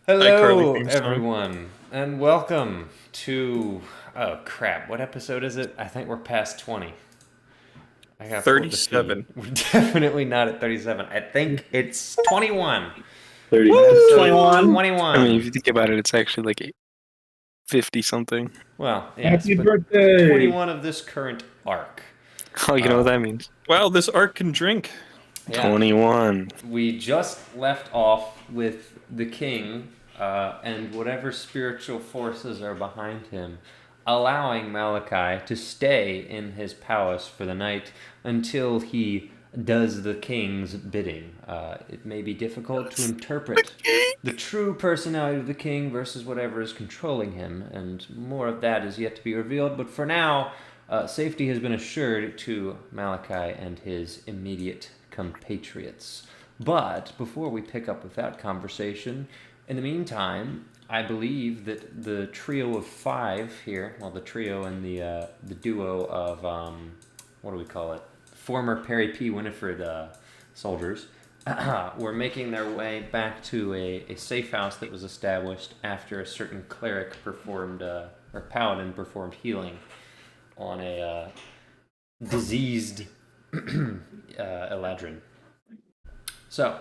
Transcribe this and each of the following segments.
Hello, theme song. everyone, and welcome to. Oh crap! What episode is it? I think we're past 20. I gotta flip the feed. 37. We're definitely not at 37. I think it's 21. 30, Episode 21. I mean, 21. if you think about it, it's actually like 50 something. Well, yes, Happy but birthday! 21 of this current arc. Oh, you know what that means? Wow, this arc can drink. Yeah. 21. We just left off with the king and whatever spiritual forces are behind him, allowing Malachi to stay in his palace for the night until he does the king's bidding. It may be difficult to interpret the true personality of the king versus whatever is controlling him, and more of that is yet to be revealed. But for now, safety has been assured to Malachi and his immediate compatriots. But before we pick up with that conversation, in the meantime, I believe that the trio of five here, well, the trio and the duo of what do we call it? Former Perry P. Winifred soldiers were making their way back to a safe house that was established after a certain cleric performed or paladin performed healing on a diseased Eladrin. So,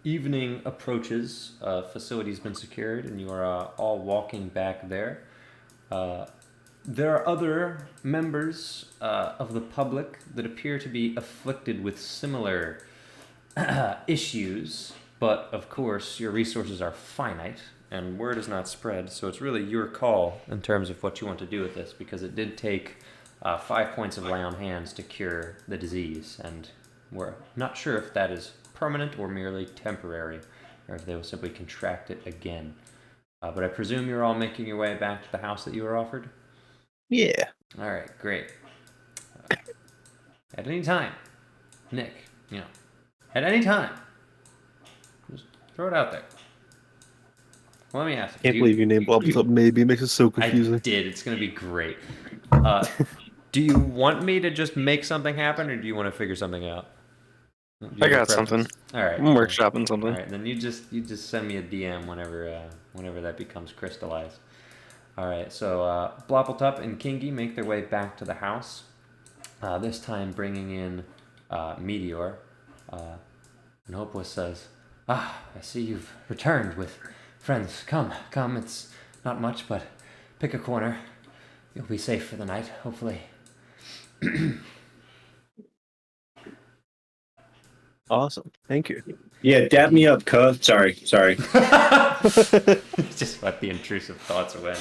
evening approaches, facility's been secured, and you are all walking back there. There are other members of the public that appear to be afflicted with similar issues, but of course, your resources are finite, and word is not spread, so it's really your call in terms of what you want to do with this, because it did take 5 points of lay on hands to cure the disease, and we're not sure if that is permanent or merely temporary, or if they will simply contract it again. But I presume you're all making your way back to the house that you were offered? Yeah. All right, great. At any time, Nick, at any time, just throw it out there. Let me ask you. Can't believe you named Bubble Maybe. It makes it so confusing. I did. It's going to be great. Do you want me to just make something happen, or do you want to figure something out? I got something. All right. I'm workshopping something. All right, then you just send me a DM whenever that becomes crystallized. All right, so Bloppletup and Kingy make their way back to the house. This time bringing in Meteor. And Hopeless says, I see you've returned with friends. Come. It's not much, but pick a corner. You'll be safe for the night, hopefully. Awesome. Thank you. Yeah, dab me up, cuz. Sorry. Just let the intrusive thoughts away.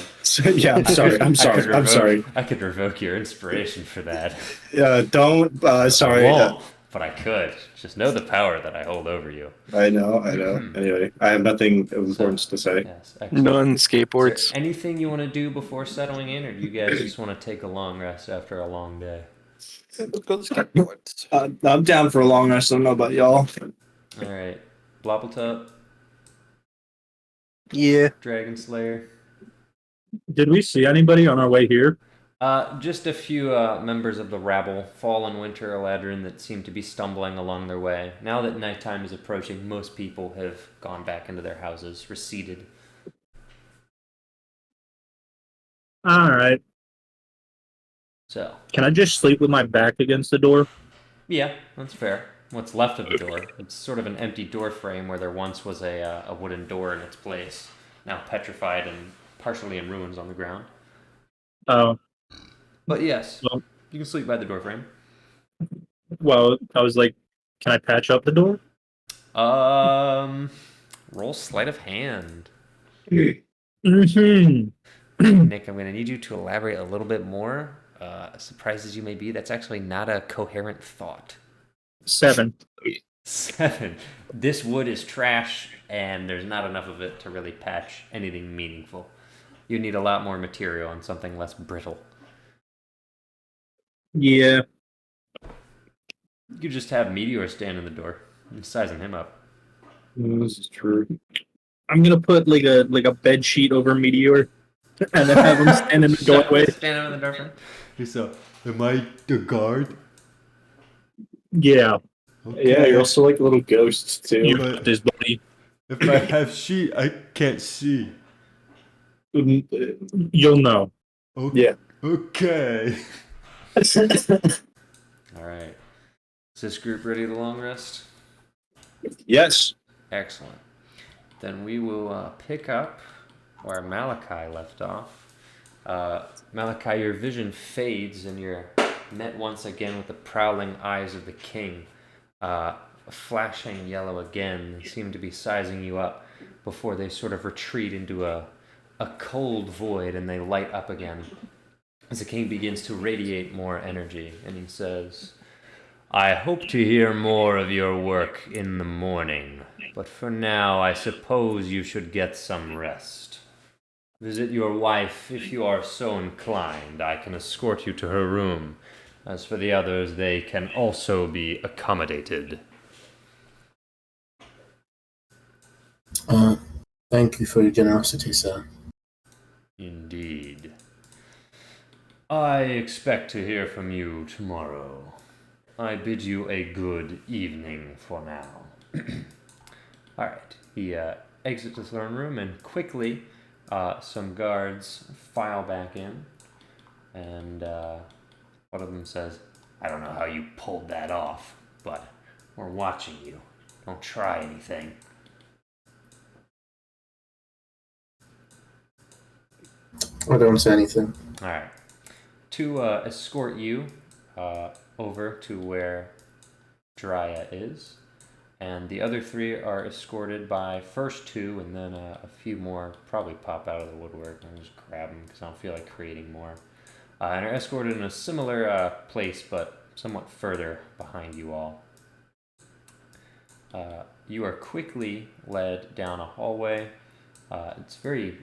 Yeah, I'm sorry. I could revoke your inspiration for that. Don't, sorry. I won't, but I could. Just know the power that I hold over you. I know. Anyway, I have nothing of importance to say. Yes, excellent. None Is skateboards. there anything you want to do before settling in, or do you guys just want to take a long rest after a long day? I'm down for a long rest. I don't know about y'all. All right, Bloppletup, Yeah. Dragon Slayer. Did we see anybody on our way here? Just a few members of the rabble, Fall and Winter Eladrin, that seem to be stumbling along their way. Now that nighttime is approaching, most people have gone back into their houses, receded. All right. So, Can I just sleep with my back against the door? yeah, that's fair. What's left of the door? It's sort of an empty door frame where there once was a wooden door in its place, now petrified and partially in ruins on the ground. Oh, But yes, Well- you can sleep by the door frame. well, I was like, can I patch up the door? Roll sleight of hand. Mm-hmm. Nick, I'm going to need you to elaborate a little bit more. Surprised as you may be, that's actually not a coherent thought. 7. 7. This wood is trash, and there's not enough of it to really patch anything meaningful. You need a lot more material and something less brittle. Yeah. You just have Meteor stand in the door and sizing him up. This is true. I'm gonna put like a bed sheet over Meteor, and then have him stand in the doorway. Stand him in the doorway. So, am I the guard? Yeah. Yeah, you're also like a little ghost too. You got this, buddy. If I have sheet, I can't see. You'll know. Yeah. Okay. All right. Is this group ready to long rest? Yes. Excellent. Then we will pick up where Malachi left off. Malachi, your vision fades and you're met once again with the prowling eyes of the king. Flashing yellow again. They seem to be sizing you up before they sort of retreat into a cold void and they light up again. As the king begins to radiate more energy, and he says, I hope to hear more of your work in the morning, but for now I suppose you should get some rest. Visit your wife if you are so inclined. I can escort you to her room. As for the others, they can also be accommodated. Thank you for your generosity, sir. Indeed. I expect to hear from you tomorrow. I bid you a good evening for now. Alright, he exits the throne room and quickly some guards file back in. And one of them says, I don't know how you pulled that off, but we're watching you. Don't try anything. I don't say anything. Alright. To escort you over to where Jiraiya is. And the other three are escorted by first two, and then a few more probably pop out of the woodwork. I'll just grab them because I don't feel like creating more. And are escorted in a similar place, but somewhat further behind you all. You are quickly led down a hallway. It's very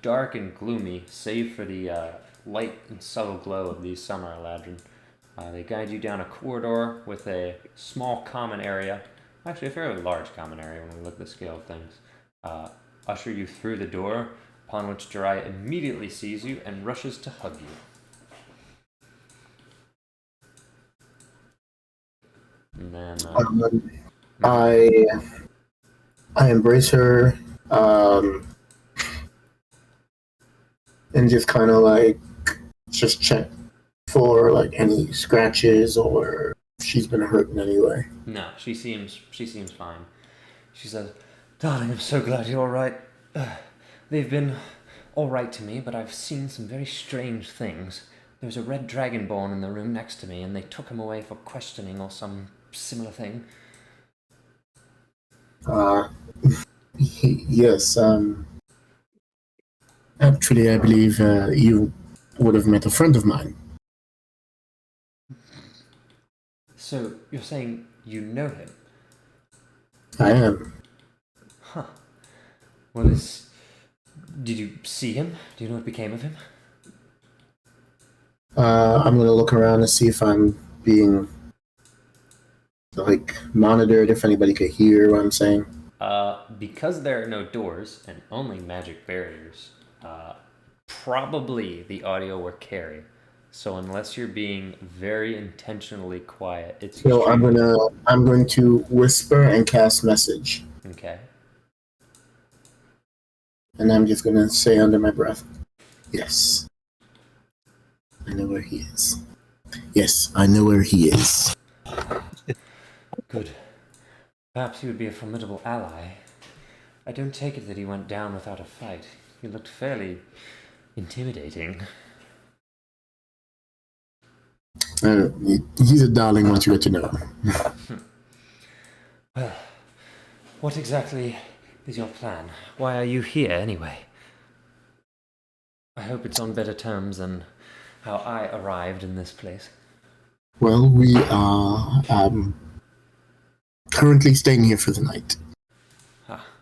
dark and gloomy, save for the light and subtle glow of these summer eladrin. They guide you down a corridor with a small common area, actually a fairly large common area when we look at the scale of things. Usher you through the door, upon which Jiraiya immediately sees you and rushes to hug you. And then I embrace her, and just kind of like just check for like any scratches or if she's been hurt in any way. No, she seems fine. She says, Darling, I'm so glad you're all right. They've been all right to me, but I've seen some very strange things. There's a red dragonborn in the room next to me, and they took him away for questioning or some similar thing. Yes, actually I believe you would have met a friend of mine. So, you're saying you know him? I am. Huh. Well, did you see him? Do you know what became of him? I'm gonna look around and see if I'm being like monitored, if anybody could hear what I'm saying. Because there are no doors and only magic barriers, probably the audio will carry. So unless you're being very intentionally quiet, it's So I'm going to whisper and cast message. Okay. And I'm just gonna say under my breath, yes. I know where he is. Yes, I know where he is. Good. Perhaps he would be a formidable ally. I don't take it that he went down without a fight. He looked fairly intimidating. He's a darling once you get to know him. Well, what exactly is your plan? Why are you here, anyway? I hope it's on better terms than how I arrived in this place. Well, we are currently staying here for the night.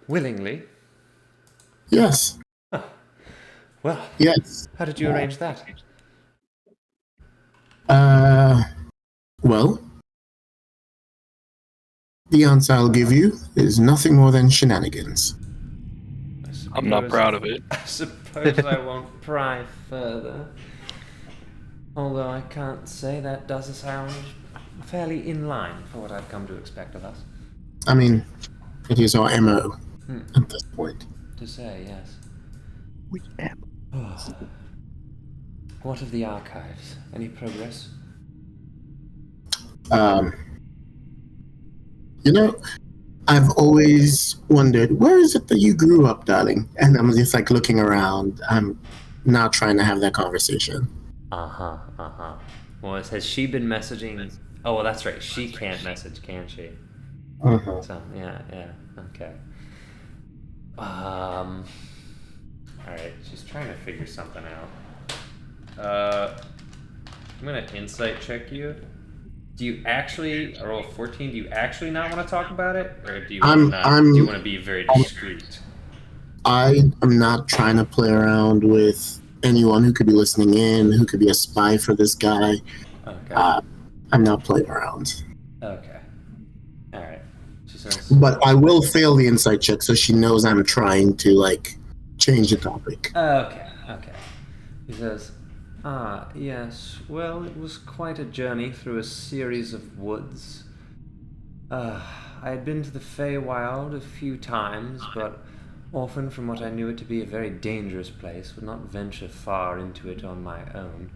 Willingly? Yes. Well, yes. How did you arrange that? Well, the answer I'll give you is nothing more than shenanigans. I'm not proud of it. I suppose I won't pry further. Although I can't say that does sound fairly in line for what I've come to expect of us. I mean, it is our MO. at this point. To say, yes. We am. What of the archives? Any progress? You know, I've always wondered, where is it that you grew up, darling? And I'm just like looking around. I'm not trying to have that conversation. Well, has she been messaging? Oh, well, that's right. She can't message, can she? So, yeah, okay. Alright, she's trying to figure something out. I'm gonna insight check you. Do you actually, I roll 14, do you actually not want to talk about it? Or do you want to be very discreet? I am not trying to play around with anyone who could be listening in, who could be a spy for this guy. Okay. I'm not playing around. Okay. Alright. She says, But I will fail the insight check so she knows I'm trying to, like, change the topic. Okay. He says, yes. Well, it was quite a journey through a series of woods. I had been to the Feywild a few times, but often from what I knew it to be a very dangerous place, would not venture far into it on my own.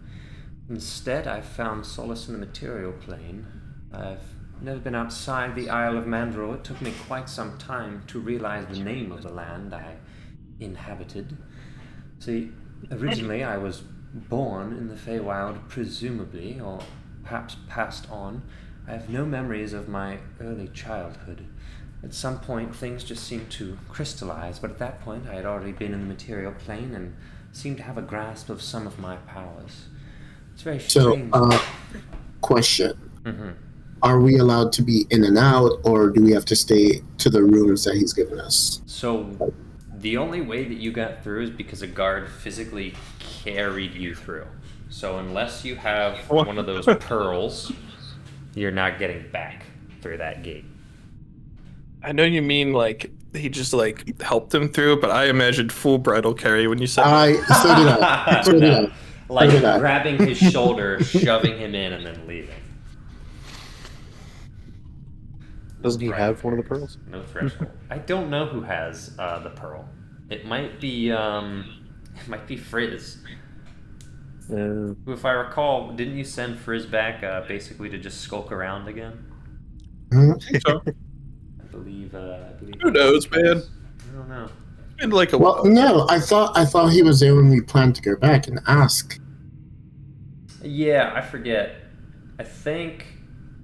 Instead, I found solace in the material plane. I've never been outside the Isle of Mandril. It took me quite some time to realize the name of the land I inhabited. See, originally I was born in the Feywild, presumably, or perhaps passed on. I have no memories of my early childhood. At some point, things just seemed to crystallize, but at that point I had already been in the material plane and seemed to have a grasp of some of my powers. It's very strange. So, question. Are we allowed to be in and out, or do we have to stay to the rooms that he's given us? So, the only way that you got through is because a guard physically carried you through. So unless you have one of those pearls, you're not getting back through that gate. I know you mean like he just like helped him through, but I imagined full bridal carry when you said So did I. So did I. Like grabbing his shoulder, shoving him in, and then leaving. Doesn't he have one of the pearls? No threshold. I don't know who has the pearl. It might be Frizz. Who, if I recall, didn't you send Frizz back basically to just skulk around again? So, I believe. who knows, man? I don't know. It's been like a Well, no, I thought he was there when we planned to go back and ask. Yeah, I forget. I think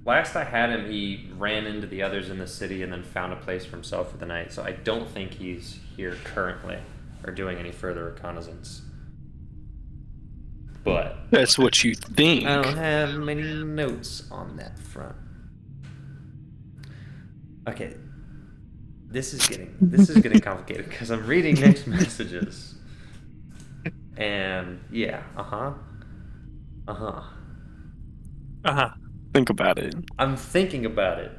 last I had him, he ran into the others in the city and then found a place for himself for the night. So I don't think he's here currently or doing any further reconnaissance. But that's what you think. I don't have many notes on that front. Okay, this is getting complicated because I'm reading Nick's messages, and yeah, Think about it. I'm thinking about it.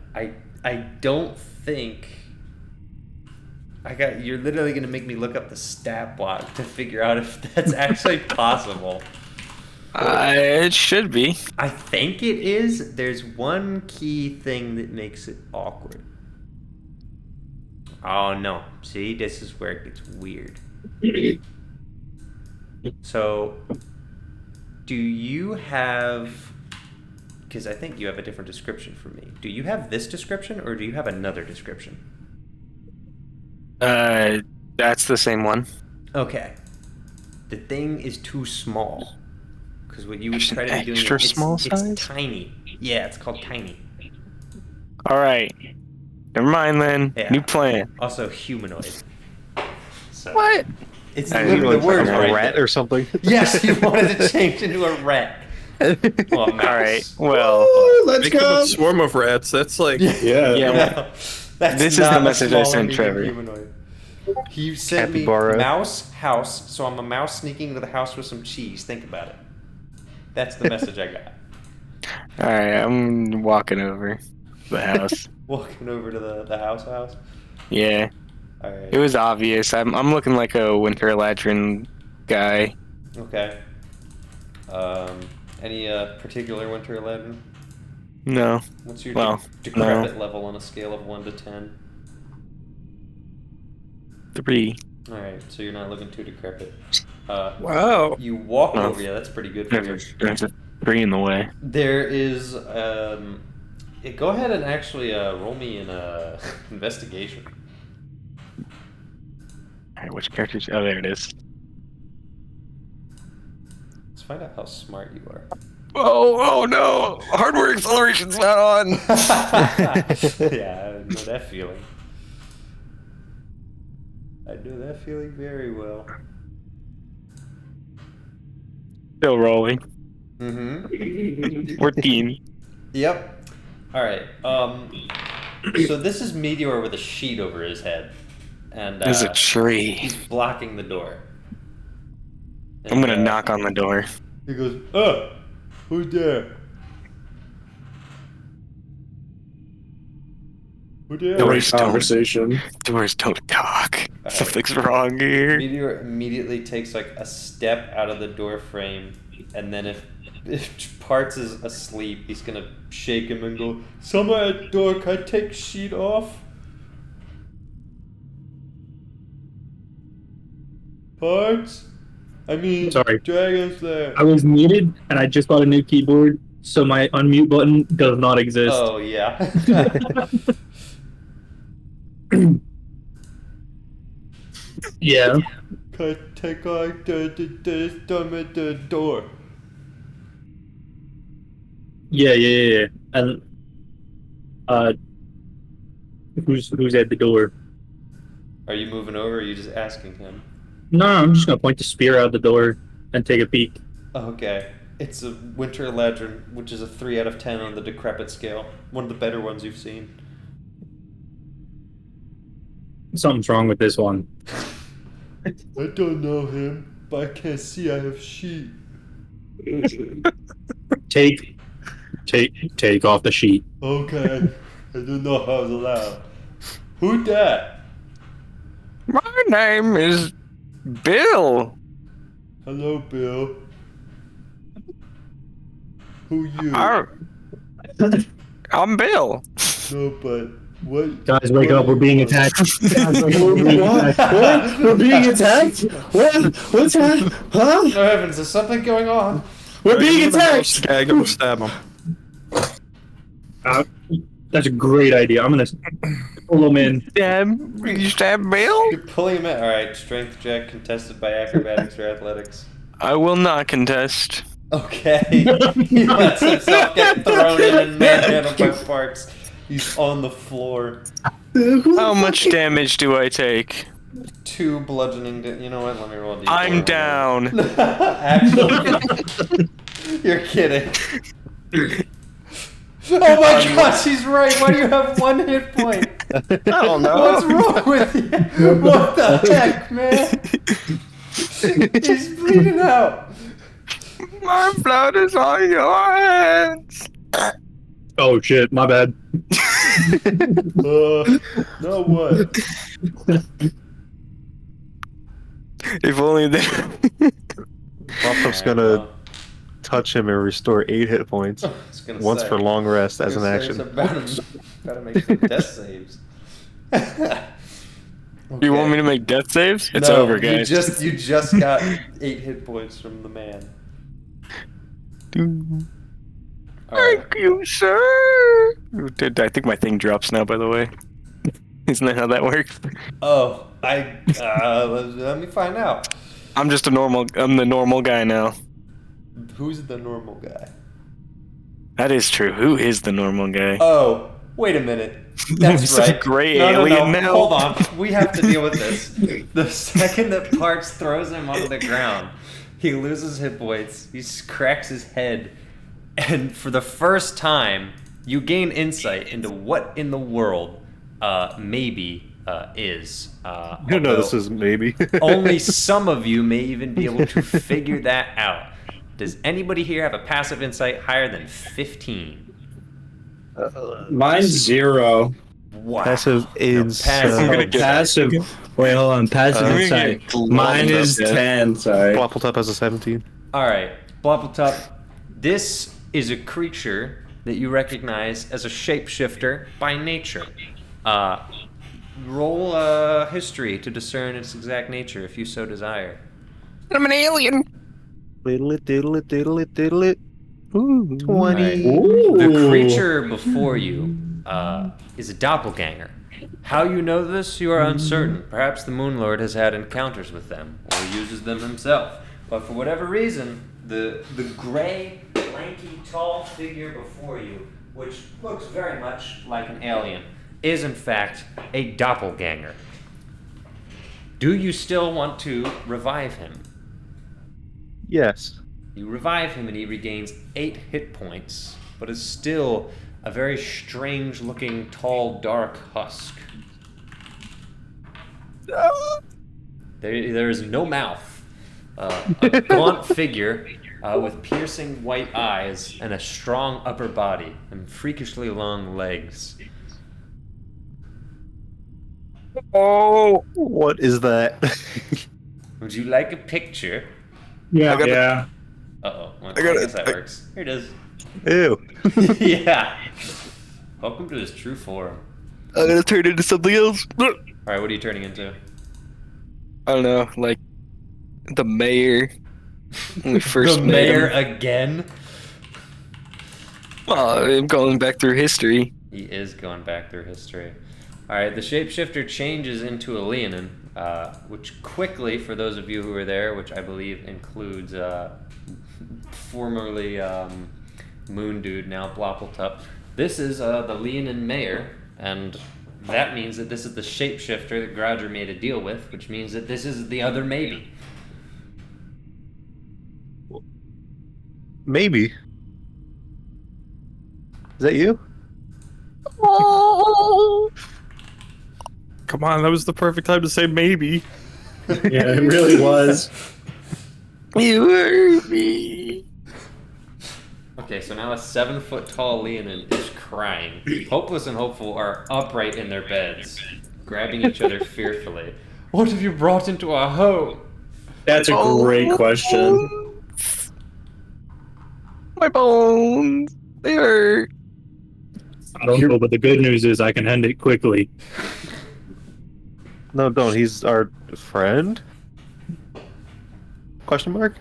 I don't think you're literally gonna make me look up the stat block to figure out if that's actually possible. It should be. I think it is. There's one key thing that makes it awkward. Oh no. See, this is where it gets weird. So, do you have... Because I think you have a different description from me. Do you have this description, or do you have another description? That's the same one. Okay. The thing is too small. Because what you would try to be doing... Extra small size? It's tiny. Yeah, it's called tiny. Alright. Never mind then. Yeah. New plan. Also humanoid. So, What? It's I literally the word a right rat there. or something? Yes, you wanted to change into a rat. Well, a mouse. Alright, well. Ooh, let's Make him go. a swarm of rats. That's like. Yeah. Yeah. That's This is not the a message I small sent medium Trevor. humanoid. He sent Capybara. me mouse house, so I'm a mouse sneaking into the house with some cheese. Think about it. That's the message I got. Alright, I'm walking over the house. Walking over to the house. Yeah. All right. It was obvious. I'm looking like a Winter Ladrin guy. Okay. Any particular Winter 11? No. What's your Well, decrepit level on a scale of 1 to 10? 3. All right, so you're not looking too decrepit. Wow. You walk No. over. Yeah, that's pretty good for you. There's a 3 in the way. There is. Go ahead and actually roll me an investigation. Alright, which characters? Oh, there it is. Let's find out how smart you are. Oh no! Hardware acceleration's not on! Yeah, I know that feeling. I know that feeling very well. Still rolling. Mm-hmm. 14. Yep. Alright, so this is Meteor with a sheet over his head. And There's a tree. he's blocking the door. I'm gonna And, knock on the door. He goes, who's there? Who there? Doors don't, Conversation. doors don't talk. Something's wrong here. Meteor immediately takes like a step out of the door frame, and then if Parts is asleep, he's gonna shake him and go, "Someone at the door, can I take sheet off?" Parts? I mean, Sorry. Dragon's there. I was muted, and I just bought a new keyboard, so my unmute button does not exist. Oh, yeah. Yeah. Can I take off the thumb at the door? Yeah. And who's at the door? Are you moving over, or are you just asking him? No, I'm just gonna point the spear out the door and take a peek. Okay. It's a Winter Ledger, which is a 3 out of 10 on the decrepit scale. One of the better ones you've seen. Something's wrong with this one. I don't know him, but I can't see I have sheet. Take off the sheet. Okay. I don't know how it's allowed. Who that? My name is Bill. Hello, Bill. Who you? I'm Bill. No, but what? Guys, wake up! We're being attacked. Guys, wake up, we're being attacked. What? We're being attacked? What? What's happening? Huh? Oh heavens, there's something going on. We're being attacked! Skag him, stab him. That's a great idea. I'm gonna pull him in. You stab Bill? You're pulling him in. Alright, strength check contested by acrobatics or athletics. I will not contest. Okay. He lets himself get thrown in and manhandled by Parts. He's on the floor. How much damage do I take? 2 bludgeoning. You know what? Let me roll a d4. I'm down. Actually, you're kidding. Oh my gosh, he's right. Why do you have 1 hit point? I don't know. What's wrong with you? What the heck, man? He's bleeding out. My blood is on your hands. Oh shit! My bad. Now what? If only they. Bothup's gonna touch him and restore 8 hit points. Once for long rest as an action. About to make some death saves. You want me to make death saves? It's No, over, guys. You just got 8 hit points from the man. Alright. Thank you, sir. I think my thing drops now, by the way. Isn't that how that works? Oh, let me find out. I'm the normal guy now. Who's the normal guy? That is true. Who is the normal guy? Oh, wait a minute. That's He's right. a gray No, alien now. Hold on. We have to deal with this. The second that Parts throws him onto the ground, he loses hit points. He cracks his head. And for the first time, you gain insight into what in the world maybe is. You know this is maybe. Only some of you may even be able to figure that out. Does anybody here have a passive insight higher than 15? Mine's 0. Wow. Passive insight. I'm gonna get Passive. Wait, hold on. Passive I'm insight. gonna get Mine is yeah. 10. Sorry. Bloppletop has a 17. Alright, Bloppletop. This is a creature that you recognize as a shapeshifter by nature. roll history to discern its exact nature, if you so desire. I'm an alien. Diddle it, diddle it, diddle it, diddle it. Ooh, 20. Right. The creature before you is a doppelganger. How you know this, you are uncertain. Perhaps the Moon Lord has had encounters with them, or uses them himself. But for whatever reason, the gray, lanky, tall figure before you, which looks very much like an alien, is in fact a doppelganger. Do you still want to revive him? Yes. You revive him and he regains 8 hit points, but is still a very strange-looking, tall, dark husk. There is no mouth. A gaunt figure with piercing white eyes and a strong upper body and freakishly long legs. Oh, what is that? Would you like a picture? Yeah. Yeah. Uh-oh. Well, I got guess it. that works. Here it is. Ew. Yeah. Welcome to his true form. I'm gonna turn into something else. Alright, what are you turning into? I don't know, like the mayor. When we first The met mayor him. again? Oh, I'm going back through history. He is going back through history. Alright, the shapeshifter changes into a Leonin, which quickly, for those of you who were there, which I believe includes formerly Moon Dude, now Bloppletup, this is the Leonin mayor, and that means that this is the shapeshifter that Grouger made a deal with, which means that this is the other maybe. Maybe. Is that you? Come on, that was the perfect time to say maybe. Yeah, it really was. You hurt me. Okay, so now a 7-foot-tall Leonin is crying. Hopeless and Hopeful are upright in their beds, grabbing each other fearfully. What have you brought into our home? That's a great question. My bones. They hurt. I don't know, but the good news is I can end it quickly. No, don't. He's our friend? Question mark?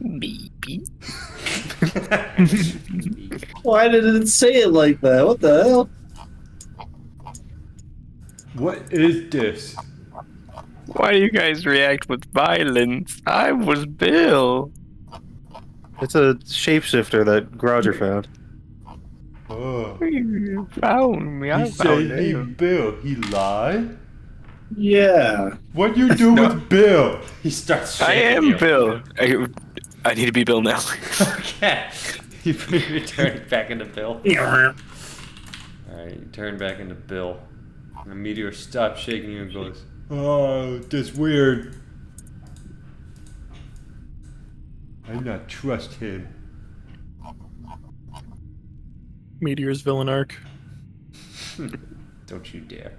Maybe. Why did it say it like that? What the hell? What is this? Why do you guys react with violence? I was Bill. It's a shapeshifter that Grouger found. Oh. You found me. I found him. Bill. He lied? Yeah. What you do with Bill? He starts I shaking am you. Bill. I need to be Bill now. Okay. You turn back into Bill. Alright, you turn back into Bill. And the meteor stops shaking you and goes, oh, that's weird. I do not trust him. Meteor's villain arc. Don't you dare.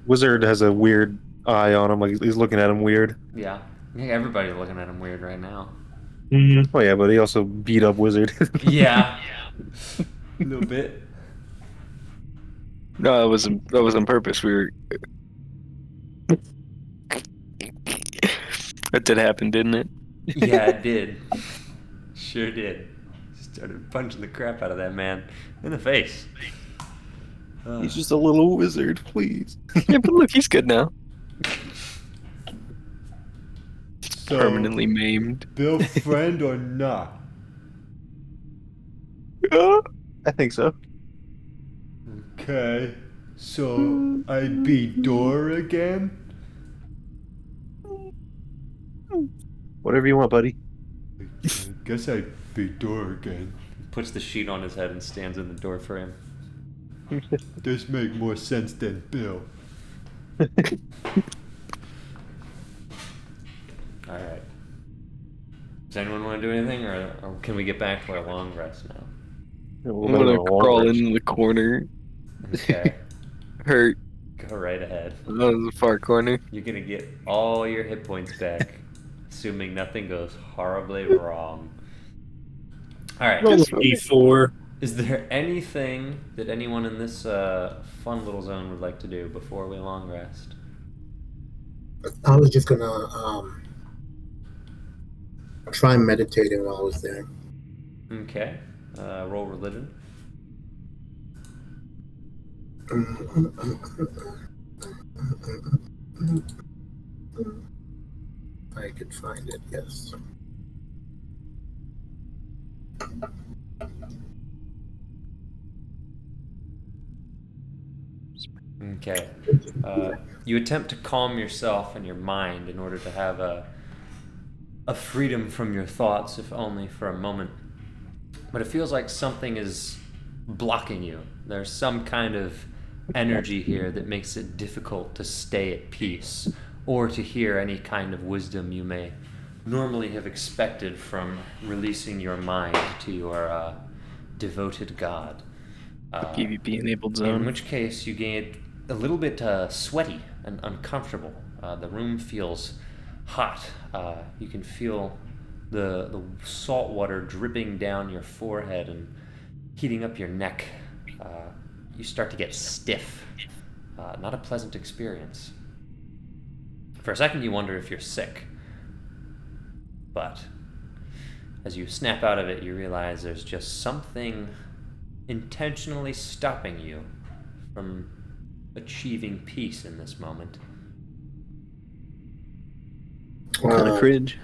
Wizard has a weird eye on him, like he's looking at him weird. Yeah. I think everybody's looking at him weird right now. Oh yeah, but he also beat up Wizard. Yeah. A little bit. No, that was on purpose. We were. That did happen, didn't it? Yeah, it did. Sure did. Started punching the crap out of that man in the face. He's just a little wizard, please. Yeah, but look, he's good now. So, Permanently maimed. Bill friend or not? I think so. Okay. So I'd be Dora again? Whatever you want, buddy. I guess I'd be Dora again. Puts the sheet on his head and stands in the door frame. This make more sense than Bill. Alright. Does anyone want to do anything, or can we get back to our long rest now? I'm gonna crawl into the corner. Okay. Hurt. Go right ahead. That was a far corner. You're gonna get all your hit points back, assuming nothing goes horribly wrong. Alright. Roll a d4. Is there anything that anyone in this fun little zone would like to do before we long rest? I was just gonna try meditating while I was there. Okay. Roll religion. I could find it, yes. Okay. You attempt to calm yourself and your mind in order to have a freedom from your thoughts, if only for a moment. But it feels like something is blocking you. There's some kind of energy here that makes it difficult to stay at peace or to hear any kind of wisdom you may normally have expected from releasing your mind to your devoted god. PvP-enabled In zone. which case you get a little bit sweaty and uncomfortable. The room feels hot. You can feel the salt water dripping down your forehead and heating up your neck. You start to get stiff. Not a pleasant experience. For a second you wonder if you're sick. But as you snap out of it, you realize there's just something intentionally stopping you from achieving peace in this moment. Kind of cringe.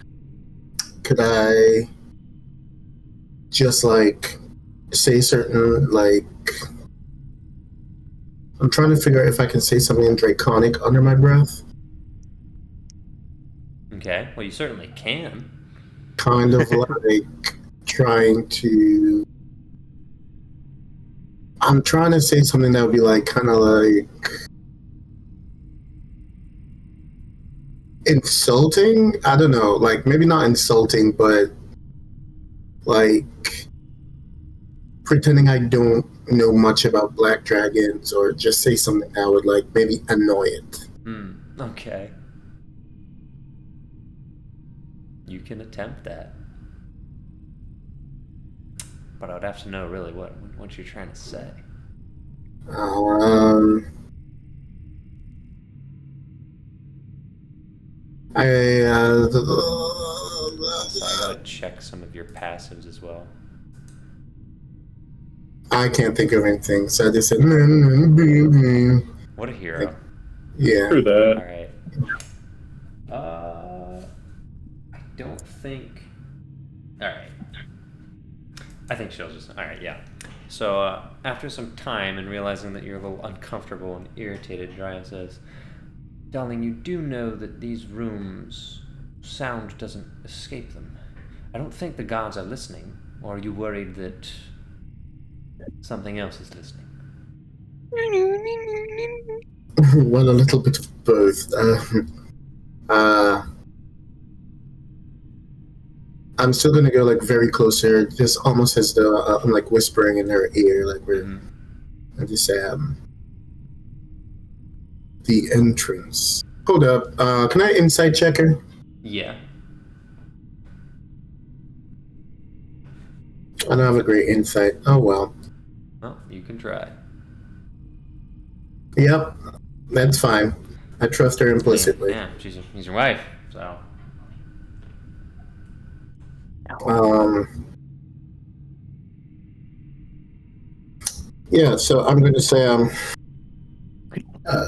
Could I just like say certain like I'm trying to figure out if I can say something draconic under my breath. Okay, well you certainly can. Kind of like trying to I'm trying to say something that would be like kind of like insulting. I don't know, like maybe not insulting, but like pretending I don't know much about black dragons, or just say something that would like maybe annoy it. Okay. You can attempt that. But I would have to know really what you're trying to say. So I gotta check some of your passives as well. I can't think of anything, so I just said. What a hero. Yeah. Through that. Alright. I don't think... Alright. I think she'll just... Alright, yeah. So, after some time and realizing that you're a little uncomfortable and irritated, Dryas says, "Darling, you do know that these rooms, sound doesn't escape them. I don't think the gods are listening, or are you worried that something else is listening?" Well, a little bit of both. I'm still gonna go like very close to her, just almost as though I'm like whispering in her ear, like we're. I just say, the entrance. Hold up. Can I insight check her? Yeah. I don't have a great insight. Oh well. Well, you can try. Yep, that's fine. I trust her implicitly. Yeah, she's your wife, so... Yeah, so I'm going to say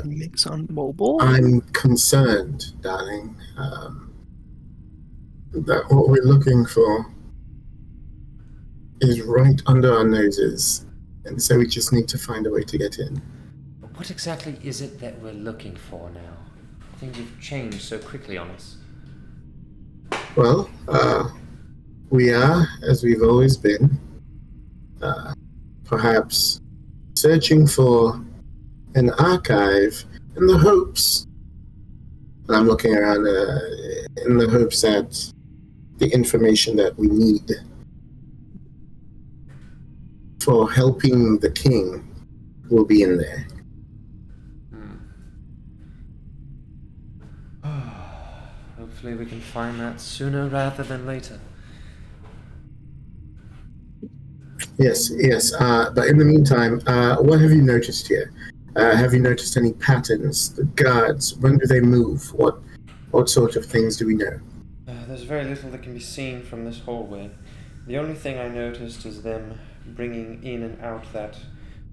Mix on mobile. I'm concerned, darling, that what we're looking for is right under our noses, and so we just need to find a way to get in. But what exactly is it that we're looking for now? Things have changed so quickly on us. Well, we are, as we've always been, perhaps searching for an archive in the hopes, and I'm looking around in the hopes that the information that we need for helping the king will be in there. Hopefully we can find that sooner rather than later. Yes. But in the meantime, what have you noticed here? Have you noticed any patterns? The guards, when do they move? What sort of things do we know? There's very little that can be seen from this hallway. The only thing I noticed is them bringing in and out that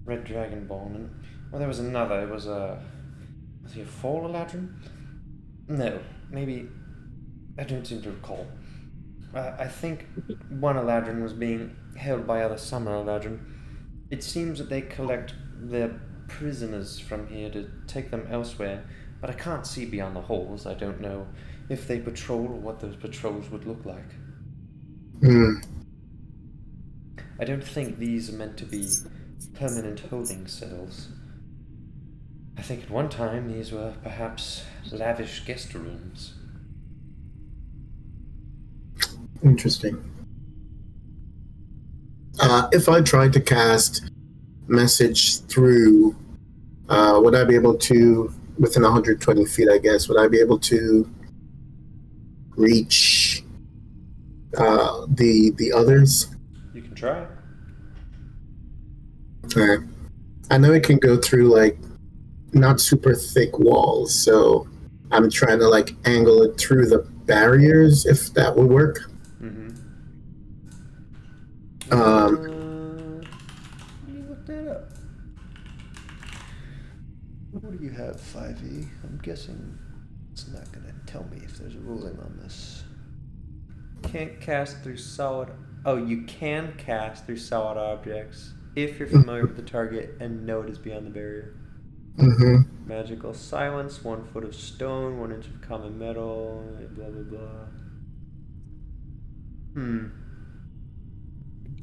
red dragonborn. And, well, there was another. It was was he a fall Eladrin? No, maybe. I don't seem to recall. I think one Eladrin was being held by other summer Eladrin. It seems that they collect their prisoners from here to take them elsewhere, but I can't see beyond the halls. I don't know if they patrol or what those patrols would look like. I don't think these are meant to be permanent holding cells. I think at one time these were perhaps lavish guest rooms. Interesting. If I tried to cast message through, would I be able to, within 120 feet, I guess, would I be able to reach the others? You can try. Okay. I know it can go through, like, not super thick walls, so I'm trying to, like, angle it through the barriers, if that would work. Let me look that up. What do you have, 5e? I'm guessing it's not going to tell me if there's a ruling on this. Can't cast through solid... Oh, you can cast through solid objects if you're familiar with the target and know it is beyond the barrier. Magical silence, 1 foot of stone, 1 inch of common metal, blah blah blah.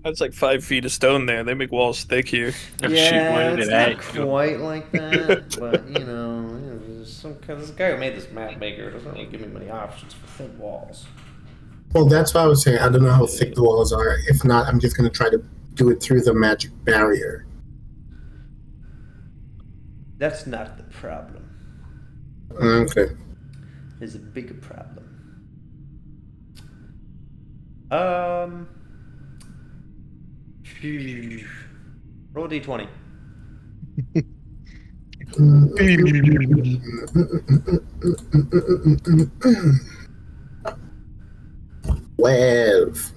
That's like 5 feet of stone there. They make walls thick here. Yeah, it's not quite like that, but you know, there's this guy who made this map maker doesn't really give me many options for thick walls. Well, that's what I was saying. I don't know how thick the walls are. If not, I'm just going to try to do it through the magic barrier. That's not the problem. Okay. There's a bigger problem. Roll a d20. 12.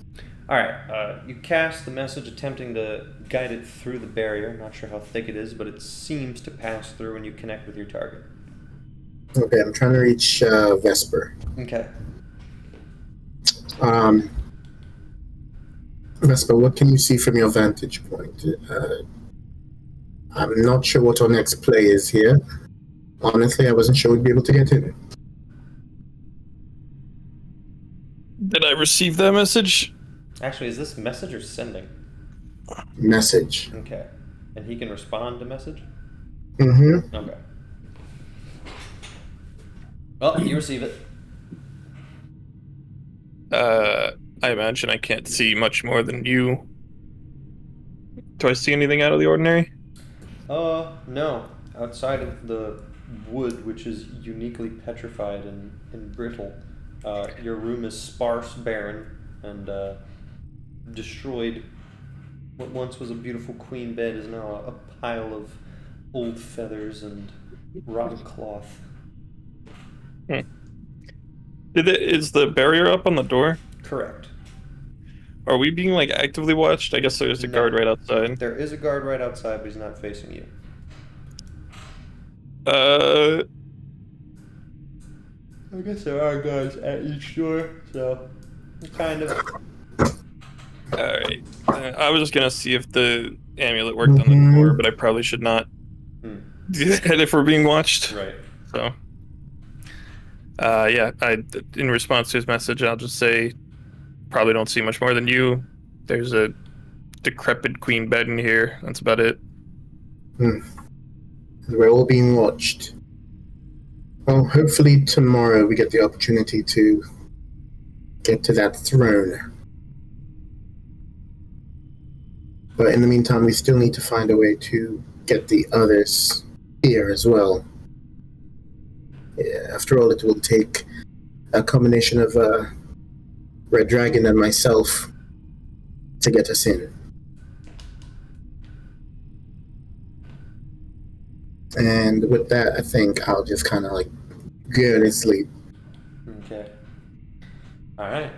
Alright, you cast the message attempting to guide it through the barrier. Not sure how thick it is, but it seems to pass through when you connect with your target. Okay, I'm trying to reach Vesper. Okay. Vesper, what can you see from your vantage point? I'm not sure what our next play is here. Honestly, I wasn't sure we'd be able to get in. Did I receive that message? Actually, is this message or sending? Message. Okay. And he can respond to message? Okay. Well, you receive it. I imagine I can't see much more than you. Do I see anything out of the ordinary? No. Outside of the wood, which is uniquely petrified and brittle, your room is sparse, barren, and destroyed. What once was a beautiful queen bed is now a pile of old feathers and rotten cloth. Is the barrier up on the door? Correct. Are we being like actively watched? I guess there's a guard right outside. There is a guard right outside, but he's not facing you. I guess there are guards at each door, so kind of. Alright. I was just gonna see if the amulet worked on the door, but I probably should not do that if we're being watched. Right. So, in response to his message, I'll just say, probably don't see much more than you. There's a decrepit queen bed in here. That's about it. We're all being watched. Well, hopefully tomorrow we get the opportunity to get to that throne. But in the meantime, we still need to find a way to get the others here as well. Yeah, after all, it will take a combination of Red Dragon and myself to get us in. And with that, I think I'll just kind of like go to sleep Okay. All right.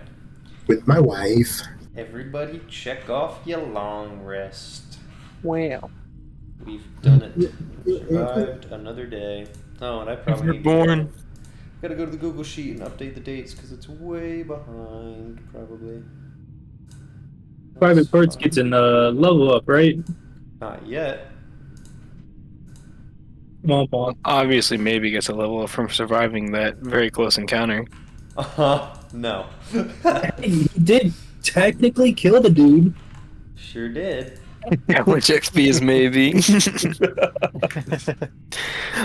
with my wife. Everybody check off your long rest. Wow. We've done it. Survived another day. Oh, and I probably need to Born. gotta go to the Google Sheet and update the dates because it's way behind, probably. Private That's Parts fine. gets in level up, right? Not yet. Womp womp. Obviously, maybe gets a level up from surviving that very close encounter. No. He did technically kill the dude. Sure did. How much XP is maybe?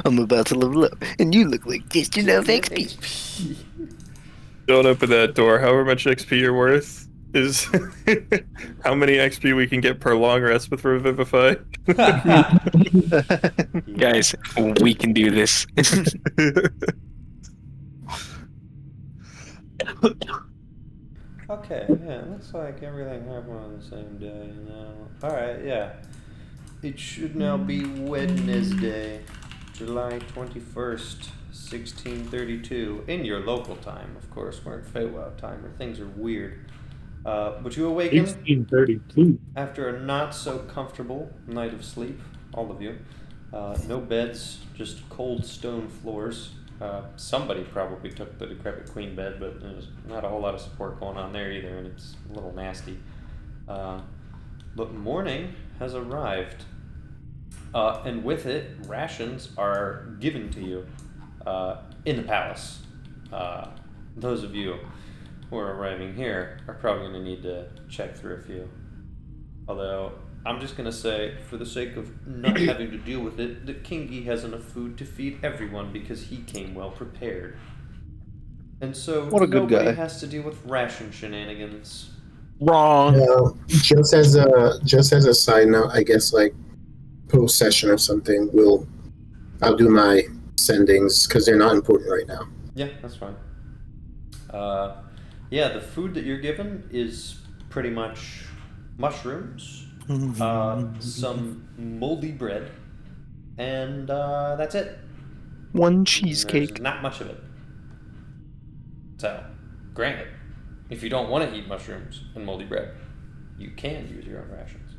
I'm about to level up, and you look like just enough XP. Don't open that door. However much XP you're worth is how many XP we can get per long rest with Revivify. Guys, we can do this. Okay, yeah, looks like everything happened on the same day now. Alright, yeah. It should now be Wednesday, July 21st, 1632. In your local time, of course. We're in Feywild time where things are weird. But you awaken 1832. after a not so comfortable night of sleep, all of you. No beds, just cold stone floors. Somebody probably took the decrepit queen bed, but there's not a whole lot of support going on there either, and it's a little nasty. But morning has arrived, and with it, rations are given to you in the palace. Those of you who are arriving here are probably going to need to check through a few. Although, I'm just going to say, for the sake of not having to deal with it, that Kingy has enough food to feed everyone because he came well prepared. And so What a good nobody guy. has to deal with ration shenanigans. Wrong. Just as a side note, I guess like post session or something, I'll do my sendings because they're not important right now. Yeah, that's fine. Yeah, the food that you're given is pretty much mushrooms, some moldy bread, and that's it. One There's cheesecake. not much of it. So, granted, if you don't want to eat mushrooms and moldy bread, you can use your own rations.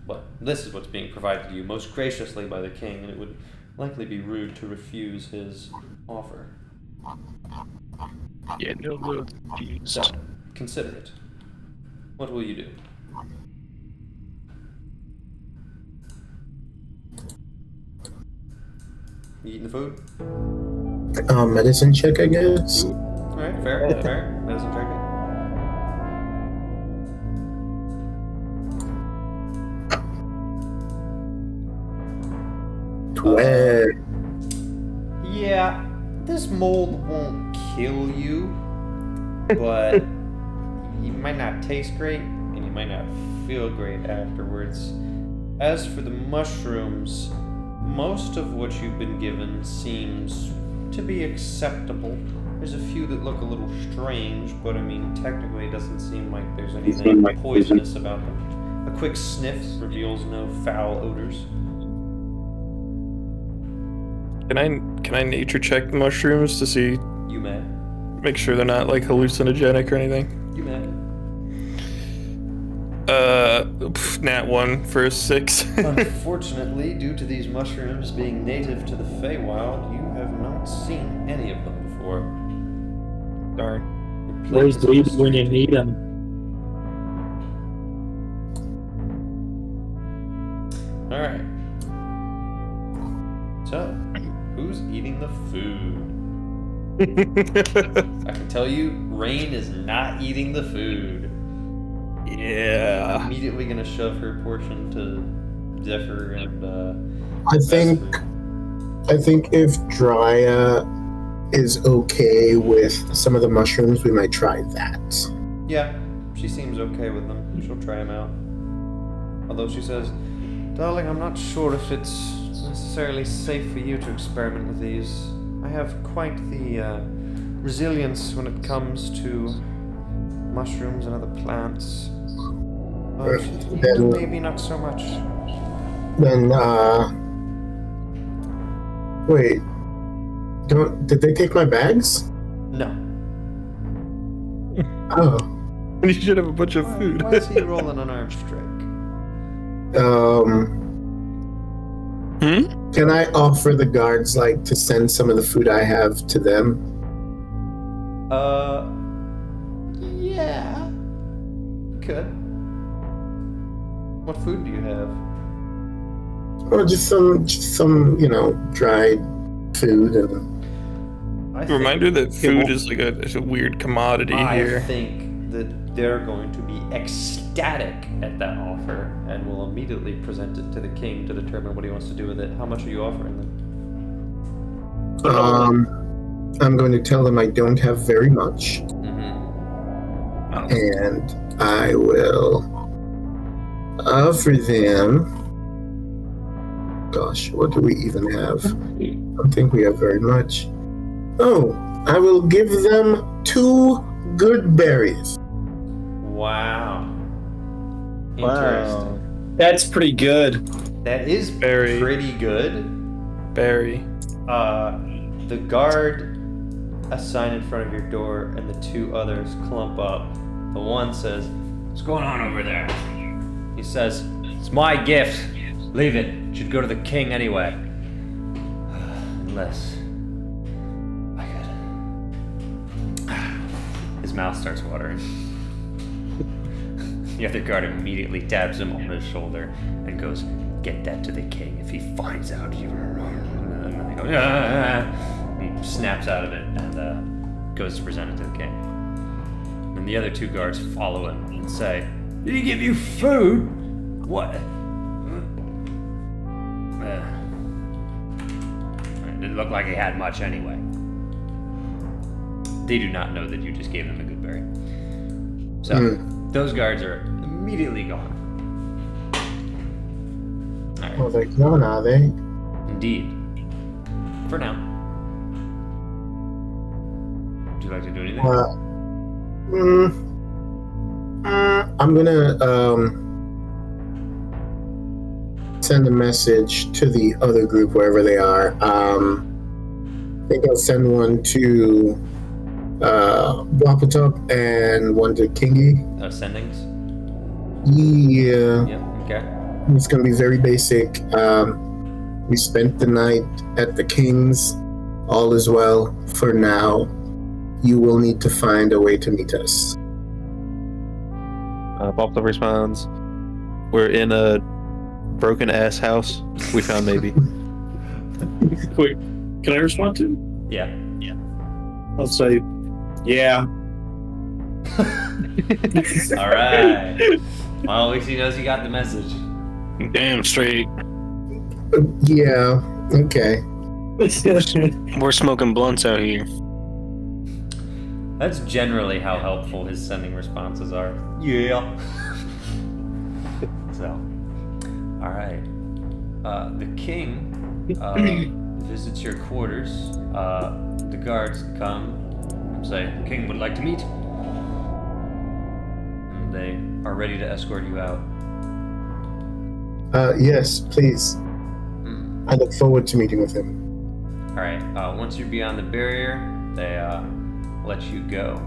But this is what's being provided to you most graciously by the king, and it would likely be rude to refuse his offer. Yeah, no, So, consider it. What will you do? You eating the food? Medicine check, I guess. Alright, fair. Medicine checking. Yeah, this mold won't kill you, but you might not taste great, and you might not feel great afterwards. As for the mushrooms, most of what you've been given seems to be acceptable. There's a few that look a little strange, but I mean, technically it doesn't seem like there's anything poisonous about them. A quick sniff reveals no foul odors. Can I nature check the mushrooms to see, You may. make sure they're not like hallucinogenic or anything? You may. Nat 1 for a 6. Unfortunately, due to these mushrooms being native to the Feywild, you have not seen any of them before. Darn. Where's Dave when you need him? Alright. So, who's eating the food? I can tell you, Rain is not eating the food. Yeah. Immediately gonna shove her portion to Zephyr and I think if Drya is okay with some of the mushrooms, we might try that. yeah, she seems okay with them. She'll try them out. Although she says, "Darling, I'm not sure if it's necessarily safe for you to experiment with these. I have quite the resilience when it comes to mushrooms and other plants. But Then- maybe not so much." Then Wait. Did they take my bags? No. Oh. You should have a bunch of food. Why is he rolling an arm strike? Can I offer the guards, like, to send some of the food I have to them? Yeah. Could. What food do you have? Or just some, dried food and... Reminder that food is like a weird commodity here. I think that they're going to be ecstatic at that offer and will immediately present it to the king to determine what he wants to do with it. How much are you offering them? I'm going to tell them I don't have very much. Mm-hmm. And I will offer them... Gosh, what do we even have? I don't think we have very much. Oh, I will give them 2 good berries. Wow. Interesting. That's pretty good. That is Berry. pretty good. Berry. The guard assigned in front of your door and the 2 others clump up. The one says, "What's going on over there?" He says, "It's my gift. Leave it. It should go to the king anyway." Unless I could. His mouth starts watering. The other guard immediately taps him on his shoulder and goes, "Get that to the king if he finds out you..." And then they go, "Ah!" He snaps out of it and goes to present it to the king. And the other 2 guards follow him and say, "Did he give you food? What?" It didn't look like he had much anyway. They do not know that you just gave them a good berry. So, those guards are immediately gone. Alright. Oh, they're gone, are they? Indeed. For now. Would you like to do anything? I'm gonna send a message to the other group wherever they are. I think I'll send one to Wapatop and one to Kingy. Sendings? Yeah. Yep, okay. It's gonna be very basic. We spent the night at the King's. All is well for now. You will need to find a way to meet us. Bopta responds, "We're in a broken ass house. We found maybe." Wait, can I respond to? Yeah. I'll say, yeah. Alright. Well, at least he knows you got the message. Damn straight. Yeah. Okay. We're smoking blunts out here. That's generally how helpful his sending responses are. Yeah. So, alright. The king visits your quarters. The guards come and say, "The king would like to meet." And they are ready to escort you out. Yes, please. I look forward to meeting with him. Alright, once you're beyond the barrier, they let you go.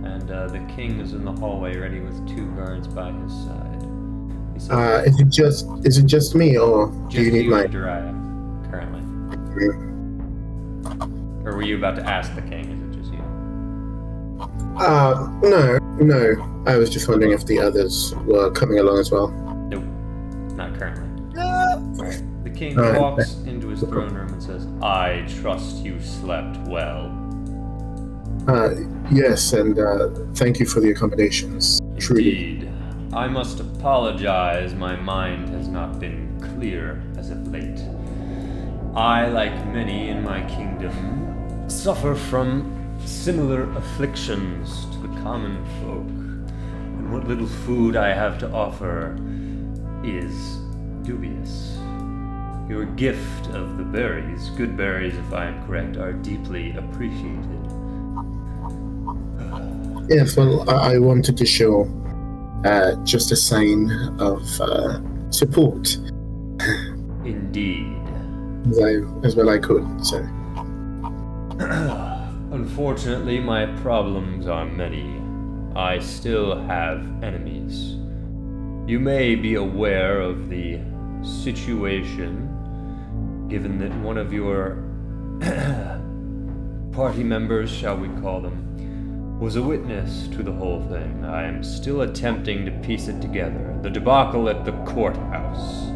And the king is in the hallway ready with 2 guards by his side. He says, Is it just me, or do you need you my... and Jiraiya, currently. Or were you about to ask the king? Is it just you? No. I was just wondering if the others were coming along as well. Nope, not currently. Alright, the king walks into his throne room and says, "I trust you slept well." Yes, and thank you for the accommodations. Truly. Indeed. I must apologize, my mind has not been clear as of late. I, like many in my kingdom, suffer from similar afflictions to the common folk, and what little food I have to offer is dubious. Your gift of the berries, good berries if I am correct, are deeply appreciated. Yes, well, I wanted to show just a sign of support. Indeed. as well I could, so. Unfortunately, my problems are many. I still have enemies. You may be aware of the situation, given that one of your party members, shall we call them, was a witness to the whole thing. I am still attempting to piece it together. The debacle at the courthouse.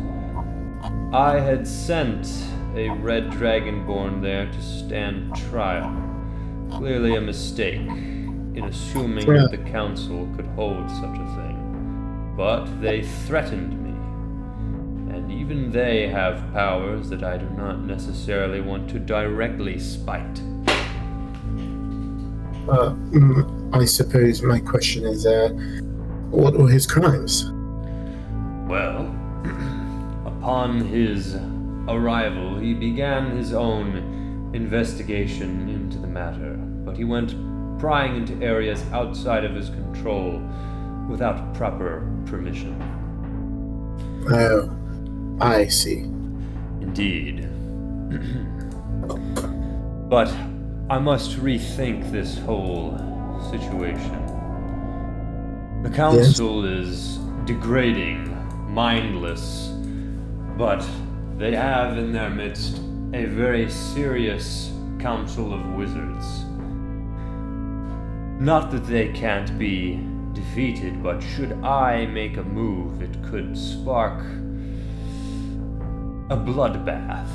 I had sent a red dragonborn there to stand trial. Clearly a mistake in assuming that the council could hold such a thing. But they threatened me. And even they have powers that I do not necessarily want to directly spite. I suppose my question is, what were his crimes? Well, upon his arrival, he began his own investigation into the matter, but he went prying into areas outside of his control without proper permission. Oh, I see. Indeed. But I must rethink this whole situation. The council is degrading, mindless, but they have in their midst a very serious council of wizards. Not that they can't be defeated, but should I make a move, it could spark a bloodbath.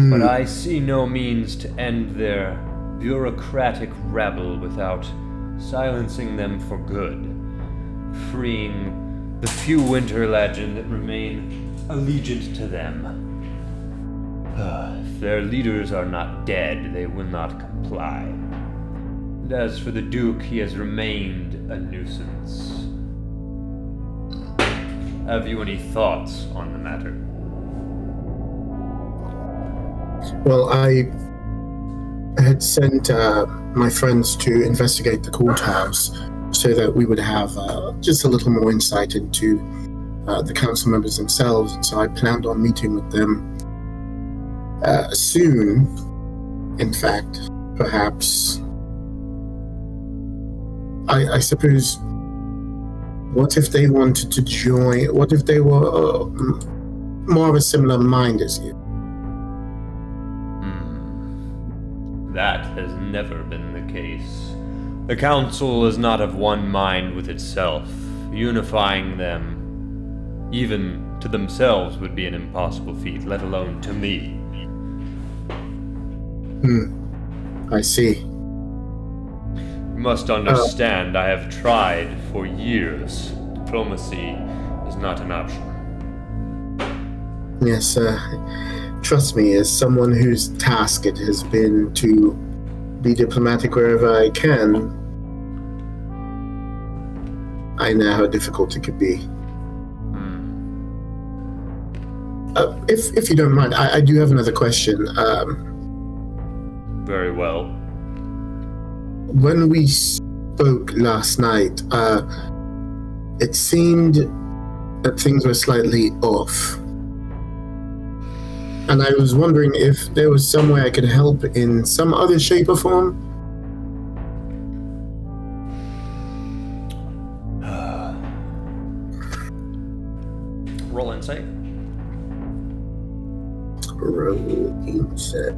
But I see no means to end their bureaucratic rabble without silencing them for good, freeing the few winter legend that remain allegiant to them. If their leaders are not dead, they will not comply. And as for the Duke, he has remained a nuisance. Have you any thoughts on the matter? Well, I had sent my friends to investigate the courthouse so that we would have just a little more insight into the council members themselves, and so I planned on meeting with them soon. In fact, perhaps. I suppose, what if they wanted to join? What if they were more of a similar mind as you? That has never been the case. The council is not of one mind with itself. Unifying them, even to themselves, would be an impossible feat, let alone to me. I see. You must understand, I have tried for years. Diplomacy is not an option. Yes, trust me, as someone whose task it has been to be diplomatic wherever I can, I know how difficult it could be. If you don't mind, I do have another question. Very well. When we spoke last night, it seemed that things were slightly off. And I was wondering if there was some way I could help in some other shape or form. Roll insight. Roll insight.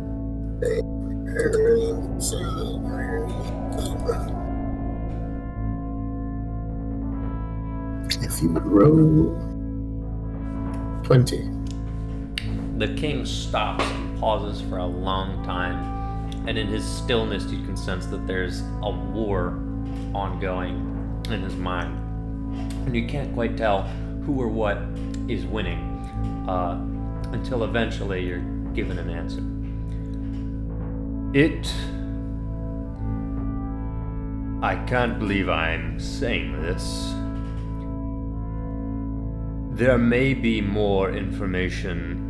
If you would roll 20. The king stops and pauses for a long time, and in his stillness you can sense that there's a war ongoing in his mind. And you can't quite tell who or what is winning until eventually you're given an answer. I can't believe I'm saying this. There may be more information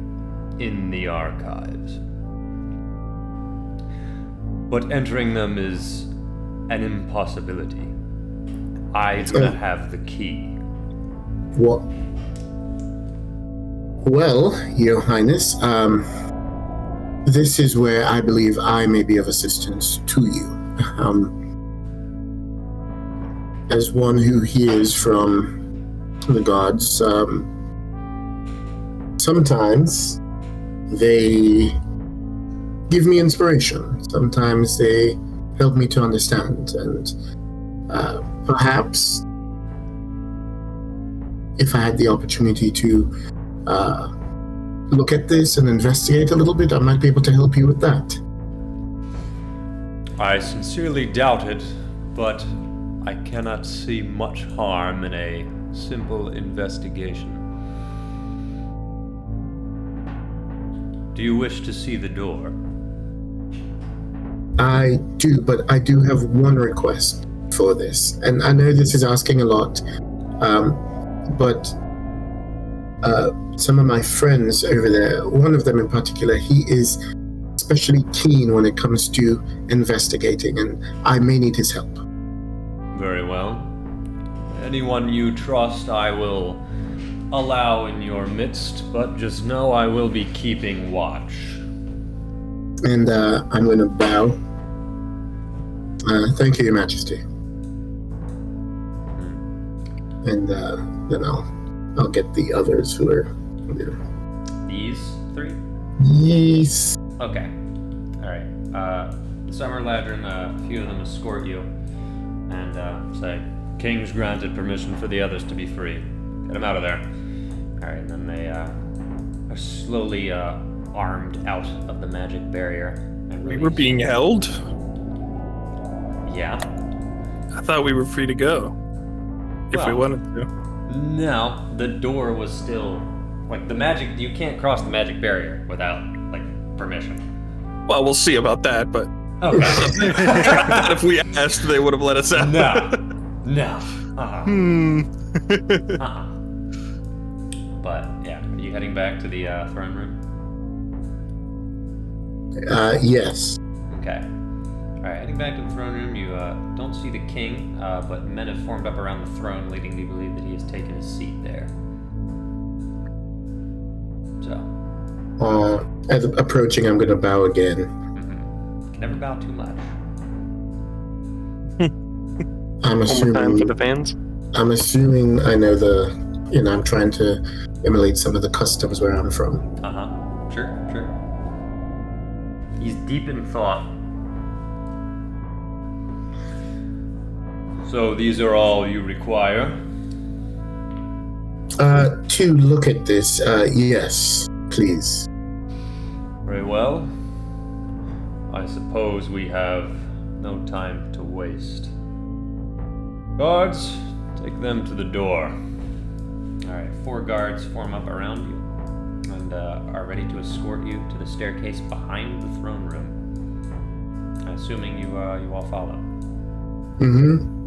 in the archives, but entering them is an impossibility. I do not have the key. What? Well, Your Highness, this is where I believe I may be of assistance to you. As one who hears from the gods, sometimes they give me inspiration. Sometimes they help me to understand, and perhaps if I had the opportunity to look at this and investigate a little bit, I might be able to help you with that. I sincerely doubt it, but I cannot see much harm in a simple investigation. Do you wish to see the door? I do, but I do have one request for this. And I know this is asking a lot, but some of my friends over there, one of them in particular, he is especially keen when it comes to investigating, and I may need his help. Very well. Anyone you trust, I will allow in your midst, but just know I will be keeping watch. And I'm going to bow. Thank you, Your Majesty. And then I'll get the others who are there. These three? Yes. Okay. Alright. The Summer Ladron, a few of them escort you and say, King's granted permission for the others to be free. Get them out of there. Alright, and then they are slowly armed out of the magic barrier. And We were being held? Yeah. I thought we were free to go. If we Well, wanted to. No, the door was still... Like, the magic... You can't cross the magic barrier without, like, permission. Well, we'll see about that, but Okay. if we asked, they would have let us out. No. No. Uh-uh. Uh-uh. But, yeah. Are you heading back to the throne room? Yes. Okay. Alright, heading back to the throne room, you don't see the king, but men have formed up around the throne, leading me to believe that he has taken his seat there. So. As approaching, I'm going to bow again. Mm-hmm. Can never bow too much. I'm One more time for assuming. the fans. I'm assuming I know the. I'm trying to emulate some of the customs where I'm from. Uh-huh. Sure. He's deep in thought. So these are all you require? To look at this, yes, please. Very well. I suppose we have no time to waste. Guards, take them to the door. Alright, 4 guards form up around you and are ready to escort you to the staircase behind the throne room. Assuming you all follow. Mm-hmm.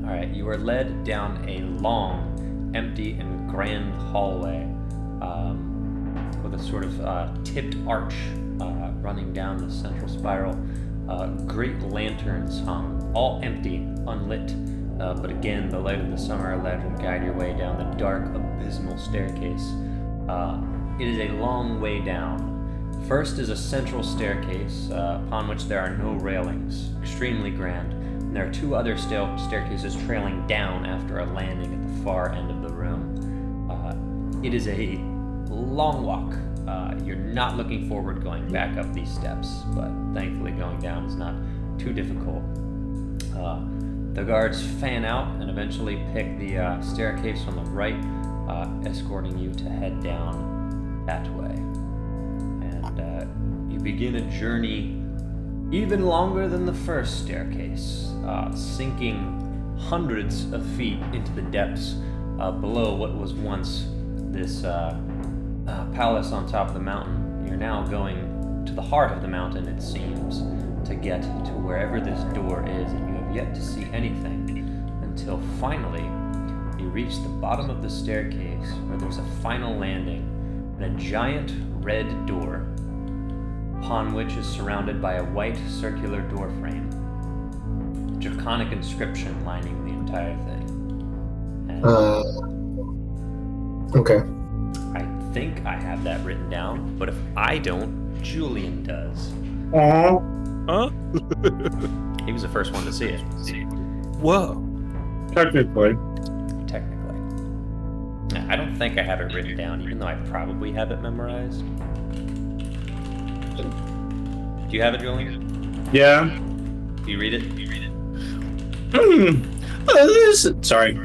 Alright, you are led down a long, empty, and grand hallway with a sort of tipped arch running down the central spiral. Great lanterns hung, all empty, unlit, but again, the light of the summer allowed you to guide your way down the dark, abysmal staircase. It is a long way down. First is a central staircase upon which there are no railings, extremely grand. And there are 2 other staircases trailing down after a landing at the far end of the room. It is a long walk. You're not looking forward going back up these steps, but thankfully going down is not too difficult. The guards fan out and eventually pick the staircase on the right, escorting you to head down that way. And you begin a journey even longer than the first staircase, sinking hundreds of feet into the depths below what was once this palace on top of the mountain. You're now going to the heart of the mountain, it seems, to get to wherever this door is, and you have yet to see anything until finally you reach the bottom of the staircase where there's a final landing and a giant red door upon which is surrounded by a white circular door frame. Draconic inscription lining the entire thing. And Okay. I think I have that written down, but if I don't, Julian does. Aww. Huh? He was the first one to see it. Whoa. Technically. Technically. I don't think I have it written down, even though I probably have it memorized. Do you have it, Julian? Yeah. Do you read it? Sorry.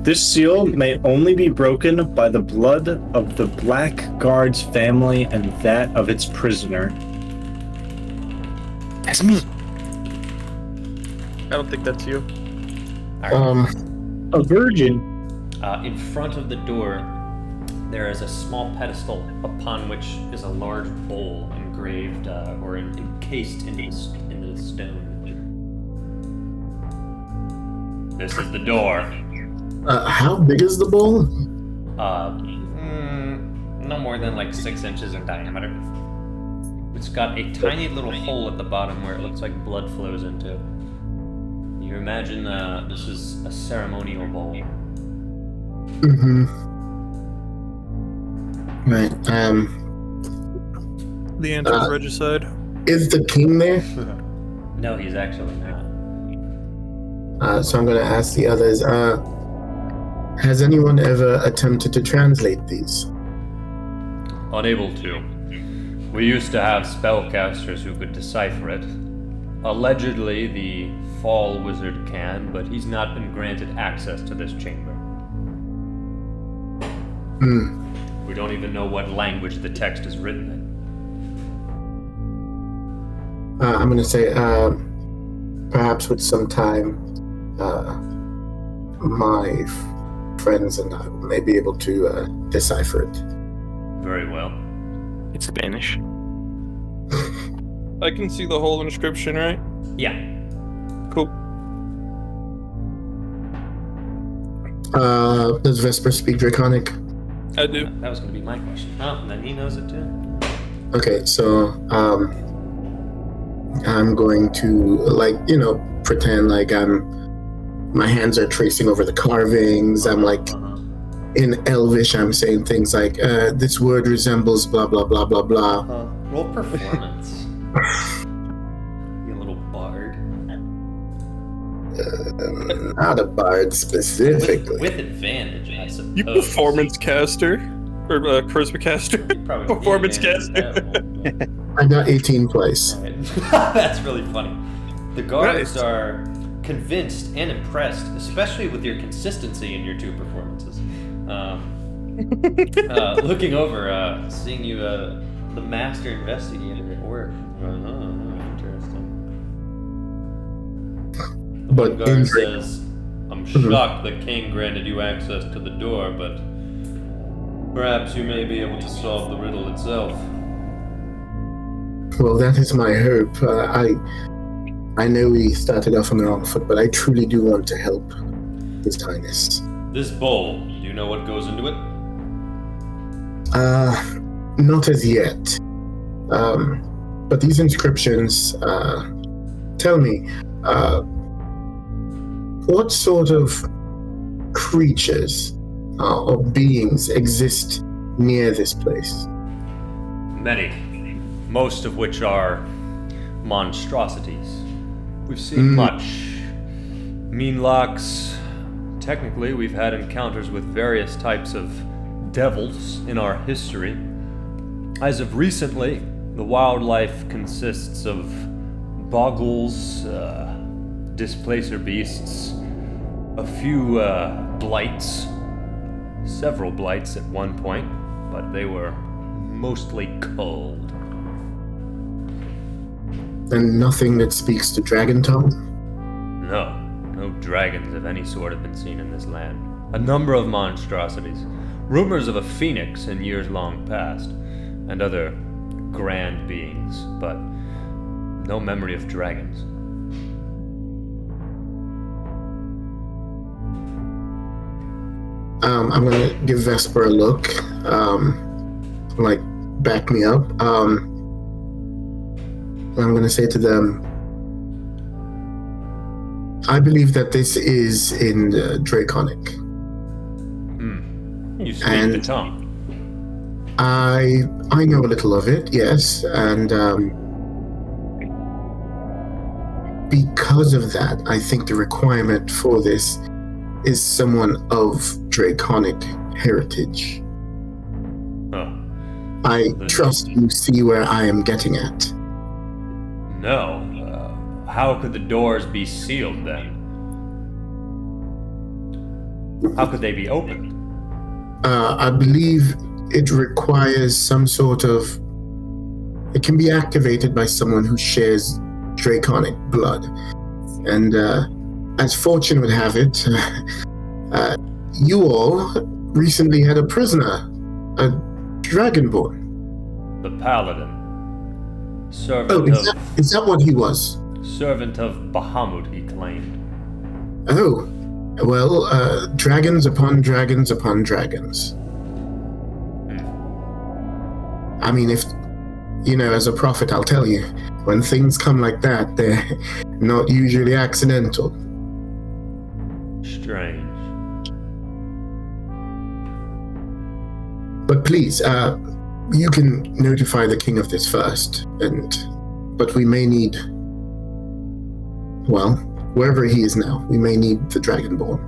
This seal may only be broken by the blood of the Black Guard's family and that of its prisoner. That's me. I don't think that's you. A virgin. In front of the door, there is a small pedestal upon which is a large bowl engraved or encased into the stone. This is the door. How big is the bowl? No more than like 6 inches in diameter. It's got a tiny little hole at the bottom where it looks like blood flows into. You imagine this is a ceremonial bowl. Mm-hmm. Right. The answer is regicide. Is the king there? No, he's actually not. So I'm going to ask the others. Has anyone ever attempted to translate these? Unable to. We used to have spellcasters who could decipher it. Allegedly, the Fall Wizard can, but he's not been granted access to this chamber. We don't even know what language the text is written in. I'm going to say, perhaps with some time, my friends and I may be able to decipher it. Very well. It's Spanish. I can see the whole inscription, right? Yeah. Cool. Does Vesper speak Draconic? I do. That was going to be my question. Oh, and then he knows it too. Okay, so I'm going to pretend like my hands are tracing over the carvings. I'm like in Elvish. I'm saying things like this word resembles blah blah blah blah blah. Roll performance. You little bard. Not a bard specifically. With advantage, I suppose. You performance caster? Or charisma caster? Probably Performance the advantage caster. of that one, I got 18 place. but- That's really funny. The guards are convinced and impressed, especially with your consistency in your 2 performances. Looking over, seeing you, the master investigator at work. Interesting. The But one guard says, I'm shocked the king granted you access to the door, but perhaps you may be able to solve the riddle itself. Well, that is my hope. I know we started off on the wrong foot, but I truly do want to help His Highness. This bowl, do you know what goes into it? Not as yet. But these inscriptions, tell me, what sort of creatures or beings exist near this place? Many. Most of which are monstrosities. We've seen much. Meanlocks. Technically, we've had encounters with various types of devils in our history. As of recently, the wildlife consists of boggles, displacer beasts, a few blights, several blights at one point, but they were mostly cold. And nothing that speaks to dragon tongue? No dragons of any sort have been seen in this land. A number of monstrosities, rumors of a phoenix in years long past, and other grand beings, but no memory of dragons. I'm gonna give Vesper a look, back me up. I'm gonna say to them, I believe that this is in Draconic. You speak the tongue. I know a little of it, yes, and because of that, I think the requirement for this is someone of draconic heritage. Huh. I trust you see where I am getting at. No. How could the doors be sealed then? How could they be opened? I believe it requires some sort of... It can be activated by someone who shares draconic blood. And as fortune would have it, you all recently had a prisoner, a dragonborn. The paladin. Servant Is that what he was? Servant of Bahamut, he claimed. Oh, well, dragons upon dragons upon dragons. I mean, if, as a prophet, I'll tell you, when things come like that, they're not usually accidental. Strange. But please, you can notify the king of this first, but we may need, well, wherever he is now, we may need the Dragonborn.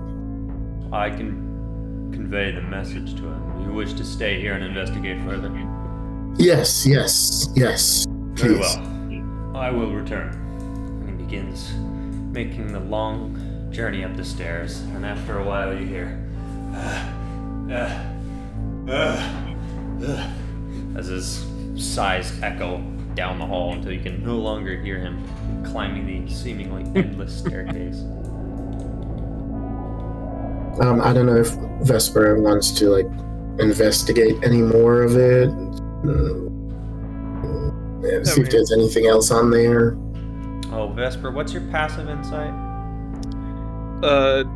I can convey the message to him. You wish to stay here and investigate further? Yes. Very Please. well. I will return. He begins making the long journey up the stairs, and after a while you hear as his sighs echo down the hall until you can no longer hear him climbing the seemingly endless staircase. I don't know if Vesper wants to investigate any more of it. See if there's anything else on there. Oh, Vesper, what's your passive insight?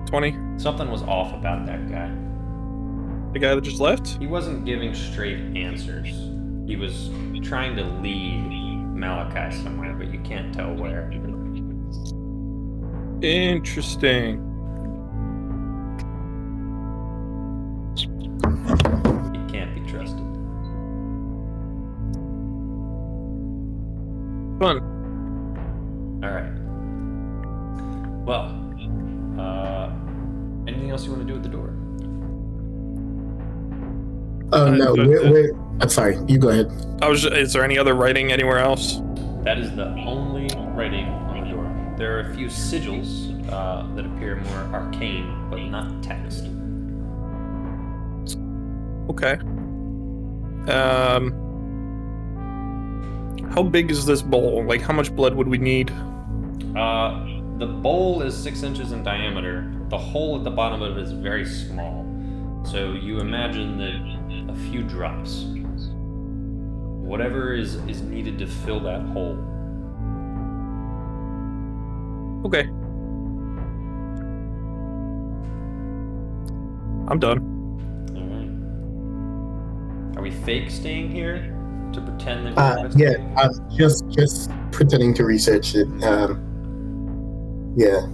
20. Something was off about that guy. The guy that just left? He wasn't giving straight answers. He was trying to lead Malachi somewhere, but you can't tell where. Interesting. He can't be trusted. Fun. Alright. Well, anything else you want to do at the door? Oh, no, wait. I'm sorry, you go ahead. Is there any other writing anywhere else? That is the only writing on the door. There are a few sigils that appear more arcane, but not text. Okay. How big is this bowl? Like, how much blood would we need? The bowl is 6 inches in diameter. The hole at the bottom of it is very small. So you imagine that a few drops. Whatever is needed to fill that hole. Okay. I'm done. Alright. Are we fake staying here? To pretend that we're yeah, I'm just pretending to research it. Yeah.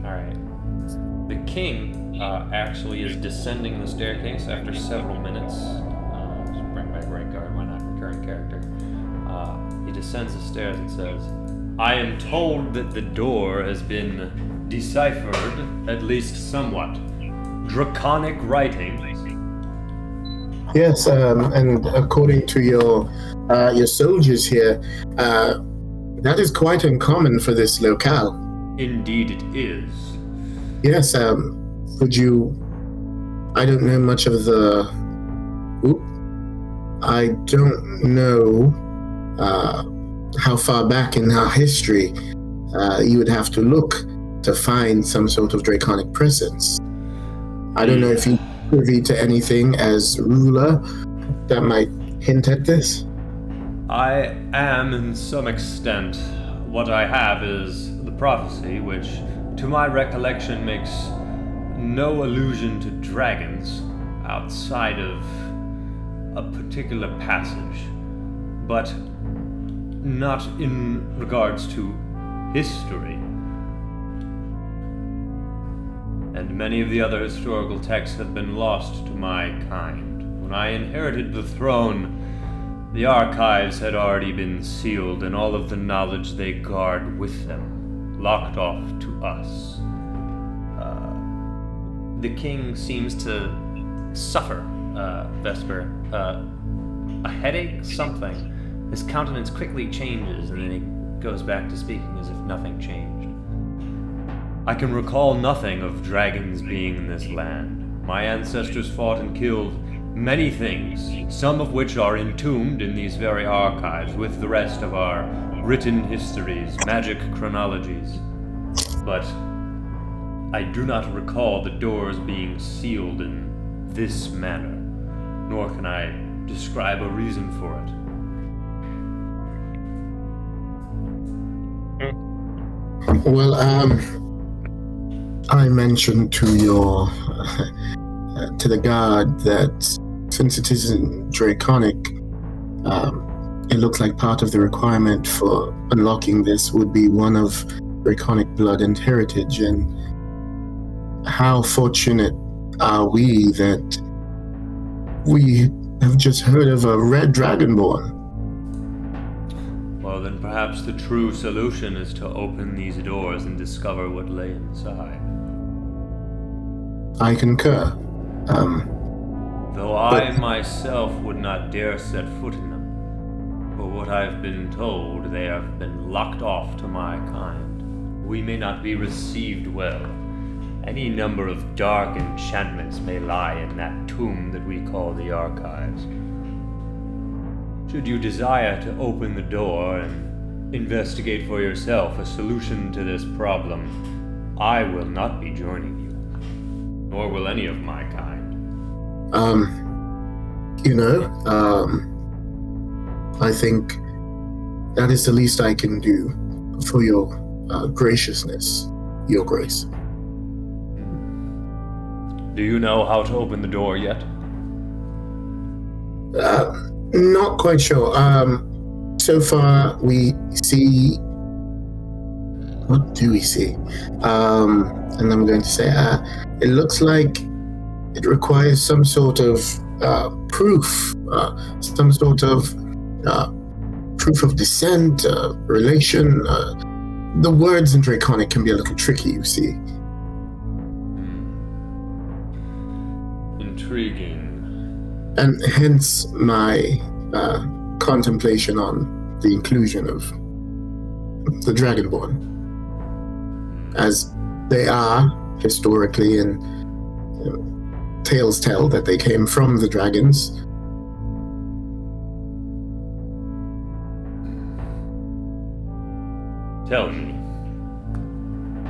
Alright. The king actually is descending the staircase after several minutes. Just bring back right guard, why not recurring character? He descends the stairs and says, I am told that the door has been deciphered, at least somewhat. Draconic writing. Yes, and according to your soldiers here, that is quite uncommon for this locale. Indeed it is. Yes, would you... I don't know much of the... I don't know how far back in our history you would have to look to find some sort of draconic presence. I don't know if you privy to anything as ruler that might hint at this. I am in some extent. What I have is the prophecy, which, to my recollection, makes no allusion to dragons outside of a particular passage, but not in regards to history. And many of the other historical texts have been lost to my kind When I inherited the throne, the archives had already been sealed and all of the knowledge they guard with them locked off to us. The king seems to suffer, Vesper. A headache, something. His countenance quickly changes and then he goes back to speaking as if nothing changed. I can recall nothing of dragons being in this land. My ancestors fought and killed many things, some of which are entombed in these very archives with the rest of our written histories, magic chronologies. But I do not recall the doors being sealed in this manner, nor can I describe a reason for it. Well, I mentioned to to the guard that since it isn't draconic, it looks like part of the requirement for unlocking this would be one of draconic blood and heritage. And how fortunate are we that we have just heard of a red dragonborn? Well, then perhaps the true solution is to open these doors and discover what lay inside. I concur. Though I myself would not dare set foot in them. For what I've been told, they have been locked off to my kind. We may not be received well. Any number of dark enchantments may lie in that tomb that we call the Archives. Should you desire to open the door and investigate for yourself a solution to this problem, I will not be joining you, nor will any of my kind. I think that is the least I can do for your graciousness, your grace. Do you know how to open the door yet? Not quite sure. So far, we see... What do we see? And I'm going to say, it looks like it requires some sort of proof, some sort of proof of descent, relation. The words in Draconic can be a little tricky, you see. Intriguing. And hence my contemplation on the inclusion of the Dragonborn. As they are, historically, and tales tell that they came from the dragons. Tell me,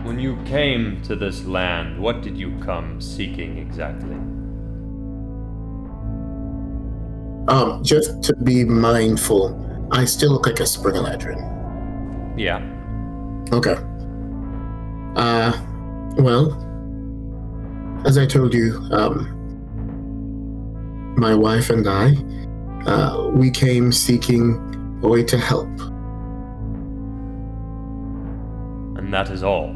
when you came to this land, what did you come seeking exactly? Just to be mindful, I still look like a Spring-Eladrin. Yeah. Okay. Well, as I told you, my wife and I, we came seeking a way to help. And that is all?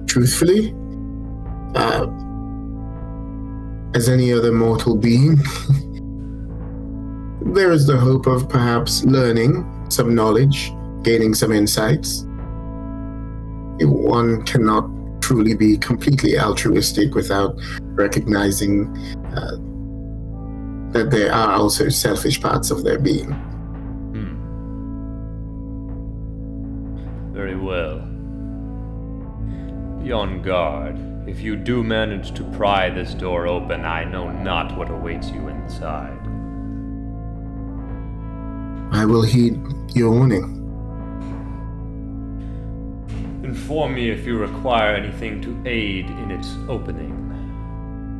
Truthfully, as any other mortal being, there is the hope of perhaps learning some knowledge, gaining some insights. One cannot truly be completely altruistic without recognizing that there are also selfish parts of their being. Very well. Be on guard. If you do manage to pry this door open, I know not what awaits you inside. I will heed your warning. Inform me if you require anything to aid in its opening.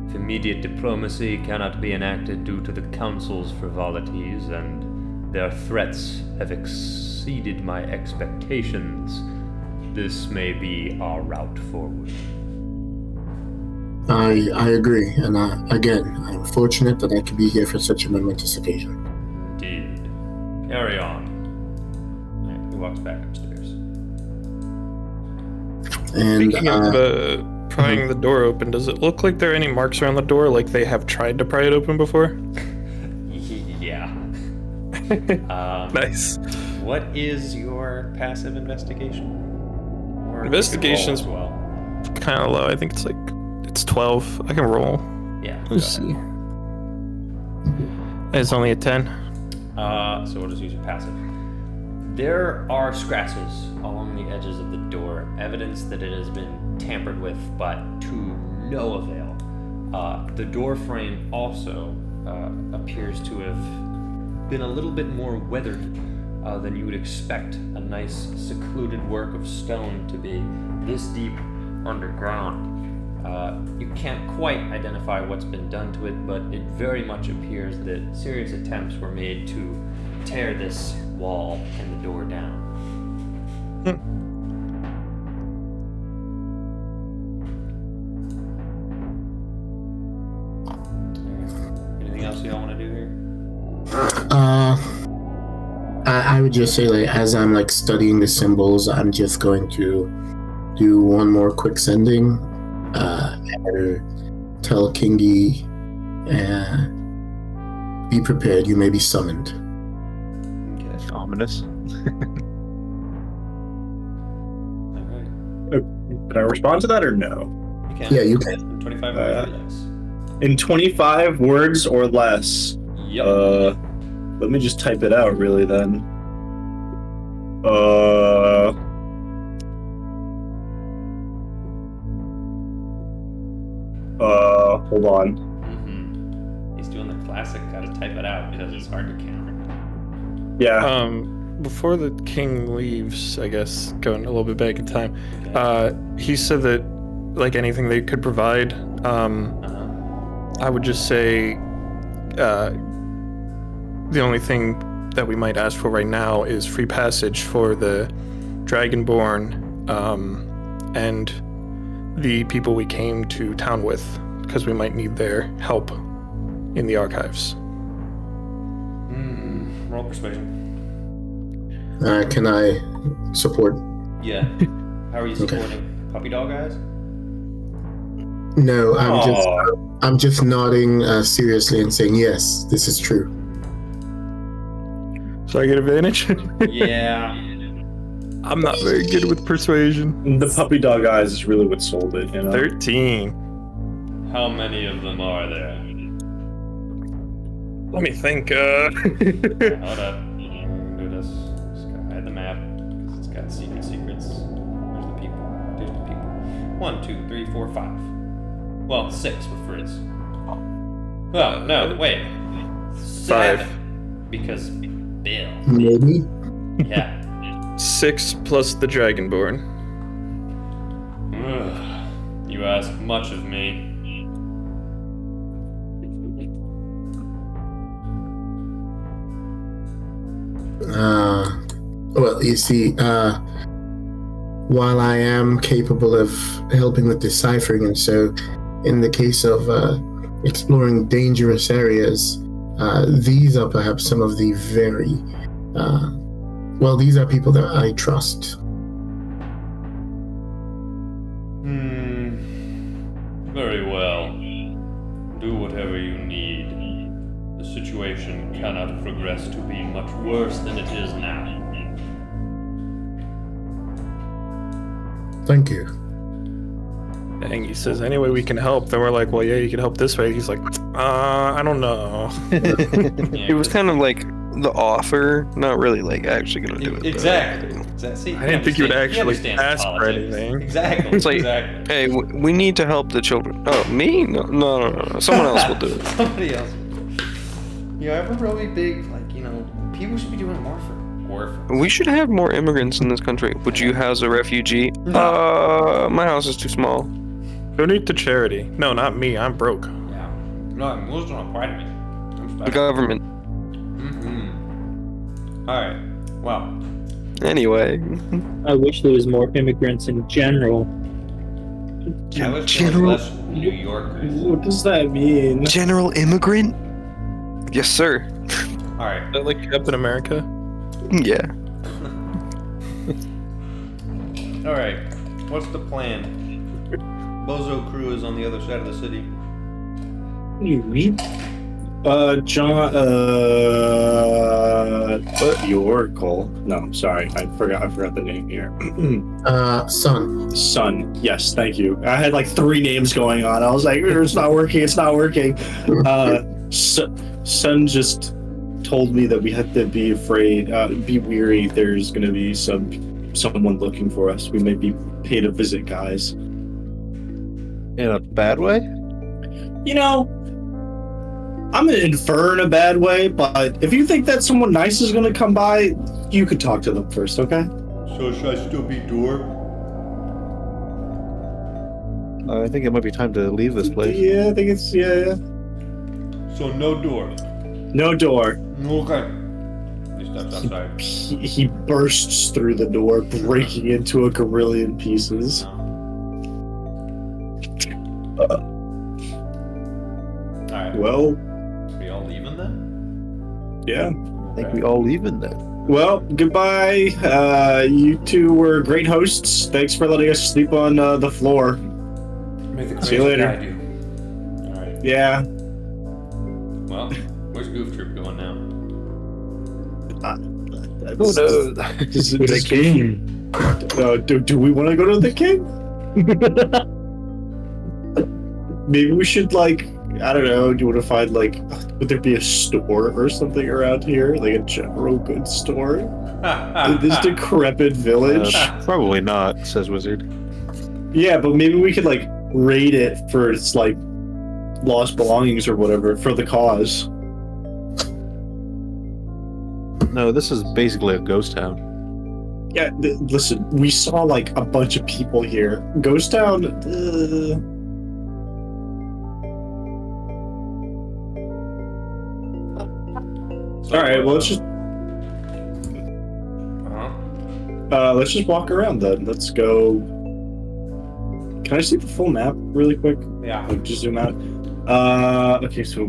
If immediate diplomacy cannot be enacted due to the Council's frivolities and their threats have exceeded my expectations, this may be our route forward. I agree, and I'm fortunate that I could be here for such a momentous occasion. Indeed. Carry on. He walks back upstairs. And Speaking of prying the door open, does it look like there are any marks around the door, like they have tried to pry it open before? Yeah. Nice. What is your passive investigation? Or Investigation's you can roll as well. Kind of low. I think it's 12. I can roll. Yeah. Let's see. It's only a 10. So we'll just use your passive. There are scratches along the edges of the door, evidence that it has been tampered with, but to no avail. The door frame also appears to have been a little bit more weathered than you would expect a nice secluded work of stone to be this deep underground. You can't quite identify what's been done to it, but it very much appears that serious attempts were made to tear this wall and the door down. Anything else y'all want to do here? I would just say, like, as I'm like studying the symbols, I'm just going to do one more quick sending. And tell Kingy, be prepared. You may be summoned. Okay. Ominous. Alright. Can I respond to that or no? You can. Yeah, you can. 25 words or less. In 25 words or less. Yep. Let me just type it out really then. Hold on. He's doing the classic, gotta type it out because it's hard to count. Yeah. Before the king leaves, I guess, going a little bit back in time, he said that, like, anything they could provide, I would just say the only thing that we might ask for right now is free passage for the Dragonborn and the people we came to town with, because we might need their help in the archives. Roll persuasion. Can I support? Yeah. How are you supporting? Puppy dog eyes? No, I'm just nodding seriously and saying yes, this is true. So I get advantage? Yeah. I'm not very good with persuasion. The puppy dog eyes is really what sold it, you know? 13. How many of them are there? Let me think. Hold up. Do this. Just gotta hide the map because it's got secrets. Where's the people? There's the people. 1, 2, 3, 4, 5. Well, 6 with Frizz. Well, no, wait. 7. Because Bill. Maybe. Yeah. 6 plus the Dragonborn. You ask much of me. Well, you see, while I am capable of helping with deciphering, and so in the case of exploring dangerous areas, these are perhaps some of the very, these are people that I trust. Very well. Do whatever you need. The situation cannot progress to be much worse than it is now. Thank you. And he says, any way we can help. Then we're like, well, yeah, you can help this way. He's like, I don't know. It was kind of like the offer, not really like actually gonna do it. Exactly. See, I didn't think you would actually ask for politics. anything. Exactly. It's like, exactly. hey, we need to help the children. Oh, me? No. Someone else will do it. Somebody else. You know, I have a really big, people should be doing more for orphans. We should have more immigrants in this country. Would you house a refugee? My house is too small. Donate to charity. No, not me. I'm broke. Yeah. No, I'm losing a part of me. The government. Alright. Well. Anyway. I wish there was more immigrants in general. I wish there was less New Yorkers. What does that mean? General immigrant? Yes, sir. Alright. Is that like Captain America? Yeah. Alright. What's the plan? Bozo crew is on the other side of the city. What do you mean? John, the Oracle. No, I'm sorry. I forgot the name here. Sun. Sun. Yes, thank you. I had like 3 names going on. I was like, it's not working. Sun just told me that we have to be afraid, be weary. There's going to be someone looking for us. We may be paid a visit, guys. In a bad way? You know, I'm going to infer in a bad way, but if you think that someone nice is going to come by, you could talk to them first, okay? So should I still be door? I think it might be time to leave this place. Yeah, I think it's, yeah. So no door. No door. Okay. He steps outside. He bursts through the door, breaking into a gorilla in pieces. Alright. Well, we all leaving then? yeah. I think we all leave in then. Well, goodbye. You two were great hosts. Thanks for letting us sleep on the floor. May the See you later. guide you. Alright. Yeah. Well, where's Goof Troop going now? Who knows? The king. Do we want to go to the king? Maybe we should, like, I don't know, do you want to find, like, would there be a store or something around here? Like a general goods store? In this decrepit village? Probably not, says Wizard. Yeah, but maybe we could, like, raid it for its, like, lost belongings or whatever for the cause. No, this is basically a ghost town. Yeah, listen, we saw, like, a bunch of people here. Ghost town, Alright, well, let's just walk around then. Let's go. Can I see the full map really quick? Yeah. Like, just zoom out. Okay, so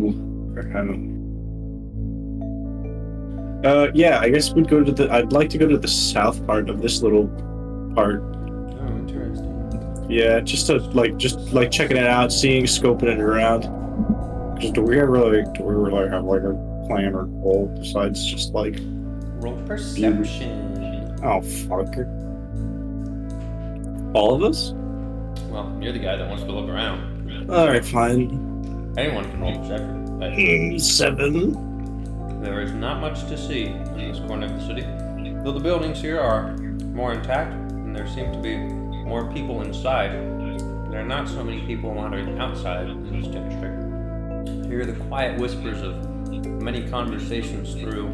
yeah, I guess we'd go to I'd like to go to the south part of this little part. Oh, interesting. Yeah, just checking it out, scoping it around. Because do we really have like a plan or goal besides just like roll perception? Oh fuck. All of us? Well, you're the guy that wants to look around. Alright, fine. Anyone can roll perception. 7. There is not much to see in this corner of the city. Though the buildings here are more intact, and there seem to be more people inside, there are not so many people wandering outside in this district. You hear the quiet whispers of many conversations through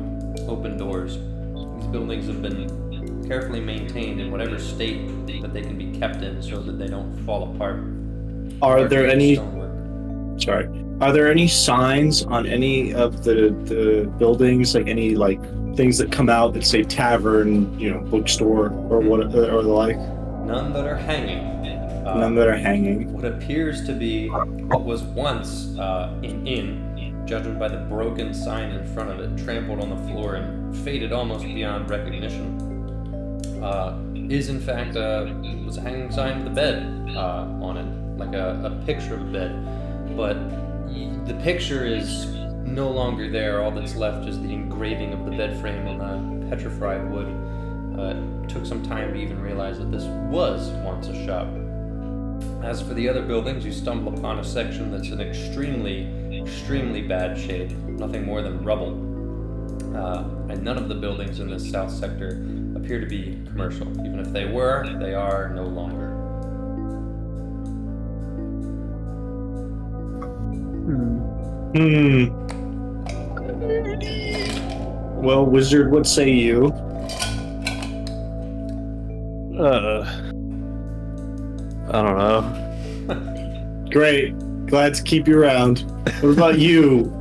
open doors. These buildings have been carefully maintained in whatever state that they can be kept in so that they don't fall apart. Are there any Stonework. Are there any signs on any of the buildings, like any like things that come out that say tavern, bookstore or what or the like? None that are hanging. None that are hanging. What appears to be what was once an inn, judging by the broken sign in front of it, trampled on the floor and faded almost beyond recognition, is in fact was a hanging sign with a bed on it, like a picture of a bed. But the picture is no longer there. All that's left is the engraving of the bed frame on the petrified wood. It took some time to even realize that this was once a shop. As for the other buildings, you stumble upon a section that's in extremely, extremely bad shape, nothing more than rubble. And none of the buildings in this south sector appear to be commercial. Even if they were, they are no longer. Well, Wizard, what say you? I don't know. Great. Glad to keep you around. What about you,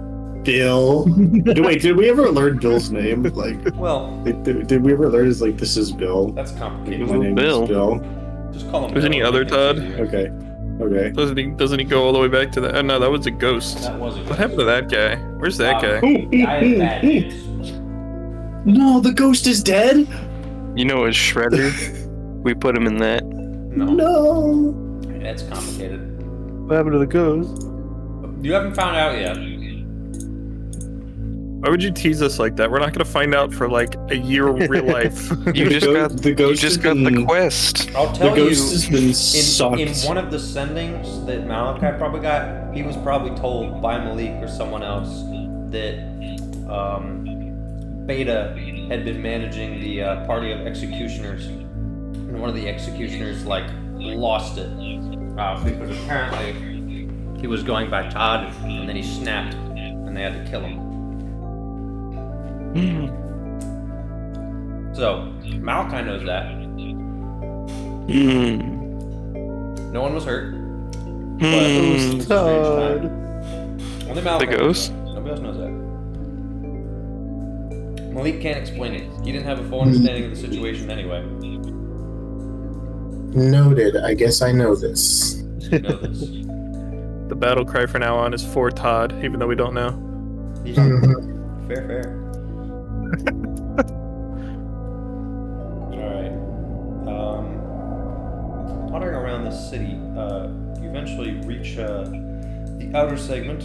Bill? Wait, did we ever learn Bill's name? Like, Well, did we ever learn like this is Bill? that's complicated. My name Bill. is Bill. Just call him. There's Bill, any it'll other make it Todd? easier. Okay. Okay. Doesn't he go all the way back to that? Oh, no, that was a ghost. That was a What happened to that guy? Where's that guy? I have bad news. No, the ghost is dead. You know, it's Shredder. We put him in that. No. No. It's complicated. What happened to the ghost? You haven't found out yet. Why would you tease us like that? We're not gonna find out for like a year of real life. You just got the ghost. You just got the quest. I'll tell The ghost you, has been sucked. in one of the sendings that Malachi probably got, he was probably told by Malik or someone else that Beta had been managing the party of executioners, and one of the executioners lost it because apparently he was going by Todd, and then he snapped, and they had to kill him. So Malachi knows that. No one was hurt. But it was a strange time. Only Malachi The ghost? knows that. Nobody else knows that. Malik can't explain it. He didn't have a full understanding of the situation anyway. Noted. I guess I know this. You know this. The battle cry from now on is for Todd, even though we don't know. Yeah. Mhm. Fair. Alright. Wandering around the city, you eventually reach the outer segment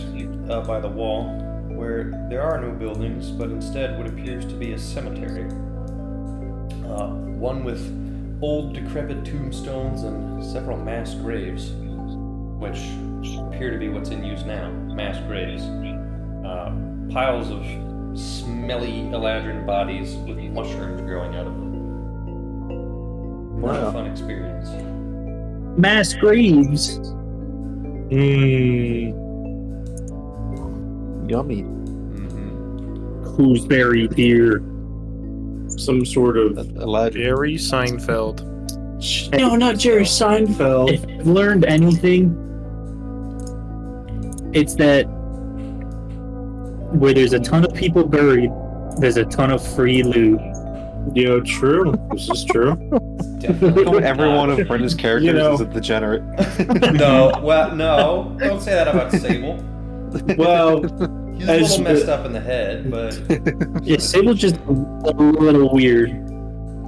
by the wall, where there are no buildings, but instead what appears to be a cemetery. One with old decrepit tombstones and several mass graves, which appear to be what's in use now, mass graves. Piles of smelly Eladrin bodies with mushrooms growing out of them. Not a fun experience. Mass graves. Yummy. Who's buried here? Some sort of. Jerry Seinfeld. No, not Jerry Seinfeld. If I've learned anything, it's that where there's a ton of people buried, there's a ton of free loot. Yo, true. This is true. Definitely Every not. one of Brenda's characters You know. is a degenerate. No, don't say that about Sable. Well, He's a little messed up in the head, but Yeah, Sable's just a little weird.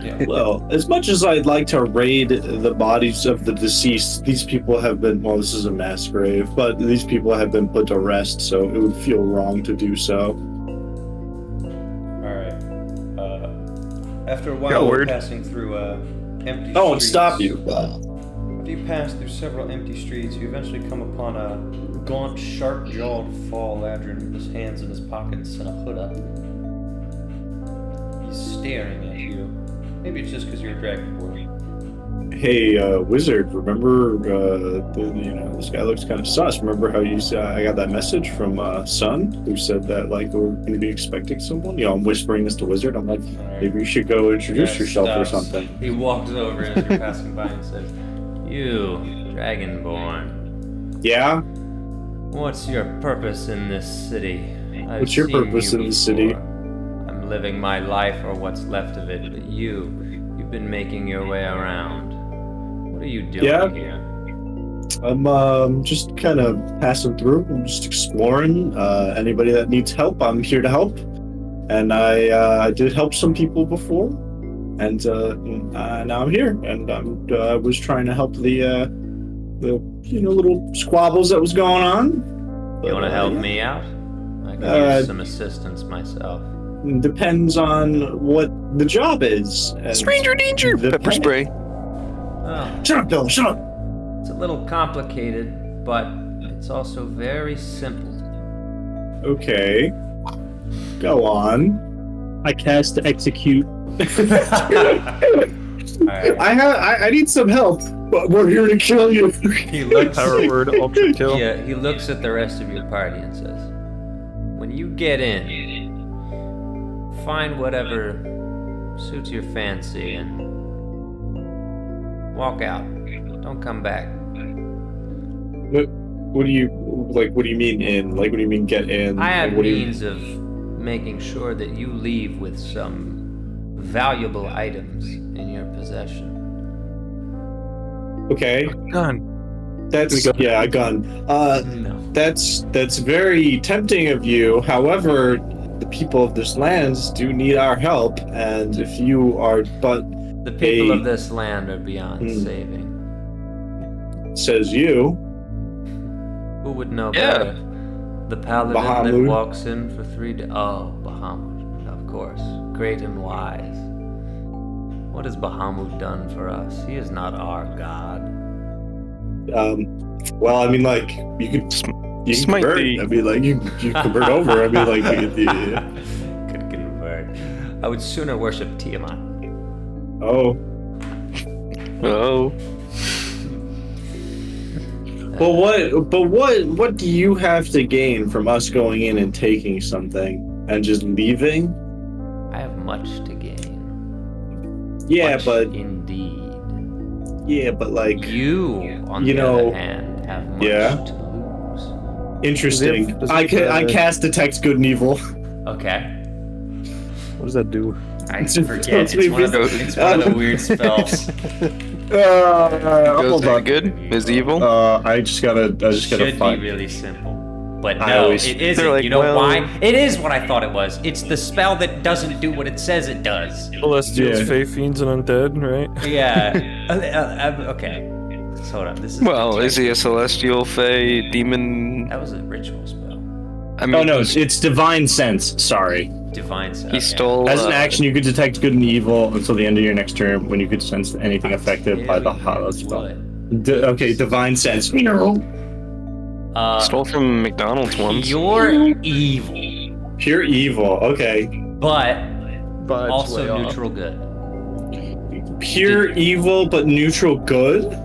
yeah. well, as much as I'd like to raid the bodies of the deceased, these people have been. Well, this is a mass grave, but these people have been put to rest, so it would feel wrong to do so. Alright. After a Got while of word. passing through empty I won't streets, stop you. After you pass through several empty streets, you eventually come upon a gaunt, sharp-jawed Fall Ladrin with his hands in his pockets and a hood up. He's staring at you. Maybe it's just because you're a dragonborn. Hey, wizard, remember, this guy looks kind of sus. Remember how you said I got that message from Sun, who said that, we're going to be expecting someone? I'm whispering this to Wizard. I'm like, maybe you should go introduce yourself or something. He walks over as you're passing by and says, "You, dragonborn, Yeah? what's your purpose in this city? What's your purpose in the city? I'm living my life, or what's left of it, but you've been making your way around. What are you doing Yeah. here?" I'm just kind of passing through. I'm just exploring. Anybody that needs help, I'm here to help. And I did help some people before, and now I'm here. And I was trying to help the little squabbles that was going on. You want to help me out? I can use some assistance myself. Depends on what the job is. and Stranger danger! the Pepper pay. spray. Well, Shut up, Bill. Shut up. it's a little complicated, but it's also very simple. Okay. Go on. I cast to execute. Alright. I need some help, but we're here to kill you. He looks Power word ultra kill. Yeah, he looks at the rest of your party and says, "When you get in, find whatever suits your fancy and walk out. Don't come back." What do you mean in? What do you mean get in? I have what do you- means of making sure that you leave with some valuable items in your possession. Okay, Gun. that's a gun. No. That's very tempting of you. However, the people of this land do need our help, and if you are but The people Hey. of this land are beyond saving. says you. Who would know Yeah. better? The paladin Bahamut. that walks in for 3 days. Oh, Bahamut, of course. Great and wise. What has Bahamut done for us? He is not our god. Well, I mean, like, you could Smite convert. the- I mean, like, you convert over. I mean, like, you get the. Could convert. I would sooner worship Tiamat. Oh. Oh. But what do you have to gain from us going in and taking something and just leaving? I have much to gain. Yeah, Much but like you, on you the know, other hand, have much yeah. to lose. interesting. Does it- I cast detect good and evil. Okay. What does that do? I It's forget. supposed to It's be one, of the, visible. it's one of the weird spells. Goes Hold very on. good. Is evil. I just gotta Should be find. really simple. But I no, always- it They're isn't. like, You know well- why? It is what I thought it was. It's the spell that doesn't do what it says it does. Celestials, Yeah. Fae Fiends, and Undead, right? Yeah. Okay. So hold on. This is. Well, is he a celestial, fey, demon? That was a ritual spell. I mean, Oh no, it's divine sense. Sorry. Divine sense. he stole. As an action, you could detect good and evil until the end of your next turn when you could sense anything affected by the hollow spell. Okay, divine sense. Stole from McDonald's once. You're evil, Pure evil. Okay. but Vibes way also off. neutral good. Pure evil but neutral good?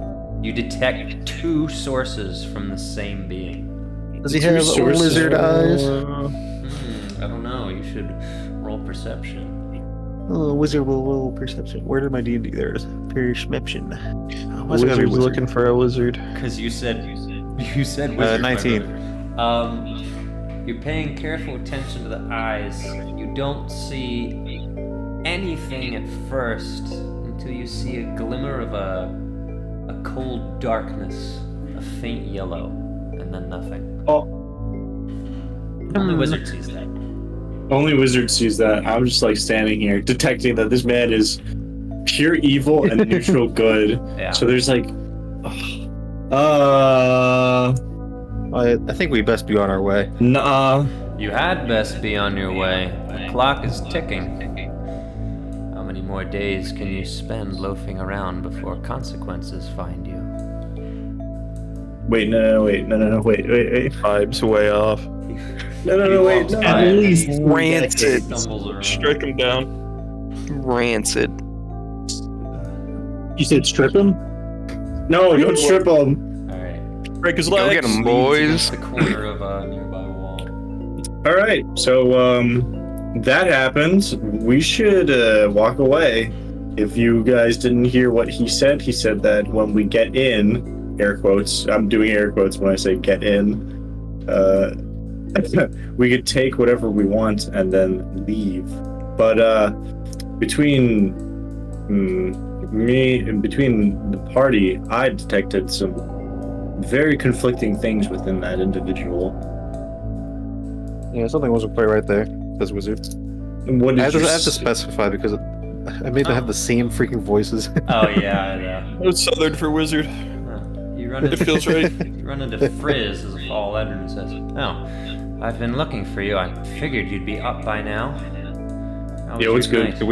You detect 2 sources from the same being. Does he Two have sources. lizard eyes? I don't know. You should roll perception. Oh, wizard will roll perception. Where did my D&D? There it is. Perception. Oh, why's it gotta be Wizard's wizard? looking for a lizard. Because you said wizard. my 19. brother. You're paying careful attention to the eyes. You don't see anything at first until you see a glimmer of a cold darkness, a faint yellow, and then nothing. Oh. Only wizard sees that. Only wizard sees that. I'm just like standing here detecting that this man is pure evil and neutral good. Yeah. So there's like I think we best be on our way. nah. You had best be on your way. The clock is ticking. How many more days can you spend loafing around before consequences find you? Wait, wait. Vibes way off. No, wait. No, At least Rancid. Stumbles around. Strike him down. Rancid. You said strip him? No, don't strip him. Alright. Break his Go legs. get him, Leans boys. against the corner of a nearby wall. All right, so that happened. We should walk away. If you guys didn't hear what he said that when we get in, air quotes, I'm doing air quotes when I say get in, we could take whatever we want and then leave. But between me and between the party, I detected some very conflicting things within that individual. Yeah, something wasn't quite right there. Says wizard. And what I did have, to, you I have to s- specify because I made them have the same freaking voices. Oh yeah. It's southern for wizard. You run It into feels right. You run into Frizz as a fall letter and says, "Oh, I've been looking for you. I figured you'd be up by now." How was Yo, it's your good. night?" Do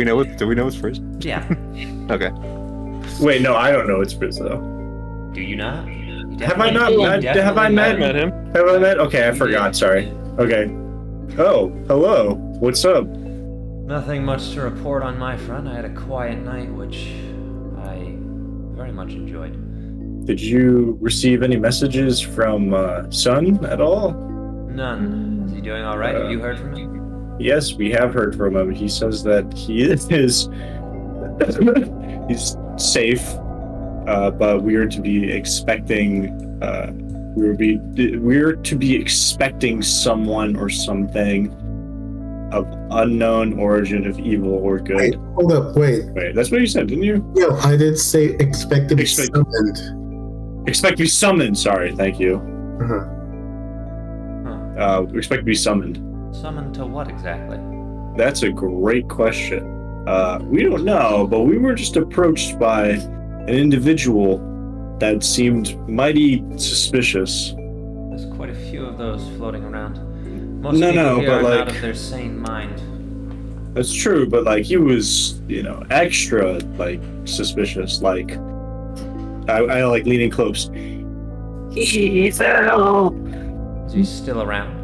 we know it's first? Yeah. Okay. Wait, no, I don't know it's Frizz though. Do you not? You Have I definitely- not- you have I definitely met- Met him. Have I met? Okay, I forgot. Sorry. Okay. Oh, hello. What's up? Nothing much to report on my front. I had a quiet night, which I very much enjoyed. Did you receive any messages from Sun at all? None. Is he doing all right? Have you heard from him? Yes, we have heard from him. He says that he is he's safe, but we are to be expecting we're to be expecting someone or something of unknown origin of evil or good. Wait, hold up, wait. Wait, that's what you said, didn't you? No, I did say expect to be Expect- summoned. Expect to be summoned. Sorry, thank you. Uh-huh. Expect to be summoned. Summoned to what exactly? That's a great question. We don't know, but we were just approached by an individual that seemed mighty suspicious. There's quite a few of those floating around. Most No, people no, here but, are like- not of their sane mind. That's true, but like he was, extra like suspicious. Like I like leaning close. Is he still around?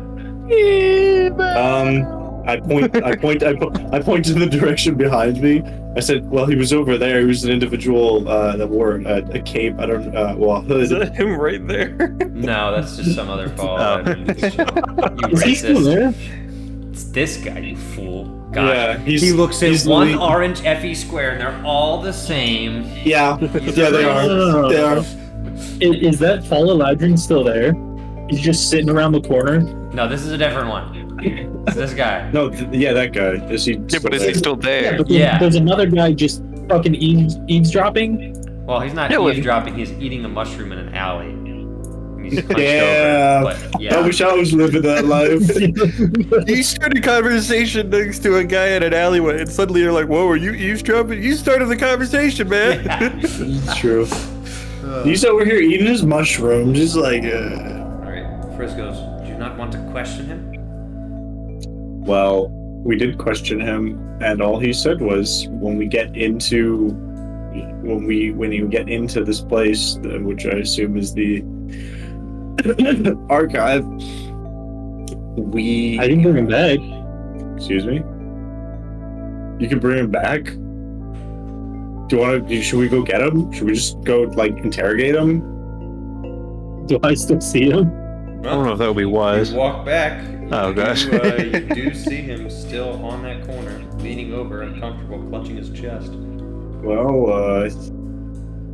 I point to the direction behind me. I said, "Well, he was over there. He was an individual that wore a cape. I don't, a Is hood." that him right there? No, that's just some other fall. Oh. You Is he still racist. there? It's this guy, you fool. God. Yeah, He looks at he's one le- orange FE square and they're all the same. Yeah, yeah, they are. They are. Is that Fall Eladrin still there? He's just sitting around the corner. No, this is a different one. It's this guy. No, that guy. Is he? Yeah, but is he still there? But Yeah. there's another guy just fucking eavesdropping. Well, he's not Yeah, well, eavesdropping. He's eating a mushroom in an alley. And he's hunched Damn. over. But yeah. I wish I was living that life. You started a conversation next to a guy in an alleyway, and suddenly you're like, "Whoa, are you eavesdropping? You started the conversation, man." Yeah. It's true. He's over here eating his mushrooms. Just like. Alright, Frizz goes, do you not want to question him? Well, we did question him, and all he said was, when you get into this place, which I assume is the archive, I didn't bring him back. Excuse me. You can bring him back. Do you want to? Should we go get him? Should we just go interrogate him? Do I still see him? I don't know if that would be wise. You walk back. Oh, gosh. You do see him still on that corner, leaning over, uncomfortable, clutching his chest.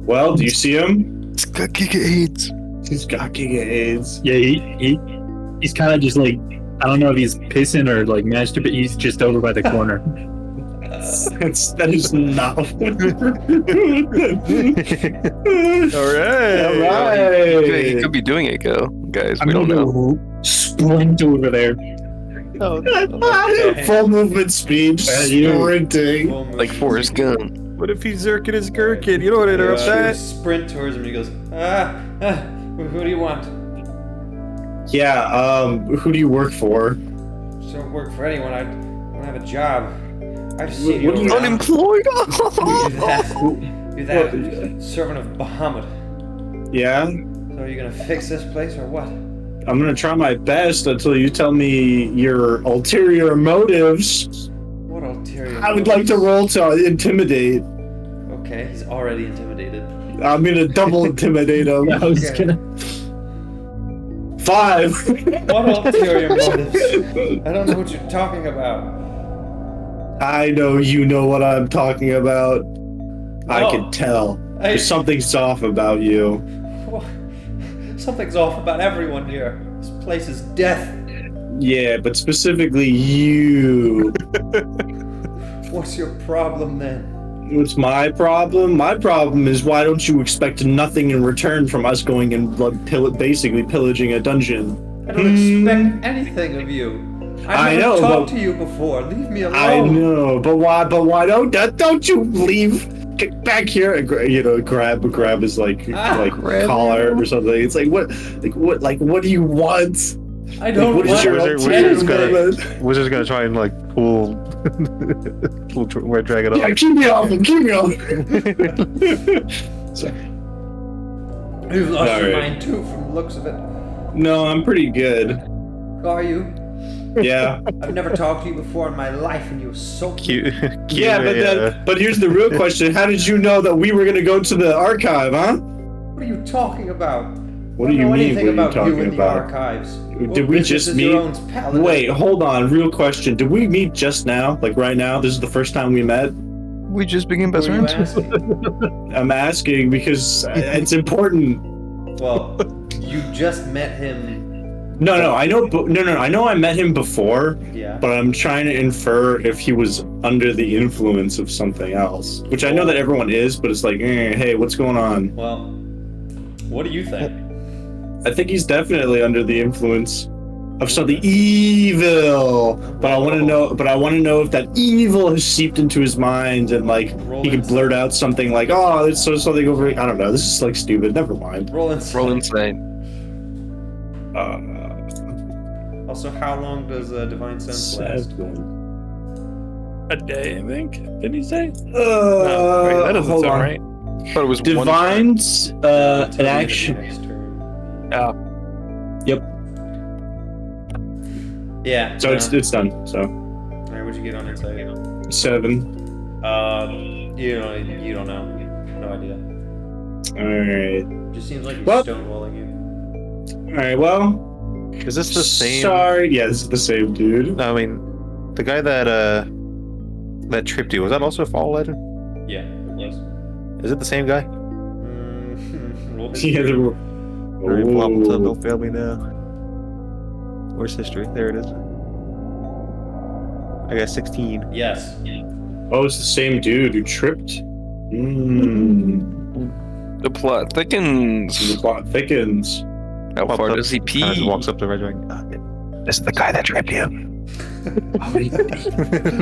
Well, do you see him? It's got Giga AIDS. He's got Giga AIDS. Yeah, he's kind of just like, I don't know if he's pissing or managed to, but he's just over by the corner. That is not what All right. All right. He could be doing it, guys. I'm We don't gonna know. go sprint over there. Full movement speed, just Yeah, you- sprinting. Like Forrest Gump. What if he's zerking his gherkin? You don't want to interrupt You that. sprint towards him and he goes, who do you want? Yeah, who do you work for? Just don't work for anyone. I don't have a job. I've seen What do you- around. Unemployed? You're that servant of Bahamut. Yeah? So are you gonna fix this place or what? I'm gonna try my best until you tell me your ulterior motives. What ulterior? I would like to roll to intimidate. Okay, he's already intimidated. I'm gonna double intimidate him. I was Okay. gonna. 5. What ulterior motives? I don't know what you're talking about. I know you know what I'm talking about. I No. can tell. There's something off about you. Something's off about everyone here. This place is death. Yeah, but specifically you. What's your problem then? What's my problem? My problem is why don't you expect nothing in return from us going and basically pillaging a dungeon? I don't expect anything of you. I I've know, never talked but- to you before. Leave me alone. I know, but why don't you leave? Get back here and grab his collar or something. It's like what do you want? I don't What is want your Wizard's ulterior motive? Wizard's gonna try and pull drag it up. Yeah, keep me off him, keep me off. You've lost your Alright. mind too from the looks of it. No, I'm pretty good. Are you? Yeah. I've never talked to you before in my life and you're so cute. Yeah, but here's the real question. How did you know that we were gonna go to the archive, huh? What are you talking about? What I do don't you know mean, anything what are you about you talking in the about? archives. Did What we business just is meet? your own paladin? Wait, hold on. Real question. Did we meet just now? Like right now? This is the first time we met? We just became best Who are you friends. asking? I'm asking because it's important. Well, you just met him. No, I know. I know I met him before, Yeah. but I'm trying to infer if he was under the influence of something else, which I know that everyone is, but it's like, hey, what's going on? Well, what do you think? I think he's definitely under the influence. of something evil. But I want to know. But I want to know if that evil has seeped into his mind and like he can blurt out something like, "Oh, it's so something over." I don't know. This is like stupid. Never mind. Roll insight. Roll insane. Also, how long does Divine Sense last? A day, I think. Did he say? No, wait, that doesn't sound right. I thought it was Divine's Until an the end of action. the next turn. Yep. Yeah. So it's done. So Alright, what'd you get on insight? 7. You don't know. No idea. All right. Just seems like he's Well- stonewalling you. All right. Well. Is this the same? Sorry. Yeah, this is the same dude. No, I mean, the guy that tripped you, was that also a Fall Legend? Yeah, it was. Is it the same guy? Roll Yeah, history. Don't fail me now. Where's history? There it is. I got 16. Yes. Oh, it's the same dude who tripped. The plot thickens. The plot thickens. How far does he Kinda just pee? walks up to Red Dragon. This is the guy that tripped you.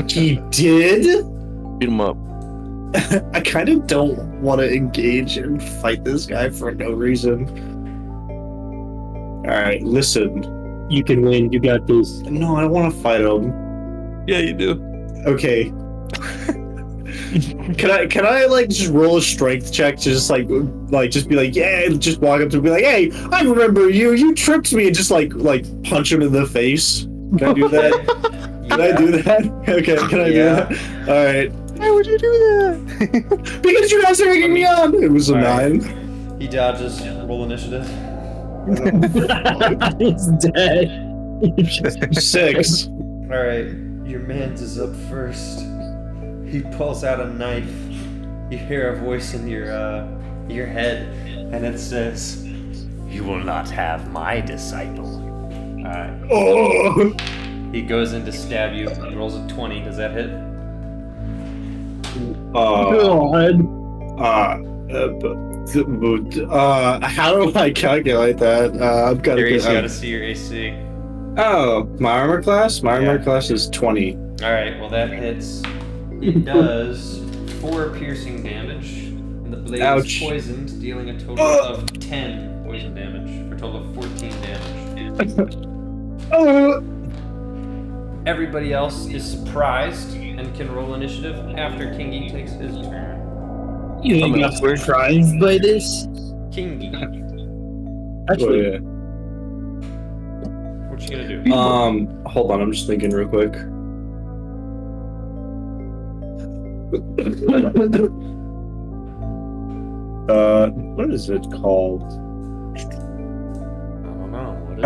He did? Beat him up. I kind of don't want to engage and fight this guy for no reason. Alright, listen. You can win. You got this. No, I don't want to fight him. Yeah, you do. Okay. Can I like just roll a strength check to just like just be like, yeah, just walk up to him and be like, hey, I remember you tripped me, and just like punch him in the face. Can I do that? Can I do that? Okay, can I do that? Alright. Why would you do that? Because you guys are egging me on! It was a Alright. 9. He dodges. Roll initiative. He's dead. 6. Alright, your man's is up first. He pulls out a knife. You hear a voice in your head, and it says, "You will not have my disciple." Oh! He goes in to stab you. He rolls a 20. Does that hit? God. How do I calculate that? I've got Gary's got to. to see your AC. Oh, my armor class? My armor Yeah. class is 20. Alright, well that hits. It does 4 piercing damage. And the blade Ouch. is poisoned, dealing a total of 10 poison damage, for a total of 14 damage. Oh! Everybody else is surprised and can roll initiative after Kingy takes his turn. You ain't got surprised by this? Kingy, Actually, yeah. what you gonna do? Hold on, I'm just thinking real quick. What is it called? I don't know. What is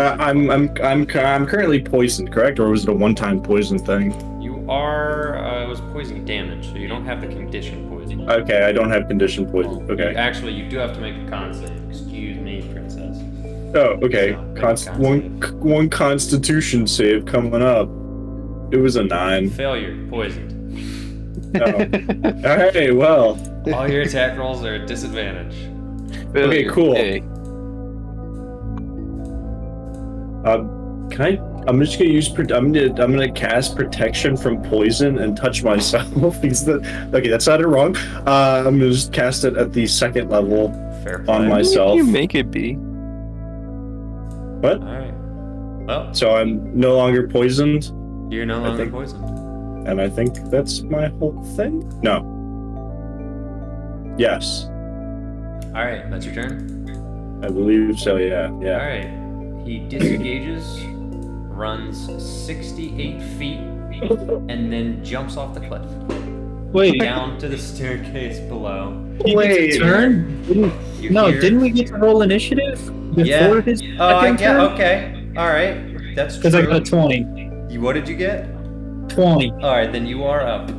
I'm currently poisoned, correct? Or was it a one-time poison thing? You are, it was poison damage, so you don't have the condition poison. Okay, I don't have condition poison. Okay. Actually, you do have to make a con save. Excuse me, princess. Oh, okay. So, make a con save. One Constitution save coming up. It was a 9. Failure, poisoned. Oh. Alright, well. All your attack rolls are at disadvantage. Okay, cool. Hey. Can I? I'm just gonna use. I'm gonna cast protection from poison and touch myself. Because okay, that sounded wrong. I'm gonna just cast it at the 2nd level Fair play. on myself. You make it be. What? Alright. Well, So I'm no longer poisoned, you're no I longer think- poisoned. and I think that's my whole thing. No. Yes, Alright, that's your turn. I believe so. Yeah. Alright. He disengages, runs 68 feet, and then jumps off the cliff. wait. Down to the staircase below. He gets a turn? You No, hear- didn't we get to roll initiative before Yeah. his Oh, I second get. turn? Okay. Alright. That's true. Because I got a 20. What did you get? 20. Alright, then you are up.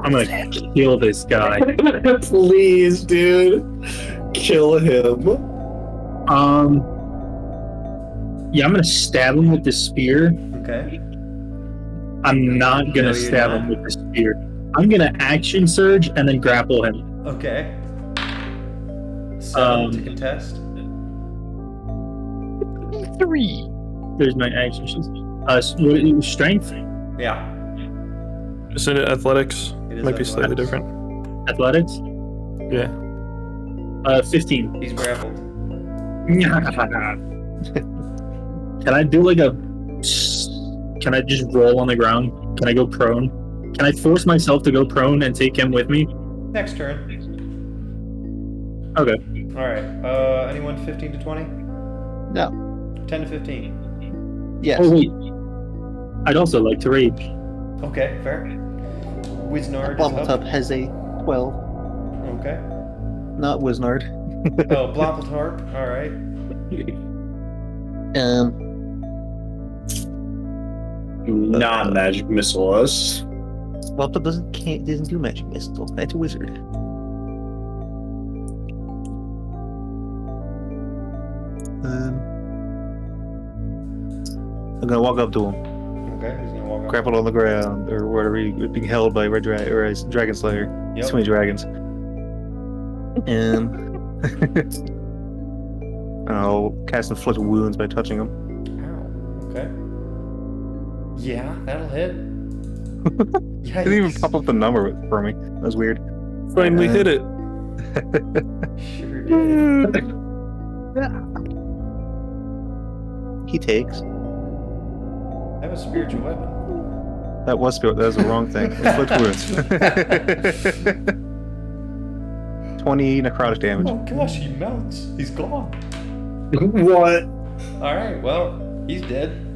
I'm gonna kill this guy. Please, dude, kill him. Yeah, I'm gonna stab him with the spear. Okay. I'm not No, gonna you're stab not. him with the spear. I'm gonna action surge and then grapple him. Okay. 7 to Um, contest. 3. There's my action sheets. Strength? Yeah. Isn't it athletics? It is Might be slightly athletics. different. Athletics? Yeah. 15. He's grappled. Can I do like a... Can I just roll on the ground? Can I go prone? Can I force myself to go prone and take him with me? Next turn. Okay. Alright. Anyone 15 to 20? No. 10 to 15. Yes. Oh, wait. I'd also like to rage. Okay, fair. Wiznard is Blompletop has a 12. Okay. Not Wiznard. Oh, Blompletarp. Alright. Non-magic missile us. Blompletop doesn't do magic missile. That's a wizard. I'm gonna walk up to him, Okay, he's gonna walk up. grappled on the ground, or whatever, being held by a Dragon Slayer. Yep. Too many dragons. I'll cast Inflict Wounds by touching him. Ow. Okay. Yeah, that'll hit. Yeah. Didn't even pop up the number for me. That was weird. Finally hit it. Sure did. He takes. I have a spiritual weapon. That was the wrong thing. Inflict Wounds. 20 necrotic damage. Oh gosh, he melts. He's gone. What? Alright, well, he's dead.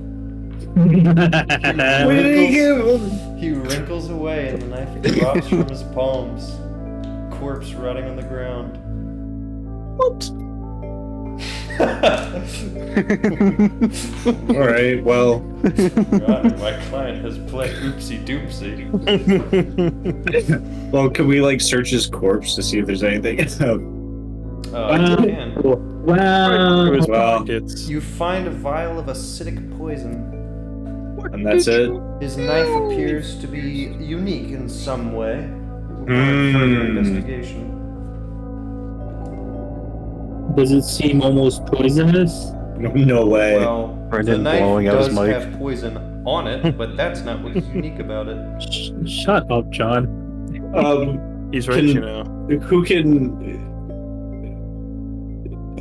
Where did he go? He wrinkles away and the knife drops from his palms. Corpse rotting on the ground. Whoops. Alright, well. God, my client has played oopsie doopsie. Well, can we like search his corpse to see if there's anything? You can. Wow. Well, You find a vial of acidic poison. and that's it. His knife appears to be unique in some way. It will warrant further investigation. Does it seem almost poisonous? No way. Well, the Brendan knife blowing out his does mic. have poison on it, but that's not what is unique about it. Shut up, John. He's right, Can- you know. Who can?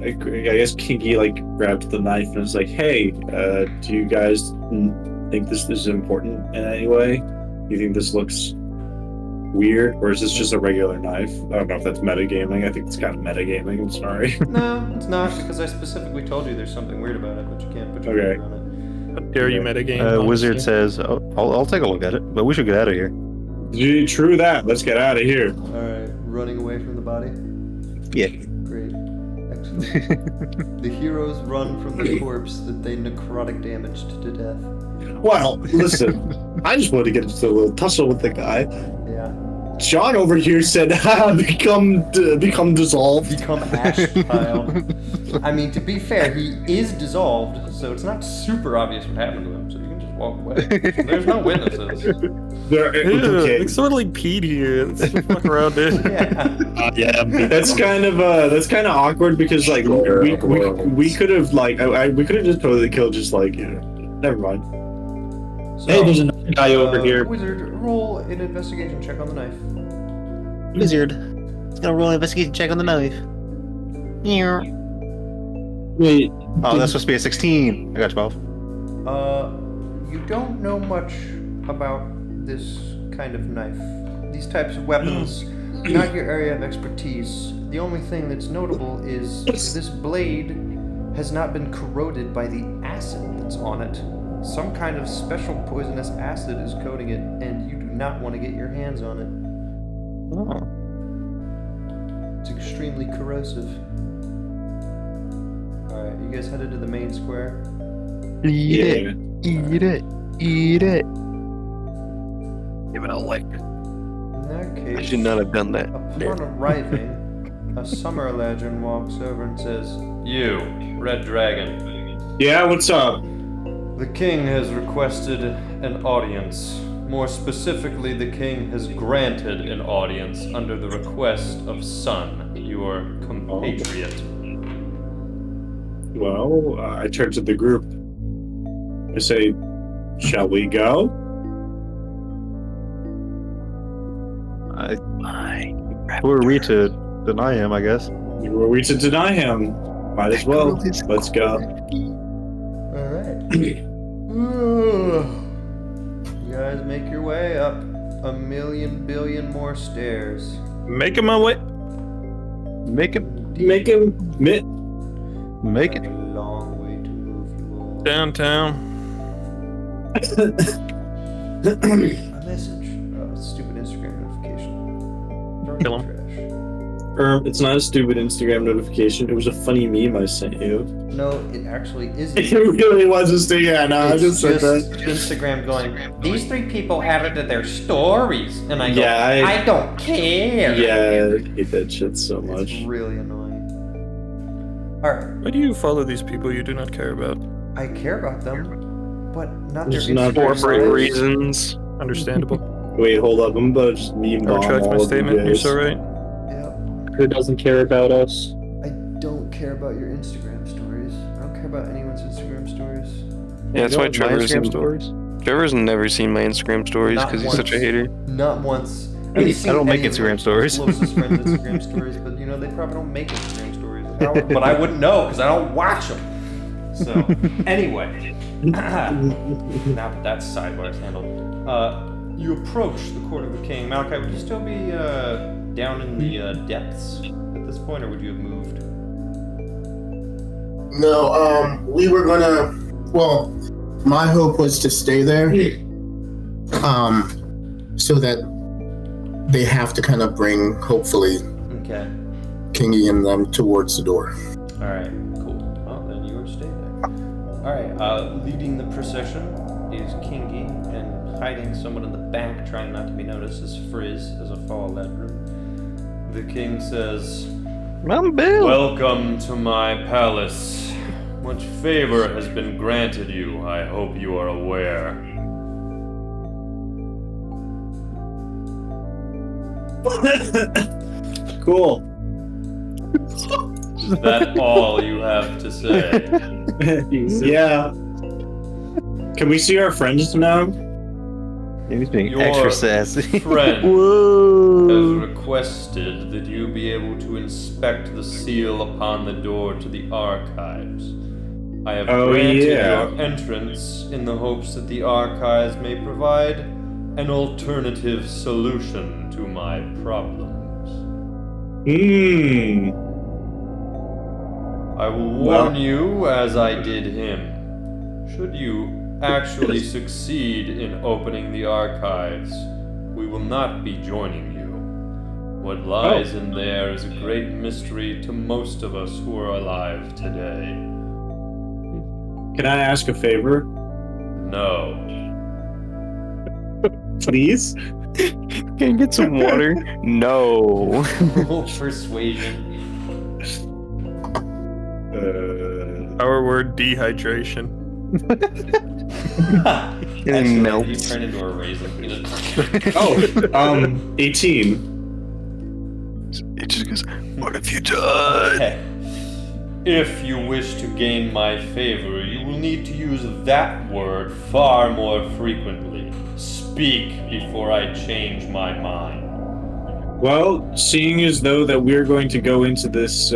I guess Kinky like grabbed the knife and was like, "Hey, do you guys think this is important in any way? You think this looks weird, or is this just a regular knife?" I don't know if that's metagaming. I think it's kind of metagaming. I'm sorry. No, it's not, because I specifically told you there's something weird about it, but you can't put your Okay. finger on How dare you metagame? Wizard honestly. says, oh, I'll take a look at it, but we should get out of here. True that. Let's get out of here. it. Alright, running away from the body. Yeah. Great. Excellent. The heroes run from the corpse that they necrotic damaged to death. Well, listen, I just wanted to get into a little tussle with the guy. Yeah. John over here said, become dissolved. Become ash pile. I mean, to be fair, he is dissolved, so it's not super obvious what happened to him, so you can just walk away. There's no witnesses. Ew, okay. It's sort of like Pete here. Let's just fuck around it. Yeah. That's kind of awkward because like we could have like we could have just totally killed just like never mind. So, Hey, there's another guy over here. Wizard, roll an investigation check on the knife. Wizard. He's gonna roll an investigation check on the knife. Yeah. Wait. Oh, that's supposed to be a 16. I got 12. You don't know much about this kind of knife. These types of weapons, not your area of expertise. The only thing that's notable is this blade has not been corroded by the acid that's on it. Some kind of special poisonous acid is coating it, and you do not want to get your hands on it. Oh. It's extremely corrosive. Alright, you guys headed to the main square? Eat it. Eat it. Eat it. Give it a lick. In that I case, should not have done that. upon arriving, a summer legend walks over and says, "You, Red Dragon, Yeah, what's up? the king has requested an audience. More specifically, the king has granted an audience under the request of Sun, your compatriot." Well, I turned to the group. I say, shall we go? Who are we to deny him, I guess? Were we to deny him? Might as well. Let's go. Alright. You guys make your way up 1,000,000 billion more stairs. Making my way. Make it. Make him mit. Make it. A long way to move you all. Downtown. A message. Stupid Instagram notification. Burn Kill the him. trash. It's not a stupid Instagram notification. It was a funny meme I sent you. No, it actually isn't. It really was just I just said that. Instagram going, these 3 people added to their stories. And I go, Yeah, I don't care. Yeah, I hate that shit so much. It's really annoying. Alright, Why do you follow these people you do not care about? I care about them, but not their Just not Instagram Corporate stories. reasons. Understandable. Wait, hold up. I'm about to just meme I bomb retract my all of you statement. You're guys. so right. Yep. Who doesn't care about us? I don't care about your Instagram stories. I don't care about anyone's Instagram stories. Yeah, that's why My Instagram stories. Trevor's never seen my Instagram stories Not because he's such a once. hater. Not once. I don't make Instagram stories. Closest friends' Instagram stories, but you know they probably don't make Instagram stories. But I wouldn't know because I don't watch them. So anyway, now that that sidebar is handled, you approach the court of the king. Malachi, would you still be down in the depths at this point, or would you have moved? No, we were gonna. Well, my hope was to stay there, so that they have to kind of bring, hopefully, Okay. Kingy and them towards the door. All right. Cool. Well, then you are stay there. All right. Leading the procession is Kingy, and hiding somewhat in the back, trying not to be noticed, is Frizz as a fall ladroom. The king says, I'm Bill. "Welcome to my palace. Much favor has been granted you. I hope you are aware." Cool. Is that all you have to say? Yeah. Can we see our friends now? He's being Your extra sassy. friend Whoa. has requested that you be able to inspect the seal upon the door to the archives. I have granted your entrance in the hopes that the archives may provide an alternative solution to my problems. I will warn you, as I did him. Should you actually succeed in opening the archives, we will not be joining you. What lies in there is a great mystery to most of us who are alive today. Can I ask a favor? No. Please? Can you get some water? No. Roll persuasion. Our word dehydration. Getting You melts. turn into a raisin. 18. It just goes, what have you done? Okay. If you wish to gain my favor, you will need to use that word far more frequently. Speak before I change my mind. Well, seeing as though that we're going to go into this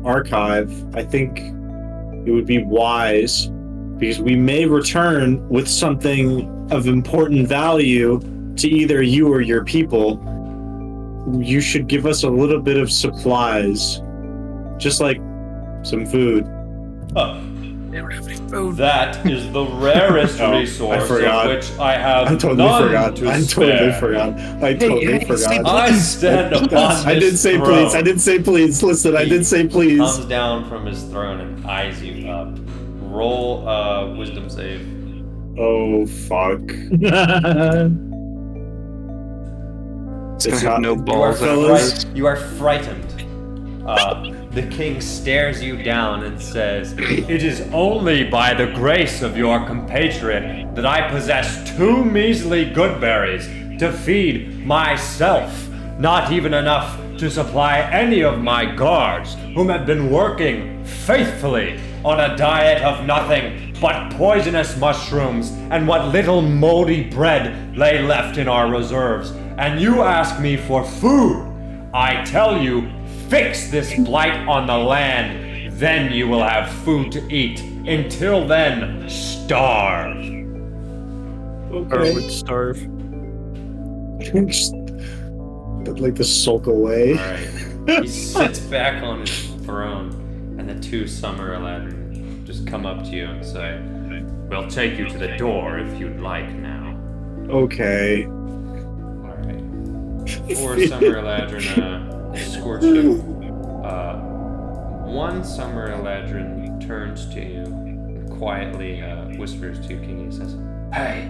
archive, I think it would be wise, because we may return with something of important value to either you or your people. You should give us a little bit of supplies, just like some food. That is the rarest Oh, resource I forgot. of which I have I totally none forgot. to I spare. totally forgot. I totally forgot. I stand upon I did say throne. please. I did say please. Listen, I did say please. Comes down from his throne and eyes you up. Roll wisdom save. Oh fuck! It's gonna have no You are, balls. fellas. you are frightened. The king stares you down and says, "It is only by the grace of your compatriot that I possess 2 measly good berries to feed myself, not even enough to supply any of my guards, whom have been working faithfully on a diet of nothing but poisonous mushrooms and what little moldy bread lay left in our reserves. And you ask me for food. I tell you, fix this blight on the land, then you will have food to eat. Until then, starve. Or would starve. But like the sulk away. Alright. He sits back on his throne, and the two Summer Eladrin just come up to you and say, "We'll take you to the door if you'd like now." Okay. Alright. Four Summer Eladrin escort you. One Summer Eladrin turns to you and quietly whispers to King. He says, "Hey."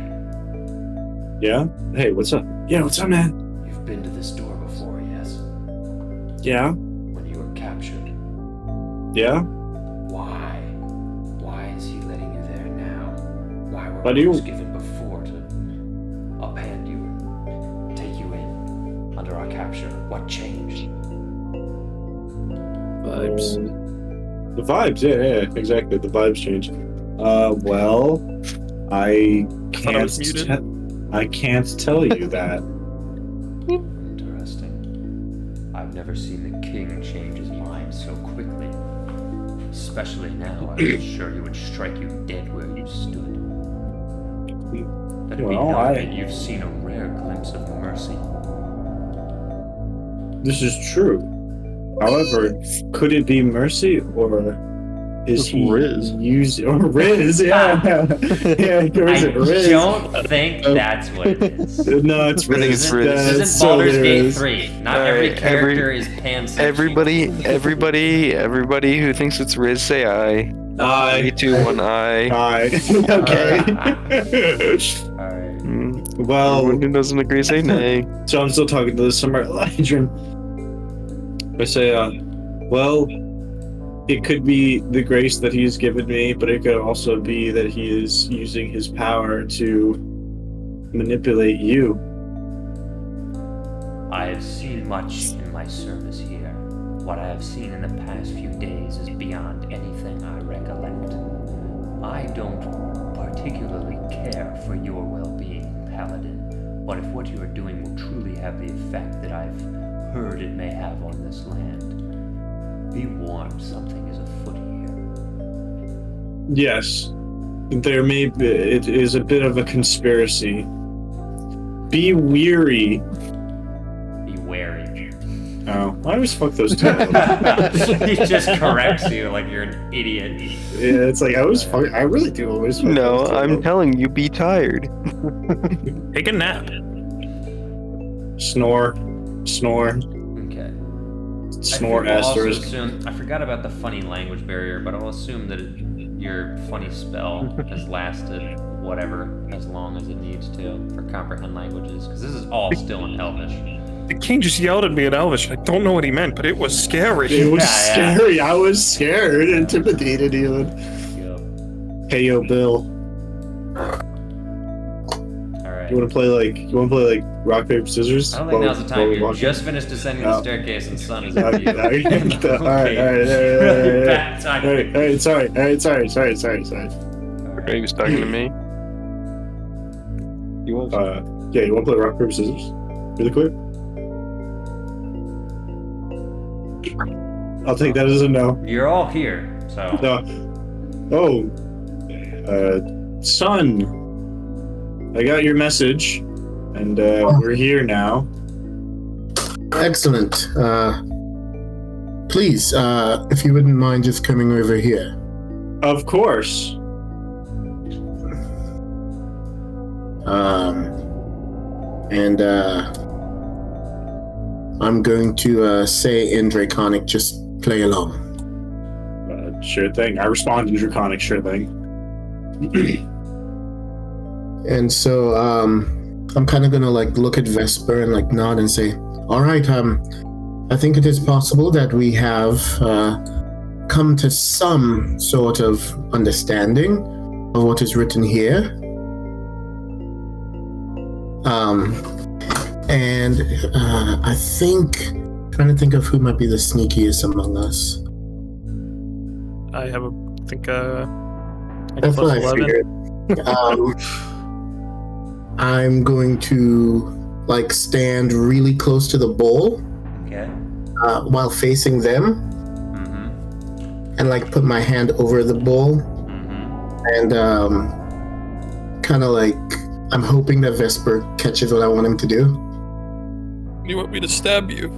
Yeah? Hey, what's up? Yeah, what's up, man? You've been to this door before, yes? Yeah? When you were captured. Yeah? Why? Why is he letting you there now? Why were Why do you- orders given before to uphand you and take you in under our capture? What changed? Vibes. The vibes, yeah, exactly. The vibes change. Well, I thought I was muted. I can't tell you that. Interesting. I've never seen the king change his mind so quickly. Especially now, I was sure he would strike you dead where you stood. Let it be Well, known that you've seen a rare glimpse of mercy. This is true. However, could it be mercy or is he Riz. or Riz? Yeah, yeah. Or is it Riz? I don't think that's what it is. No, it's Riz. I think it's Riz. This That's isn't Baldur's so Gate Riz. 3. Not All every right, character is pansexual. Everybody who thinks it's Riz, say aye. Aye. 3, 2, 1, aye. Aye. Okay. Alright. Well, Everyone who doesn't agree, say nay. so I'm still talking to the Summer Eladrin. I say, well, it could be the grace that he's given me, but it could also be that he is using his power to manipulate you. I have seen much in my service here. What I have seen in the past few days is beyond anything I recollect. I don't particularly care for your well-being, Paladin, but if what you are doing will truly have the effect that I've heard it may have on this land, be warned, something is afoot here. Yes, there may be. It is a bit of a conspiracy. Be weary. Be wary. Oh, I always fuck those two up. He just corrects you like you're an idiot. Yeah, it's like I really do always fuck No, those two I'm up. telling you, be tired. Take a nap. Snore. Okay. Snore I also asterisk. assume, I forgot about the funny language barrier, but I'll assume that your funny spell has lasted whatever, as long as it needs to, for comprehend languages, because this is all still in Elvish. The king just yelled at me in Elvish. I don't know what he meant, but it was scary. It was Yeah. scary. I was scared, intimidated even. Yep. Hey yo, Bill. Alright. You wanna play like rock, paper, scissors? I don't think now's the time. we You walk just finished descending the staircase and sun is Alright, over you. alright, Okay. alright. Really bad timing. Alright, sorry. He was talking to me. You was. Yeah, you wanna play rock, paper, scissors? Really quick? I'll take that as a no. You're all here, so. No. Oh. Son. I got your message, and we're here now. Excellent. Please, if you wouldn't mind just coming over here. Of course. I'm going to say in Draconic, just play along. Sure thing. I respond in Draconic, sure thing. And so I'm kind of gonna look at Vesper and nod and say, all right, I think it is possible that we have come to some sort of understanding of what is written here. I think, trying to think of who might be the sneakiest among us. I have a think I That's plus what I 11. figured. I'm going to like stand really close to the bowl Okay. while facing them, and like put my hand over the bowl, and kind of like I'm hoping that Vesper catches what I want him to do. You want me to stab you?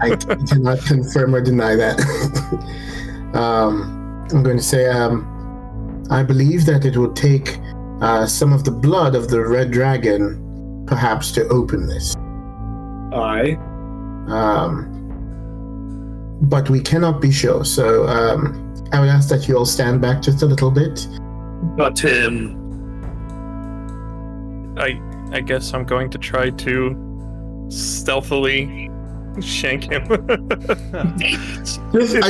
I cannot confirm or deny that. I'm going to say, I believe that it will take some of the blood of the red dragon, perhaps, to open this. Aye. But we cannot be sure, so I would ask that you all stand back just a little bit. Got him. I guess I'm going to try to stealthily shank him. I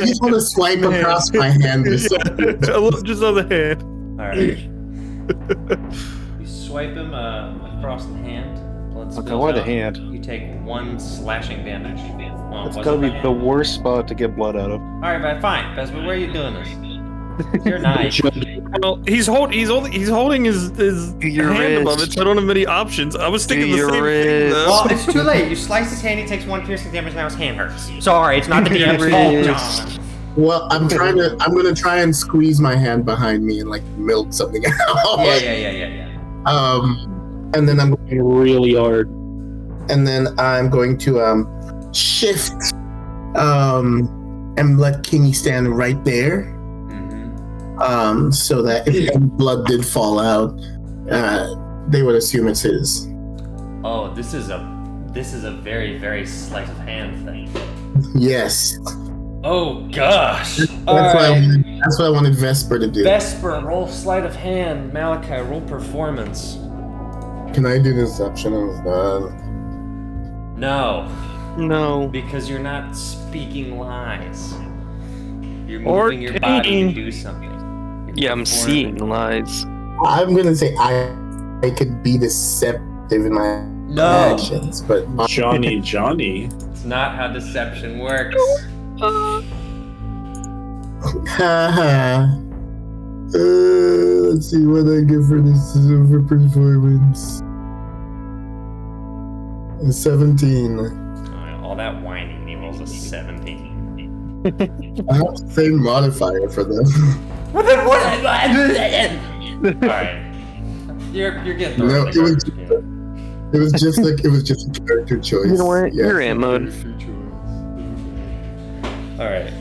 just want to swipe across my hand. Just on the hand. Alright. You swipe him across the hand. Blood Okay, spills why the out. hand? You take 1 slashing damage. Well, It's wasn't gotta be hand. the worst spot to get blood out of. Alright, but fine. Vesper, where are you doing this? You're nice. Well, he's holding his Your hand above wrist. it, so I don't have any options. I was thinking the Your same thing. wrist. Though. Well, it's too late. You slice his hand, he takes 1 piercing damage, now his hand hurts. Sorry, it's not the DM's fault, John. Well, I'm gonna try and squeeze my hand behind me and like milk something out. Yeah. And then I'm Really hard. and then I'm going to shift and let Kingy stand right there, so that if any blood did fall out, they would assume it's his. Oh, this is a very, very sleight of hand thing. Yes, Oh gosh. that's Alright. what I wanted Vesper to do. Vesper, roll sleight of hand. Malachi, roll performance. Can I do deception on that? No, No. because you're not speaking lies. You're Or moving your body to taking- do something. You're Yeah, I'm performing. seeing lies. I'm gonna say I could be deceptive in my No, actions, but Johnny. it's not how deception works. haha. Let's see what I get for this for performance. 17. All that whining, he rolls a 17. I have the same modifier for them. Well, then what? Alright. You're getting thrown No, in the it was garbage can. It was just a character choice. You know what? Yeah. You're in mode. Alright.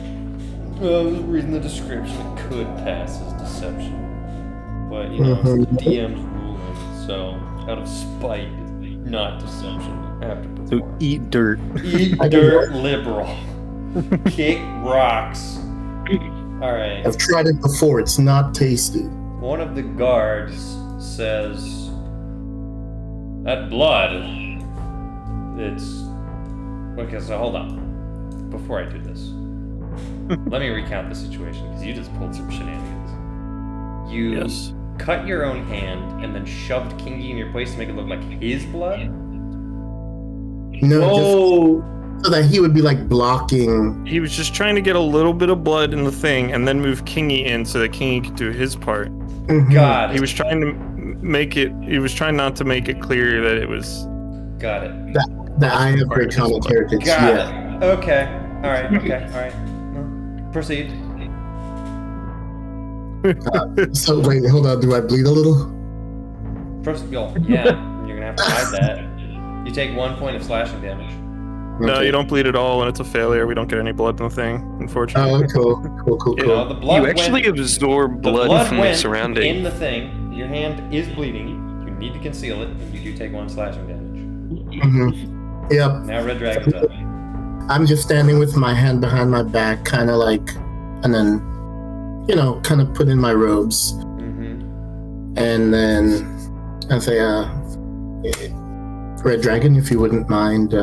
Well, I was reading the description. It could pass as deception. But, you know, it's the DM's ruling, so out of spite, it's not deception. I have to So perform. eat dirt. Eat dirt liberal. Kick rocks. Alright. I've tried it before. It's not tasty. One of the guards says, that blood, it's... Okay, so hold on. Before I do this, let me recount the situation, because you just pulled some shenanigans. You Yes. cut your own hand and then shoved Kingy in your place to make it look like his blood? No, Oh, just so that he would be like blocking. He was just trying to get a little bit of blood in the thing, and then move Kingy in so that Kingy could do his part. Mhm. Got He it. was trying to make it. He was trying not to make it clear that it was. Got it. That I have great common heritage. Got Yeah. it. Okay. Alright, alright. No. Proceed. So wait, hold on. Do I bleed a little? Yeah, you're gonna have to hide that. You take 1 point of slashing damage. No, Okay. you don't bleed at all, and it's a failure. We don't get any blood in the thing, unfortunately. Oh, cool. You know, the blood You actually went, absorb the blood, blood from went the surrounding. in the thing. Your hand is bleeding. You need to conceal it, and you do take 1 slashing damage. Mm-hmm. Yep. Now Red Dragon's up. I'm just standing with my hand behind my back, kind of like, and then, kind of put in my robes, Mm-hmm. and then I say, Red Dragon, if you wouldn't mind,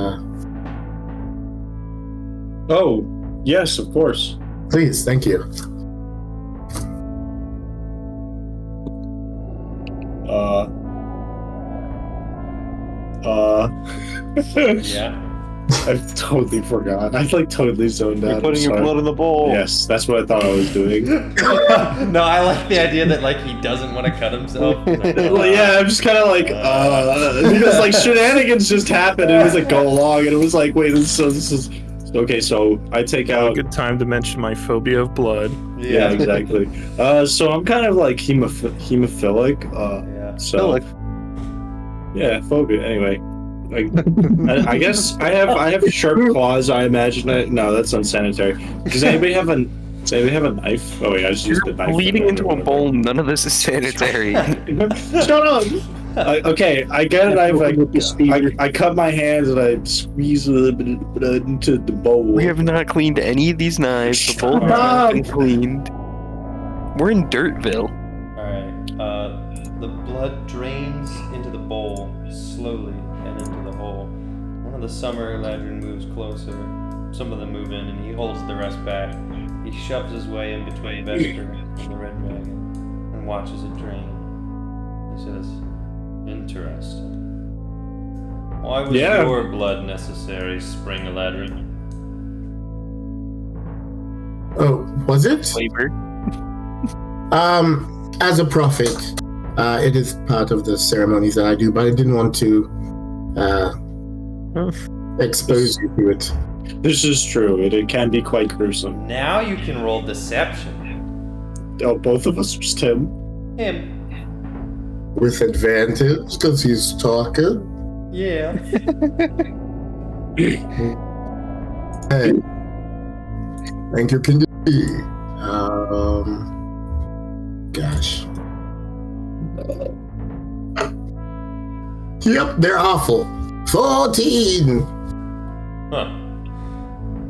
oh, yes, of course. please, thank you. Yeah. I totally forgot. I totally zoned out. You're putting your Sorry. blood in the bowl. Yes, that's what I thought I was doing. No, I like the idea that he doesn't want to cut himself. Well, yeah, I'm just kind of because shenanigans just happened and it was go along and it was wait, this is okay. So I take A out. good time to mention my phobia of blood. Yeah, exactly. So I'm kind of hemophilic. Yeah. So yeah, phobia. Anyway. I guess I have sharp claws. I imagine. No, that's unsanitary. Does anybody have a knife? Oh wait, I just used the knife. Bleeding into a bowl. None of this is sanitary. Shut up. Okay, I get a knife. I cut my hands and I squeeze a little bit of blood into the bowl. We have not cleaned any of these knives. The bowl has not been cleaned. We're in Dirtville. Alright, the blood drains into the bowl slowly and into the hole. One of the summer Ladrin moves closer. Some of them move in and he holds the rest back. He shoves his way in between Vesper and the Red Dragon and watches it drain. He says, "Interesting. Why was your blood necessary, Spring Ladrin?" Oh, was it? Flavor. As a prophet, it is part of the ceremonies that I do, but I didn't want to expose you to it. This is true. It can be quite gruesome. Now you can roll deception. Oh, both of us, just him. Him. With advantage, because he's talking. Yeah. Hey. Thank you, King. Gosh. Yep, they're awful. 14! Huh.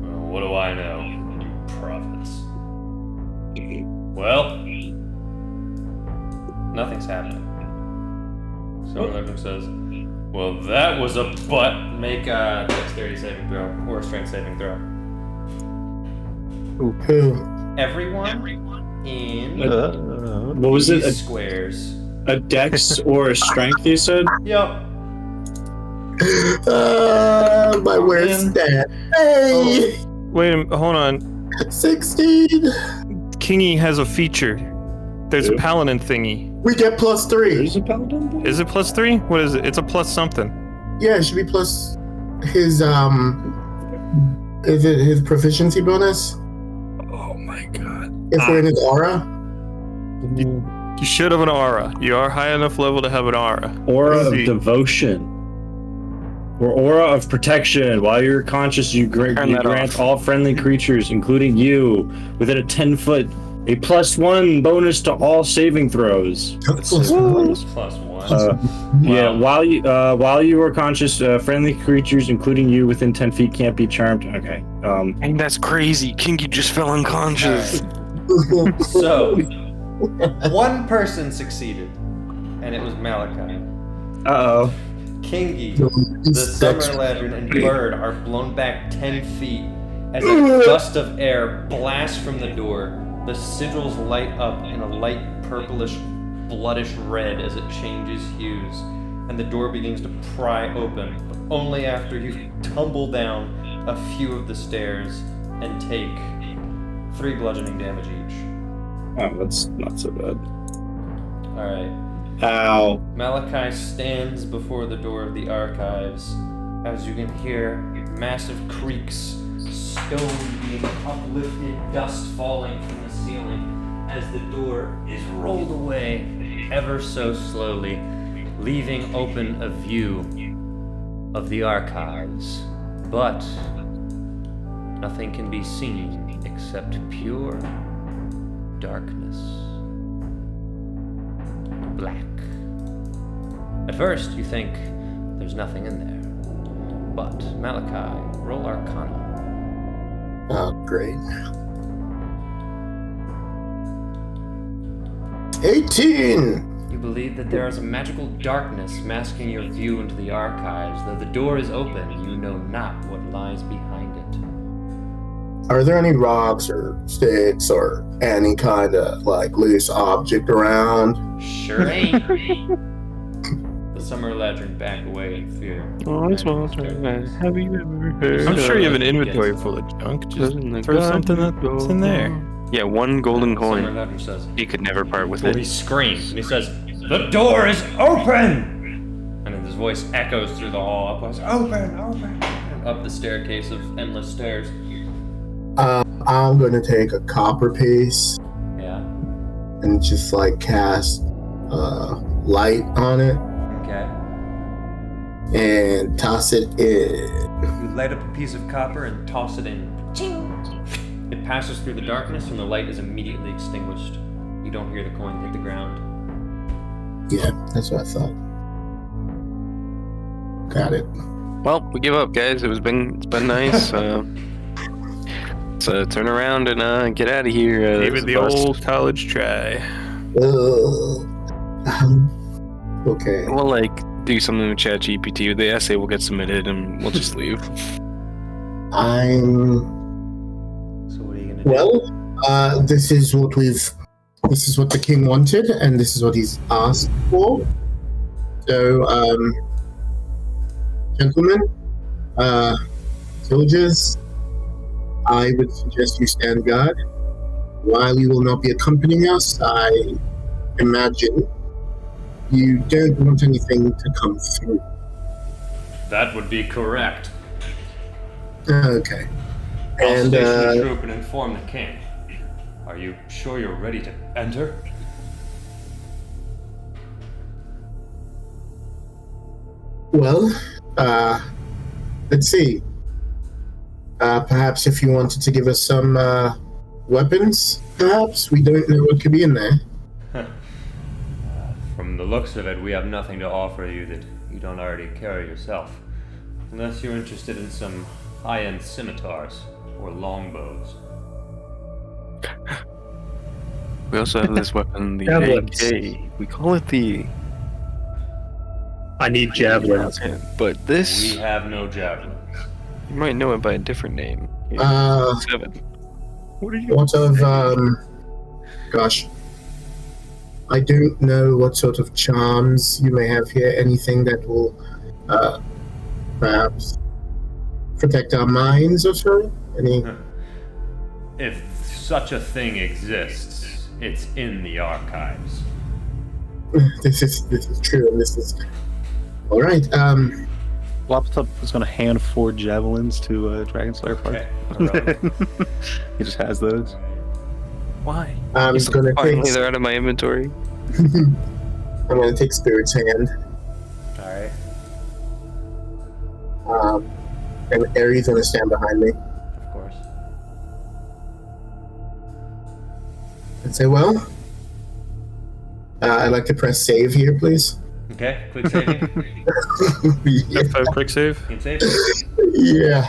Well, what do I know, you prophets? Well, nothing's happening. So Electric says, "Well, that was a butt." Make a dexterity saving throw or a strength saving throw. Who? Everyone in What was it? these squares. A dex or a strength, you said? Yup. My worst stat. Hey! Wait, hold on. 16! Kingy has a feature. There's a paladin thingy. We get +3. There's a paladin? Is it +3? What is it? It's a plus something. Yeah, it should be plus his, is it his proficiency bonus? Oh my god. If we're in his aura? You should have an aura. You are high enough level to have an aura. Aura of See. devotion. Or aura of protection. While you're conscious, you grant off. all friendly creatures, including you, within a 10-foot, a +1 bonus to all saving throws. +1. Yeah, while you are conscious, friendly creatures, including you, within 10 feet, can't be charmed. Okay. And that's crazy. Kingy just fell unconscious. So, one person succeeded, and it was Malachi. Uh-oh. Kingy, the Summer Ladrin, and Bird are blown back 10 feet as a gust of air blasts from the door. The sigils light up in a light purplish, bloodish red as it changes hues, and the door begins to pry open, but only after you tumble down a few of the stairs and take 3 bludgeoning damage each. Oh, that's not so bad. Alright. Ow. Malachi stands before the door of the archives as you can hear massive creaks, stone being uplifted, dust falling from the ceiling as the door is rolled away ever so slowly, leaving open a view of the archives. But nothing can be seen except pure darkness. Black. At first, you think there's nothing in there. But, Malachi, roll Arcana. Oh, great. 18! You believe that there is a magical darkness masking your view into the archives. Though the door is open, you know not what lies behind it. Are there any rocks or sticks or any kind of loose object around? Sure ain't. The Summer Legend back away in fear. Oh, it's have you ever heard? I'm sure you have an Yes. inventory full of junk. Just throw something that's in there. Yeah, one golden Summer coin. Legend says, He could never part with before he it. screams, and he says, "The door is open!" And then his voice echoes through the hall. Up, open! Up the staircase of endless stairs. I'm gonna take a copper piece Yeah. and just like cast light on it Okay. and toss it in. You light up a piece of copper and toss it in. It passes through the darkness, and the light is immediately extinguished. You don't hear the coin hit the ground. Yeah, that's what I thought. Got it. Well, we give up, guys. It's been nice. So turn around and get out of here. Give it the old college try. Okay. We'll like do something with ChatGPT. The essay will get submitted, and we'll just leave. I'm So what are you gonna do? well. This is what the king wanted, and this is what he's asked for. So, gentlemen, soldiers, I would suggest you stand guard. While you will not be accompanying us, I imagine you don't want anything to come through. That would be correct. Okay. I'll And station a troop and inform the king. Are you sure you're ready to enter? well, let's see. Perhaps if you wanted to give us some weapons, perhaps we don't know what could be in there. From the looks of it, we have nothing to offer you that you don't already carry yourself. Unless you're interested in some high-end scimitars or longbows. We also have this weapon, the Javelins. AK. We call it the. I need javelins. But this, We have no javelins. you might know it by a different name. Uh, 7. What are you? What of gosh, I don't know what sort of charms you may have here. Anything that will perhaps protect our minds or so? Any? If such a thing exists, it's in the archives. This is true, and this is all right. Laptop is going to hand 4 javelins to Dragon Slayer Park. Okay. alright. He just has those. Why? I'm gonna Finally, take. they're out of my inventory. I'm gonna take Spirit's hand. Alright. And Aries gonna stand behind me Of course. and say, "Well, I'd like to press save here, please." Okay, quick saving. yeah. F5 quick save. Can save. Yeah.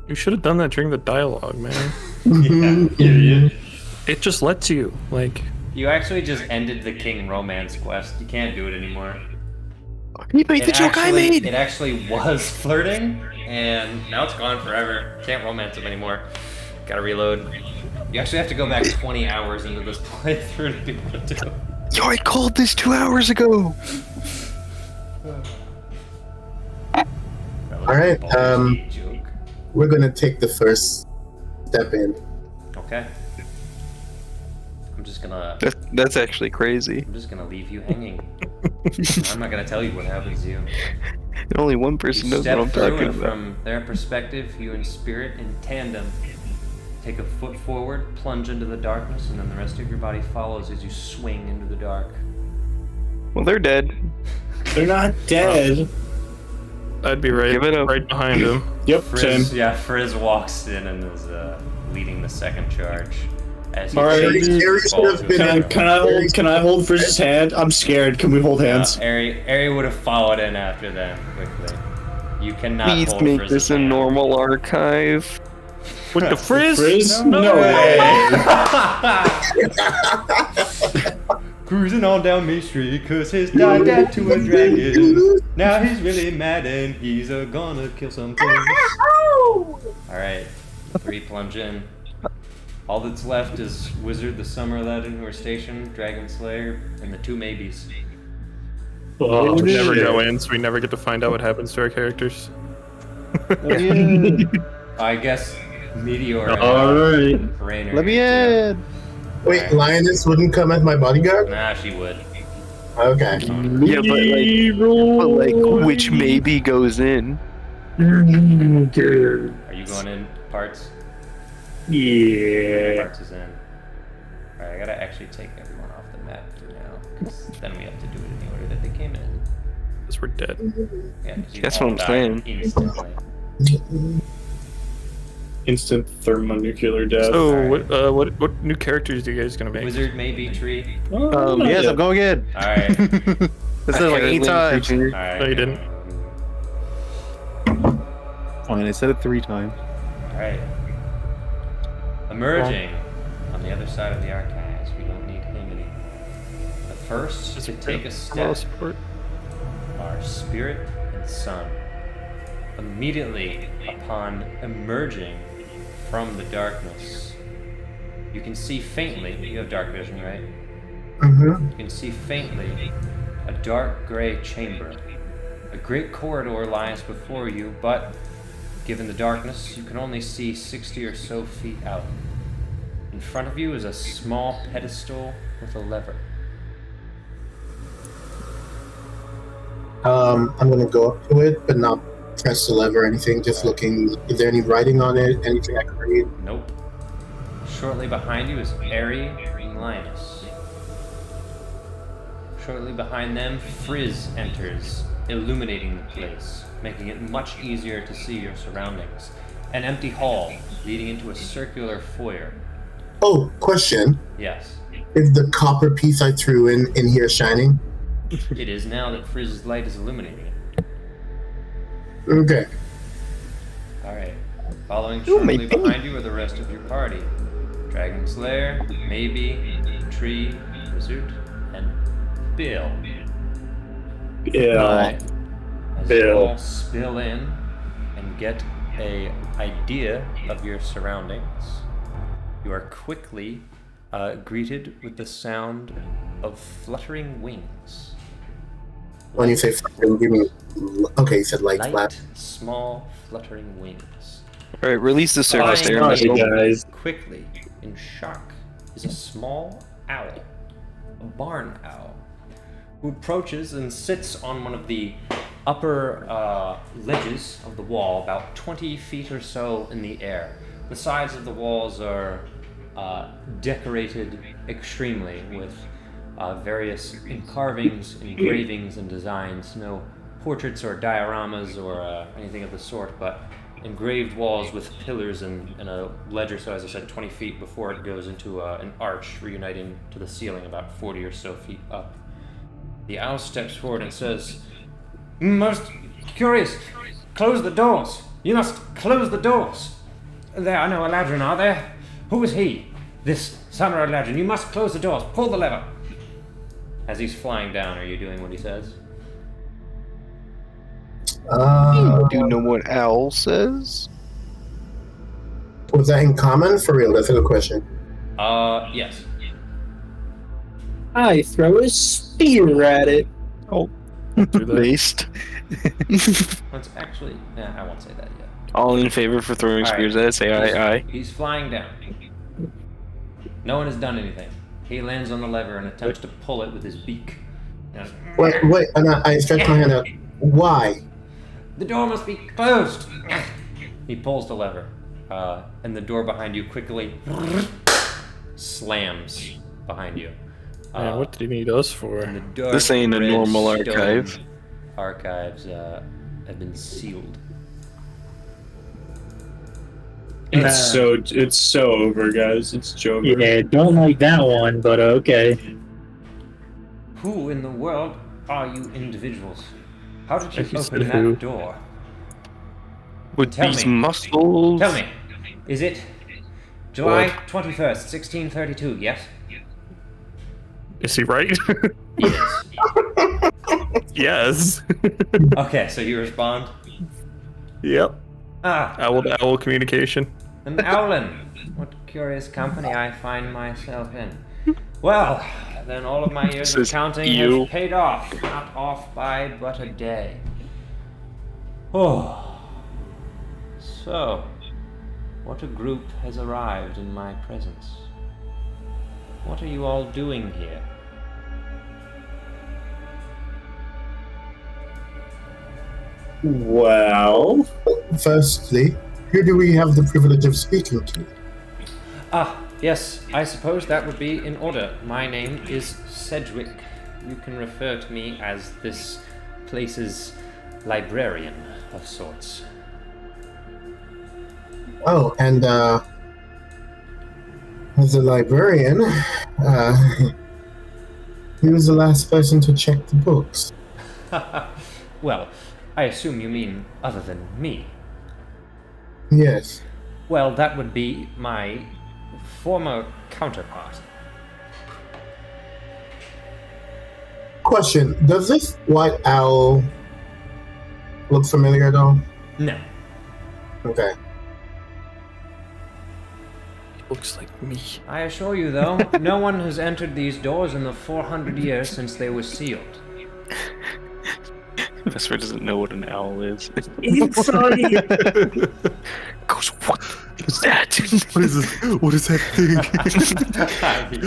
You should have done that during the dialogue, man. Yeah, idiot. It just lets you. Like, You actually just ended the king romance quest. You can't do it anymore. He made the joke I made! It actually was flirting, and now it's gone forever. Can't romance him anymore. Gotta reload. You actually have to go back 20 hours into this playthrough to be able to do it. Yo, I called this 2 hours ago! That was All right, a bullshit joke. We're gonna take the first step in. Okay. I'm just gonna That's actually crazy. leave you hanging. I'm not gonna tell you what happens to you. Only one person You knows what I'm step through, talking and about. from their perspective, you and Spirit in tandem take a foot forward, plunge into the darkness, and then the rest of your body follows as you swing into the dark. Well, they're dead. They're not dead. I'd be right, Give it up. right behind him. Yep, same. Frizz walks in and is leading the second charge. As All right. Aries would have been. Can I hold Frizz's hand? I'm scared. Can we hold hands? Ari would have followed in after them quickly. You cannot Please hold make Frizz's this a hand. normal archive. With the frizz? Frizz? No way. Cruising on down Main Street, cause his dad died to a dragon. Now he's really mad and he's gonna kill some things. Alright, 3 plunge in. All that's left is Wizard, the Summer Legend, who are stationed, Dragon Slayer, and the 2 maybes. Oh, we never go in, so we never get to find out what happens to our characters. I guess Meteor. Alright. Rainer. Let me in. Wait, Alright. Lioness wouldn't come as my bodyguard? Nah, she would. Okay. Yeah, but like, which maybe goes in. Are you going in parts? Yeah. Parts is in. Alright, I gotta actually take everyone off the map for now, because then we have to do it in the order that they came in. Because we're dead. Yeah, 'cause you That's all what I'm died saying. Instantly. Instant thermonuclear death. So, what new characters are you guys gonna make? Wizard, maybe, tree. Yes, I'm going in. Alright. This is like 8 times. Alright. No, you didn't. Fine, I said it 3 times. Alright. Emerging on the other side of the archives. We don't need him anymore. The first to take a step Support. are Spirit and Sun. Immediately upon emerging from the darkness, you can see faintly, you have dark vision, right? Mm-hmm. You can see faintly a dark gray chamber. A great corridor lies before you, but given the darkness, you can only see 60 or so feet out. In front of you is a small pedestal with a lever. I'm gonna go up to it, but not press the lever or anything. Just looking. Is there any writing on it? Anything I can read? Nope. Shortly behind you is Airy and Linus. Shortly behind them, Frizz enters, illuminating the place, making it much easier to see your surroundings. An empty hall leading into a circular foyer. Oh, question. Yes, Is the copper piece I threw in here shining? it is now that Frizz's light is illuminating it. Okay. Alright. Following shortly behind you are the rest of your party. Dragon Slayer, Maybe, Tree, Wizard, and Bill. Yeah. As Bill. you all spill in and get an idea of your surroundings, you are quickly greeted with the sound of fluttering wings. When you say fluttering, give me. Okay, you said light Light, flat. small, fluttering wings. Alright, release the service Flying air Sorry, missile. guys. quickly, in shock, is a small owl, a barn owl, who approaches and sits on one of the upper ledges of the wall, about 20 feet or so in the air. The sides of the walls are decorated extremely with various carvings, engravings, and designs. No portraits or dioramas or anything of the sort, but engraved walls with pillars and a ledger, so as I said, 20 feet before it goes into an arch reuniting to the ceiling about 40 or so feet up. The owl steps forward and says, "Most curious, close the doors. You must close the doors. There are no Eladrin, are there? Who is he? This summer Eladrin. You must close the doors. Pull the lever." As he's flying down, are you doing what he says? Do you know what owl says? Was that in common? For real, that's a good question. Yes. I throw a spear at it. Do that. Based. Let's actually... I won't say that yet. All in favor for throwing All right. spears at it? Say aye, aye. He's flying down. No one has done anything. He lands on the lever and attempts to pull it with his beak. Wait, and I stretch my hand out. Why? The door must be closed. He pulls the lever, and the door behind you quickly slams behind you. Man, what did he need us for? And the dark This ain't a red normal stone archive. Archives have been sealed. It's so over, guys. It's Joker. Yeah, don't like that one, but okay. Who in the world are you individuals? How did you He said open that who. door? With Tell these me. muscles. Tell me, is it July 21st, 1632, yes? Is he right? Yes. yes. Okay, so you respond? Yep. Ah, Owl to owl communication. an owlin. What curious company I find myself in. Well, then all of my years of Says counting you. have paid off. Not off by but a day. Oh. So, what a group has arrived in my presence. What are you all doing here? Well, Firstly, who do we have the privilege of speaking to? Ah, yes, I suppose that would be in order. My name is Sedgwick. You can refer to me as this place's librarian of sorts. Oh, and as a librarian, he was the last person to check the books. Well, I assume you mean other than me. Yes. Well, that would be my former counterpart. Question: does this white owl look familiar at all? No. Okay. Looks like me. I assure you, though, no one has entered these doors in the 400 years since they were sealed. Vesper doesn't know what an owl is. Inside! Goes, what is that? What is this? What is that thing? I'd be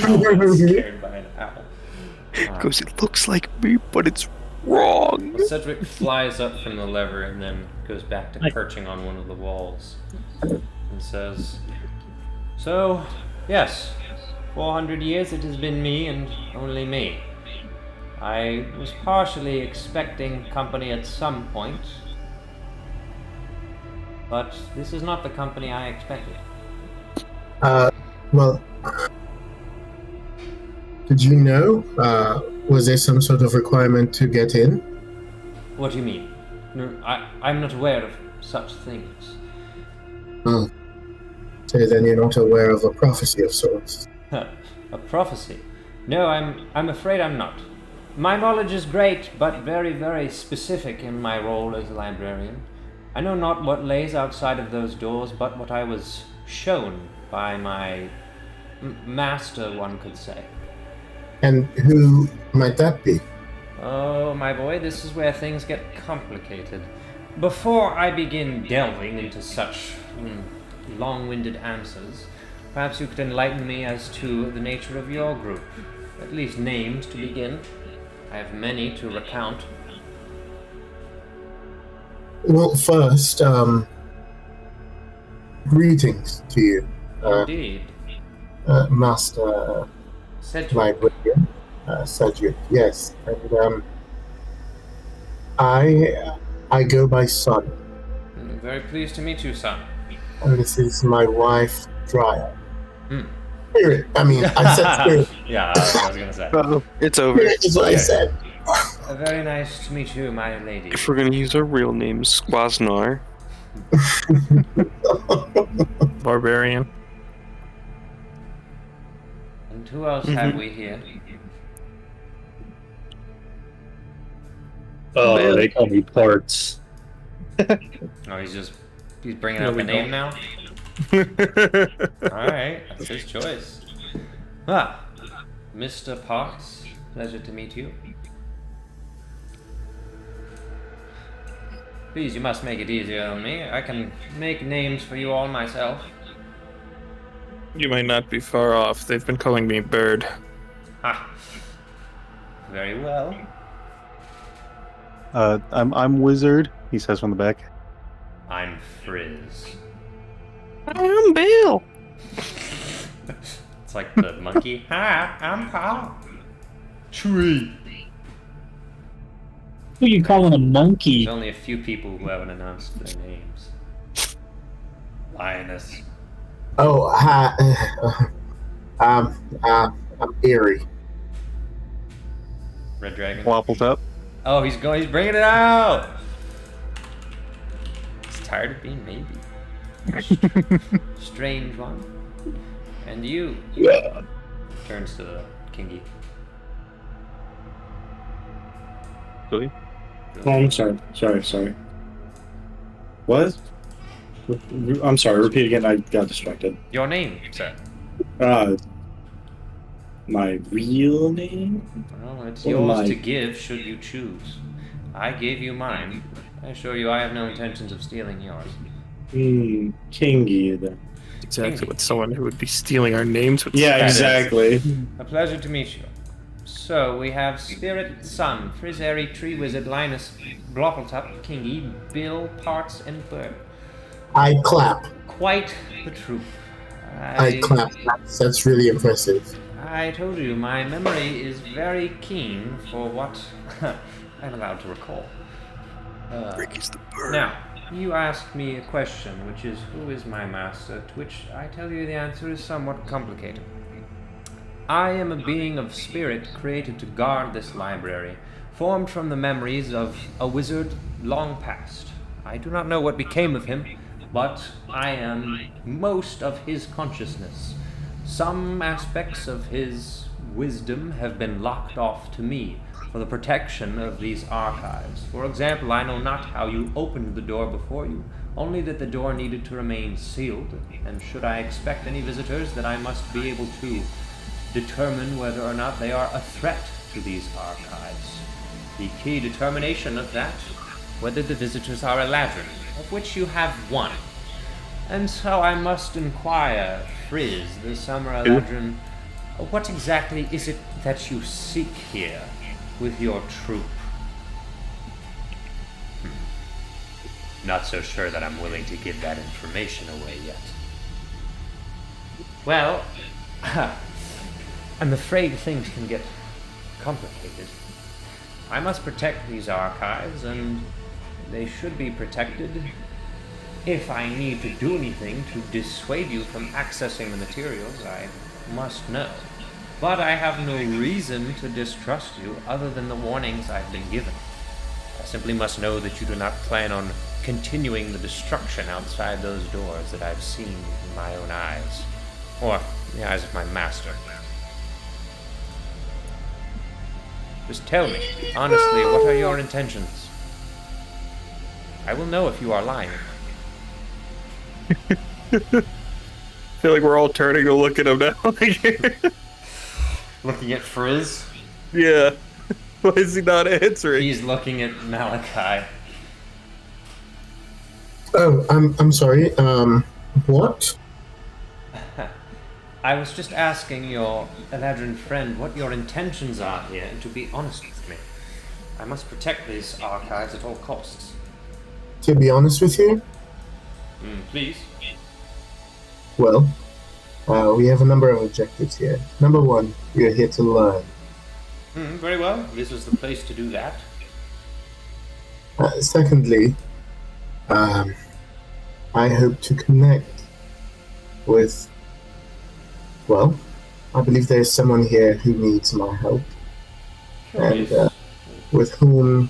scared by an owl. Goes, it looks like me, but it's wrong. Well, Cedric flies up from the lever and then goes back to perching on one of the walls and says, "So, yes, 400 years it has been me and only me. I was partially expecting company at some point, but this is not the company I expected." Well, did you know? Was there some sort of requirement to get in? What do you mean? No, I'm not aware of such things. Oh. So then you're not aware of a prophecy of sorts. A prophecy? No, I'm afraid I'm not. My knowledge is great, but very, very specific in my role as a librarian. I know not what lays outside of those doors, but what I was shown by my master, one could say. And who might that be? Oh, my boy, this is where things get complicated. Before I begin delving into such long-winded answers, perhaps you could enlighten me as to the nature of your group. At least names to begin. I have many to recount. Well, first, greetings to you, Indeed. Master Cedric. Librarian, Cedric. Yes, and I go by Son, Very pleased to meet you, son. and this is my wife, Dryad. Hmm. Spirit. I mean, I said spirit. Yeah, that's what I was gonna say. Uh-oh, it's over. Spirit is what I said. Very nice to meet you, my lady. If we're gonna use our real names, Squaznar. Barbarian. And who else have we here? Oh, they call me Parts. Oh, he's bringing up a name now? Alright, that's his choice. Ah, Mr. Parks, pleasure to meet you. Please, you must make it easier on me. I can make names for you all myself. You might not be far off. They've been calling me Bird. Ha! Very well. I'm Wizard, he says from the back. I'm Frizz. I'm Bill. It's like the monkey. Hi, I'm Paul. Tree. Who you calling a monkey? There's only a few people who haven't announced their names. Lioness. Oh, hi. I'm Eerie. Red Dragon. Wapples up. Oh, he's bringing it out! He's tired of being maybe. Strange one. And you? Yeah. Turns to the Kingy. Really? Oh, I'm sorry. Sorry. What? I'm sorry. Repeat again. I got distracted. Your name, sir? My real name? Well, it's Or yours my- to give should you choose. I gave you mine. I assure you I have no intentions of stealing yours. Kingy then. Exactly what someone who would be stealing our names would Yeah, say. exactly. A pleasure to meet you. So, we have Spirit, Sun, Frizzeri, Tree Wizard, Linus, Bloppletup, Kingy, Bill, Parts, and Bird. I clap. Quite the troop. I clap. That's really impressive. I told you, my memory is very keen for what I'm allowed to recall. Ricky's the bird. Now, you asked me a question, which is, who is my master? To which I tell you the answer is somewhat complicated. I am a being of spirit created to guard this library, formed from the memories of a wizard long past. I do not know what became of him, but I am most of his consciousness. Some aspects of his wisdom have been locked off to me for the protection of these archives. For example, I know not how you opened the door before you, only that the door needed to remain sealed, and should I expect any visitors, that I must be able to determine whether or not they are a threat to these archives. The key determination of that, whether the visitors are Eladrin, of which you have one. And so I must inquire, Frizz, the Summer Eladrin, what exactly is it that you seek here with your troop? Not so sure that I'm willing to give that information away yet. Well, I'm afraid things can get complicated. I must protect these archives, and they should be protected. If I need to do anything to dissuade you from accessing the materials, I must know. But I have no reason to distrust you other than the warnings I've been given. I simply must know that you do not plan on continuing the destruction outside those doors that I've seen in my own eyes, or the eyes of my master. Just tell me, honestly, what are your intentions? I will know if you are lying. I feel like we're all turning to look at him now. Looking at Frizz? Yeah. Why is he not answering? He's looking at Malachi. Oh, I'm sorry. What? I was just asking your Eladrin friend what your intentions are here, and to be honest with me, I must protect these archives at all costs. To be honest with you, Please? well, we have a number of objectives here. Number one, we are here to learn. Very well. This is the place to do that. Secondly, I hope to connect with, well, I believe there is someone here who needs my help, and with whom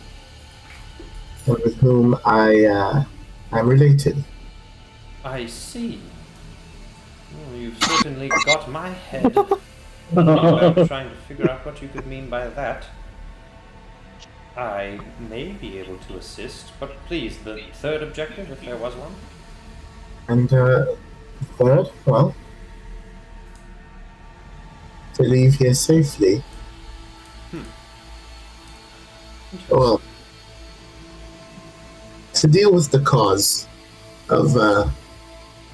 I'm related. I see. Well, you've certainly got my head. I'm trying to figure out what you could mean by that. I may be able to assist, but please, the third objective, if there was one. And third, well, to leave here safely. Well, to deal with the cause of the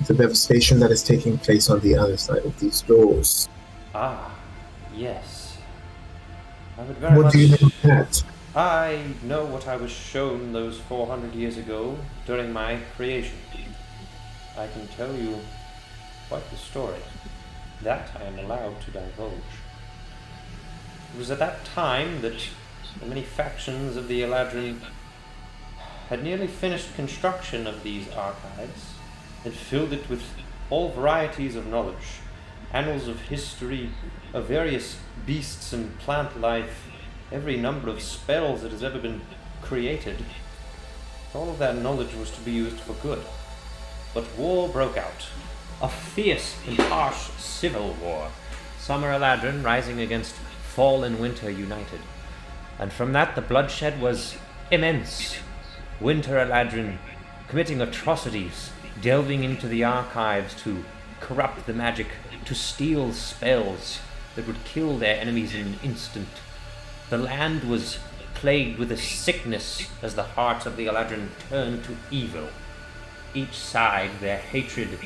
devastation that is taking place on the other side of these doors. Ah, yes. I would very What much... do you know of that? I know what I was shown those 400 years ago during my creation. I can tell you quite the story. That I am allowed to divulge. It was at that time that the many factions of the Eladrin had nearly finished construction of these archives and filled it with all varieties of knowledge, annals of history, of various beasts and plant life, every number of spells that has ever been created. All of that knowledge was to be used for good. But war broke out. A fierce and harsh civil war. Summer Eladrin rising against Fall and Winter united. And from that the bloodshed was immense. Winter Eladrin committing atrocities, delving into the archives to corrupt the magic, to steal spells, that would kill their enemies in an instant. The land was plagued with a sickness as the hearts of the Eladrin turned to evil. Each side, their hatred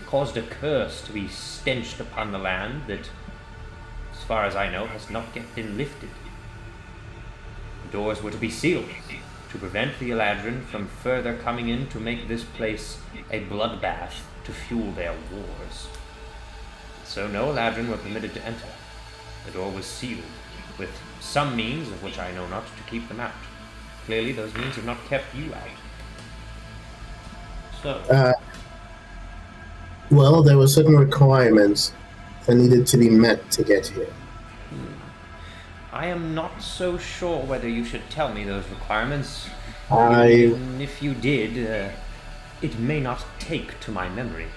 caused a curse to be stenched upon the land that, as far as I know, has not yet been lifted. The doors were to be sealed to prevent the Eladrin from further coming in to make this place a bloodbath to fuel their wars. So no Eladrin were permitted to enter. The door was sealed, with some means, of which I know not, to keep them out. Clearly those means have not kept you out. So... well, there were certain requirements that needed to be met to get here. I am not so sure whether you should tell me those requirements. I- Even if you did, it may not take to my memory.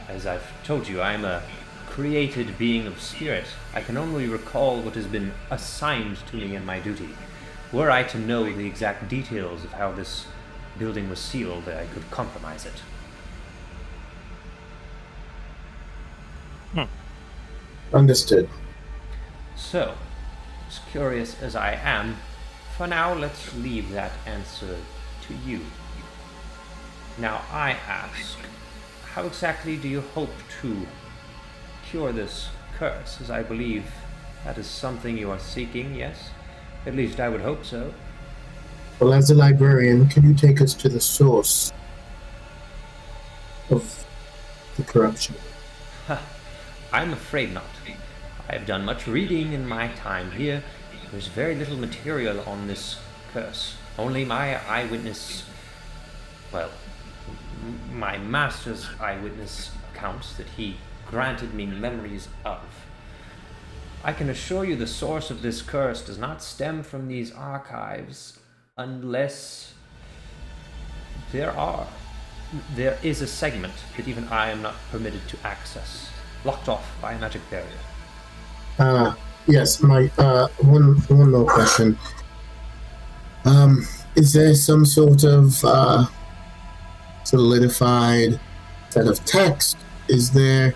As I've told you, I am a created being of spirit. I can only recall what has been assigned to me in my duty. Were I to know the exact details of how this building was sealed, I could compromise it. Understood. So, as curious as I am, for now let's leave that answer to you. Now I ask, how exactly do you hope to cure this curse, as I believe that is something you are seeking, yes? At least I would hope so. Well, as a librarian, can you take us to the source of the corruption? I'm afraid not. I have done much reading in my time here. There's very little material on this curse. Only my eyewitness... well, my master's eyewitness accounts that he granted me memories of. I can assure you the source of this curse does not stem from these archives unless there is a segment that even I am not permitted to access, blocked off by a magic barrier. Yes, my one more question. Is there some sort of solidified set of text? Is there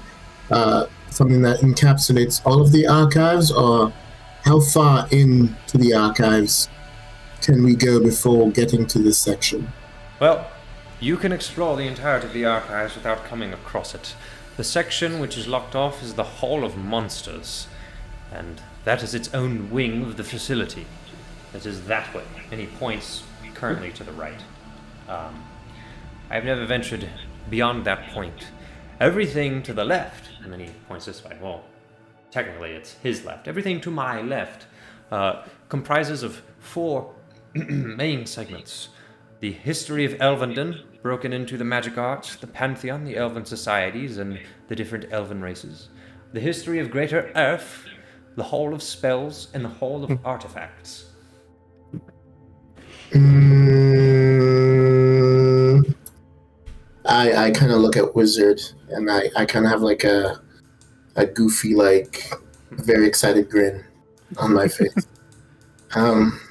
something that encapsulates all of the archives, or how far into the archives can we go before getting to this section? Well, you can explore the entirety of the archives without coming across it. The section which is locked off is the Hall of Monsters, and that is its own wing of the facility. It is that way, and he points currently to the right. I've never ventured beyond that point. Everything to the left, and then he points this way, well, technically it's his left. Everything to my left comprises of 4 main segments. The history of Elvendon, broken into the magic arts, the pantheon, the elven societies, and the different elven races. The history of Greater Earth, the Hall of Spells, and the Hall of Artifacts. I kind of look at Wizard, and I kind of have like a goofy, like, very excited grin on my face.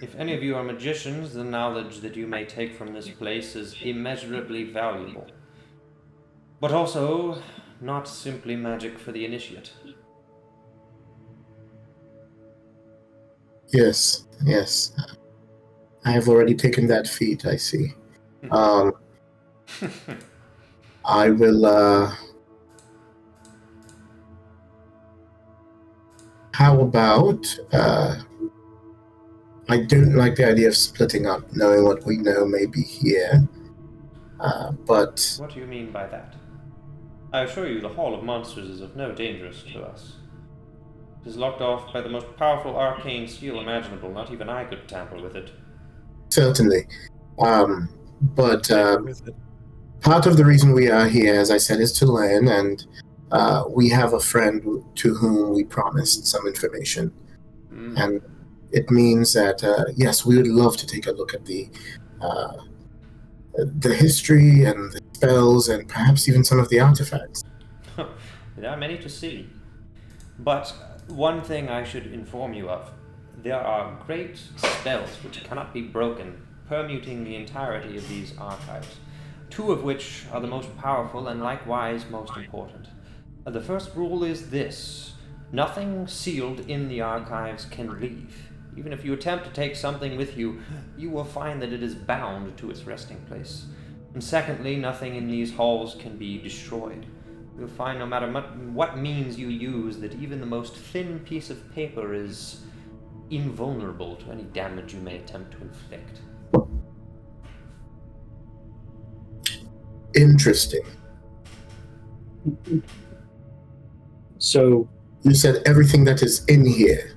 If any of you are magicians, the knowledge that you may take from this place is immeasurably valuable. But also, not simply magic for the initiate. Yes. I have already taken that feat, I see. I will, how about, I don't like the idea of splitting up, knowing what we know may be here, but... What do you mean by that? I assure you the Hall of Monsters is of no danger to us. It is locked off by the most powerful arcane seal imaginable. Not even I could tamper with it. Certainly. But part of the reason we are here, as I said, is to learn, and we have a friend to whom we promised some information. And it means that, yes, we would love to take a look at the history and the spells and perhaps even some of the artifacts. There are many to see. But one thing I should inform you of. There are great spells which cannot be broken, permuting the entirety of these archives, 2 of which are the most powerful and likewise most important. The first rule is this: Nothing sealed in the archives can leave. Even if you attempt to take something with you, you will find that it is bound to its resting place. And secondly, nothing in these halls can be destroyed. You'll find no matter what means you use that even the most thin piece of paper is invulnerable to any damage you may attempt to inflict. Interesting. So, you said everything that is in here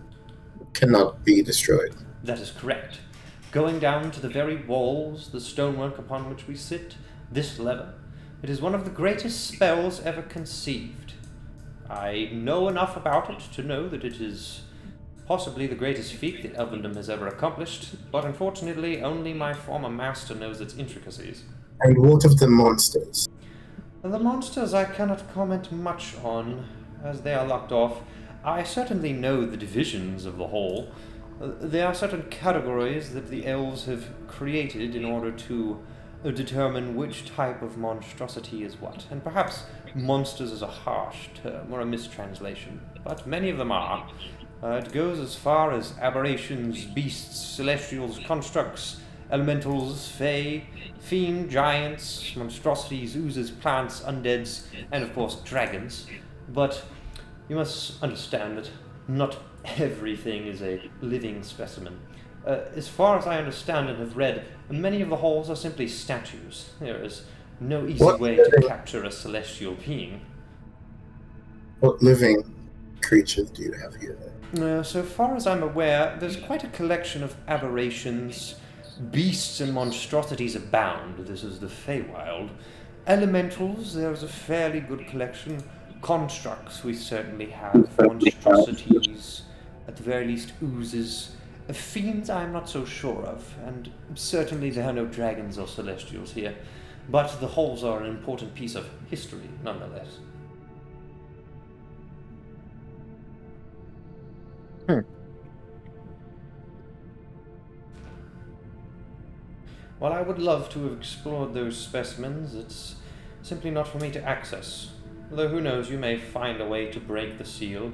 cannot be destroyed. That is correct. Going down to the very walls, the stonework upon which we sit, this lever, it is one of the greatest spells ever conceived. I know enough about it to know that it is possibly the greatest feat that Elvendom has ever accomplished, but unfortunately only my former master knows its intricacies. And what of the monsters? The monsters I cannot comment much on, as they are locked off. I certainly know the divisions of the hall. There are certain categories that the elves have created in order to determine which type of monstrosity is what. And perhaps monsters is a harsh term or a mistranslation, but many of them are. It goes as far as aberrations, beasts, celestials, constructs, elementals, fae, fiend, giants, monstrosities, oozes, plants, undeads, and of course dragons. But you must understand that not everything is a living specimen. As far as I understand and have read, many of the halls are simply statues. There is no easy way to capture a celestial being. What living creatures do you have here? So far as I'm aware, there's quite a collection of aberrations. Beasts and monstrosities abound. This is the Feywild. Elementals, there's a fairly good collection. Constructs, we certainly have. Monstrosities, at the very least, oozes. Fiends, I'm not so sure of. And certainly there are no dragons or celestials here. But the halls are an important piece of history, nonetheless. While I would love to have explored those specimens, it's simply not for me to access. Though who knows, you may find a way to break the seal.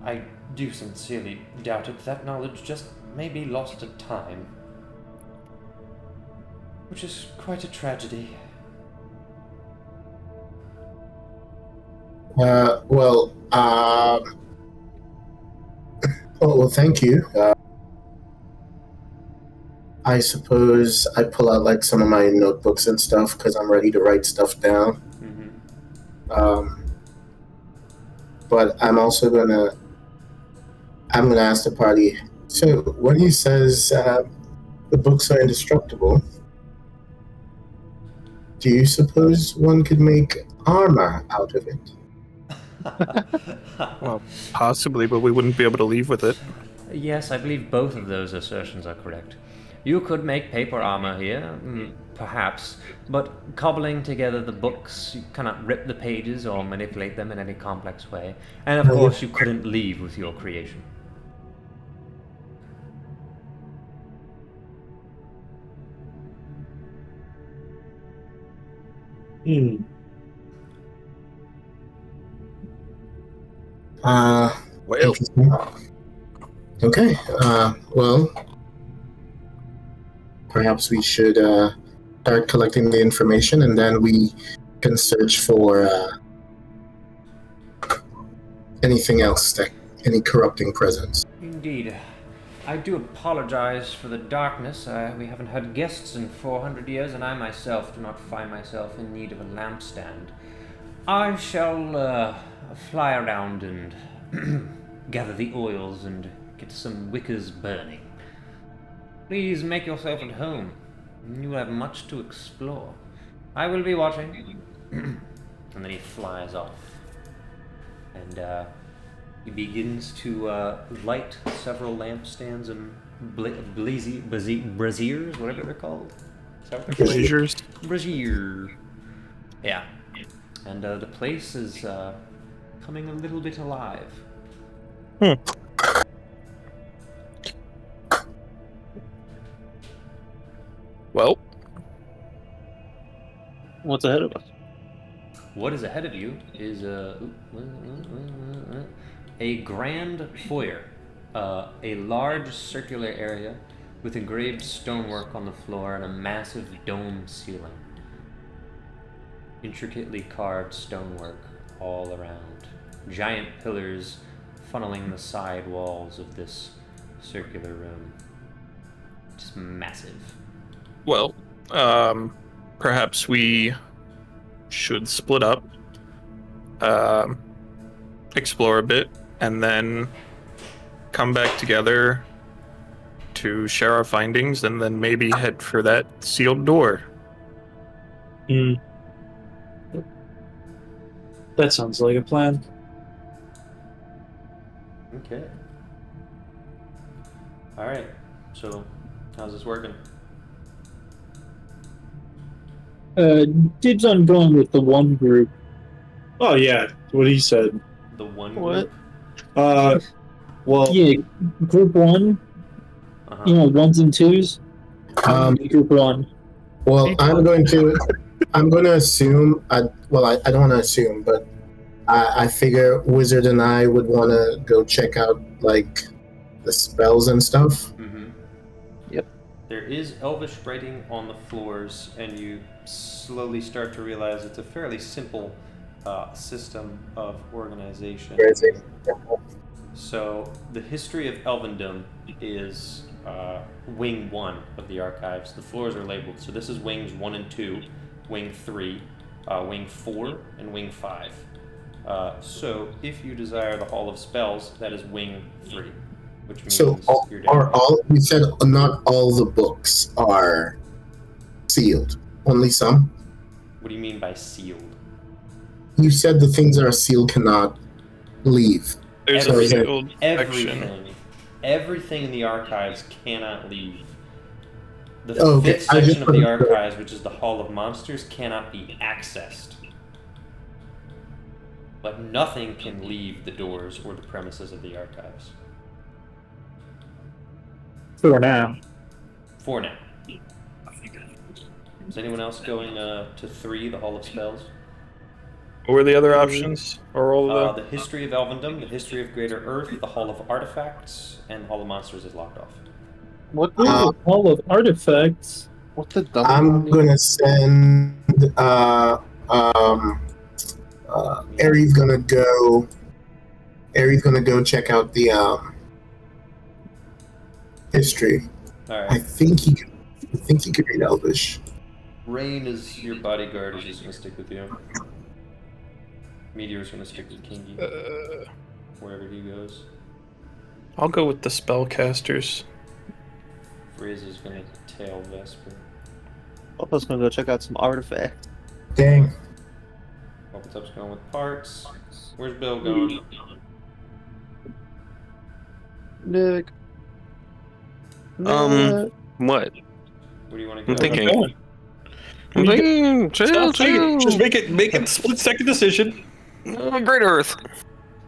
I do sincerely doubt it. That knowledge just may be lost to time. Which is quite a tragedy. Well, thank you. I suppose I pull out like some of my notebooks and stuff because I'm ready to write stuff down. But I'm also gonna ask the party. So when he says the books are indestructible, do you suppose one could make armor out of it? Well, possibly, but we wouldn't be able to leave with it. Yes, I believe both of those assertions are correct. You could make paper armor here, perhaps, but cobbling together the books, you cannot rip the pages or manipulate them in any complex way. And of course, you couldn't leave with your creation. Well. Okay. Well, perhaps we should start collecting the information, and then we can search for anything else, any corrupting presence. Indeed. I do apologize for the darkness. We haven't had guests in 400 years, and I myself do not find myself in need of a lampstand. I shall fly around and gather the oils and get some wickers burning. Please make yourself at home. You will have much to explore. I will be watching. And then he flies off. And he begins to light several lampstands and braziers, whatever they're called. Braziers? Brazier. Yeah. And the place is coming a little bit alive. Well, What's ahead of us? What is ahead of you is a grand foyer, a large circular area with engraved stonework on the floor and a massive dome ceiling. Intricately carved stonework all around. Giant pillars funneling the side walls of this circular room. Just massive. Well, perhaps we should split up, explore a bit, and then come back together to share our findings, and then maybe head for that sealed door. That sounds like a plan. Okay. Alright, so how's this working? Dibs on going with the one group. Oh yeah, what he said. The one What? group? Well, Yeah, group one. Uh-huh. You know, ones and twos. Group one. Well, I'm going to assume. I don't want to assume, but I figure Wizard and I would want to go check out like the spells and stuff. Mm-hmm. Yep. There is elvish writing on the floors, and you slowly start to realize it's a fairly simple system of organization. So the history of Elvendom is Wing 1 of the archives. The floors are labeled. So this is Wings 1 and 2, Wing 3, Wing 4, and Wing 5. So if you desire the Hall of Spells, that is Wing 3, which means you're down. You said not all the books are sealed, only some? What do you mean by sealed? You said the things that are sealed cannot leave. There's a sealed section. Everything in the archives cannot leave. The fifth section of the archives, which is the Hall of Monsters, cannot be accessed. But nothing can leave the doors or the premises of the archives. For now. For now. Is anyone else going to 3, the Hall of Spells? What were the other options? Or all of The History of Elvendom, the History of Greater Earth, the Hall of Artifacts, and the Hall of Monsters is locked off. What Hall of Artifacts. What the double? I'm gonna send Aries gonna go check out the history. Alright. I think he could read Elvish. Rain is your bodyguard, is just gonna stick with you. Meteor's gonna stick with Kingy. Wherever he goes. I'll go with the spellcasters. Frizz is gonna tail Vesper. Papa's gonna go check out some artifacts. Dang. Bubbletup's going with parts. Where's Bill going? Nick. What? Where do you want to go? I'm thinking. Chill. Just make it split second decision. Great Earth.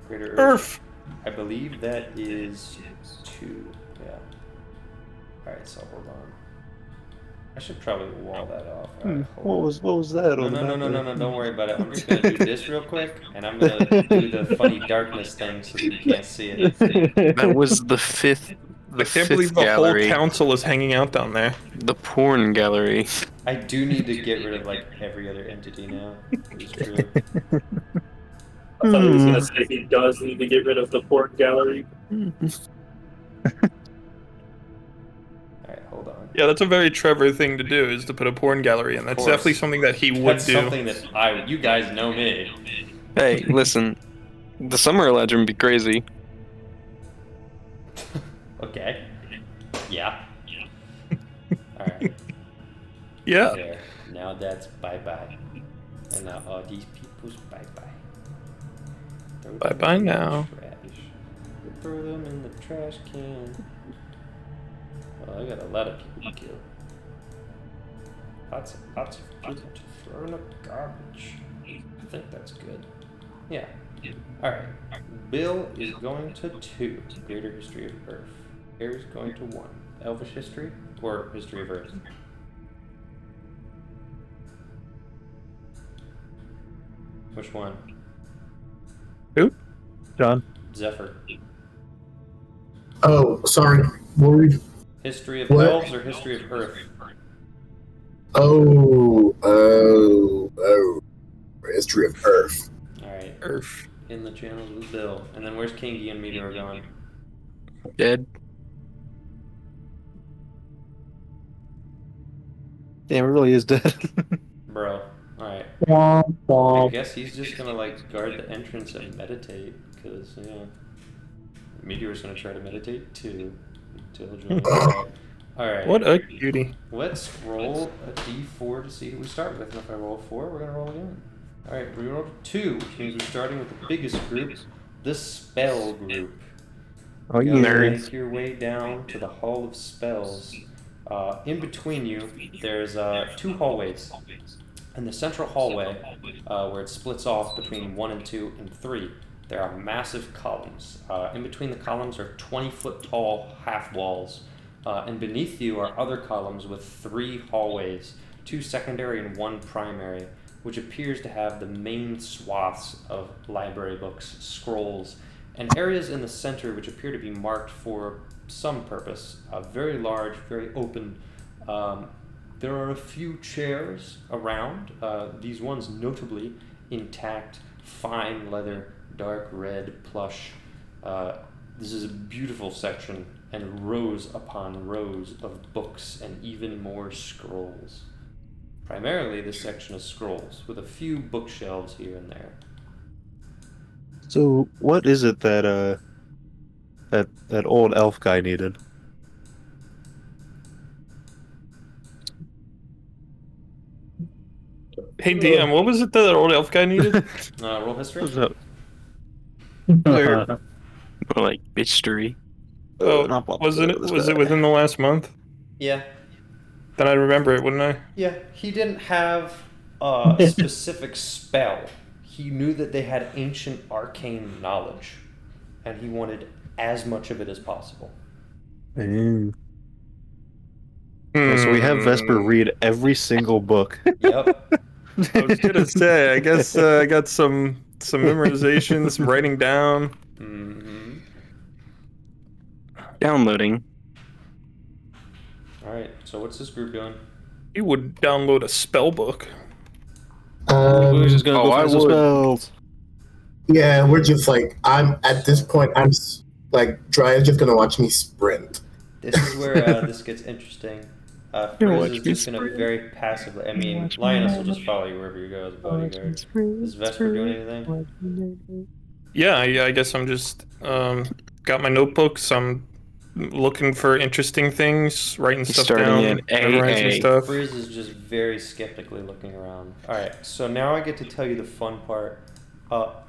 Greater Earth. I believe that is 2. Yeah. Alright, so hold on. I should probably wall that off. Right, What was that? No, don't worry about it. I'm just gonna do this real quick, and I'm gonna do the funny darkness thing so that you can't see it. That was the fifth. I can't believe the gallery. whole council is hanging out down there. The porn gallery. I do need to get rid of like every other entity now. It's true. I thought he was going to say he does need to get rid of the port gallery. Alright, hold on. Yeah, that's a very Trevor thing to do, is to put a porn gallery in. That's definitely something that he would That's do. something that you guys know me. Hey, listen. The Summer Legend would be crazy. Okay. Yeah. Alright. Yeah. There. Now that's bye-bye. And now all these people's bye-bye. Throw them Bye-bye in the now. trash. Throw them in the trash can. Well, I got a lot of people to kill. Lots of people to throw in the garbage. I think that's good. Yeah. Alright. Bill is going to 2. Greater History of Earth. Air's going to 1. Elvish History or History of Earth? Which one? John. Zephyr. Oh, sorry. What were you... History of What? elves or history of Earth? Oh. History of Earth. Alright. Earth. In the channels with Bill. And then where's Kingy and Meteor going? Dead. Damn, it really is dead. Bro. Alright. Womp I womp. guess he's just gonna like guard the entrance and meditate, because yeah. Meteor's gonna try to meditate too. Alright. What a cutie. Let's roll a d4 to see who we start with. And if I roll a 4, we're gonna roll again. Alright, we rolled a 2, which means we're starting with the biggest group, the spell group. Oh, You yeah. gotta make your way down to the Hall of Spells. In between you, there's 2 hallways. In the central hallway, where it splits off between 1 and 2 and 3, there are massive columns. In between the columns are 20-foot tall half walls. And beneath you are other columns with 3 hallways, 2 secondary and 1 primary, which appears to have the main swaths of library books, scrolls, and areas in the center which appear to be marked for some purpose. Very large, very open. There are a few chairs around, these ones notably intact, fine leather, dark red plush. This is a beautiful section, and rows upon rows of books and even more scrolls. Primarily, this section is scrolls, with a few bookshelves here and there. So, what is it that that old elf guy needed? Hey DM, what was it that old elf guy needed? Roll history? What's up? More like bitchery. Oh, was it within the last month? Yeah. Then I'd remember it, wouldn't I? Yeah, he didn't have a specific spell. He knew that they had ancient arcane knowledge, and he wanted as much of it as possible. Yeah, so we have Vesper read every single book. Yep. I was gonna say, I guess I got some memorization, some writing down. Mm-hmm. Downloading. All right. So what's this group doing? You would download a spell book. We're just gonna go I find some would. spells. Yeah, we're just like, I'm at this point, like, Dryad's just gonna watch me sprint. This is where this gets interesting. Gonna Frizz watch is me just going to sprint. very passively. I mean, Lioness will just follow you wherever you go as a bodyguard. Is Vesper doing anything? Yeah, I guess I'm just got my notebooks. I'm looking for interesting things, writing stuff Starting down, in memorizing AA. stuff. Frizz is just very skeptically looking around. Alright, so now I get to tell you the fun part.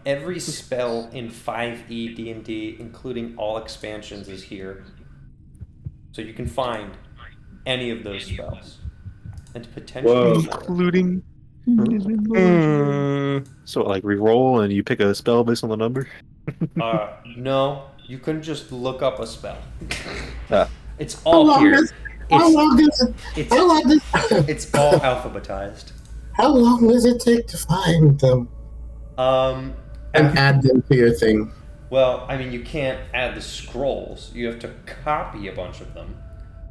Every spell in 5e D&D, including all expansions, is here. So you can find any of those spells. And potentially Whoa. more. Including. So, like, re-roll and you pick a spell based on the number? No, you can just look up a spell. Ah. It's all here. How long does It's all alphabetized. How long does it take to find them and add them to your thing? Well, I mean, you can't add the scrolls. You have to copy a bunch of them.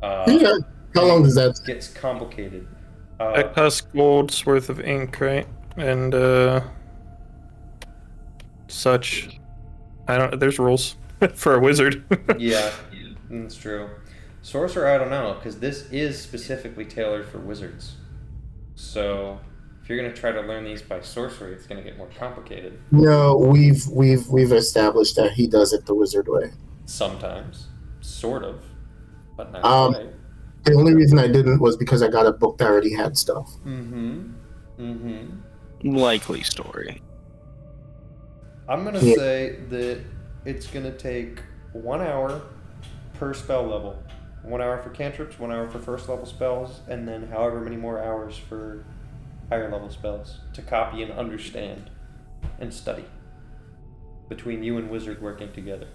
Yeah. How long does that? It gets complicated. That costs gold's worth of ink, right? And such. I don't. There's rules for a wizard. Yeah, that's true. Sorcerer, I don't know, because this is specifically tailored for wizards. So if you're gonna try to learn these by sorcery, it's gonna get more complicated. No, we've established that he does it the wizard way. Sometimes, sort of, but not quite. The only reason I didn't was because I got a book that already had stuff. Likely story. I'm gonna Yeah. say that it's gonna take 1 hour per spell level. 1 hour for cantrips, 1 hour for first level spells, and then however many more hours for higher level spells to copy and understand and study between you and wizard working together.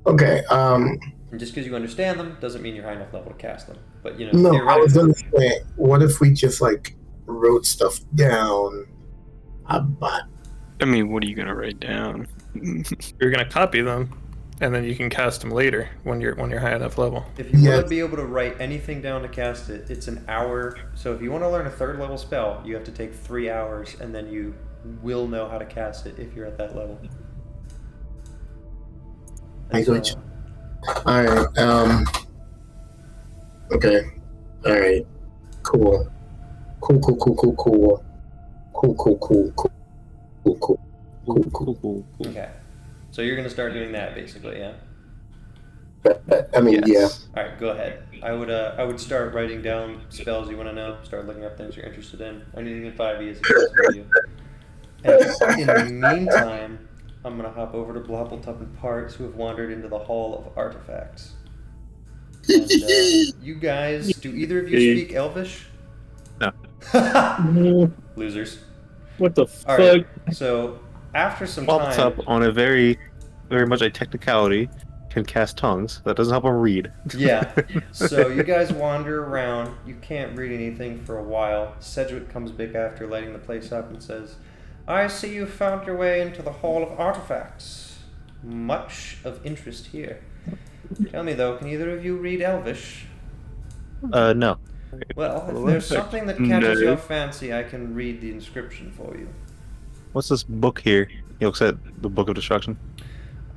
Okay. And just because you understand them doesn't mean you're high enough level to cast them. But you know, No, I was theoretically, gonna say, what if we just like wrote stuff down? But I mean, what are you gonna write down? You're gonna copy them, and then you can cast them later when you're high enough level. If you want Yes. to be able to write anything down to cast it, it's an hour. So if you want to learn a 3rd level spell, you have to take 3 hours, and then you will know how to cast it if you're at that level. I And got you. Alright, okay. Alright. Cool. Cool. Okay. So you're gonna start doing that basically, yeah. But I mean, Yes. All right, go ahead. I would start writing down spells you want to know. Start looking up things you're interested in. Anything in 5e is accessible to you. And in the meantime, I'm gonna hop over to Blobbletop and Parts, who have wandered into the Hall of Artifacts. And you guys, do either of you speak Elvish? No. Losers. What the All fuck? right. So after some Pops time, up on a very much a technicality, can cast tongues. That doesn't help him read. yeah. So you guys wander around. You can't read anything for a while. Sedgwick comes back after lighting the place up and says, "I see you found your way into the Hall of Artifacts. Much of interest here. Tell me though, can either of you read Elvish? No. Well, if there's something that catches No. your fancy, I can read the inscription for you." What's this book here? He looks at the Book of Destruction.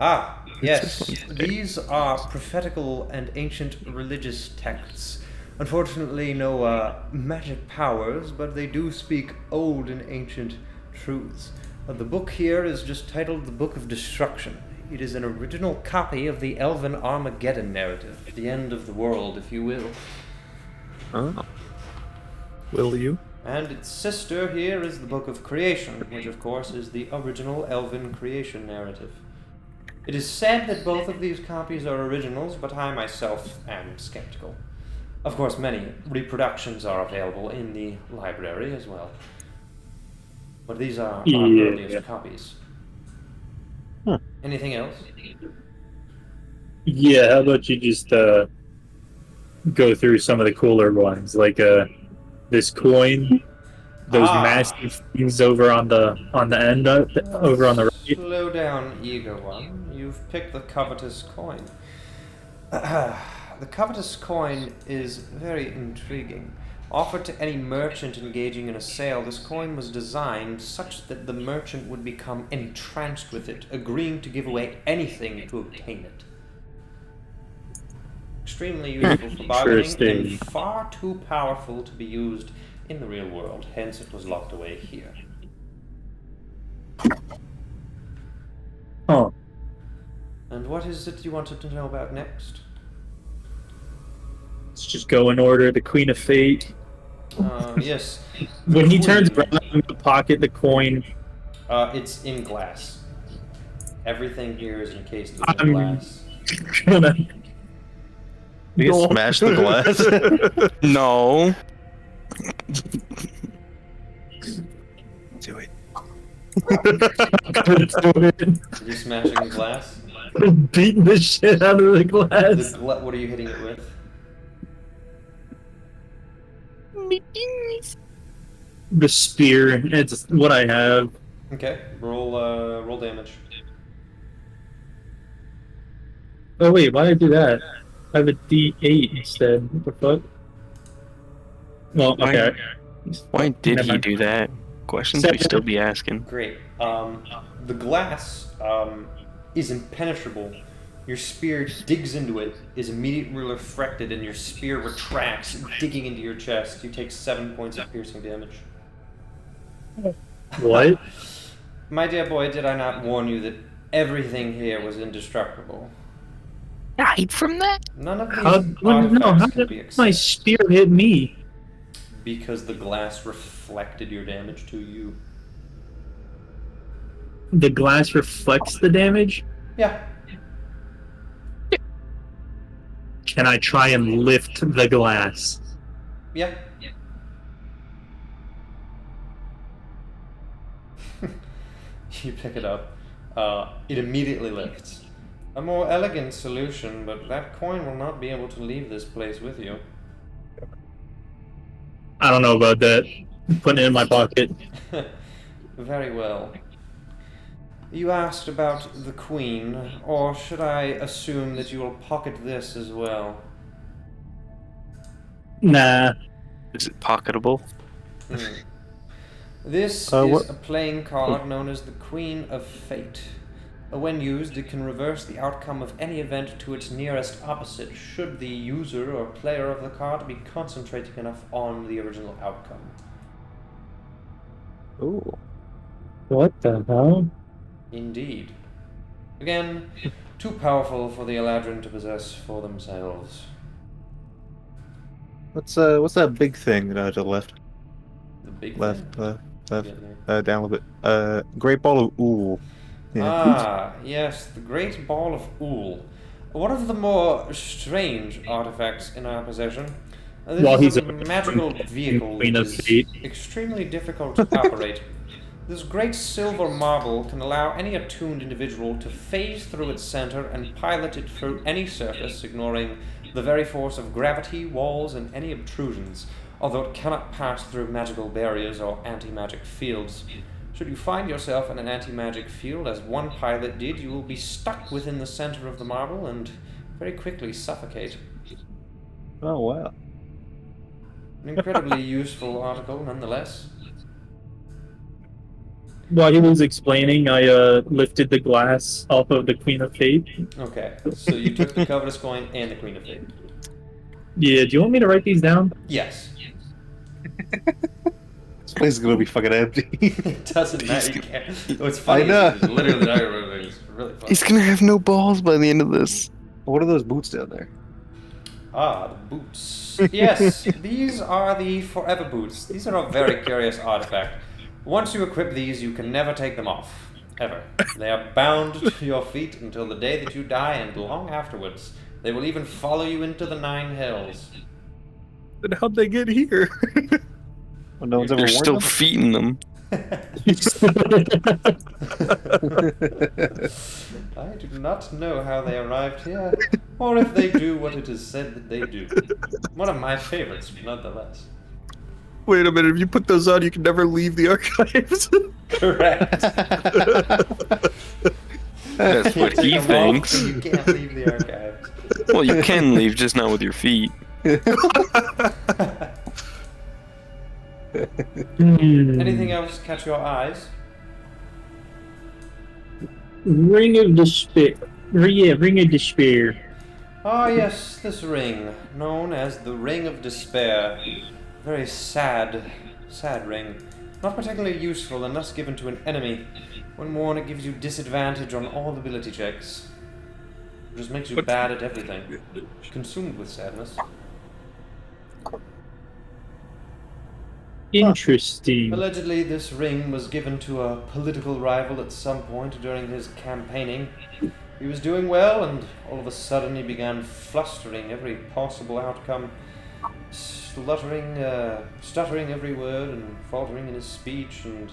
Ah, yes. These are prophetical and ancient religious texts. Unfortunately, no magic powers, but they do speak old and ancient truths. The book here is just titled The Book of Destruction. It is an original copy of the Elven Armageddon narrative, the end of the world, if you will. Oh. Will you? And its sister here is the Book of Creation, which of course is the original Elven creation narrative. It is said that both of these copies are originals, but I myself am skeptical. Of course, many reproductions are available in the library as well. But these are our earliest copies. Anything else? Yeah, how about you just go through some of the cooler ones, like this coin, those massive things over on the end over on the right. Slow down, eager one. You've picked the covetous coin. The covetous coin is very intriguing. Offered to any merchant engaging in a sale, this coin was designed such that the merchant would become entranced with it, agreeing to give away anything to obtain it. Extremely useful for bargaining and far too powerful to be used in the real world, hence it was locked away here. Oh. And what is it you wanted to know about next? Let's just go in order. The Queen of Fate. Yes. When he turns around, I'm gonna pocket the coin. It's in glass. Everything here is encased in glass. Gonna You can smash the glass. No. Do it. Are you smashing the glass? beating the shit out of the glass. What are you hitting it with? The spear. It's what I have. Okay, roll damage. Oh wait, why did I do that? I have a D8 instead. What the fuck? Well, okay. Why did Never he mind. do that? Questions we still be asking. Great. The glass is impenetrable. Your spear digs into it, is immediately refracted, and your spear retracts, digging into your chest. You take 7 points of piercing damage. What? My dear boy, did I not warn you that everything here was indestructible? Died from that? None of these How artifacts can be did my accepted spear hit me? because the glass reflected your damage to you. The glass reflects the damage? Yeah. Can I try and lift the glass? Yeah. You pick it up. It immediately lifts. A more elegant solution, but that coin will not be able to leave this place with you. I don't know about that. Putting it in my pocket. Very well. You asked about the Queen, or should I assume that you will pocket this as well? Nah. Is it pocketable? This what- is a playing card known as the Queen of Fate. When used, it can reverse the outcome of any event to its nearest opposite, should the user or player of the card be concentrating enough on the original outcome. Ooh. What the hell? Indeed. Again, too powerful for the Eladrin to possess for themselves. What's that big thing to the left? The big Left, thing. left, Get there. down a little bit. Great ball of ooh. Yeah. Ah, yes, the Great Ball of Ool. One of the more strange artifacts in our possession. This Well, is he's a a magical vehicle Queen which of is Fate. extremely difficult to operate. This great silver marble can allow any attuned individual to phase through its center and pilot it through any surface, ignoring the very force of gravity, walls, and any obtrusions, although it cannot pass through magical barriers or anti-magic fields. Should you find yourself in an anti-magic field, as one pilot did, you will be stuck within the center of the marble and very quickly suffocate. Oh wow. An incredibly useful article, nonetheless. While he was explaining, I lifted the glass off of the Queen of Fate. Okay, so you took the covetous coin and the Queen of Fate. Yeah, do you want me to write these down? Yes. This place is gonna be fucking empty. It doesn't matter. You can't. What's funny I know. is literally it's really funny. He's gonna have no balls by the end of this. What are those boots down there? Ah, the boots. Yes, these are the forever boots. These are a very curious artifact. Once you equip these, you can never take them off. Ever. They are bound to your feet until the day that you die and long afterwards. They will even follow you into the 9 hells. Then how'd they get here? Well, no one's ever They're worn still them? feeding them. I do not know how they arrived here, or if they do what it is said that they do. One of my favorites, nonetheless. Wait a minute, if you put those on, you can never leave the archives. Correct. That's what he Take them off, thinks. so you can't leave the archives. Well, you can leave, just not with your feet. Anything else catch your eyes? Ring of Despair. Yeah, Ring of Despair. Ah, yes, this ring, known as the Ring of Despair. Very sad ring. Not particularly useful unless given to an enemy. When worn, it gives you disadvantage on all ability checks. It just makes you bad at everything. Consumed with sadness. Interesting. Allegedly, this ring was given to a political rival at some point during his campaigning. He was doing well, and all of a sudden he began flustering every possible outcome, stuttering every word, and faltering in his speech, and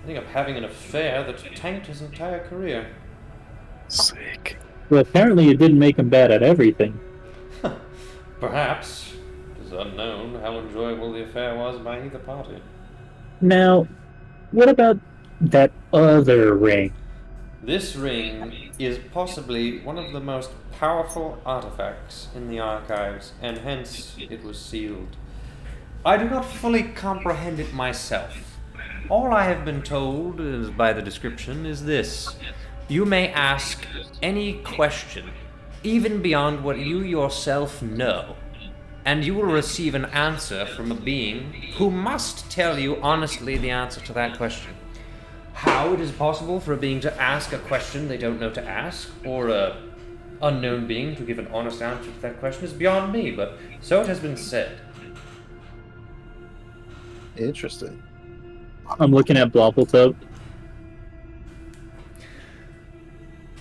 ending up having an affair that tanked his entire career. Sick. Well, apparently it didn't make him bad at everything. Perhaps. It is unknown how enjoyable the affair was by either party. Now, what about that other ring? This ring is possibly one of the most powerful artifacts in the archives, and hence it was sealed. I do not fully comprehend it myself. All I have been told is by the description is this. You may ask any question, even beyond what you yourself know, and you will receive an answer from a being who must tell you honestly the answer to that question. How it is possible for a being to ask a question they don't know to ask, or a unknown being to give an honest answer to that question is beyond me, but so it has been said. Interesting. I'm looking at Blobbletop.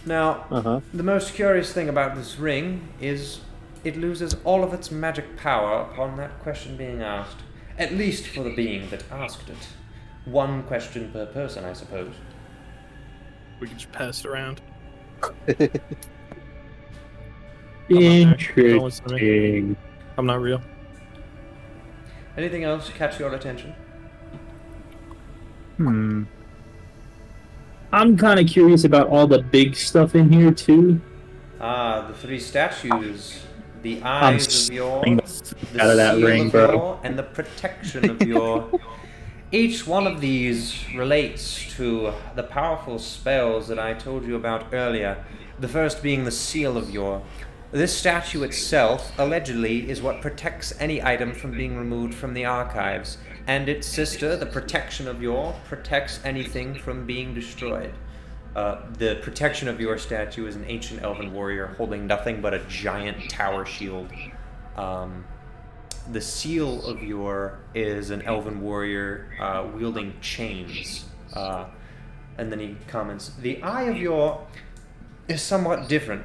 Now, the most curious thing about this ring is it loses all of its magic power upon that question being asked. At least for the being that asked it. One question per person, I suppose. We can just pass it around. Interesting. I'm not real. Anything else catch your attention? I'm kind of curious about all the big stuff in here too. The 3 statues. The eyes of your, out of that seal ring, of bro. your, and the protection of your. Each one of these relates to the powerful spells that I told you about earlier. The first being the seal of your. This statue itself, allegedly, is what protects any item from being removed from the archives. And its sister, the protection of your, protects anything from being destroyed. The protection of your statue is an ancient elven warrior holding nothing but a giant tower shield. The seal of your is an elven warrior wielding chains. And then he comments, the eye of your is somewhat different.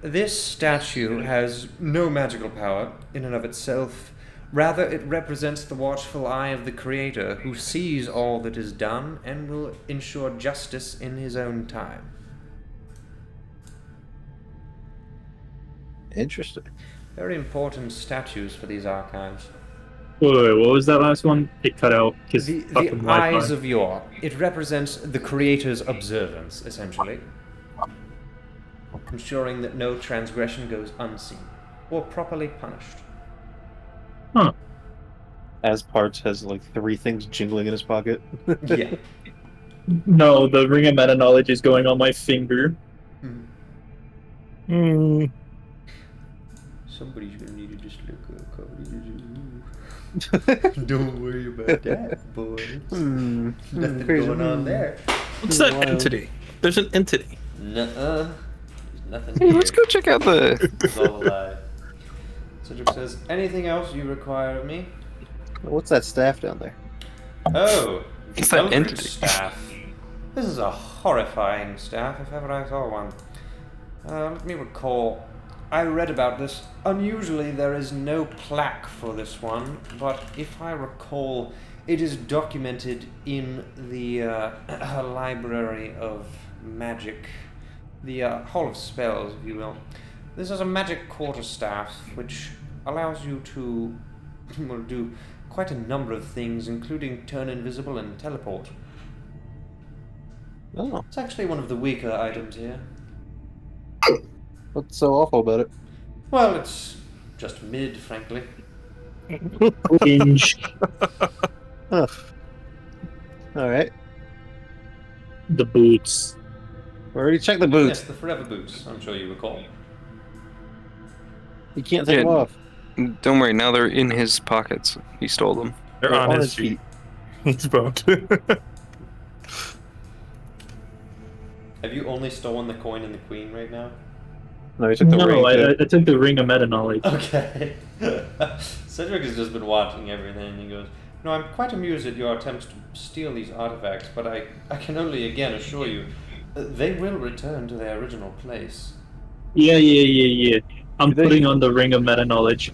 This statue has no magical power in and of itself. Rather, it represents the watchful eye of the Creator, who sees all that is done and will ensure justice in his own time. Interesting. Very important statues for these archives. Wait, what was that last one? It cut out. The eyes of Yor. It represents the Creator's observance, essentially. Ensuring that no transgression goes unseen or properly punished. Huh. As Parts has like 3 things jingling in his pocket. Yeah. No, the ring of meta knowledge is going on my finger. Somebody's gonna need to just look up. Don't worry about that, boy. Nothing going on there. What's that entity? There's an entity. Nuh-uh. There's nothing Hey, here. let's go check out the. It's all a lie. Cedric says, anything else you require of me? What's that staff down there? Oh, It's the that Eldritch entity. staff. This is a horrifying staff, if ever I saw one. Let me recall. I read about this. Unusually, there is no plaque for this one, but if I recall, it is documented in the Library of Magic, the Hall of Spells, if you will. This is a magic quarterstaff, which allows you to do quite a number of things, including turn invisible and teleport. Oh, It's actually one of the weaker items here. what's so awful about it? Well, it's just mid, frankly. Cringe. Huh. All right. The boots. We already checked the Yes, boots. the forever boots, I'm sure you recall. You can't take Yeah. them off. Don't worry, now they're in his pockets. He stole them. They're They're on his feet. He's boned. Have you only stolen the coin and the queen right now? No, he took the ring. No, too. I took the ring of meta knowledge. Okay. Cedric has just been watching everything and he goes, no, I'm quite amused at your attempts to steal these artifacts, but I can only again assure you, they will return to their original place. Yeah. I'm putting on the ring of meta knowledge.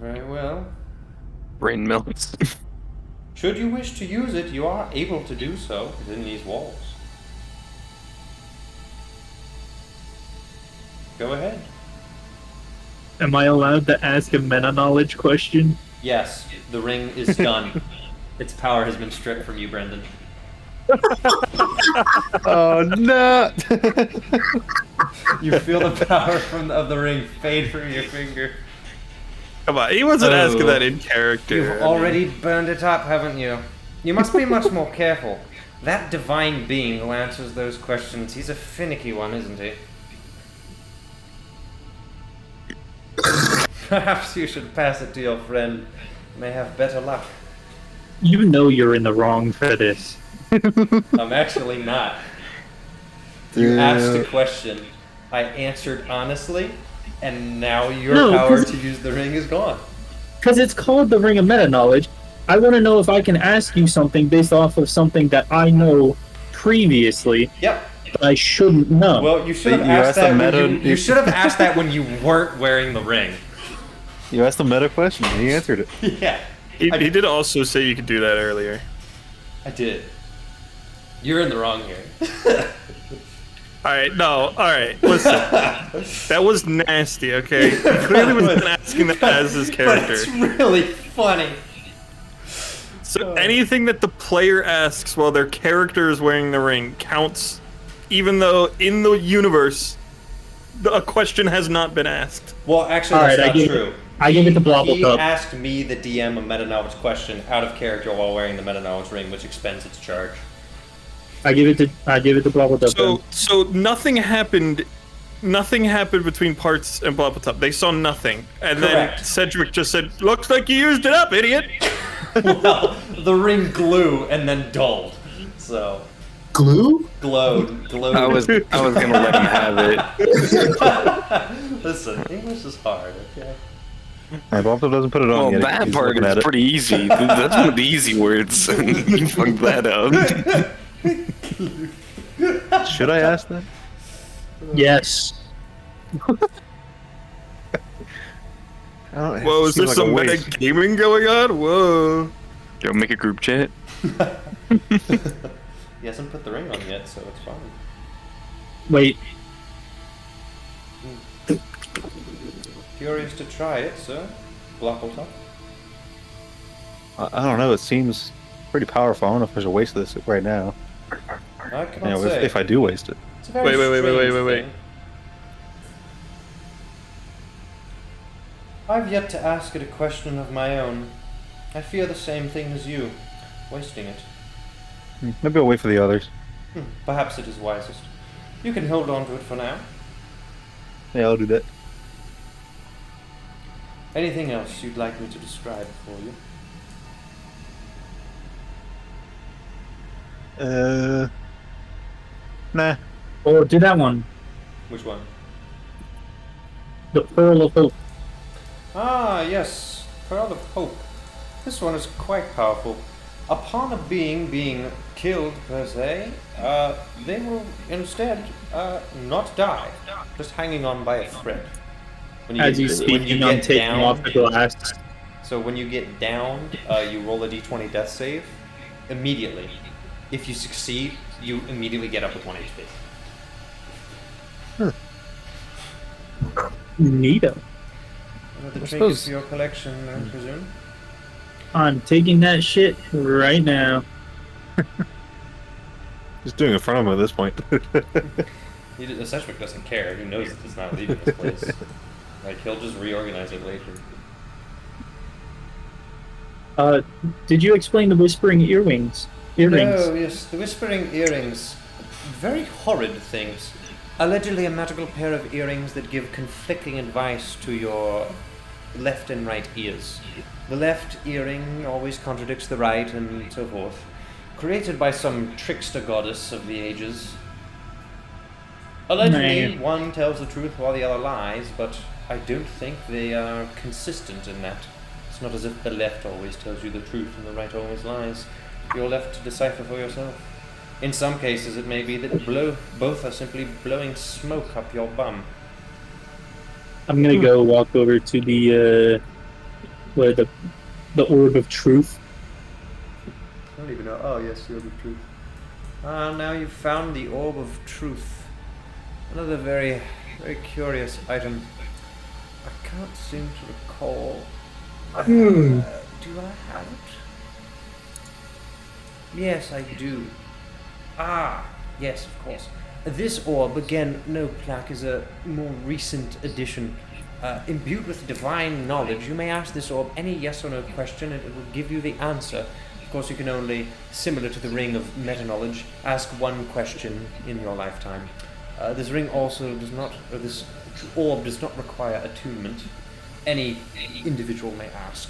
Very well. Brain melts. Should you wish to use it, you are able to do so within these walls. Go ahead. Am I allowed to ask a meta knowledge question? Yes, the ring is done. Its power has been stripped from you, Brendan. Oh no! You feel the power of the ring fade from your finger. Come on, he wasn't asking Oh. that in character. You've already burned it up, haven't you? You must be much more careful. That divine being who answers those questions, he's a finicky one, isn't he? Perhaps you should pass it to your friend. You may have better luck. You know you're in the wrong for this. I'm actually not. You asked a question. I answered honestly, and now your No, power 'cause- to use the ring is gone. Because it's called the ring of meta knowledge. I want to know if I can ask you something based off of something that I know previously, Yep. but I shouldn't know. Well, you should have You asked asked that a when meta- you should have asked that when you weren't wearing the ring. You asked a meta question, and he answered it. Yeah, He did also say you could do that earlier. I did. You're in the wrong here. Alright, no, alright, listen. That was nasty, okay? He clearly wasn't asking that as his But character. it's really funny. So anything that the player asks while their character is wearing the ring counts, even though in the universe, a question has not been asked. Well, actually, that's not true. I give it to Blobble He Cup. asked me, the DM, a meta-knowledge question out of character while wearing the meta-knowledge ring, which expends its charge. I give it to Blobble Cup. So nothing happened. Nothing happened between Parts and Blobbletop. They saw nothing, and Correct. then Cedric just said, "Looks like you used it up, idiot." Well, the ring glue and then dulled. So Glue? glowed. I was gonna let him have it. Listen, English is hard. Okay. Bob doesn't put it on Well, yet. that He's part looking at is it. pretty easy. That's one of the easy words. You fucked that up. Should I ask that? Yes. Whoa, is there some meta gaming going on? Whoa. Yo, make a group chat. He hasn't put the ring on yet, so it's fine. Wait. Curious to try it, sir? Blockletop? I don't know. It seems pretty powerful. I don't know if I should waste this right now. I cannot You know, say. if I do waste it. It's a very Wait. strange thing. I've yet to ask it a question of my own. I fear the same thing as you, wasting it. Maybe I'll wait for the others. Perhaps it is wisest. You can hold on to it for now. Yeah, I'll do that. Anything else you'd like me to describe for you? Nah. Or do that one. Which one? The Pearl of Hope. Ah, yes. Pearl of Hope. This one is quite powerful. Upon a being killed, per se, they will instead not die, just hanging on by a thread. As he's speaking, I'm taking off the glass. So when you get downed, you roll a d20 death save immediately. If you succeed, you immediately get up with 1 HP. Neato. Another trinket for your collection, I presume? I'm taking that shit right now. Just doing it in front of him at this point. Cedric doesn't care. He knows that it's not leaving this place. Like, he'll just reorganize it later. Did you explain the whispering earrings? Oh, yes, the whispering earrings. Very horrid things. Allegedly a magical pair of earrings that give conflicting advice to your left and right ears. The left earring always contradicts the right, and so forth. Created by some trickster goddess of the ages. Allegedly, one tells the truth while the other lies, but I don't think they are consistent in that. It's not as if the left always tells you the truth and the right always lies. You're left to decipher for yourself. In some cases, it may be that both are simply blowing smoke up your bum. I'm gonna go walk over to the orb of truth. I don't even know. Oh, yes, the orb of truth. Now you've found the orb of truth. Another very, very curious item. I can't seem to recall. Do I have it? Yes, I do. Ah, yes, of course. This orb, again, no plaque, is a more recent addition. Imbued with divine knowledge, you may ask this orb any yes or no question and it will give you the answer. Of course, you can only, similar to the ring of meta-knowledge, ask one question in your lifetime. This ring also does not, or this orb does not require attunement. Any individual may ask.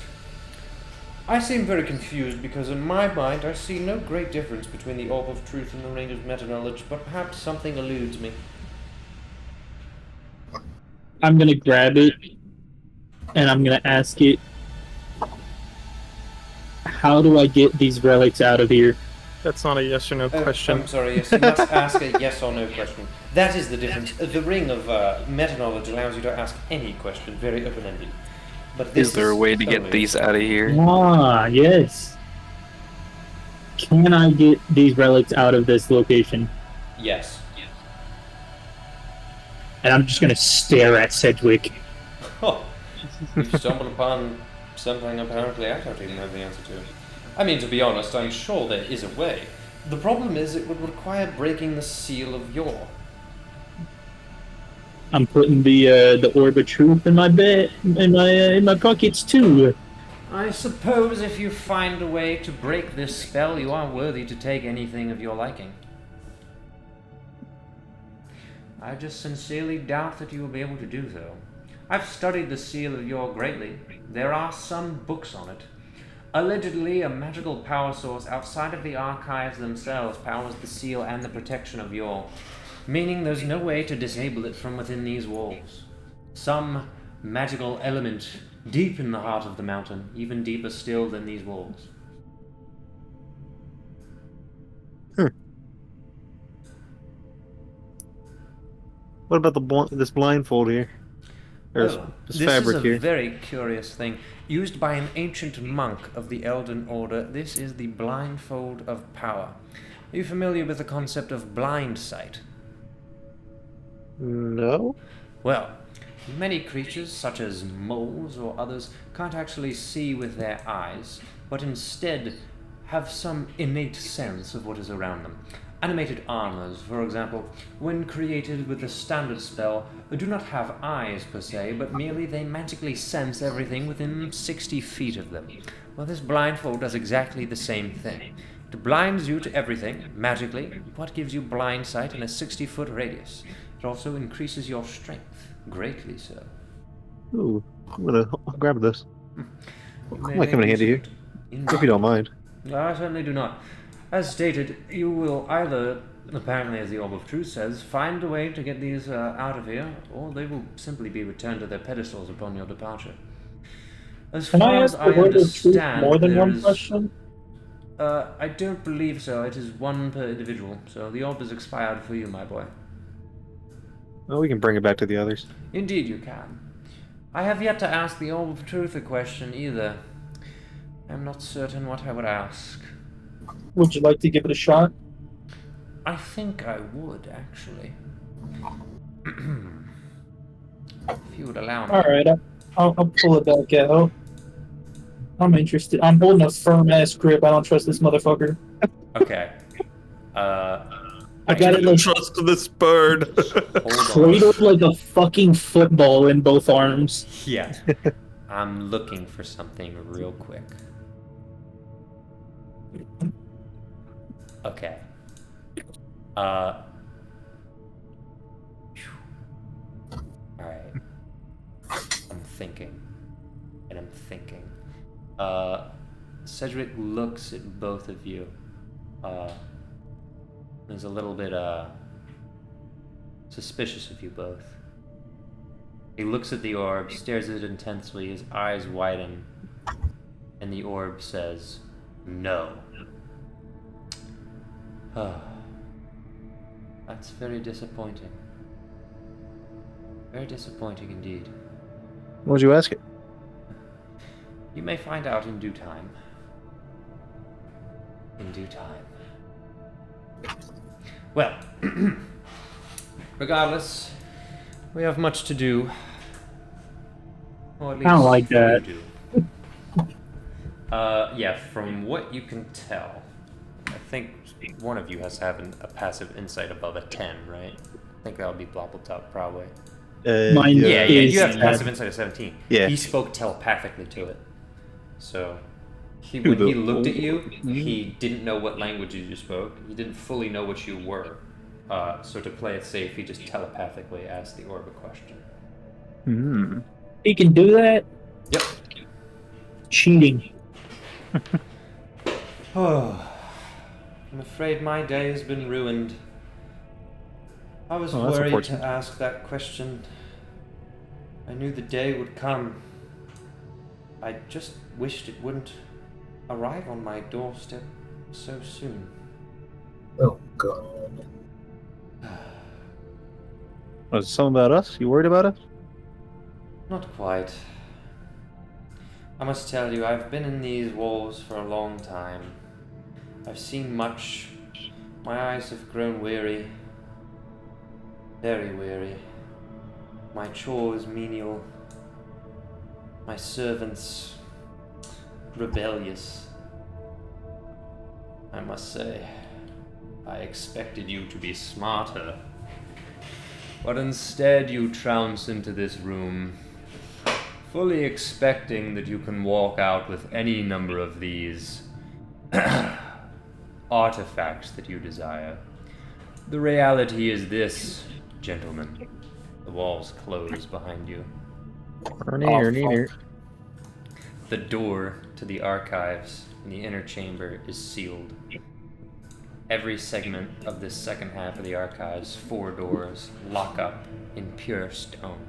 I seem very confused because in my mind I see no great difference between the orb of truth and the ring of meta-knowledge, but perhaps something eludes me. I'm gonna grab it and I'm gonna ask it, how do I get these relics out of here? That's not a yes or no question. I'm sorry, yes, you must ask a yes or no question. That is the difference. The ring of meta-knowledge allows you to ask any question, very open-ended. But this Is there a way to get these out of here? Ah, yes. Can I get these relics out of this location? Yes. And I'm just gonna stare at Sedgwick. Oh, you stumbled upon something apparently I don't even have the answer to. I mean, to be honest, I'm sure there is a way. The problem is it would require breaking the seal of Yor. I'm putting the orb of truth in my in my pockets too. I suppose if you find a way to break this spell, you are worthy to take anything of your liking. I just sincerely doubt that you will be able to do so. I've studied the seal of Yor greatly. There are some books on it. Allegedly, a magical power source outside of the archives themselves powers the seal and the protection of Yor, meaning there's no way to disable it from within these walls. Some magical element deep in the heart of the mountain, even deeper still than these walls. What about this blindfold here? Or this fabric is a here? Very curious thing. Used by an ancient monk of the Elden Order, this is the blindfold of power. Are you familiar with the concept of blind sight? No. Well, many creatures, such as moles or others, can't actually see with their eyes, but instead have some innate sense of what is around them. Animated armors, for example, when created with the standard spell, do not have eyes per se, but merely they magically sense everything within 60 feet of them. Well, this blindfold does exactly the same thing. It blinds you to everything, magically, but gives you blind sight in a 60-foot radius. It also increases your strength, greatly so. Ooh, I'll grab this. You Might come in handy here, if you don't mind. I certainly do not. As stated, you will either, apparently as the Orb of Truth says, find a way to get these out of here, or they will simply be returned to their pedestals upon your departure. As Can far I as ask I the Orb of Truth understand, more than there one is- question? I don't believe so. It is one per individual, so the orb is expired for you, my boy. Well, we can bring it back to the others. Indeed you can. I have yet to ask the Orb of Truth a question either. I'm not certain what I would ask. Would you like to give it a shot? I think I would, actually. If you would allow me. Alright, I'll pull it back out. I'm interested. I'm holding a firm ass grip. I don't trust this motherfucker. Okay. I got it like Trust this bird. Hold cradled like a fucking football in both arms. Yeah. I'm looking for something real quick. Okay. Alright. I'm thinking. And I'm thinking. Cedric looks at both of you. He's a little bit, suspicious of you both. He looks at the orb, stares at it intensely, his eyes widen, and the orb says, "No." That's very disappointing. Very disappointing indeed. What'd you ask it? You may find out in due time. In due time. Well, regardless, we have much to do. Or at least I don't like that. you do. Yeah, from what you can tell, I think one of you has to have a passive insight above a 10, right? I think that would be Bloppletop, probably. Mine Yeah, is you have 10. passive insight of 17. Yeah. He spoke telepathically to it. So, when Who, the- he looked at you, he didn't know what languages you spoke. He didn't fully know what you were. So to play it safe, he just telepathically asked the orb a question. He can do that? Yep. Cheating. I'm afraid my day has been ruined. I was Oh, that's worried to unfortunate. ask that question. I knew the day would come. I just wished it wouldn't arrive on my doorstep so soon. Oh god. Was it something about us? You worried about us? Not quite. I must tell you, I've been in these walls for a long time. I've seen much. My eyes have grown weary. Very weary. My chores menial. My servants rebellious. I must say, I expected you to be smarter. But instead you trounce into this room, fully expecting that you can walk out with any number of these artifacts that you desire. The reality is this, gentlemen. The walls close behind you. The door to the archives in the inner chamber is sealed. Every segment of this second half of the archives, 4 doors, lock up in pure stone.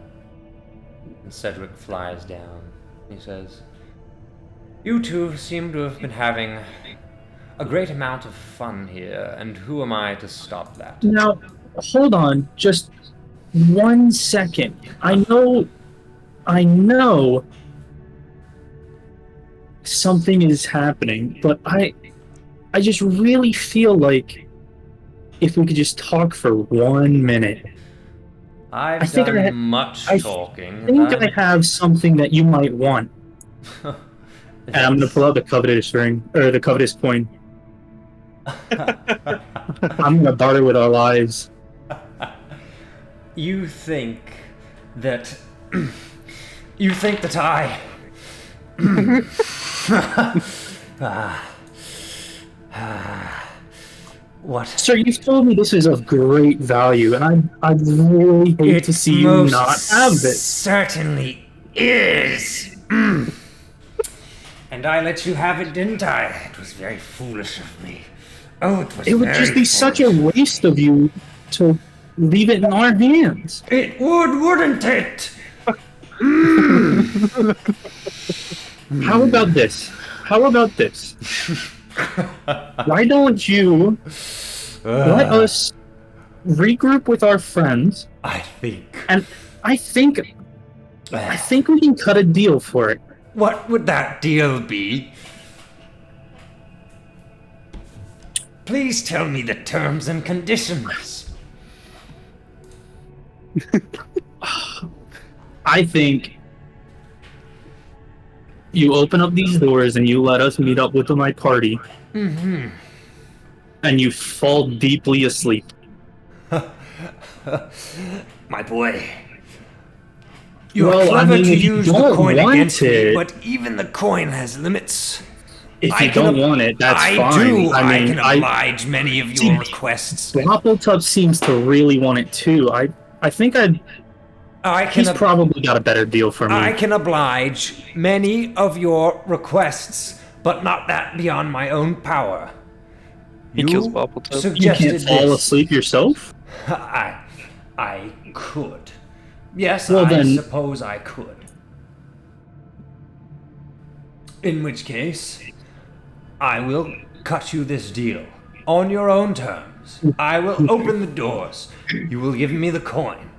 And Cedric flies down. He says, "You two seem to have been having a great amount of fun here, and who am I to stop that?" Now, hold on, just 1 second. I know something is happening, but I just really feel like if we could just talk for 1 minute. I've done much talking. I think I have something that you might want. And I'm gonna pull out the covetous ring, or the covetous coin. I'm gonna barter with our lives. You think that I what? Sir, you've told me this is of great value, and I'd really hate to see you not have this. Certainly is. And I let you have it, didn't I? It was very foolish of me. Oh, it was. It would just be such a waste of you to leave it in our hands. It would, wouldn't it? How about this? Why don't you let us regroup with our friends? I think we can cut a deal for it. What would that deal be? Please tell me the terms and conditions. I think you open up these doors and you let us meet up with my party. Mm-hmm. And you fall deeply asleep. My boy. You're clever to use the coin against me, but even the coin has limits. If you don't want it, that's fine. I can oblige many of your requests. Wappletub seems to really want it too. I think he's probably got a better deal for me. I can oblige many of your requests, but not that beyond my own power. He kills Wappletub. You can't fall asleep yourself? I could. Yes, well, I suppose I could. In which case, I will cut you this deal on your own terms. I will open the doors. You will give me the coin.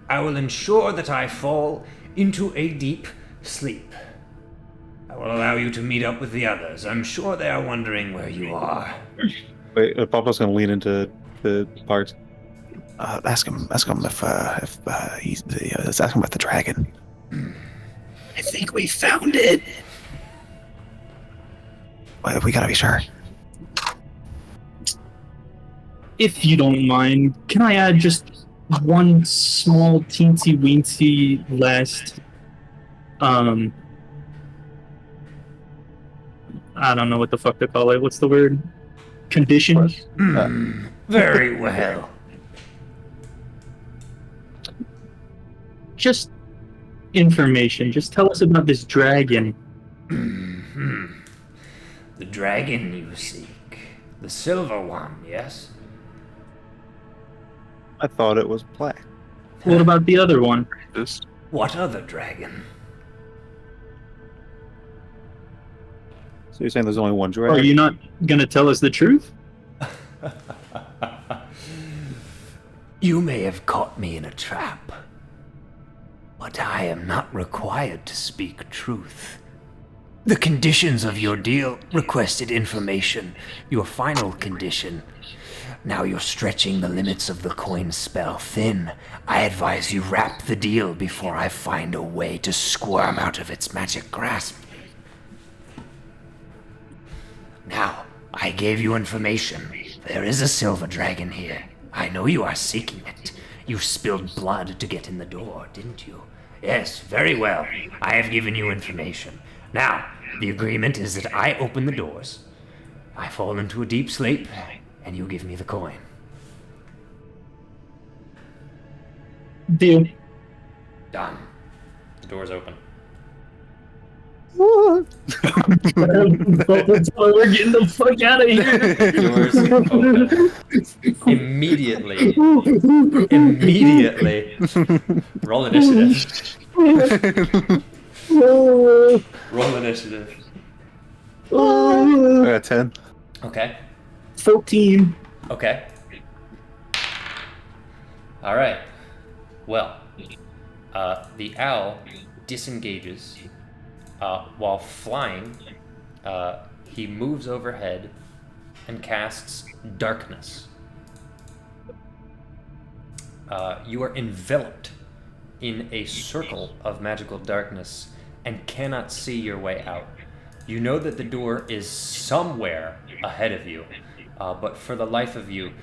I will ensure that I fall into a deep sleep. I will allow you to meet up with the others. I'm sure they are wondering where you are. Wait, Papa's gonna lean into the parts. Ask him if he's let's ask him about the dragon. I think we found it. Well, we gotta be sure. If you don't mind, can I add just one small teensy weensy last I don't know what the fuck to call it. What's the word? Condition? Very well. Just information. Just tell us about this dragon. The dragon you seek. The silver one, yes? I thought it was black. What about the other one? What other dragon? So you're saying there's only one dragon? Are you not gonna tell us the truth? You may have caught me in a trap, but I am not required to speak truth. The conditions of your deal requested information. Your final condition. Now you're stretching the limits of the coin spell thin. I advise you wrap the deal before I find a way to squirm out of its magic grasp. Now, I gave you information. There is a silver dragon here. I know you are seeking it. You spilled blood to get in the door, didn't you? Yes, very well. I have given you information. Now, the agreement is that I open the doors, I fall into a deep sleep, and you give me the coin. Deal. Done. The door's open. We're getting the fuck out of here. Doors open. Immediately. Roll initiative. Roll initiative. I got 10. Okay. 14. Okay. All right. Well, the owl disengages. While flying, he moves overhead and casts darkness. You are enveloped in a circle of magical darkness and cannot see your way out. You know that the door is somewhere ahead of you, but for the life of you,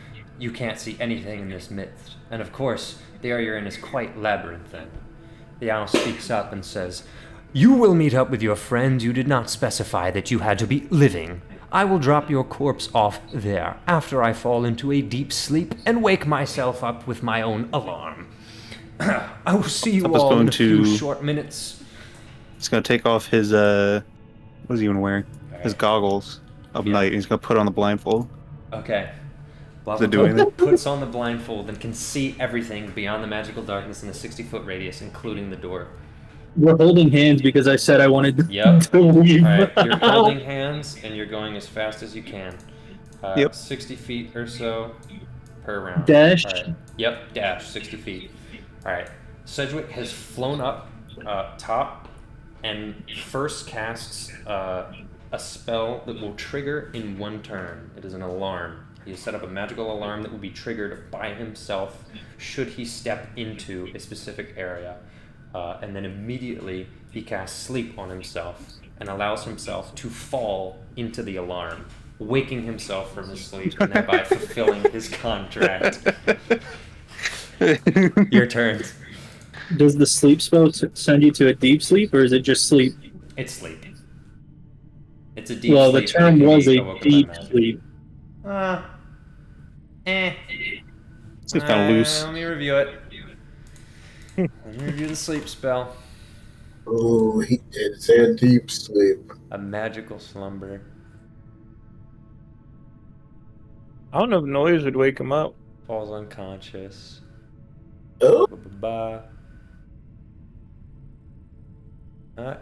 you can't see anything in this midst. And of course, the area you're in is quite labyrinthine. The owl speaks up and says, "You will meet up with your friend. You did not specify that you had to be living. I will drop your corpse off there after I fall into a deep sleep and wake myself up with my own alarm. I will see you all in a few short minutes." He's going to take off his, what is he even wearing? His goggles of night. He's going to put on the blindfold. Okay. Does it do anything? Puts on the blindfold and can see everything beyond the magical darkness in a 60-foot radius, including the door. We're holding hands because I said I wanted to All leave. right, you're holding hands and you're going as fast as you can. 60 feet or so per round. Dash. All right. Yep, dash 60 feet. All right. Sedgwick has flown up top and first casts a spell that will trigger in one turn. It is an alarm. He has set up a magical alarm that will be triggered by himself should he step into a specific area. And then immediately he casts sleep on himself and allows himself to fall into the alarm, waking himself from his sleep and thereby fulfilling his contract. Your turn. Does the sleep spell send you to a deep sleep, or is it just sleep? It's sleep. It's a deep sleep. Well, the term was a deep sleep. It's kind of loose. Let me review it. Let me review the sleep spell. Oh, he did say a deep sleep. A magical slumber. I don't know if noise would wake him up. Falls unconscious. Oh.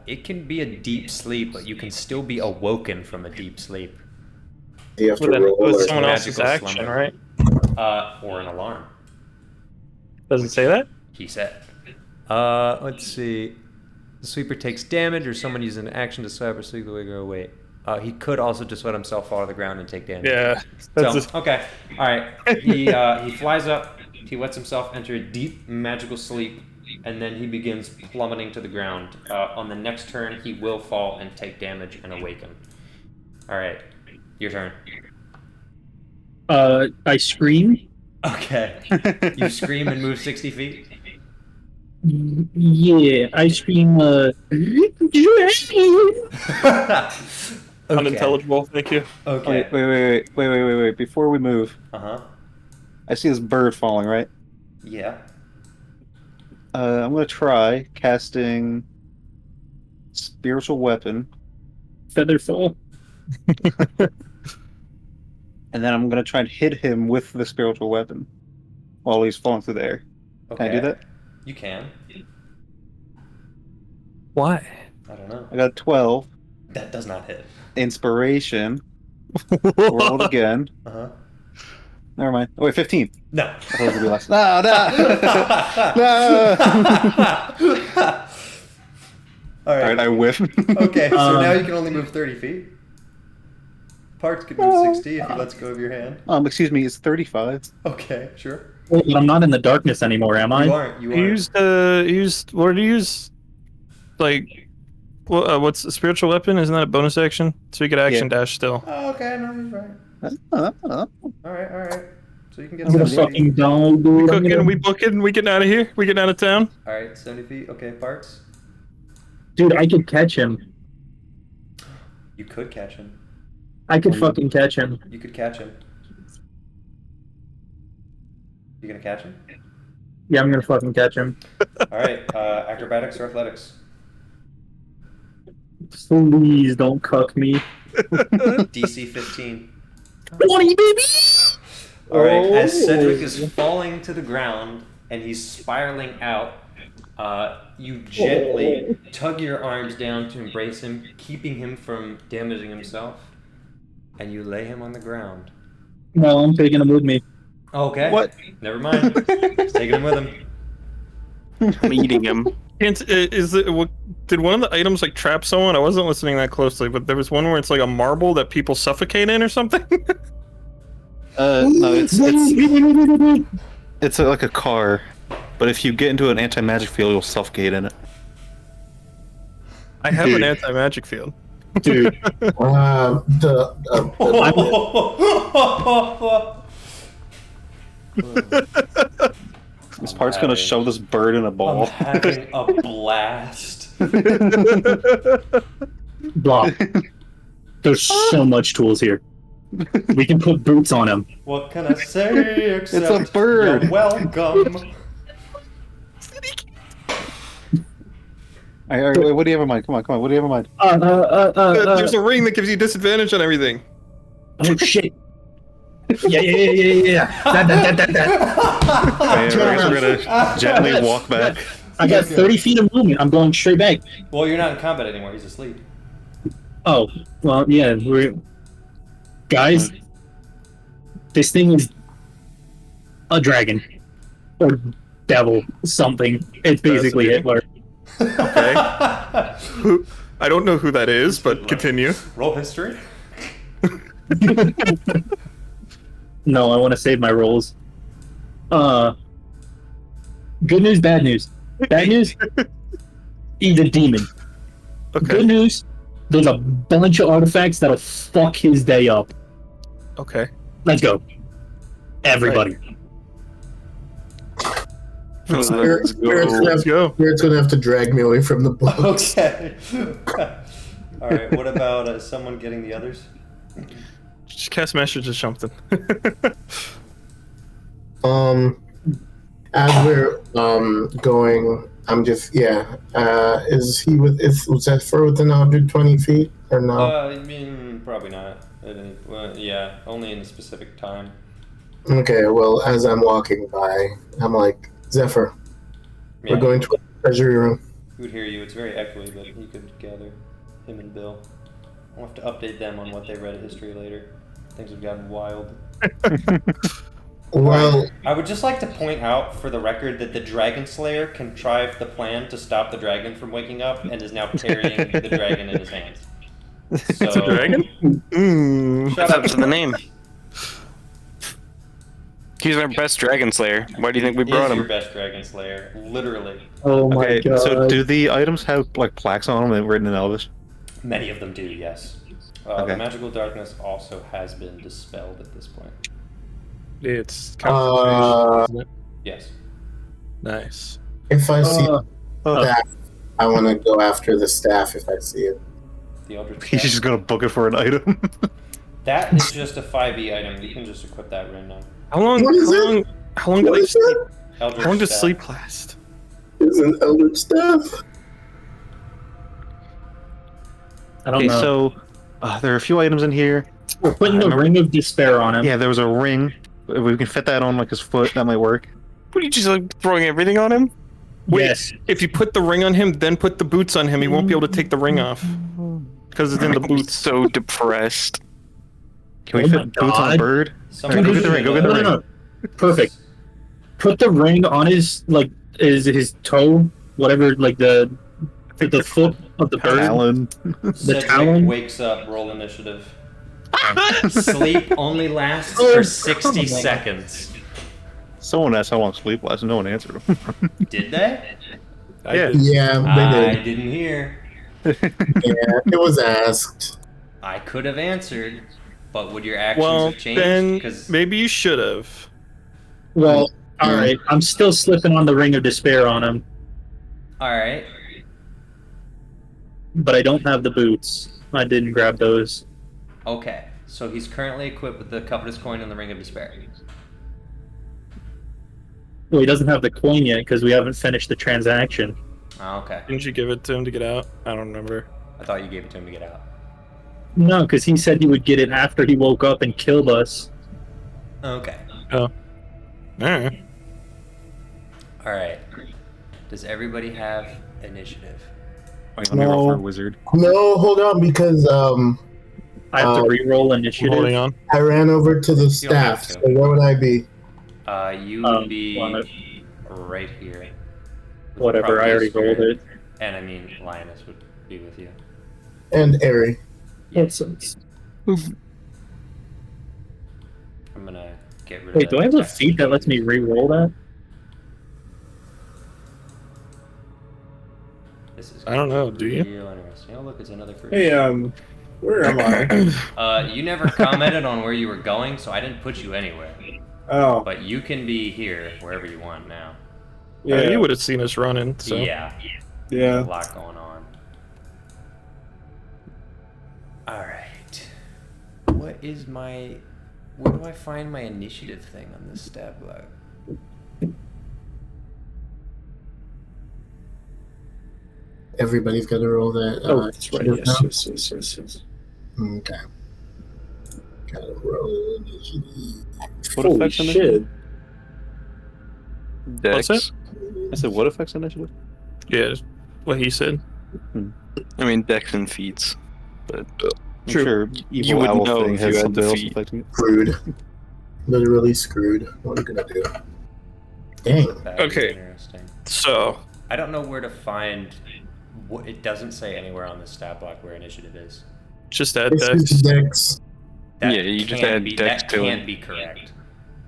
It can be a deep sleep, but you can still be awoken from a deep sleep. You have to Well, then roll it was it. someone else's Magical action, slumber. right? Or an alarm. Doesn't say that? He said. Let's see. The sweeper takes damage, or someone uses an action to swipe or sleep the way go. Wait. He could also just let himself fall to the ground and take damage. Yeah. Okay. All right. He flies up. He lets himself enter a deep magical sleep, and then he begins plummeting to the ground. On the next turn, he will fall and take damage and awaken. All right. Your turn. I scream. Okay. You scream and move 60 feet? Yeah, I scream, Unintelligible, thank you. Okay. Wait. Before we move, Uh-huh. I see this bird falling, right? Yeah. I'm going to try casting Spiritual Weapon. Featherfall. And then I'm going to try and hit him with the Spiritual Weapon while he's falling through the air. Okay. Can I do that? You can. Why? I don't know. I got 12. That does not hit. Inspiration. Rolled again. Uh-huh. Never mind. Oh, wait, 15. No. I thought it was going to be less. No! All Alright, I whiff. Okay, so now you can only move 30 feet. Parts can move 60 if he lets go of your hand. Excuse me, it's 35. Okay, sure. Well, but I'm not in the darkness anymore, am I? You aren't. What did you use? Like, Well, what's a spiritual weapon? Isn't that a bonus action? So you get action dash still. Oh, okay, no, he's right. All right. So you can get I'm gonna 70 feet. fucking die, dude. We I'm cooking, gonna- we booking, we getting out of here? We getting out of town? All right, 70 feet. Okay, parts. Dude, I could catch him. You could catch him. I could fucking catch him. You could catch him. You gonna catch him? Yeah, I'm gonna fucking catch him. All right, acrobatics or athletics? Please don't cuck me. DC 15. 20, baby! All right, as Cedric is falling to the ground and he's spiraling out, you gently tug your arms down to embrace him, keeping him from damaging himself, and you lay him on the ground. No, I'm taking him with me. Okay. What? Never mind. He's taking him with him. I'm eating him. Did one of the items like trap someone? I wasn't listening that closely, but there was one where it's like a marble that people suffocate in or something. No, it's like a car, but if you get into an anti-magic field, you'll suffocate in it. I have an anti-magic field. Dude. This part's gonna shove this bird in a ball. I'm having a blast. Blah. There's so much tools here. We can put boots on him. What can I say except It's a bird. you're welcome. Alright, what do you have in mind? Come on. What do you have in mind? There's a ring that gives you disadvantage on everything. Oh shit. Yeah. I guess we're gonna gently walk back. I got 30 feet of movement. I'm going straight back. Well, you're not in combat anymore. He's asleep. Oh, well, yeah. Guys, this thing is a dragon. Or devil, something. It's basically Hitler. Okay. I don't know who that is, but continue. Roll history. No, I want to save my rolls. Good news, bad news. Bad news, he's a demon. Okay. Good news, there's a bunch of artifacts that'll fuck his day up. Okay. Let's go. Everybody. Let's Spirit's go. gonna have to drag me away from the boat. Okay. All right. What about someone getting the others? Just cast message or something. As we're going, I'm just is Zephyr within 120 feet or no? I mean, probably not. Yeah, only in a specific time. Okay, well, as I'm walking by, I'm like, Zephyr, Yeah, we're going to a treasury room. He would hear you. It's very echoey, but he could gather him and Bill. I'll have to update them on what they read in history later. Things have gotten wild. Well, I would just like to point out, for the record, that the Dragon Slayer contrived the plan to stop the dragon from waking up and is now carrying the dragon in his hands. So, It's a dragon? That's up to the name. He's our best dragon slayer. Why do you think we brought Is your him? best Dragon Slayer, literally. Oh my Okay, god. so do the items have like plaques on them written in Elvish? Many of them do, yes. Okay. The magical darkness also has been dispelled at this point. It's Uh, isn't it? Yes. Nice. if I see Uh, staff, I want to go after the staff if I see it. The Eldritch He's Staff. just gonna book it for an item. That is just a 5e item. You can just equip that right now. How long? What is How it? long? How long do What they is sleep? it? Eldritch How long does Staff. sleep last? It's an eldritch staff. I don't Okay, know. so there are a few items in here. We're putting the ring of despair on him. Yeah, there was a ring. If we can fit that on like his foot, that might work. What are you just like throwing everything on him? Wait, Yes. if you put the ring on him, then put the boots on him, he won't be able to take the ring off. Because it's in the I'm boots. so depressed. Can we Oh my fit boots on a God. bird? Someone Go get the ring, go get the No, ring. no, no. Perfect. Put the ring on his his toe, whatever, like the foot of the bird. Alan. Cedric talon? wakes up. Roll initiative. Sleep only lasts Oh, for 60 come on. seconds. Someone asked how long sleep lasts, and no one answered him. Did they? I Yeah. did. Yeah, they I did. didn't hear. it was asked. I could have answered, but would your actions Well, have changed? then 'Cause- maybe you should have. Well, all right. I'm still slipping on the Ring of Despair on him, all right. but I don't have the boots. I didn't grab those. Okay, so he's currently equipped with the Covetous Coin and the Ring of Despair. Well, he doesn't have the coin yet because we haven't finished the transaction. Oh, okay. Didn't you give it to him to get out? I don't remember. I thought you gave it to him to get out. No, because he said he would get it after he woke up and killed us. Okay. Oh. Alright. All right. Does everybody have initiative? Wait, let me roll for a wizard. No, hold on, because I have to re-roll initiative. Holding on. I ran over to the don't staff. have to. So where would I be? You would be well, right here. Whatever, I already rolled it. And I mean, Lioness would be with you. And Airy. I'm gonna get rid of Wait, do I have a text. feat that lets me re-roll that? This is I don't know, do you? real interesting. Oh, look, it's another fruit. Hey, where am I? You never commented on where you were going, so I didn't put you anywhere. Oh, But you can be here wherever you want now. Yeah, yeah, you would have seen us running. So. Yeah, a yeah. lot going on. All right. Where do I find my initiative thing on this stab block? Everybody's got to roll that. Oh, that's right. initiative now? Yes. Okay. Gotta roll initiative. What Holy affects shit. initiative? Dex. What's I said, what affects initiative? Yeah, what he said. I mean, Dex and feats. But I'm sure You evil would owl know thing if has you had something the else feat. affecting it. Screwed. Literally screwed. What are you gonna do? Dang. That is Okay. Interesting. So, I don't know where to find. It doesn't say anywhere on the stat block where initiative is. just add This Dex. is Dex. That Yeah, you just can't add be, Dex that to can't it. be correct.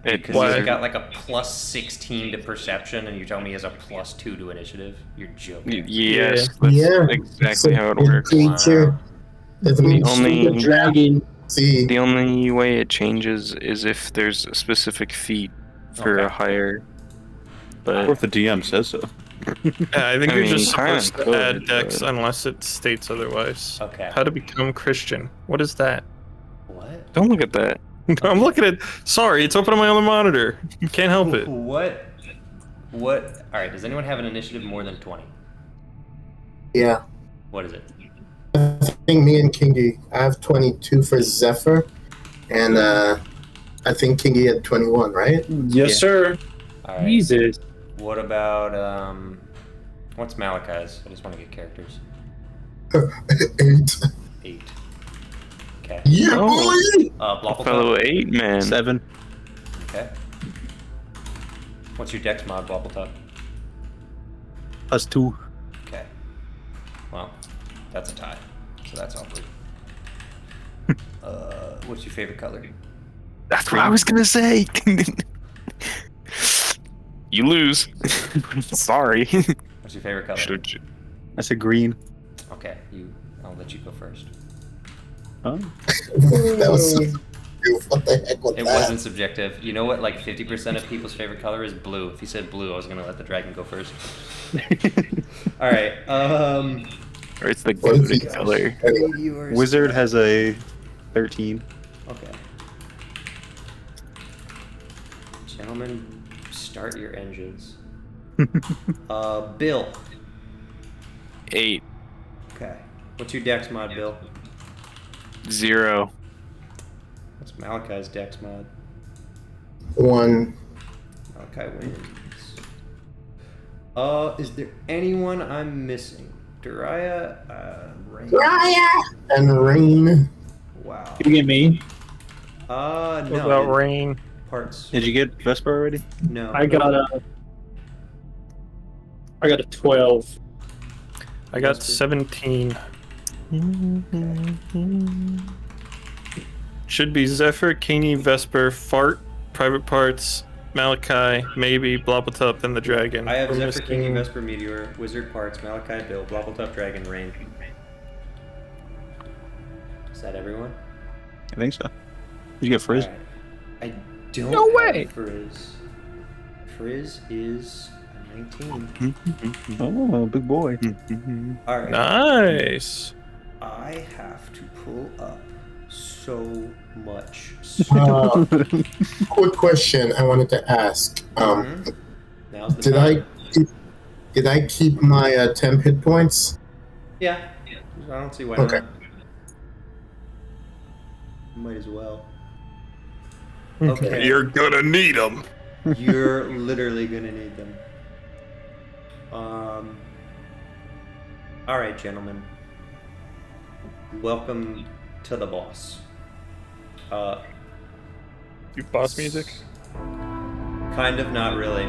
it, Because Why? you've got like a plus 16 to perception, and you tell me he has a plus 2 to initiative. You're joking. yes, that's Yeah. exactly how it It's a works. creature. It's The a only- dragon. See. The only way it changes is if there's a specific feat for Okay. a higher. Or But if the DM says so. Yeah, I think I you're mean, just kinda supposed to could, add Dex but- unless it states otherwise. Okay. How to become Christian. What is that? What? don't look at that. I'm looking at. Sorry, it's open on my other monitor. Can't help it. What? What? All right. Does anyone have an initiative more than 20? Yeah. What is it? I think me and Kingy. I have 22 for Zephyr, and I think Kingy had 21, right? Yes, sir. All right. Jesus. What about what's Malachi's? I just want to get characters. 8. 8. Okay. Yeah, Oh. boy! Blopple. Fellow 8 man. 7. Okay. What's your dex mod, Bloppletop? Us 2. Okay. Well, that's a tie. So that's awkward. What's your favorite color? That's what I was gonna say. You lose. Sorry. What's your favorite color? I said green. Okay, I'll let you go first. Huh? That was. What the heck was It that? wasn't subjective. You know what? Like 50% of people's favorite color is blue. If you said blue, I was gonna let the dragon go first. All right. Or it's the What is goated he- color. Wizard has a 13. Okay. Gentlemen, start your engines. Bill. 8. Okay. What's your dex mod, Bill? 0. What's Malachi's dex mod? 1. Malachi wins. Is there anyone I'm missing? Dariah, Rain. Raya! And Rain. Wow. You get me? What No. about rain? Parts. Did you get Vesper already? No. I got a 12. I got 17. Should be Zephyr, Kini, Vesper, Fart, Private Parts, Malachi, maybe, Bloppletup, and the Dragon. I have We're Zephyr, King, missing- Vesper, Meteor, Wizard Parts, Malachi, Bill, Bloppletup, Dragon, Rain. that everyone? I think so. Did you get Frizz? Alright. I don't No have way! Frizz. Frizz is a 19. Oh, big boy. Alright. Nice. I have to pull up so much. Quick question I wanted to ask. Now's the Did time. did I keep my 10 hit points? Yeah. I don't see why Okay. not. Might as well. Okay. You're gonna need them. You're literally gonna need them. Alright, gentlemen. Welcome to the boss. You boss music? Kind of, not really.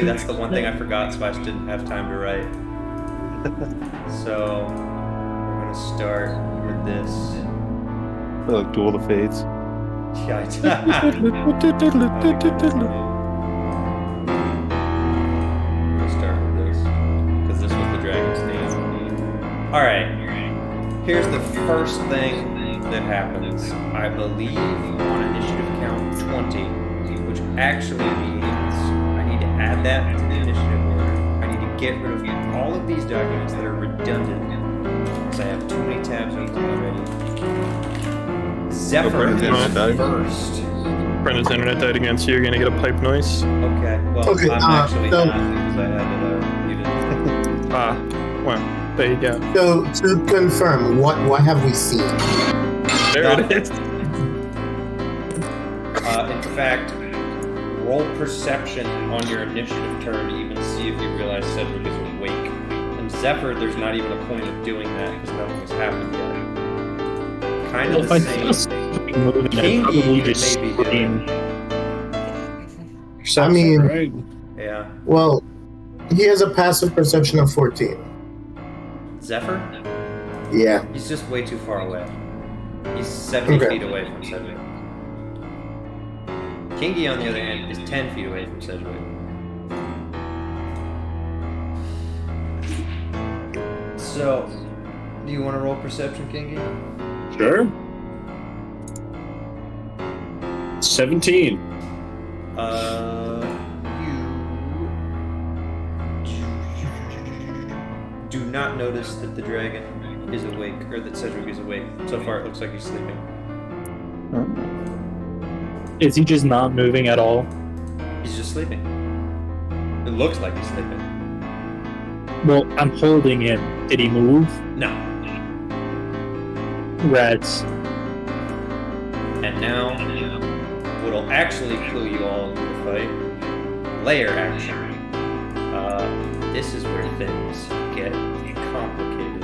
That's the one thing I forgot, so I just didn't have time to write. So, we're gonna start with this. Like Duel of the Fates. Yeah, I'm gonna start with this, because this was the dragon's name. Alright, here's the first thing that happens. I believe on initiative count 20, which actually means I need to add that to the initiative order. I need to get rid of all of these documents that are redundant, because I have too many tabs open already. Zephyr is first. Brenda's internet died again, so you're gonna get a pipe noise. Okay, well, Okay, I'm actually not, because I had it muted. Well, there you go. So to confirm, what have we seen? There it is. In fact, roll perception on your initiative turn to even see if you realize Cedric is awake. And Zephyr, there's not even a point of doing that, because nothing has happened yet. Kind of the same. Moving, Kingy, I'd probably you just may be scream. I mean, Right. Yeah. well, he has a passive perception of 14. Zephyr? Yeah. He's just way too far away. He's 70 Okay. feet away from Cedric. Kingy, on the other hand, is 10 feet away from Cedric. So, do you want to roll perception, Kingy? Sure. 17. You do not notice that the dragon is awake, or that Cedric is awake. So far, it looks like he's sleeping. Is he just not moving at all? He's just sleeping. It looks like he's sleeping. Well, I'm holding him. Did he move? No. Rats. And now, what'll actually clue you all into the fight, layer action. This is where things get complicated.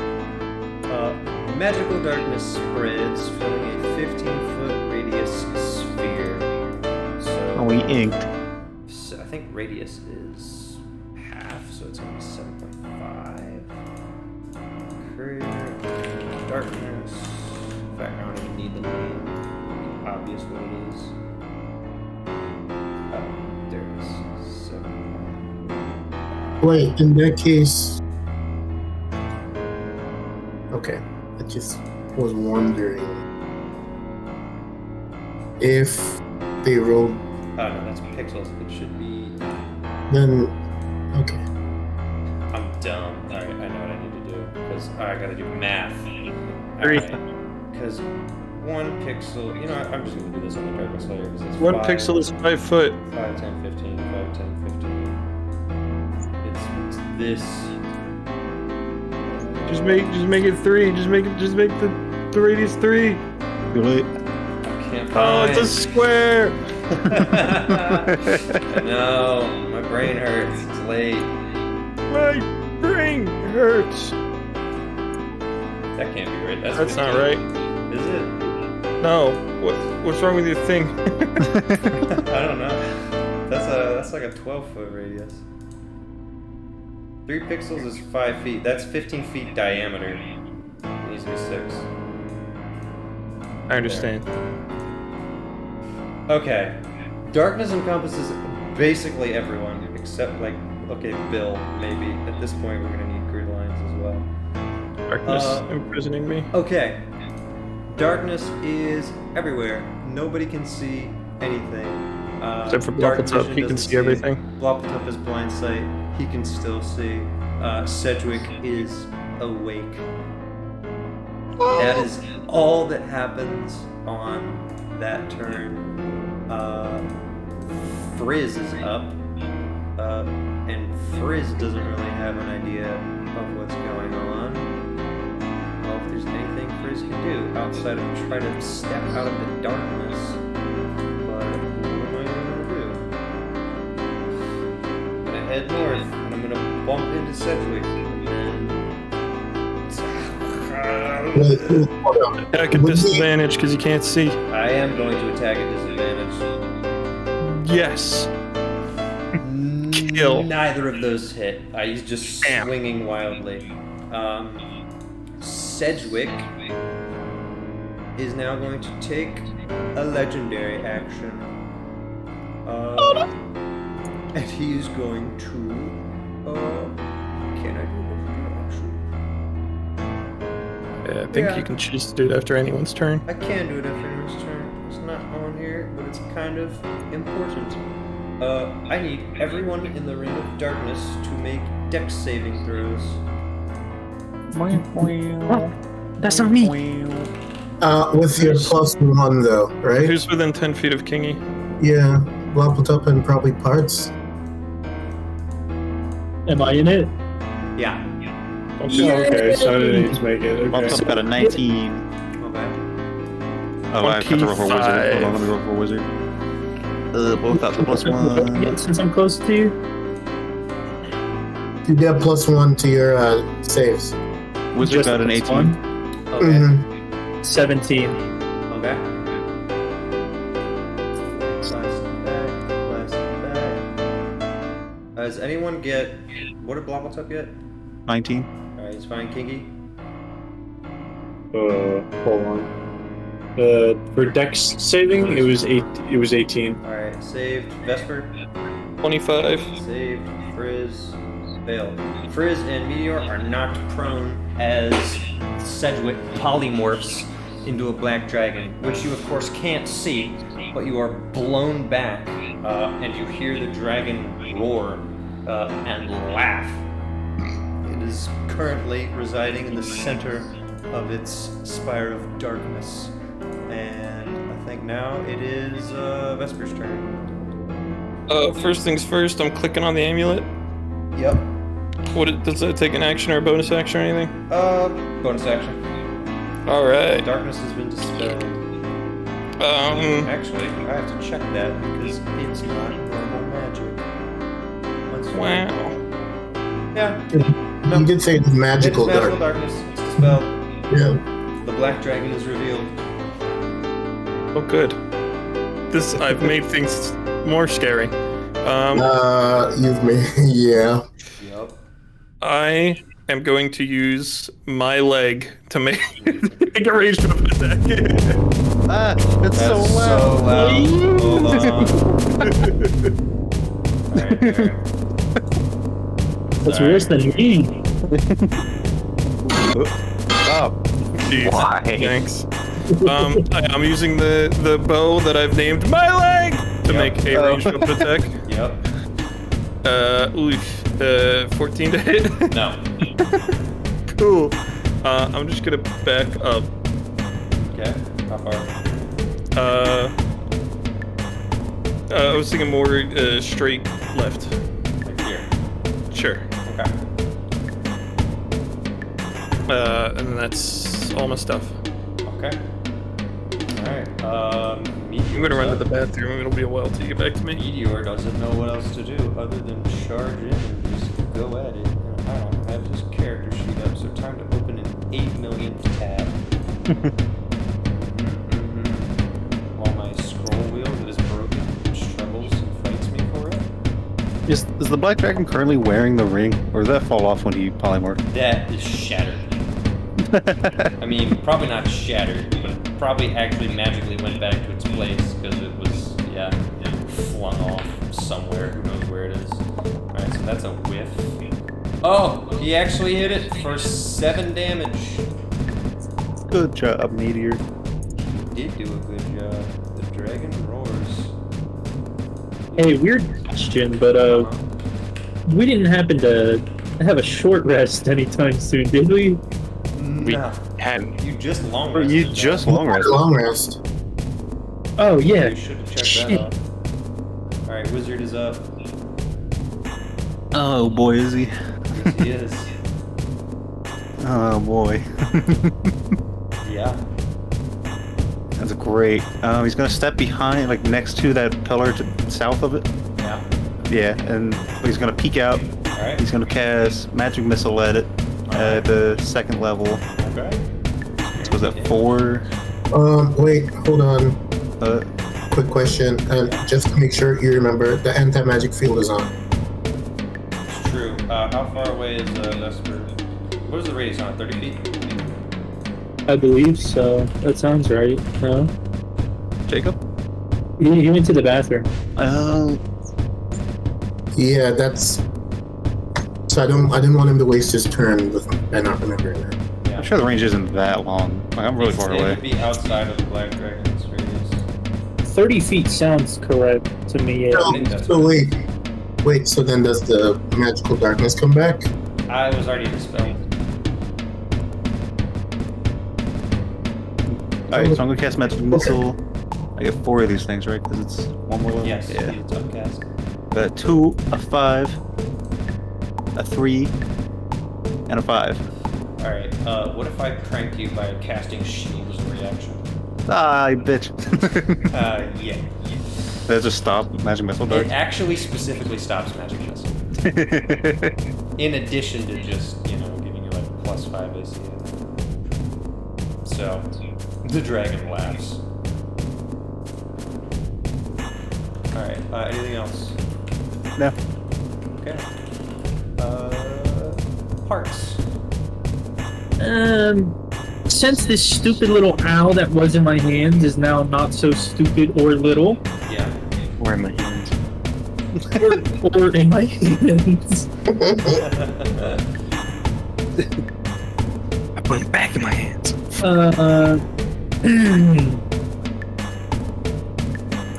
Magical darkness spreads, filling a 15-foot radius sphere. So, Oh, we inked. so I think radius is half, so it's going to be 7.5. Career, darkness. In fact, I don't even need the name. It's obvious what it is. Oh, there it is. 7. Wait, in that case. Okay, I just was wondering if they rolled. Oh no, that's pixels. It should be. Then, okay. I'm dumb. Alright, I know what I need to do. Because I gotta do math. 3. Because 1 pixel. You know, I'm just gonna do this on the darkness layer. Because it's 1 5, pixel is 5 foot. 5, 10, 15, 5, 10, 15. It's this. Just make it 3. Just make the radius 3. Too late. I can't Oh, find. it's a square. No, my brain hurts. It's late. My brain hurts. That can't be right. That's not 15. right. Is it? No. What's wrong with your thing? I don't know. That's like a 12-foot radius. 3 pixels is 5 feet. That's 15 feet diameter. It needs to be 6. I understand. Okay. Darkness encompasses basically everyone, except like, okay, Bill, maybe. At this point, we're gonna need grid lines as well. Darkness imprisoning me. Okay. Darkness is everywhere. Nobody can see anything. Except for Dark Bloppletup, vision he can doesn't see everything. Bloppletup is blind sight. He can still see. Sedgwick is awake. That is all that happens on that turn. Frizz is up. And Frizz doesn't really have an idea of what's going on. Well, if there's anything Frizz can do outside of try to step out of the darkness. But what am I gonna do? I'm gonna head north and I'm gonna bump into Sedgwick and then Hold on. Attack at disadvantage because you can't see. I am going to attack at disadvantage. Yes. Kill. Neither of those hit. He's just Damn. swinging wildly. Sedgwick is now going to take a legendary action. And he's going to. Can I do a legendary action? Yeah, I think you can choose to do it after anyone's turn. I can do it after anyone's turn. It's not on here, but it's kind of important. I need everyone in the Ring of Darkness to make Dex saving throws. That's not me. With your +1 though, right? Who's within 10 feet of Kingy? Yeah, Bloppletup and probably Parts. Am I in it? Yeah. Okay, so I didn't need to make it. Okay. Bumped up got a 19. Okay. Oh, I have to roll for wizard. 25. Hold on, let me roll for wizard. Both up to +1. Yeah, since I'm close to you. You get +1 to your saves. Wizard Just got an this 18. one. Okay. Mhm. 17. Okay. Blast back. Does anyone get... What did Bloppletup get? 19. Alright, he's fine. Kingy? Hold on. For Dex saving, it was 18. Alright, saved. Vesper? 25. Saved. Frizz. Failed. Frizz and Meteor are knocked prone as Sedgwick polymorphs into a black dragon, which you of course can't see, but you are blown back, and you hear the dragon roar and laugh. It is currently residing in the center of its spire of darkness, and I think now it is Vesper's turn. First things first, I'm clicking on the amulet. Yep. Does that take an action or a bonus action or anything? Bonus action. Alright. Darkness has been dispelled. Actually, I have to check that because it's not normal magic. Wow. Yeah. You did say it's magical It's magical dark. darkness. It's dispelled. Yeah. The black dragon is revealed. Oh, good. I've made things more scary. You've made yeah. Yep. I am going to use my leg to make a ranged weapon attack. It's so That's loud. so loud. Hold on. Alright. That's Sorry. worse than me. Stop. Jeez. Why? Thanks. I'm using the bow that I've named my leg to make a ranged weapon attack. Yep. 14 to hit. No. Cool. I'm just gonna back up. Okay. How far? I was thinking more straight left. Like here. Sure. Okay. And then that's all my stuff. Okay. Alright. I'm gonna run to the bathroom. It'll be a while till you get back to me. Meteor doesn't know what else to do other than charge in and just go at it. I don't have his character sheet up, so time to open an 8 millionth tab. While my scroll wheel that is broken struggles and fights me for it. Is the black dragon currently wearing the ring, or did that fall off when he polymorphed? That is shattered. I mean, probably not shattered, but it probably actually magically went back to its place because it was, flung off somewhere. Who knows where it is. Alright, so that's a whiff. Oh, he actually hit it for 7 damage. Good job, Meteor. did do a good job. The dragon roars. Hey, weird question, but we didn't happen to have a short rest anytime soon, did we? No. You just long rested. You just long rested. Long rest. Oh yeah. You should have checked that off. Alright, wizard is up. Oh boy, is he? Yes, he is. Oh boy. Yeah. That's great. He's gonna step behind, like next to that pillar to south of it. Yeah. Yeah, and he's gonna peek out. Alright. He's gonna cast magic missile at it at the second level. Okay. So was that 4? Wait, hold on. Uh, Quick question. Just to make sure you remember, the anti-magic field is on. It's true. How far away is Vesper? What is the radius on it? 30 feet? I believe so. That sounds right. No? Jacob? He went to the bathroom. Yeah, that's. So I didn't want him to waste his turn by not remembering that. Yeah. I'm sure the range isn't that long. Like, I'm really far It away. would be outside of the Black Dragon's radius. 30 feet sounds correct to me. Yeah. think that's So wait. So then does the magical darkness come back? I was already dispelled. Alright, so I'm gonna cast magic missile. I get 4 of these things, right? Because it's one more level? Yes, Yeah. it's upcast. Got 2, a 5, a 3, and a 5. Alright, what if I prank you by casting shield as a reaction? Ah, bitch. Yeah. That just stop magic missile It darts. actually specifically stops magic missile. In addition to just, giving you like +5 AC. So, the dragon laughs. Alright, anything else? No. Okay. Parts. Since this stupid little owl that was in my hands is now not so stupid or little, Yeah. Or in my hands. or in my hands, I put it back in my hands.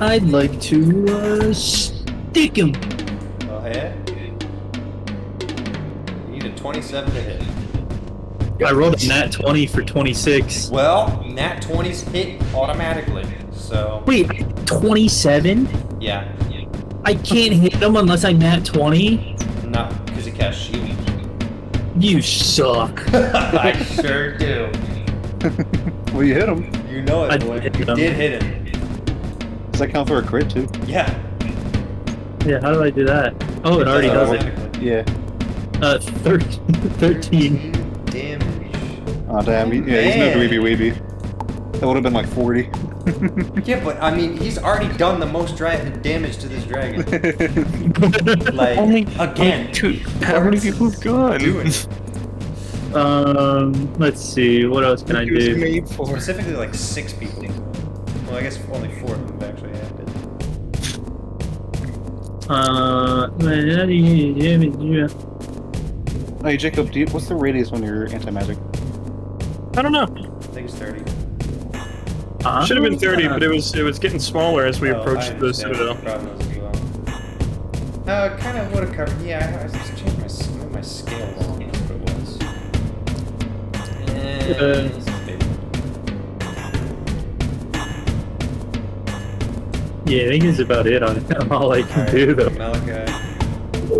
I'd like to stick him. Go ahead. You need a 27 to hit. I rolled a nat 20 for 26. Well, nat 20's hit automatically, so... Wait, 27? Yeah. I can't hit him unless I'm nat 20? No, because he cast shield. You suck. I sure do. Well, you hit him. You know I it, boy. did You hit him. did hit him. Does that count for a crit, too? Yeah. Yeah, how do I do that? Oh, it already does it. Automatically. Yeah. 13. Damage. Oh, damn. He's no dweeby weeby. That would have been like 40. Yeah, but I mean, he's already done the most damage to this dragon. Like, again. How many people have gone? Doing it. Let's see, what else can I do? Made for. Specifically, like 6 people. Well, I guess only 4 of them have actually acted. Hey, Jacob, what's the radius on your anti-magic? I don't know. I think it's 30. Should have been 30, but it was getting smaller as we Oh, approached I the understand. citadel. Problem is as well. Kind of would have covered. Yeah, I just changed my scale wrong. That's what it was. Yeah, I think that's about it on all I can do though. Malachi, you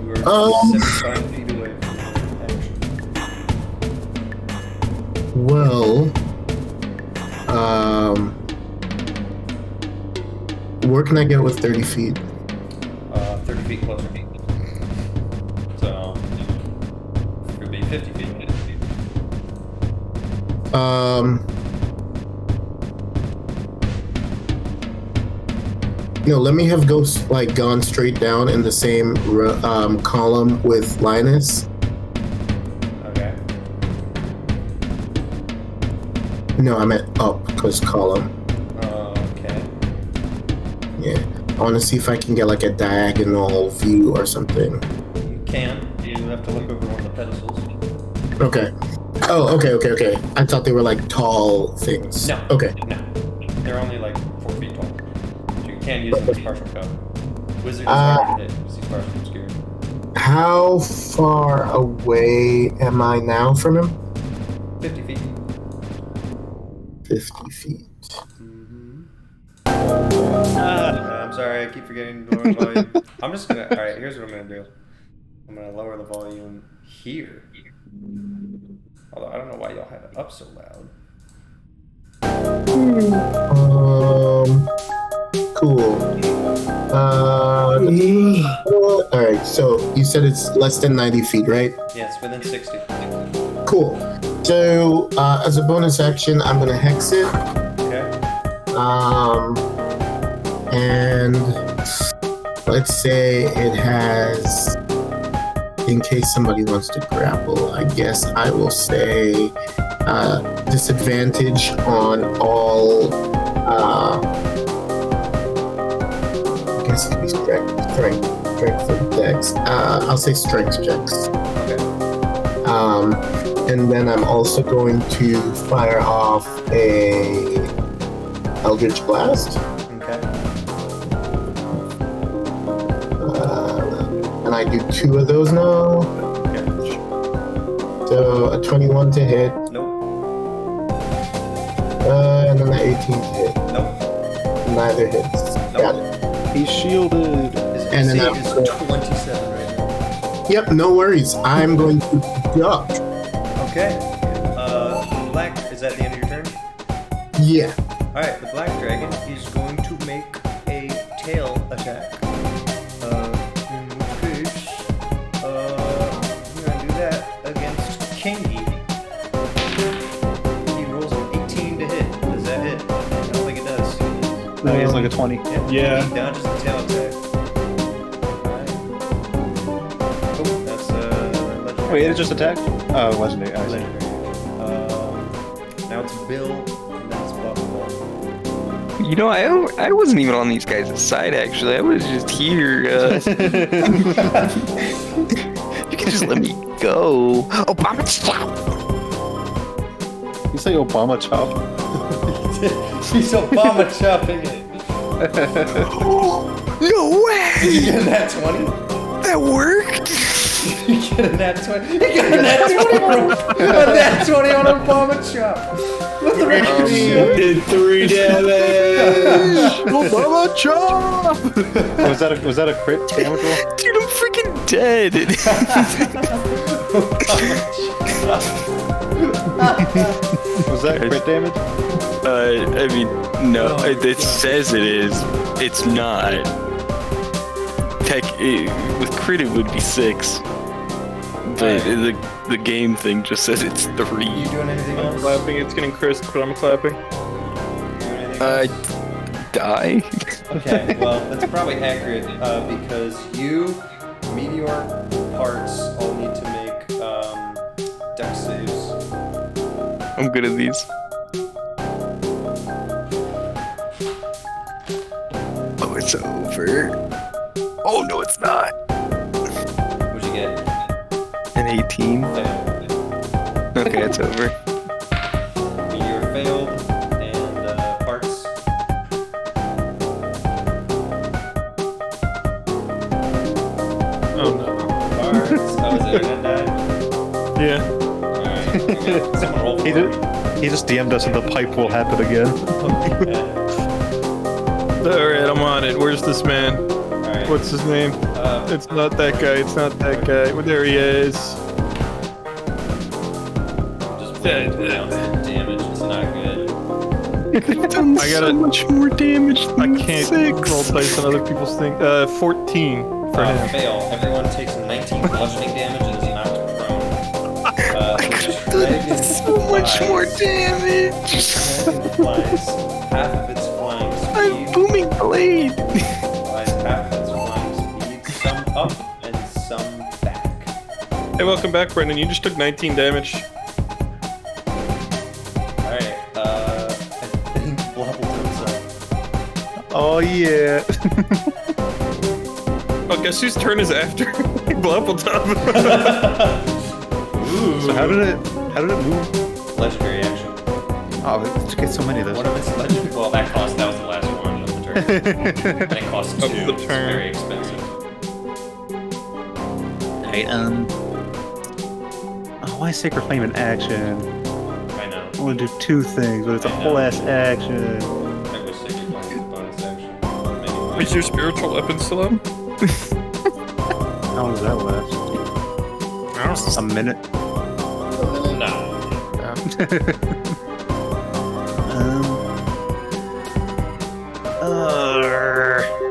were 75 feet away from action. Well, where can I get with 30 feet? 30 feet closer. So, it would be 50 feet. No, let me have Ghost gone straight down in the same column with Linus. Okay. No, I meant up because column. Okay. Yeah, I want to see if I can get a diagonal view or something. You can. You have to look over one of the pedestals. Okay. Oh, okay. I thought they were like tall things. No. Okay. No. They're only like 4 feet tall. So you can't use them as partial cover. Wizard is harder to hit because he's partially obscured. How far away am I now from him? 50 feet. 50 feet. I'm sorry, I keep forgetting to lower the volume. I'm just gonna. Alright, here's what I'm gonna do. I'm gonna lower the volume here. Although I don't know why y'all have it up so loud. Cool. Alright, so you said it's less than 90 feet, right? Yeah, it's within 60. Cool. So, as a bonus action, I'm gonna hex it. Okay. And let's say it has, in case somebody wants to grapple, I guess I will say disadvantage on all, I guess it could be strength and dex. I'll say strength checks. Okay. And then I'm also going to fire off a Eldritch Blast. Okay. And I do 2 of those now. Okay. So a 21 to hit, Nope. and then the 18 to hit. Nope. Neither hits. Nope. Got it. He's shielded. His And then AC is 27 right now. Yep, no worries. I'm going to duck. Okay. Black, is that the end of your turn? Yeah. Alright, the black dragon is going to make a tail attack. In which case, we're gonna do that against Kingy. He rolls an 18 to hit. Does that hit? I don't think it does. No, he's like a 20. Yeah. He dodges the tail attack. Alright. Oh, that's legendary. Wait, it just attacked? Oh, it wasn't it? I see. Legendary. Now it's Bill, and then it's Buffalo. You know, I wasn't even on these guys' side, actually. I was just here. You can just let me go. Obama chop! You say Obama chop? He's Obama chopping it. No way! Did you get a nat 20? That worked! You get a nat 20? You got a nat 20 bro! A nat 20 on Obama chop! Let the record show. Did 3 damage. Obama chop! was that a crit damage roll? Dude, I'm freaking dead! Was that crit damage? I mean, no, it says it is. It's not. With crit it would be 6. But the game thing just says it's 3. You doing anything I'm else? clapping. It's getting crisp, but I'm clapping. Die? Okay, well, that's probably accurate because you, Meteor, Parts all need to make dex saves. I'm good at these. Oh, it's over. Oh, no, it's not. What'd you get? An 18. Failed. Okay, it's over. Meteor failed, and Parts. Oh no. Parts. Oh, is it that died? Yeah. Alright. Someone roll for He it. He just DM'd us and the pipe will happen again. Okay. Alright, I'm on it. Where's this man? Alright. What's his name? It's not that guy. It's not that guy. Well, there he is. Just wait to announce the damage. It's not good. Done I gotta- so much more damage I than can't 6. roll dice on other people's thing. 14 for him. Fail. Everyone takes 19 bludgeoning damage and is knocked prone. So much more damage. Dragon flies half of its flying I'm speed. booming blade. Flies half of its flying speed. Some up and some back. Hey, welcome back, Brendan. You just took 19 damage. Alright, I think Blobbleton's up. Oh yeah. Oh, guess whose turn is after Blumpletop? So how did it move? Legendary action. Oh, let's get so many of those. One of its legendary. Well, that was the last one of the turn. And it costs 2. the It's turn. very expensive. Alright, why Sacred Flame in action? I know. I want to do 2 things, but it's a I know. whole ass action. I wish they could find a bonus action. Is your spiritual weapon still up? How long does that last? I don't know. A minute? No.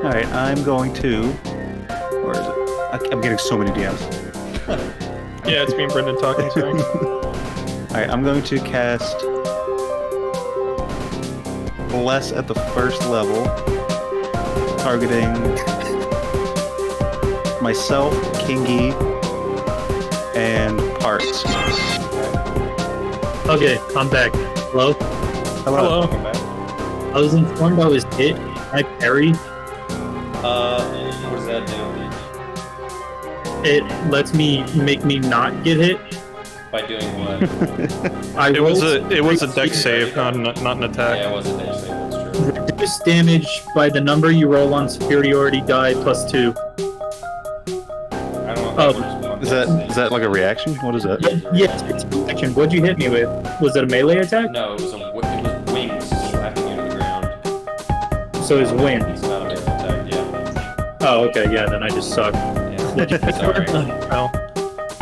Alright, I'm going to. Where is it? I'm getting so many DMs. Yeah, it's me and Brendan talking, sorry. Alright, I'm going to cast Bless at the first level, targeting myself, Kingy, and Parts. Okay, I'm back. Hello? Hello. Welcome back. I was informed I was hit. I parried. What does that do? It lets make me not get hit. By doing what? It was a dex save, not an attack. Yeah, it was a dex save, that's true. Reduce damage by the number you roll on superiority die plus 2. I don't know Oh. if that works. Is that like a reaction? What is that? Yes, it's a action. What'd you hit me with? Was it a melee attack? No, it was wings slapping you to the ground. So it's wind. It's not a melee attack, yeah. Oh, okay, yeah, then I just suck. Yeah. Sorry. Oh,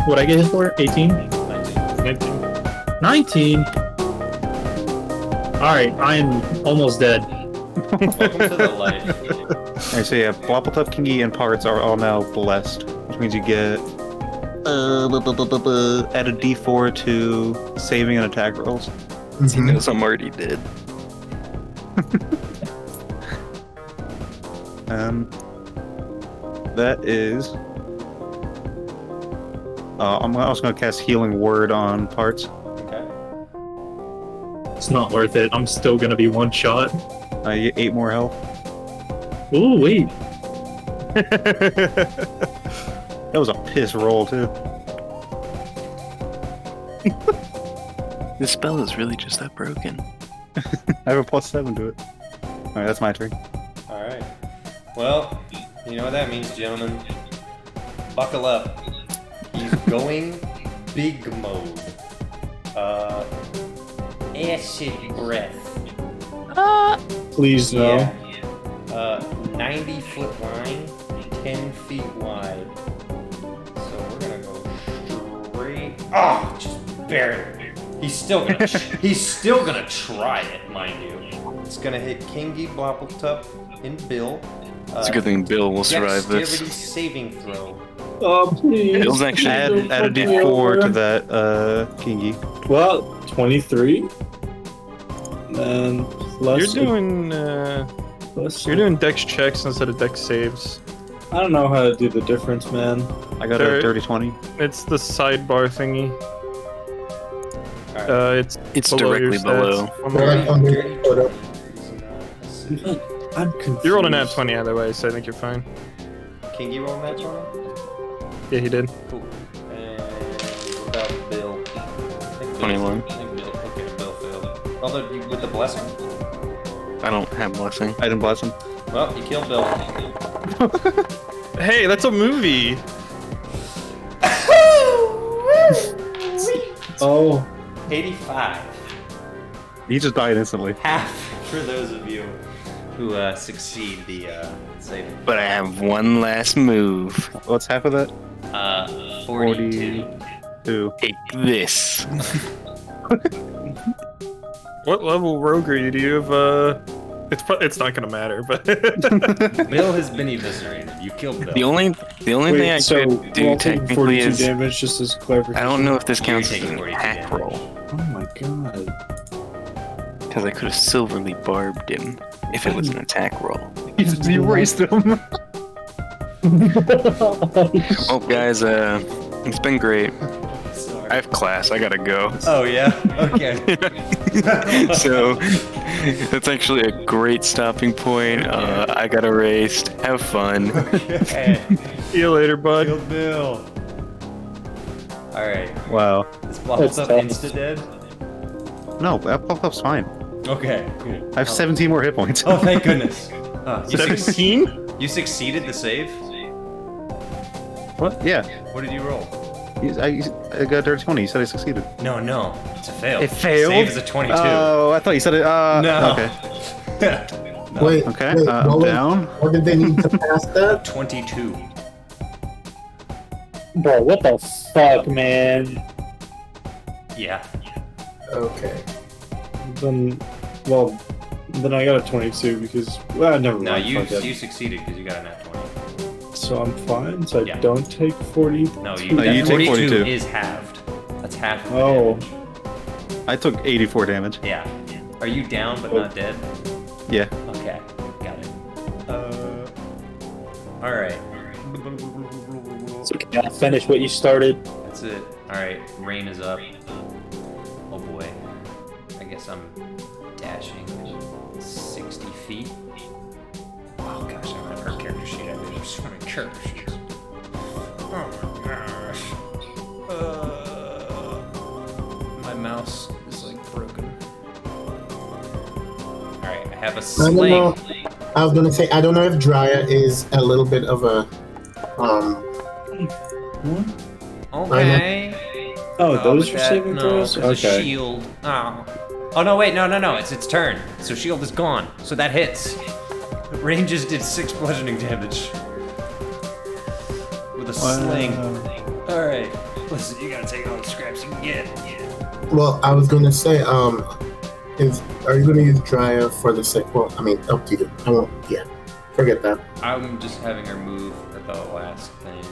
What'd I get hit for? 18? 19. 19? Alright, I am almost dead. Welcome to the light. Alright, so yeah, Bloppletup, Kingy, and Parts are all now blessed, which means you get add a d4 to saving and attack rolls. He knows I'm already dead. That is. I'm also going to cast Healing Word on Parts. Okay. It's not worth it. I'm still gonna be one shot. You get 8 more health. Ooh, wait. That was a piss roll, too. This spell is really just that broken. I have a +7 to it. Alright, that's my turn. Alright. Well, you know what that means, gentlemen. Buckle up. He's going big mode. Acid breath. Please no. Yeah. 90-foot line, 10 feet wide. So we're gonna go straight. Oh, just barely. He's still gonna try it, mind you. It's gonna hit Kingy, Bloppletup, and Bill. It's a good thing Bill will survive Dexterity this. saving throw. Oh, please. Bill's actually Add a d4 to that, Kingy. Well, 23. And plus. you're doing dex checks instead of dex saves. I don't know how to do the difference, man. I got a dirty 20. It's the sidebar thingy. Alright. It's It's below your directly stats. below. I'm confused. You rolled a nat 20 either way, so I think you're fine. Kingy roll that 20? Yeah, he did. Cool. And what about Bill? I think Bill's- 21. I think Bill. Okay, Bill failed. Although you with the blessing. I don't have blessing. I didn't bless him. Well, you killed Bill. Hey, that's a movie! Oh, 85. He just died instantly. Half for those of you who succeed the saving. But I have one last move. What's half of that? 42. 2. Take this. What level rogue are you? Do you have, it's not gonna matter, but... Bill has been eviscerated. You killed Bill. The only thing I could do I'll take technically 42 is damage just as clarification. I don't know if this You're counts as taking an 42 attack damage. roll Oh my god. because I could have silverly barbed him if it was an attack roll. You erased him. Oh, guys, it's been great. Sorry. I have class. I gotta go. Oh, yeah? Okay. So that's actually a great stopping point. I got erased. Have fun. Okay. See you later, bud. Killed Bill. Alright. Wow. This Blopple's up insta-dead? No, that pop-up's fine. Okay, cool. I have 17 more hit points. Oh, thank goodness. You 17? You succeeded the save? What? Yeah. What did you roll? I got a dirty 20. You said I succeeded. No, it's a fail. It failed? Save is a 22. Oh, I thought you said it. No. Okay. No. Wait, Okay, wait, I'm down. What did they need to pass that? 22. Bro, what the fuck, man? Yeah. Okay. Then I got a 22 because never mind. No, you fuck it. you succeeded because you got a nat 20. So I'm fine. So I Yeah. don't take 40. No, you take 42 42. is halved. That's half. The Oh. damage. I took 84 damage. Yeah. Are you down but not dead? Yeah. Okay, got it. All right. So can I finish what you started? That's it. All right, rain is up. Oh boy. I guess I'm dashing 60 feet. Oh gosh, I read her character sheet. I did so many character sheets. Oh my gosh. My mouse is like broken. All right, I have a I don't sling. know. I was gonna say I don't know if Drya is a little bit of a Okay. Oh, those but are that- saving no, throws? 'cause Okay. a shield. Oh. Oh no, wait, no, it's its turn. So shield is gone. So that hits. Rain just did 6 bludgeoning damage. With a sling. Alright. Listen, you gotta take all the scraps you can get. Well, I was gonna say are you gonna use Drya for the sake? Well, I mean, up to you. I won't. Yeah, forget that. I'm just having her move at the last thing.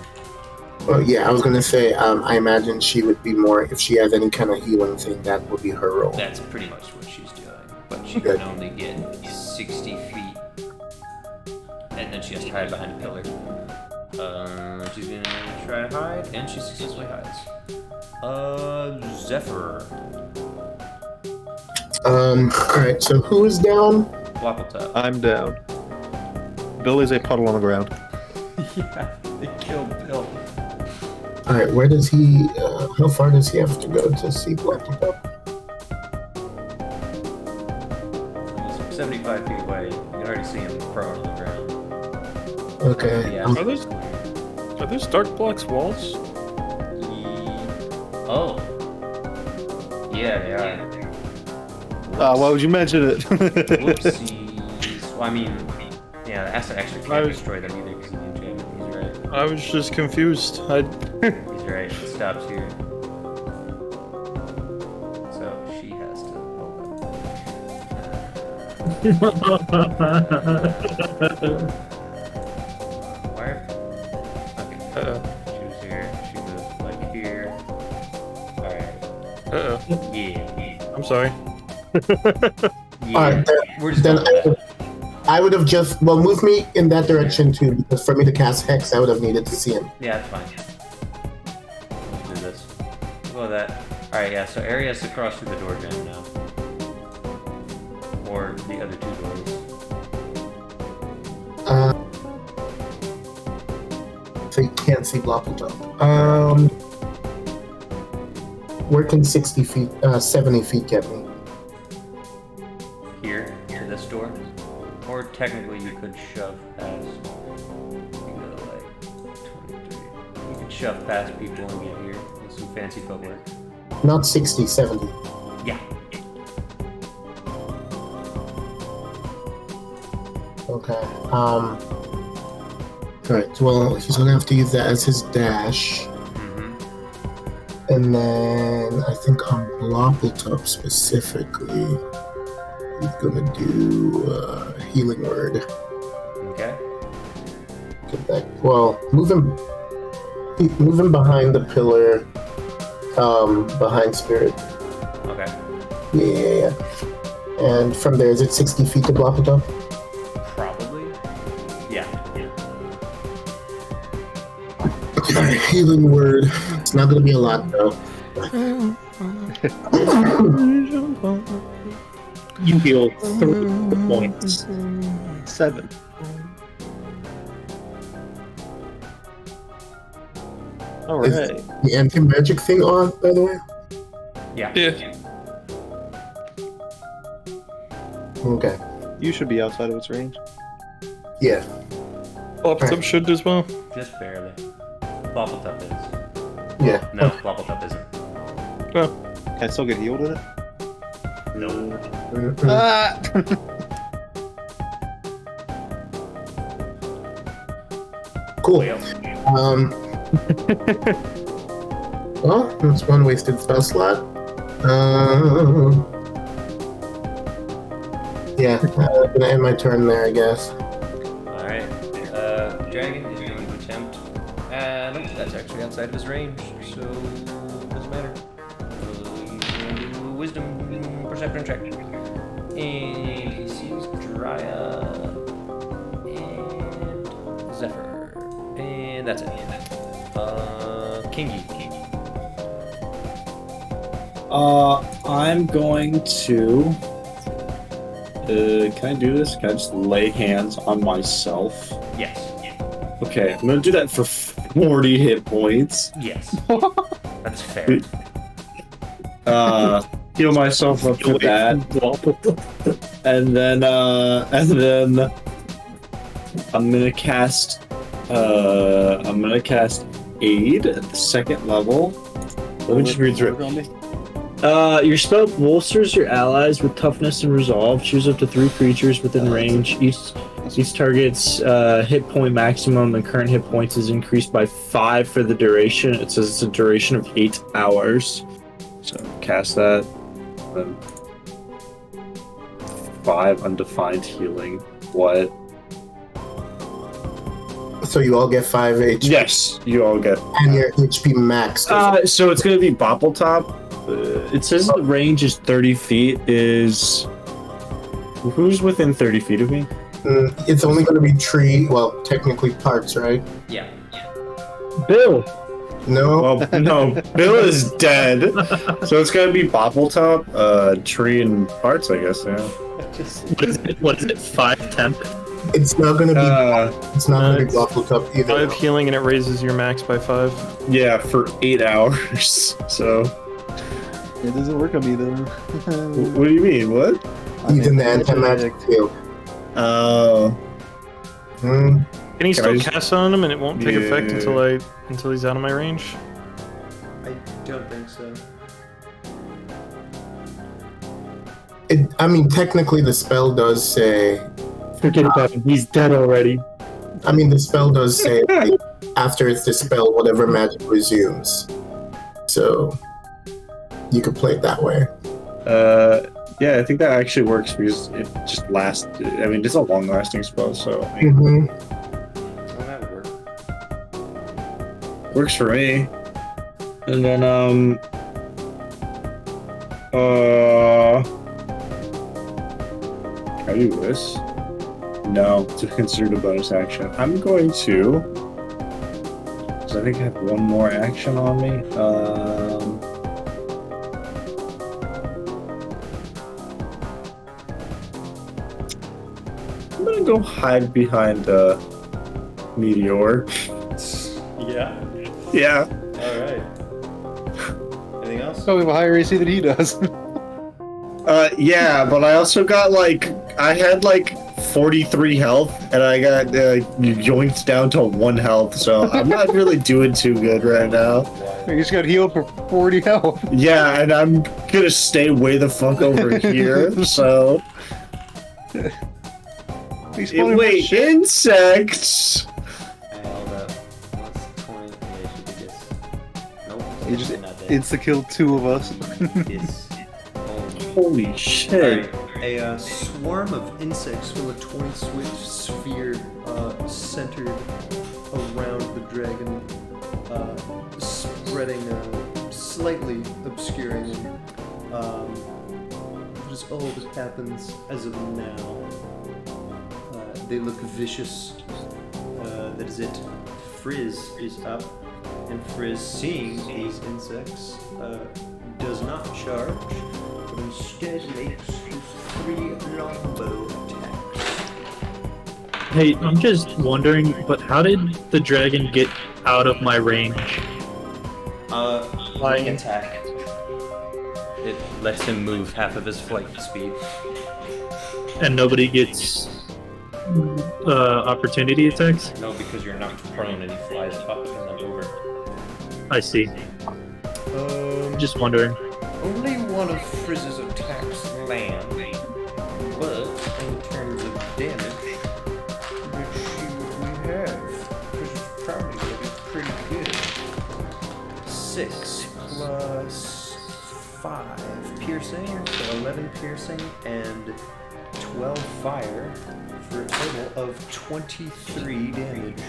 Well, yeah, I was gonna say I imagine she would be more if she has any kind of healing thing. That would be her role. That's pretty much what she's doing. But she Good. can only get 60 feet. And then she has to hide behind a pillar. She's gonna try to hide, and she successfully hides. Zephyr. Alright, so who is down? Wappletop. I'm down. Bill is a puddle on the ground. Yeah, they killed Bill. Alright, where does he, how far does he have to go to see Blackpop? He's 75 feet away. You can already see him prone on the ground. Okay. Yeah. Are those dark blocks walls? Oh. Yeah, they are. Why would you mention it? Whoopsies. Well, I mean, yeah, the acid actually can't destroy them either because of the enchantment. He's right. I was just confused. He's right. It stops here. So she has to hold up. Where? Okay. She was here. She was like here. Alright. Yeah. I'm sorry. Yeah. Alright, We're just then going with that. I would have just, well, move me in that direction too, because for me to cast Hex, I would have needed to see him. Yeah, that's fine. Let's do this. We'll go with that. Alright, yeah, so Ari has to cross through the door jam now. Or the other 2 doors. So you can't see Blackpop. Where can 60 feet, 70 feet get me? Here, to this door. Or technically you could shove past. You can go like 23. You could shove past people and get here with some fancy footwork. Not 60, 70. Yeah. Okay. Alright, well, he's gonna have to use that as his dash. And then I think on Blappletop specifically, he's gonna do Healing Word. Okay. Get that. Well, move him behind the pillar, behind Spirit. Okay. Yeah. And from there, is it 60 feet to Blappletop? Probably. Yeah. Healing Word. It's not gonna be a lot though. You heal 3 points. 7. All Is right. the anti-magic thing on, by the way? Yeah. Yeah. Okay. You should be outside of its range. Yeah. Bobbletob should as well. Just barely. Bobbletop is. Yeah. No, Bobbletop isn't. Oh. Can I still get healed in it? No. Mhm. Cool. Well, that's one wasted spell slot. Yeah, I'm gonna end my turn there, I guess. Alright. Dragon is going to attempt. Nope, that's actually outside of his range, so doesn't matter. He's going to do a wisdom perception check. And he sees Dryad and Zephyr. And that's it. Kingy. I'm going to. Can I do this? Can I just lay hands on myself? Yes. Okay, I'm gonna do that for 40 hit points. Yes. That's fair. Heal myself up for that, and then I'm gonna cast Aid at the second level. Let me just read through it. Your spell bolsters your allies with toughness and resolve. Choose up to 3 creatures within range. Each target's hit point maximum and current hit points is increased by 5 for the duration. It says it's a duration of 8 hours. So cast that. Then 5 undefined healing. What? So you all get 5 HP. Yes, you all get. And your HP max. So it's gonna be Bobbletop. It says the range is 30 feet. Who's within 30 feet of me? It's only going to be tree. Well, technically parts, right? Yeah. Bill. No. Well, no. Bill is dead. So it's gonna be Bobbletop, tree and parts, I guess. Yeah. What is it? 5 temp? It's not going to be. It's not going to be Bobbletop either. 5 healing and it raises your max by 5. Yeah, for 8 hours. So. It doesn't work on me though. What do you mean? What? Even the anti-magic field. Oh. Can he still I just- cast on him and it won't take effect Yeah. until he's out of my range? I don't think so. I mean, technically, the spell does say. Forget about him. He's dead already. I mean, the spell does say like, after it's dispelled, whatever magic resumes. So you could play it that way. Yeah, I think that actually works because it just lasts. I mean, it's a long-lasting spell, so I mean, Mm-hmm. Well, that would work. works for me. And then can I do this? No, it's considered a bonus action. I'm going to, because I think I have one more action on me. I'm gonna go hide behind Meteor. Yeah. Yeah. Alright. Anything else? Oh, we have a higher AC than he does. Yeah, but I also got I had 43 health, and I got yoinked down to 1 health, so I'm not really doing too good right now. You just got healed for 40 health. Yeah, and I'm gonna stay way the fuck over here, so. Wait, insects! Hold up. What's 20? Yeah, she did this. Nope. You just not that. insta-killed 2 of us. This. Holy shit. A swarm of insects from a 20-switch sphere centered around the dragon, spreading, slightly obscuring him. Just all that happens as of now. They look vicious. That is it. Frizz is up, and Frizz, seeing these insects, does not charge, but instead makes 3 longbow attacks. Hey, I'm just wondering, but how did the dragon get out of my range? Flying attack. It lets him move half of his flight speed. And nobody gets opportunity attacks? No, because you're knocked prone and he flies up and then over. I see. Just wondering. Only one of Frizz's attacks land, but in terms of damage, let's see what we have. Friz is probably going to be pretty good. 6 plus 5 piercing, so 11 piercing and 12 fire for a total of 23 damage.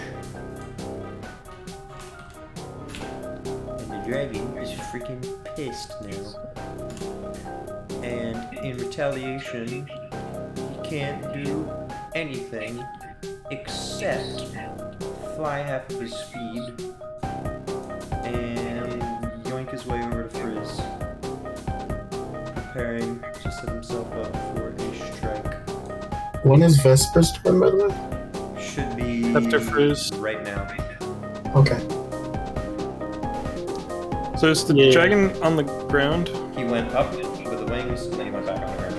And the dragon is freaking pissed now. And in retaliation, he can't do anything except fly half of his speed and yoink his way over to Frizz, preparing to set himself up for a strike. When is Vesper's turn, by the way? Should be After Frizz. right now. Okay. So is the dragon on the ground? He went up with the wings and then he went back on the ground.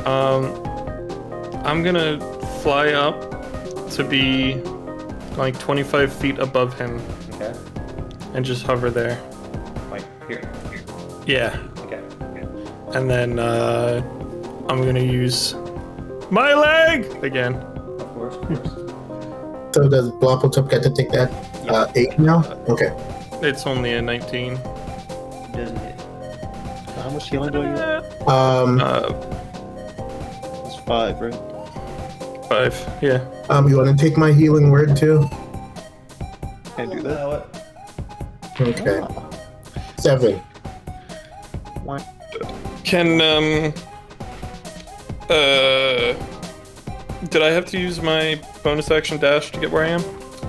Yes. I'm gonna fly up to be like 25 feet above him Okay. and just hover there. Like here. Yeah. Okay. And then I'm gonna use my leg again. Of course. Of course. So does Bloppletop get to take that 8 now? Okay. It's only a 19. Doesn't hit. How much healing do I get? It's 5, right? 5. Yeah. You want to take my healing word too? Can't do that. Allow it. Okay. 7. Can did I have to use my bonus action dash to get where I am?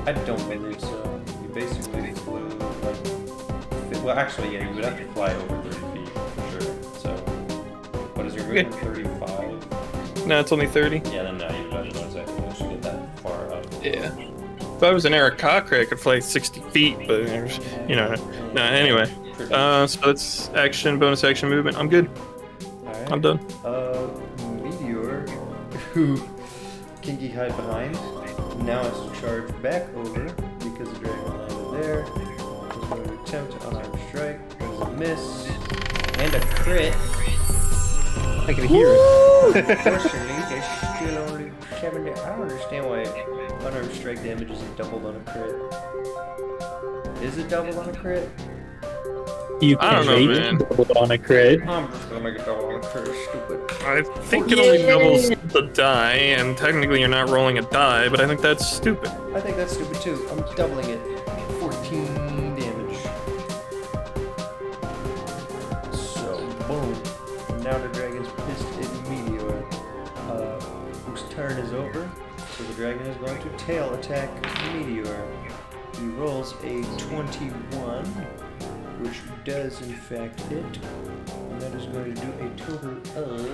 I don't believe so. You basically flew like... Well, actually, yeah, you would have to fly over 30 feet for sure. So, what is your movement? 35? No, it's only 30. Yeah, then no, you don't actually get that far up. Yeah. If I was an Aarakocra, I could fly 60 feet, but you know. No, anyway. So it's action, bonus action movement. I'm good. Alright. I'm done. Meteor, who Kinky hide behind, now has to charge back over because the dragon landed there. He's going to attempt an unarmed strike. There's a miss. And a crit. I can hear it. Unfortunately, there's still only 7. I don't understand why unarmed strike damage isn't doubled on a crit. Is it doubled on a crit? You I can don't know, make man. it double on a crit. I'm just gonna make it double on a crit. Stupid. I think it only doubles the die, and technically you're not rolling a die, but I think that's stupid. I think that's stupid too. I'm doubling it. 14 damage. So, boom. And now the dragon's pissed at Meteor, whose turn is over. So the dragon is going to tail attack Meteor. He rolls a 21, which does in fact hit. And that is going to do a total of...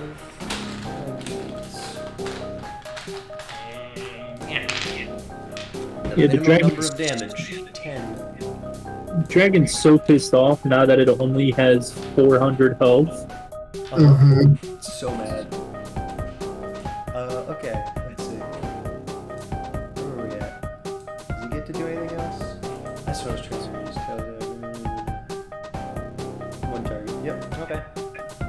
Yeah, the dragon. Number of damage, 10. Dragon's so pissed off now that it only has 400 health. So mad. Okay, let's see. Where are we at? Does he get to do anything else? That's what I was trying to use. One target. Yep, okay.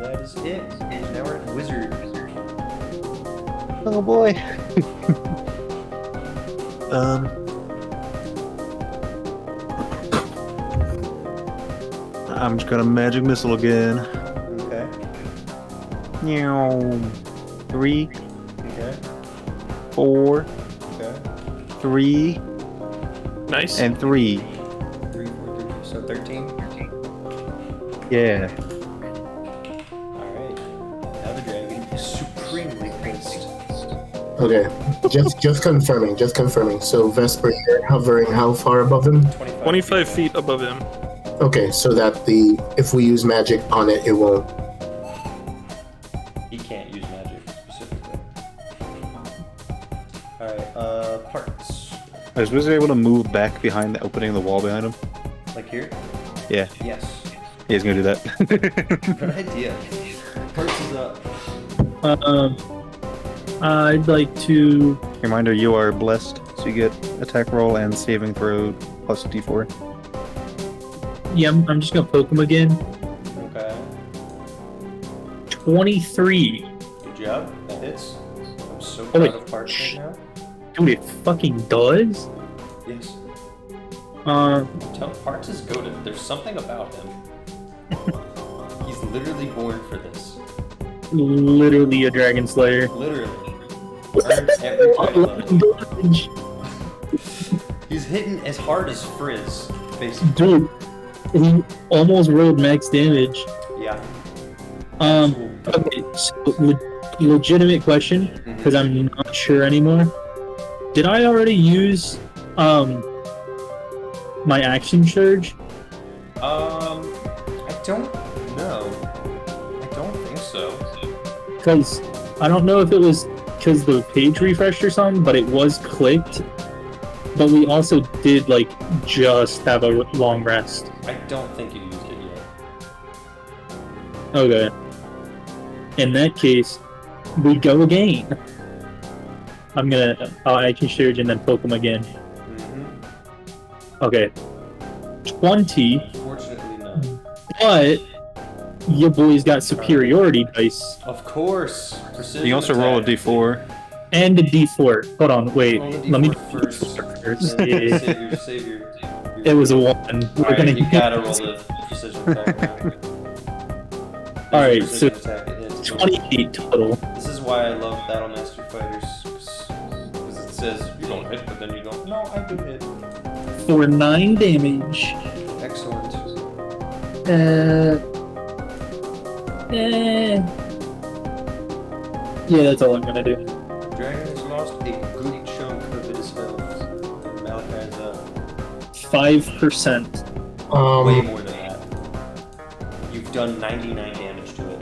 That is it. And now we're at Wizard. Oh boy. I'm just gonna magic missile again. Okay. 3, Okay. 4, Okay. 3, Nice. and 3. 3, 4, 3. So 13? Yeah. Alright. Now the dragon is supremely pissed. Okay. Just confirming. So Vesper, you're hovering how far above him? 25 feet above him. Okay, so that if we use magic on it, it won't. He can't use magic specifically. Alright, parts. Is Wizard able to move back behind the opening of the wall behind him? Like here? Yeah, Yes. he's gonna do that. Good idea. Parts is up. I'd like to. Reminder: you are blessed, so you get attack roll and saving throw plus d4. Yeah, I'm just gonna poke him again. Okay. 23. Good job. That hits. I'm so Oh, proud wait. of Parts right now. Dude, it fucking does. Yes. Uh, Tell Parts is goated. There's something about him. He's literally born for this. literally a Dragon Slayer. Literally. Earns every title. He's hitting as hard as Frizz, basically. Dude, he almost rolled max damage. Yeah. Okay, so legitimate question, because I'm not sure anymore. Did I already use, my action surge? I don't know. I don't think so. Because I don't know if it was because the page refreshed or something, but it was clicked. But we also did, like, just have a long rest. I don't think you used it yet. Okay. In that case, we go again. I'll action surge and then poke him again. Okay. 20. Unfortunately, no. But your boy's got superiority dice. Of course. Precision You also roll a attack. d4. And a d4. Hold on, wait. Roll the Let me D4 first. first. Yeah. Yeah. Save your. It was a 1. Alright, you gotta roll the precision attack now. Alright, Precision so attack, it hits. 28 total. This is why I love Battlemaster Fighters. Because it says, you don't hit, but then you don't. No, I do hit. For 9 damage. Excellent. Yeah, that's all I'm gonna do. Dragon has lost a good chunk of its health. And Malachi's up. 5%. Way more than that. You've done 99 damage to it.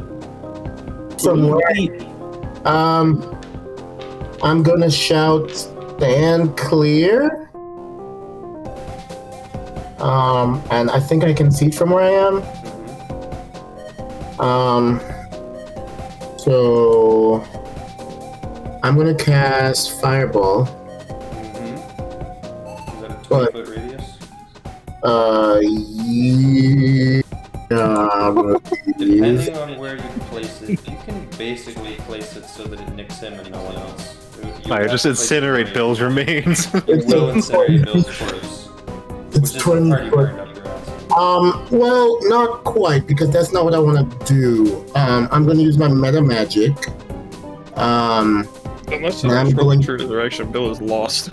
From where I'm gonna shout stand clear. And I think I can see from where I am. So I'm gonna cast Fireball. Is that a 20-foot radius? Depending on where you place it, you can basically place it so that it nicks him and no one else. Alright, just incinerate Bill's remains. You will incinerate Bill's corpse. Which is the part you burned up your ass. Well, not quite, because that's not what I want to do. I'm going to use my meta magic. Unless I'm it's going- true to the direction, Bill is lost.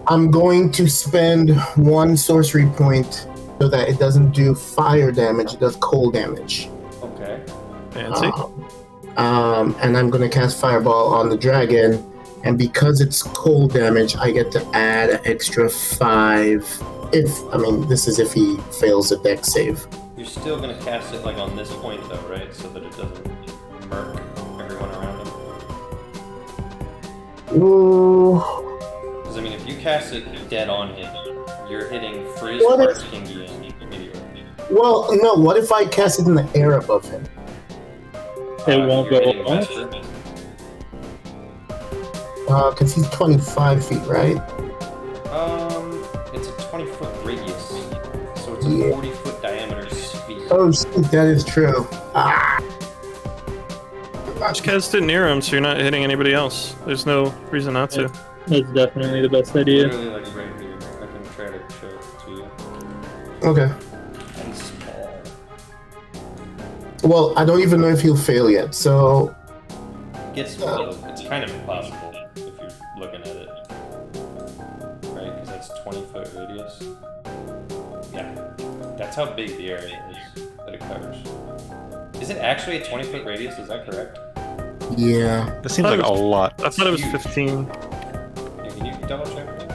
I'm going to spend 1 sorcery point so that it doesn't do fire damage, it does cold damage. Okay. Fancy. And I'm going to cast Fireball on the dragon, and because it's cold damage, I get to add an extra 5. This is if he fails a dex save. You're still gonna cast it like on this point though, right? So that it doesn't murk everyone around him. Ooh. Because I mean, if you cast it dead on him, you're hitting Frizz, What if- Parts, Kingy, and immediately. Well, no, what if I cast it in the air above him? It won't you're go hitting off? Vesper. Because he's 25 feet, right? It's a 20-foot radius, so it's a Yeah. 40-foot diameter sphere. Oh, shit, that is true. Just cast it near him so you're not hitting anybody else. There's no reason not to. That's definitely the best idea. Literally like right here. I can try to show it to you. Okay. And small. Well, I don't even know if he'll fail yet, so... It's kind of impossible if you're looking at it. Right? Because that's 20-foot radius. Yeah. That's how big the area is that it covers. Is it actually a 20-foot radius? Is that correct? Yeah. That seems like a lot. I thought it was Huge. 15. Yeah, can you double check me?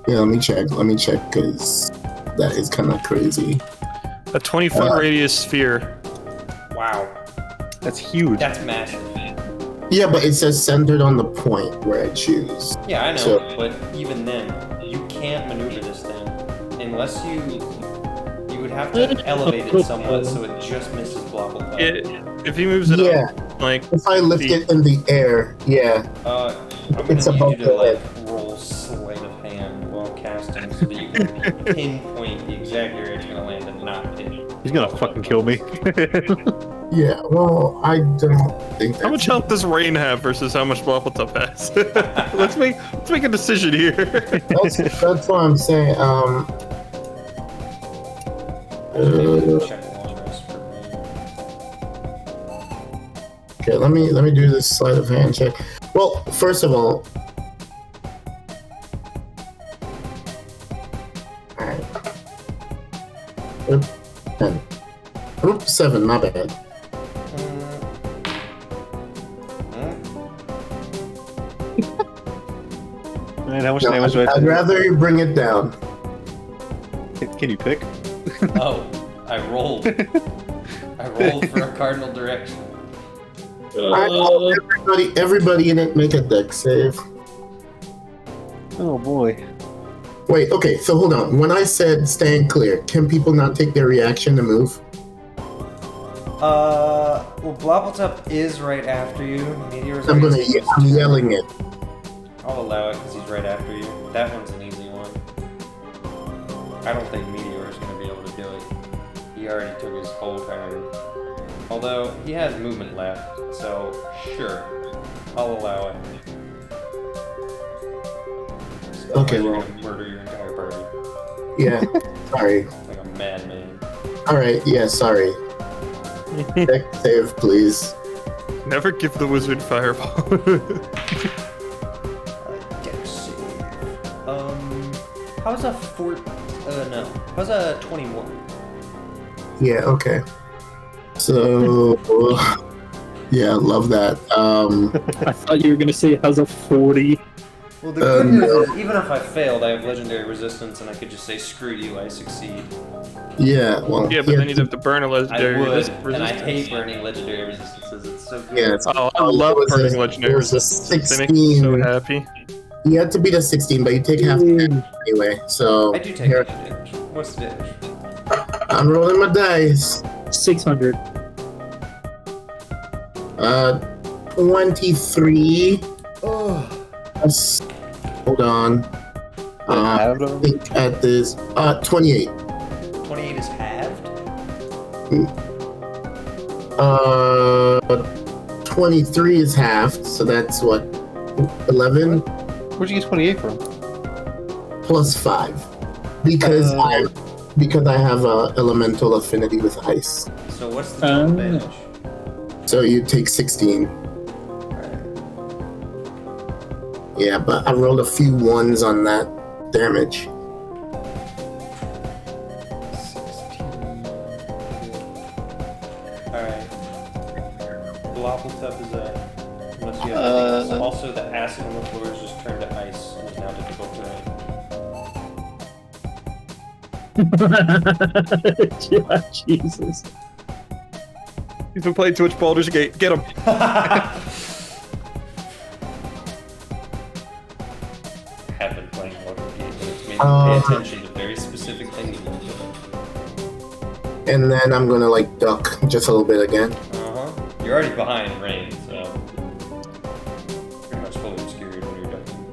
Yeah, let me check, because that is kind of crazy. A 20-foot radius sphere. Wow. That's huge. That's massive. Yeah, but it says centered on the point where I choose. Yeah, I know, So- but even then, you can't maneuver this thing unless you have to elevate it somewhat so it just misses Blopplepup. If he moves it up, like if I lift it in the air, yeah. I'm It's gonna need you to above the roll sleight of hand while casting so that you can pinpoint the exact area it's gonna land and not hit. He's gonna fucking kill me. Yeah, well, I don't think that. How much health does Rain have versus how much Bloppletup has? let's make a decision here. That's what I'm saying. Check long rest for me. Okay, let me do this sleight of hand check. Well, first of all, alright. Oop, 10. Oop, 7. My bad. And how much No, damage do I I'd rather you bring it down. Can you pick? Oh, I rolled. I rolled for a cardinal direction. Everybody in it make a dex save. Oh boy. Wait, okay, so hold on. When I said stand clear, can people not take their reaction to move? Well, Bloppletup is right after you. Meteor's I'm already yelling it. I'll allow it because he's right after you. That one's an easy one. I don't think Meteor is going to be able to do it. He already took his whole turn. Although, he has movement left, so sure. I'll allow it. So Okay, you're well. going to murder your entire party. Yeah, sorry. Like a madman. Alright, yeah, sorry. Dex save, please. Never give the wizard fireball. Dex save. How's a how's a 21? Yeah, okay. So, yeah, love that. I thought you were gonna say how's a 40. Well, the good news no. is, even if I failed, I have legendary resistance, and I could just say, screw you, I succeed. Yeah, well. Yeah, but then you'd have to burn a I legendary would, resistance. and I hate burning legendary resistances, it's so good. Yeah, Oh, I love it was burning a- legendary it was a resistances. They make me so 16. happy. You had to beat a 16, but you take half the damage anyway, so. I do take here, damage. What's the damage? I'm rolling my dice. 600. 23. Oh. Hold on. I think at this. 28. 28 is halved? 23 is halved, so that's what? 11 Where'd you get 28 from? plus 5. Because I have a elemental affinity with ice. So what's the total damage? So you take 16. Yeah, but I rolled a few ones on that damage. 16. Alright. Bloppletup is unless you have anything else. Also, the acid on the floor is just turned to ice and is now difficult to Yeah, Jesus. He's been playing too much Baldur's Gate. Get him. have been playing Baldur's Gate, but it's made me pay attention to very specific things in the game. And then I'm gonna like duck just a little bit again. You're already behind rain, so pretty much fully obscured when you're ducking.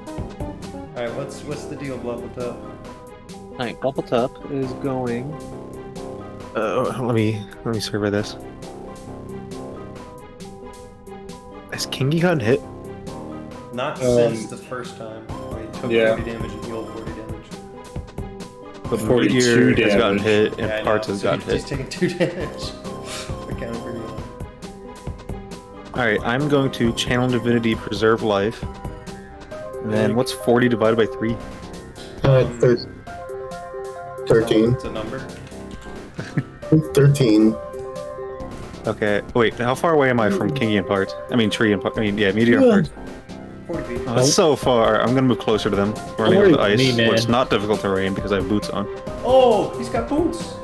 Alright, what's the deal, Bloppletup? Alright, Bubbletup is going. Let me survey this. Has Kingy gotten hit? Not since the first time. Where he took 40 damage and healed 40 damage. But 42 Meteor has gotten damage. hit, and Yeah, I Parts know, has so gotten he's hit. taking 2 damage. I counted pretty well. Alright, I'm going to Channel Divinity Preserve Life. And then what's 40 divided by 3? 13. It's a number. 13. Okay, wait, how far away am I from Kingy and Parts? I mean, Tree and Parts. I mean, yeah, Meteor and Parts. 40 feet. So far, I'm gonna move closer to them. Running over the worry ice, about me, where it's man. not difficult terrain because I have boots on. Oh, he's got boots.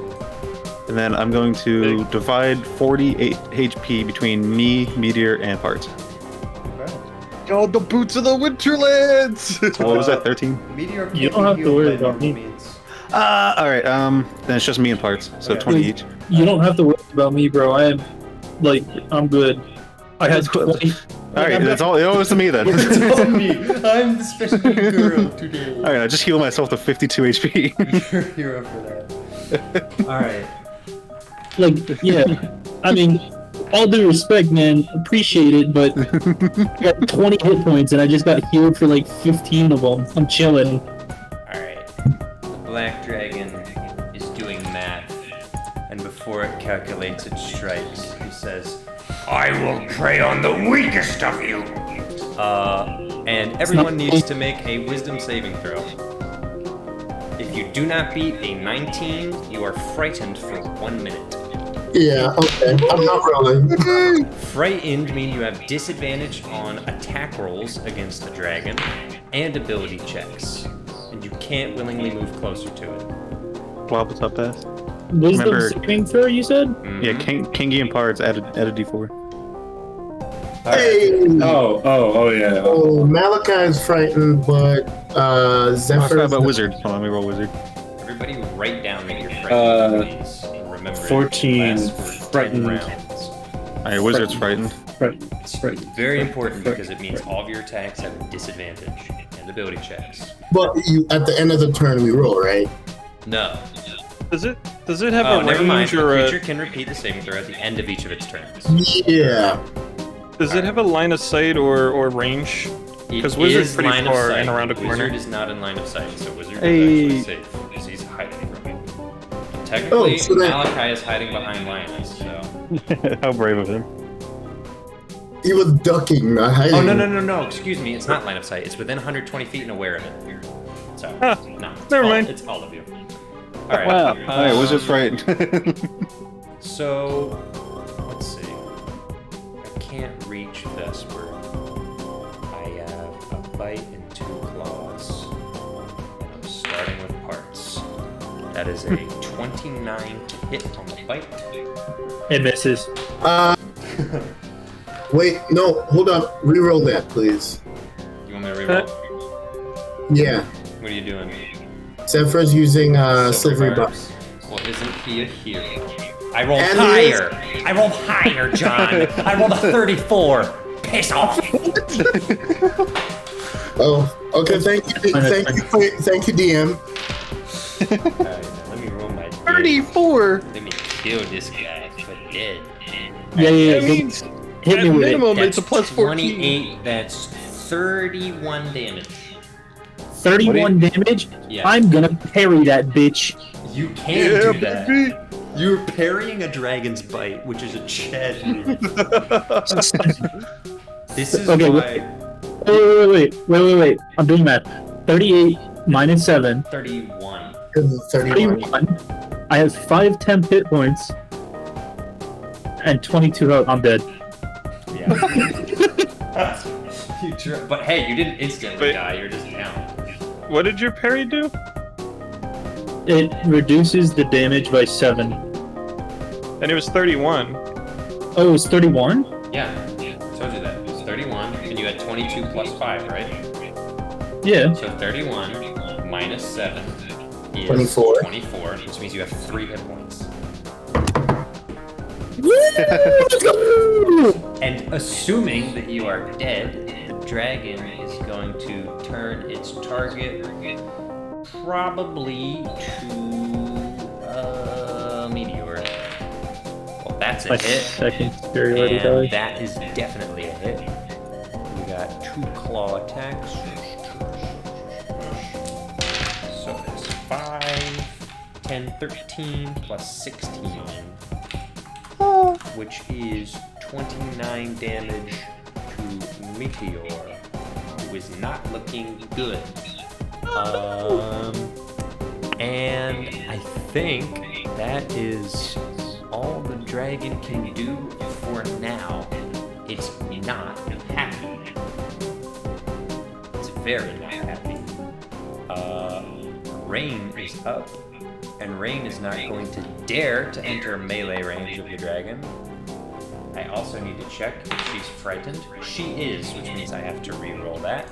And then I'm going to divide 48 HP between me, Meteor, and Parts. Oh, the boots of the Winterlands! So what was that, 13? Meteor You can't don't be have to healed worry by about normal me. means. All right. Then it's just me and parts. So 20 each. You don't have to worry about me, bro. I'm good. I had 20. All right, that's all. It was to me then. It's on me. I'm the special girl today. All right, I just healed myself to 52 HP. You're a hero for that. All right. Like, yeah. I mean, all due respect, man. Appreciate it, but I got 20 hit points and I just got healed for like 15 of them. I'm chilling. All right. The black dragon is doing math, and before it calculates its strikes, he says, "I will prey on the weakest of you." And everyone needs to make a wisdom saving throw. If you do not beat a 19, you are frightened for 1 minute. Yeah, okay. I'm not rolling. Frightened means you have disadvantage on attack rolls against the dragon and ability checks, and you can't willingly move closer to it. Wow, what's up, Bass? Wisdom saving throw, you said? Mm-hmm. Yeah, Kingy and Pards add a D4. Hey! Oh, yeah. Oh, Malachi is frightened, but Zephyr. How about Wizard? Hold on, let me roll Wizard. Everybody write down that you're frightened, please. And remember, 14 it lasts for 10 frightened. rounds. Alright, Wizard's frightened. It's very important because it means all of your attacks have a disadvantage and ability checks. But you, at the end of the turn, we roll, right? No. Does it have Oh, a never mind. range The or creature can repeat the saving throw at the end of each of its turns. Yeah. does it have a line of sight or range? Because It Wizard's is pretty line of far sight. and around a corner. Wizard is not in line of sight, so Wizard Hey. is actually safe because he's hiding from you. Technically, so then- Malachi is hiding behind Linus, so... How brave of him. He was ducking, not hiding. Oh, no, excuse me, it's not line of sight. It's within 120 feet and aware of it. So, Huh. no, it's Never all, mind. It's all of you. Alright. Wow. Alright, Wizard's frightened. So, let's see. I can't reach Vesper. I have a bite and 2 claws. And I'm starting with parts. That is a 29 to hit on the bite. It misses. Wait, no, hold on. Reroll that, please. You want me to reroll? Yeah. What are you doing? Zephyr's using Silvery Barbs. Well, isn't he a hero? I rolled And higher! I rolled higher, John! I rolled a 34! Piss off! Oh, okay. Thank you, DM. Alright, now let me roll my 34! Let me kill this guy for dead. Yeah. That means Hit at me with it. minimum That's it's a plus 14. 28, that's 31 damage. 31 damage? Yeah. I'm gonna parry that bitch. You can do that. You're parrying a dragon's bite, which is a Ched move. This is Okay, why... Wait. I'm doing math. 38 minus 7. 31. 31. I have 5 temp hit points. And 22 health. I'm dead. Yeah. But hey, you didn't instantly Wait. die, you're just down. What did your parry do? It reduces the damage by 7. And it was 31. Oh, it's 31? Yeah, I told you that. It's 31, and you had 22 plus 5, right? Yeah. So 31 minus 7 is 24. 24, which means you have 3 hit points. And assuming that you are dead, the dragon is going to turn its target probably to Meteor. Well, that's a My hit. second superiority And die. that is definitely a hit. We got 2 claw attacks. So it's 5, 10, 13 plus 16. Which is 29 damage to Meteor, who is not looking good. And I think that is all the dragon can do for now. It's not happy. It's very not happy. Rain is up, and Rain is not going to dare to enter melee range of the dragon. I also need to check if she's frightened. She is, which means I have to re-roll that.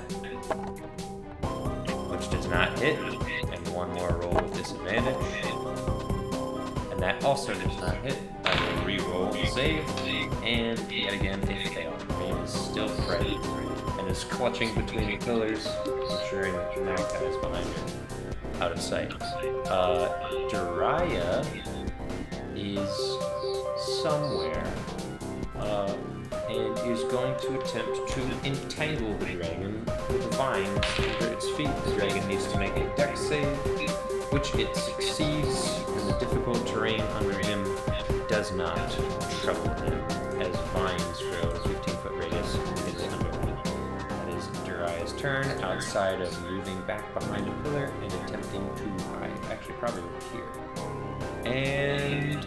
Which does not hit, and one more roll with disadvantage. And that also does not hit. I will re-roll the save, and yet again it failed. Rain is still frightened and is clutching between the pillars, ensuring that Malachi is behind her, out of sight. Jiraiya is somewhere, and is going to attempt to entangle the dragon with vines under its feet. The dragon needs to make a dex save, which it succeeds, and the difficult terrain under him does not trouble him, as vines grow a 15-foot radius is under him. That is Jiraiya's turn, outside of moving back behind a pillar and attempting to hide. Actually, probably here. And,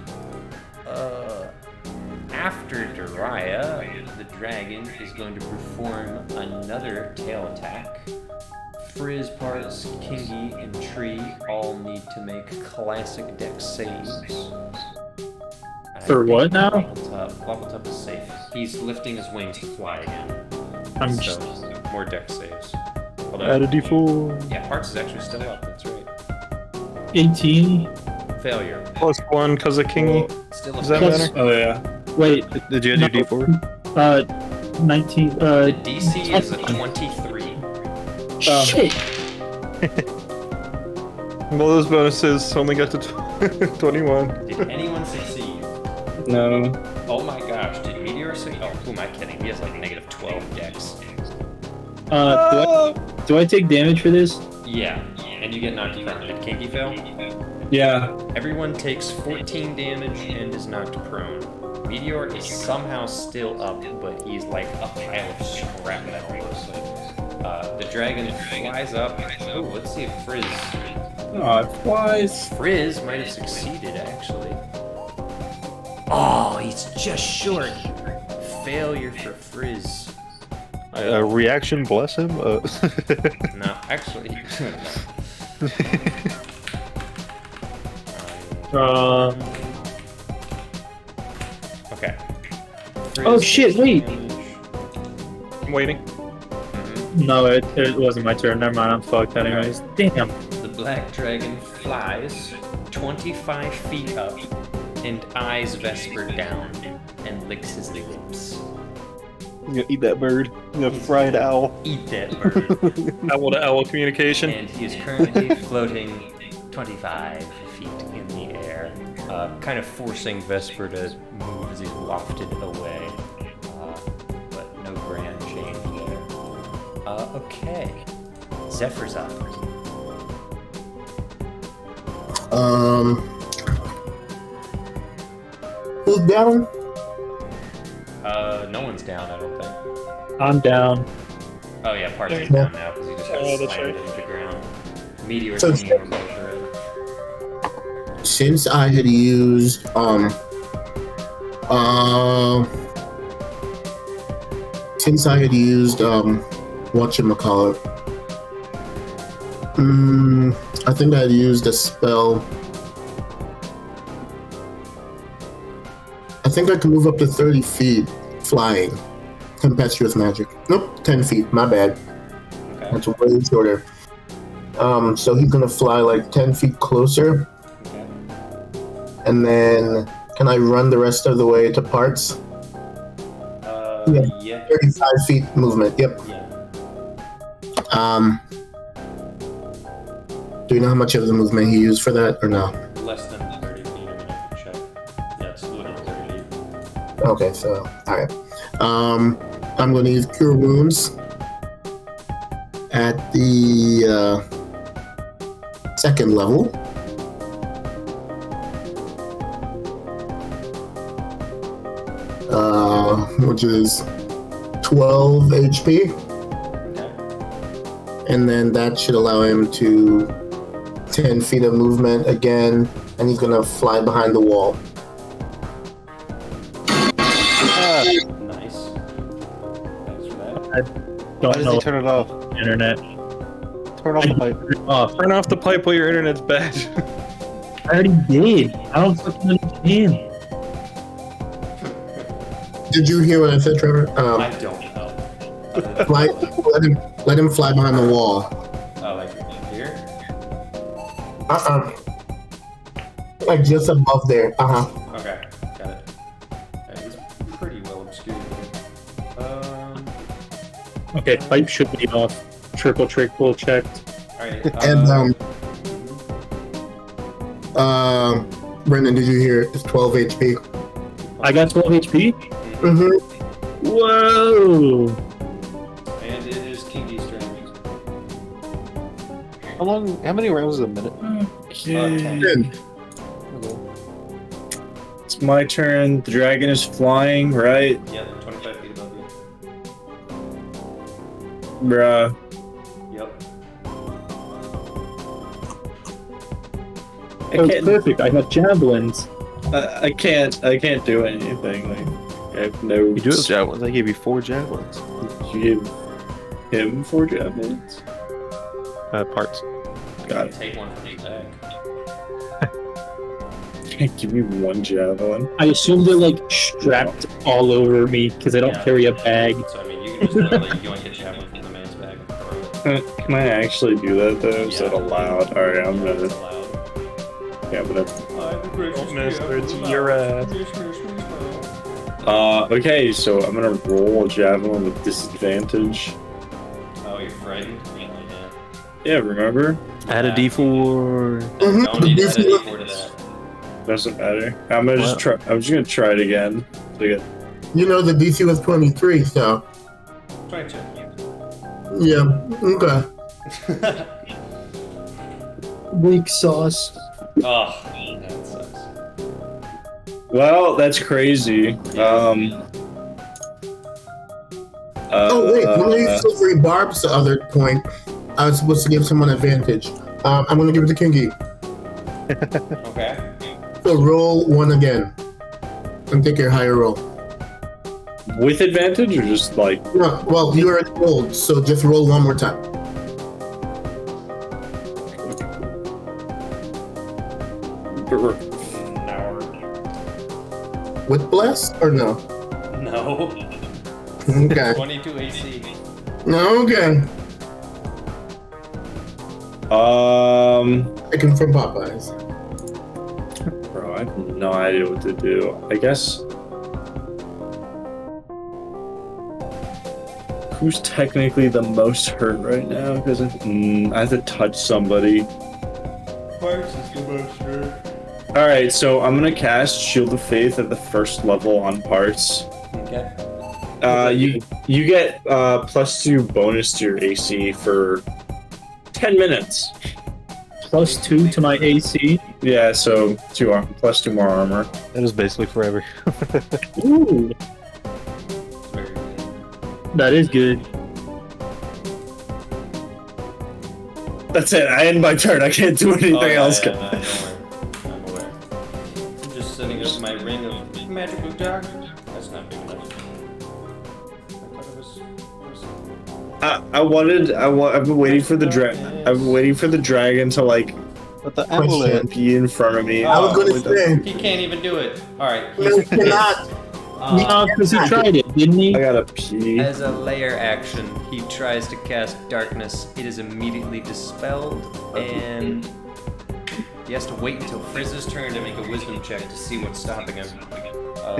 after Jiraiya, the dragon is going to perform another tail attack. Frizz, Parts, Kingy, and Tree all need to make classic dex saves. For what now? Waffletop is safe. He's lifting his wings to fly again. So, more dex saves. Hold on. Add a d4. Yeah, Parts is actually still up, that's right. 18. Failure. +1 because of Kingy. Still Does a that failure. matter? Oh yeah. Wait, Did you do D4? 19. The DC is a 23. Shit. Well, those bonuses only got to 21. Did anyone succeed? No. Oh my gosh, did Meteor succeed? Oh, who am I kidding? He has like negative 12 dex. Do I take damage for this? Yeah, and you get knocked prone. Did Kinky fail? Yeah. Everyone takes 14 damage and is knocked prone. Meteor is somehow still up, but he's like a pile of scrap metal mostly. The dragon flies up. Oh, let's see if Frizz. Oh, it flies. Frizz might have succeeded, actually. Oh, he's just short. Failure for Frizz. Reaction, bless him? No, actually. Okay. Oh shit, wait. I'm waiting. No, it wasn't my turn. Never mind, I'm fucked anyways. Damn. The black dragon flies 25 feet up and eyes Vesper down and licks his lips. He's gonna eat that bird. He's gonna fry an owl. Eat that bird. Owl to owl communication. And he is currently floating 25 feet in the air, kind of forcing Vesper to move as he's wafted away. But no grand change there. Okay. Zephyr's up. Who's down? No one's down, I don't think. I'm down. Oh yeah, Parts is down now because he just got Oh, that's slammed right. into the ground. Meteor So- King were both red. Since I had used whatchamacallit, I think I had used a spell. I think I can move up to 30 feet flying. Tempestuous magic. Nope, 10 feet, my bad. Okay. That's way shorter. So he's gonna fly like 10 feet closer, Okay. and then can I run the rest of the way to Parts? Yeah. 35 feet movement, yep. Yeah. Do you know how much of the movement he used for that, or no? Less than 30 feet, I mean, I can check. Yeah, it's literally 30 feet. Okay, so, alright. I'm gonna use Cure Wounds at the second level. Which is 12 HP. Okay. And then that should allow him to 10 feet of movement again, and he's gonna fly behind the wall. Nice. Thanks for that. Why Don't does know he turn it off? internet. Turn off the pipe. Off. Turn off the pipe while your internet's bad. I already did. I don't fucking understand. Did you hear what I said, Trevor? I don't know. Fly, let him fly behind the wall. Oh, like here? Like just above there. Okay, got it. It's pretty well obscured. Okay, pipe should be off. Triple checked. Alright, And Brendan, did you hear it? It's 12 HP. I got 12 HP? Mm-hmm. Whoa! and it is Kingy's turn. How many rounds is a minute? Okay. 10. It's my turn. The dragon is flying, right? Yeah, 25 feet above you. Bruh. Yep. Oh, perfect. I have javelins. I can't do anything. Like, I have no. You do have javelins. I gave you 4 javelins. You gave him 4 javelins? Parts. Got it. Take one from the bag. Can't give me 1 javelin. I assume they're like strapped all over me because I don't carry a bag. So, I mean, you can just literally yoink a javelin from the man's bag and throw it. Can I actually do that though? Is that allowed? Alright, I'm It's gonna. allowed. Yeah, but Don't miss, it's your ass. okay, so I'm gonna roll a javelin with disadvantage. Oh, you're frightened? Yeah. Yeah, remember? Add a D4. Don't need to add a D4 to that. Doesn't matter. I'm gonna just try. I'm just gonna try it again. So I get You know the DC was 23, so 22. yeah. Okay. weak sauce. Oh, that sucks. Well, that's crazy. Oh wait, when I used silvery barbs the other point, I was supposed to give someone advantage. I'm gonna give it to Kingy. Okay. So roll 1 again, and take your higher roll. With advantage or just like? No, well you already rolled, so just roll 1 more time. With bless or no? No. Okay. 22 AC. Okay. Taken from Popeyes. Bro, I have no idea what to do. I guess. Who's technically the most hurt right now? Because I have to touch somebody. Parts is the most hurt. Alright, so I'm gonna cast Shield of Faith at the first level on parts. Okay. You get +2 bonus to your AC for 10 minutes. +2 to my AC. Yeah, so +2 more armor. That is basically forever. Ooh, Very good. that is good. That's it. I end my turn. I can't do anything else. No, don't worry. I'm aware. I'm just setting up my ring of magical dark. That's not big enough. I thought it was. I've been waiting for the I've been waiting for the dragon to like But the amulet. be in front of me. I was gonna say, He can't even do it. Alright. you cannot. No, because he tried it, didn't he? I gotta pee. As a layer action, he tries to cast darkness. It is immediately dispelled, and he has to wait until Frizz's turn to make a wisdom check to see what's stopping him.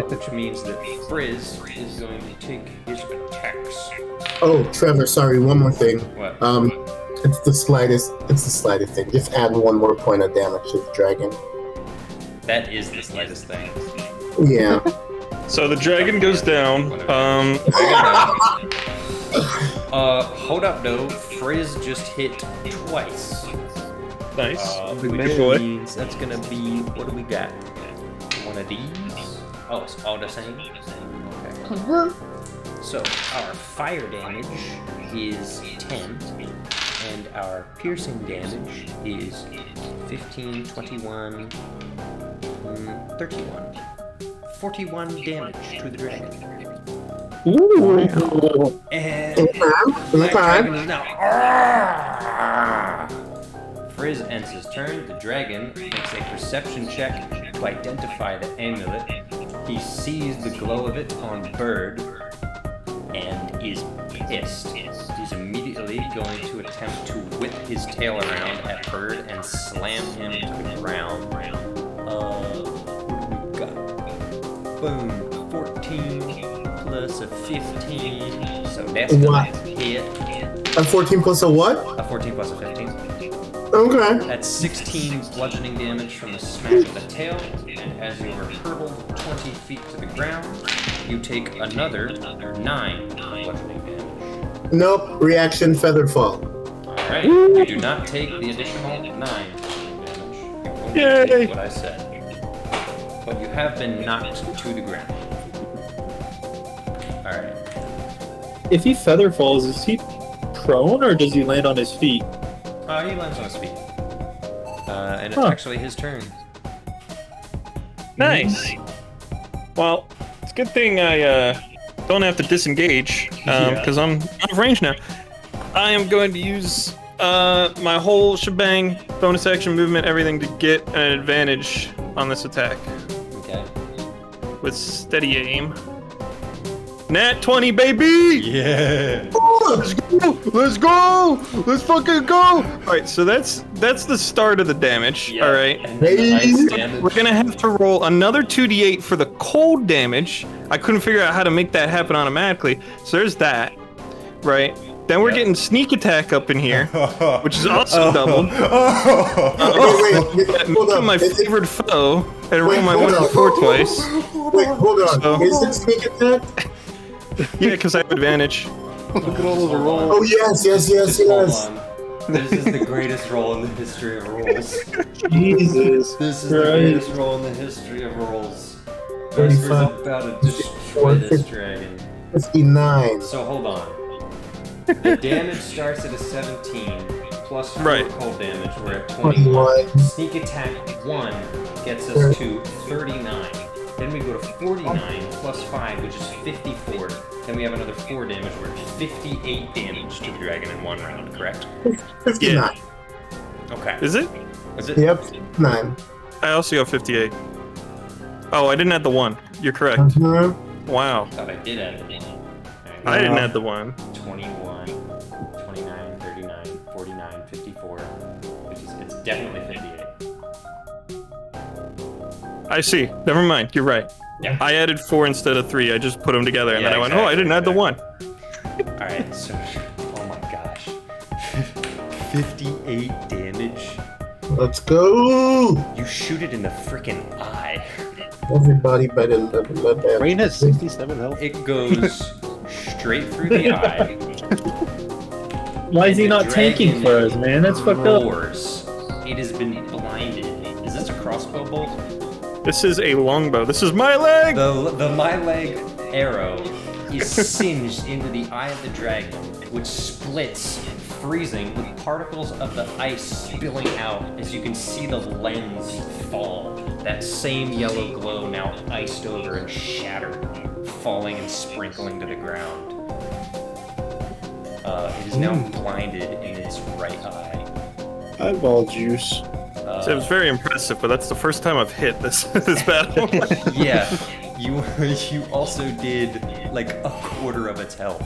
Which means that Frizz is going to take his attacks. Oh, Trevor, sorry, one more thing. What? It's the slightest thing. Just add 1 more point of damage to the dragon. That is the slightest thing. Yeah. So the dragon goes down. Hold up though. Frizz just hit twice. Nice. Which Good boy. means that's gonna be, what do we got? One of these? Oh, it's all the same? Okay. So, our fire damage is 10, and our piercing damage is 15, 21, 31. 41 damage to the dragon. Ooh. And Okay. that dragon is now. Frizz ends his turn. The dragon makes a perception check to identify the amulet. He sees the glow of it on Bird and is pissed. He's He's immediately going to attempt to whip his tail around at Bird and slam him to the ground. What do we got? Boom. 14 plus a 15. So that's gonna hit. A 14 plus a what? A 14 plus a 15. Okay. That's 16 bludgeoning damage from the smash of the tail, and as you are hurtled 20 feet to the ground, you take another 9 bludgeoning damage. Nope. Reaction feathered fall. Alright, you do not take the additional 9 bludgeoning damage. You only take what I said. But you have been knocked to the ground. Alright. If he feather falls, is he prone or does he land on his feet? He lands on his feet. And it's actually his turn. Nice. Well, it's a good thing I don't have to disengage because I'm out of range now. I am going to use my whole shebang, bonus action movement, everything to get an advantage on this attack. Okay. With steady aim. Nat 20, baby! Yeah. Let's go! Let's go! Let's fucking go! Alright, so that's the start of the damage. Yeah. Alright. Nice damage. We're gonna have to roll another 2d8 for the cold damage. I couldn't figure out how to make that happen automatically. So there's that. Right. Then we're getting sneak attack up in here, which is also doubled. Wait, hold on. My favorite foe and roll my hold on. 1d4 twice. Wait, hold on. So- Is it sneak attack? Yeah, because I have advantage. Look at all those rolls. Oh, yes. Just hold on. This is the greatest roll in the history of rolls. Jesus. This is the greatest roll in the history of rolls. Vesper's 35. about to destroy this dragon. 59. So hold on. The damage starts at a 17 plus 4 Right. cold damage. We're at 21. 21. Sneak attack 1 gets us to 39. Then we go to 49 plus 5, which is 54. Then we have another 4 damage. We're at 58 damage to the dragon in 1 round, correct? 59. Okay. Is it? Is it? Yep. 9. I also got 58. Oh, I didn't add the 1. You're correct. Mhm. Wow. I thought I did add it. I didn't add the 1. 21, 29, 39, 49, 54. Which is, it's definitely 58. I see. Never mind. You're right. Yeah. I added 4 instead of 3. I just put them together, and Yeah, then I went, oh, I didn't add the 1. Alright, so, oh my gosh. 58 damage. Let's go! You shoot it in the freaking eye. Everybody better let that. Rain has 67 health. It goes straight through the eye. Why is he The not tanking dragon for us, man? That's fucked up. roars. It has been blinded. Is this a crossbow bolt? This is a longbow. This is my leg! The my leg arrow is singed into the eye of the dragon, which splits, freezing, with particles of the ice spilling out as you can see the lens fall. That same yellow glow now iced over and shattered, falling and sprinkling to the ground. It is now blinded in its right eye. Eyeball juice. So it was very impressive, but that's the first time I've hit this this battle. Yeah, you also did like a quarter of its health.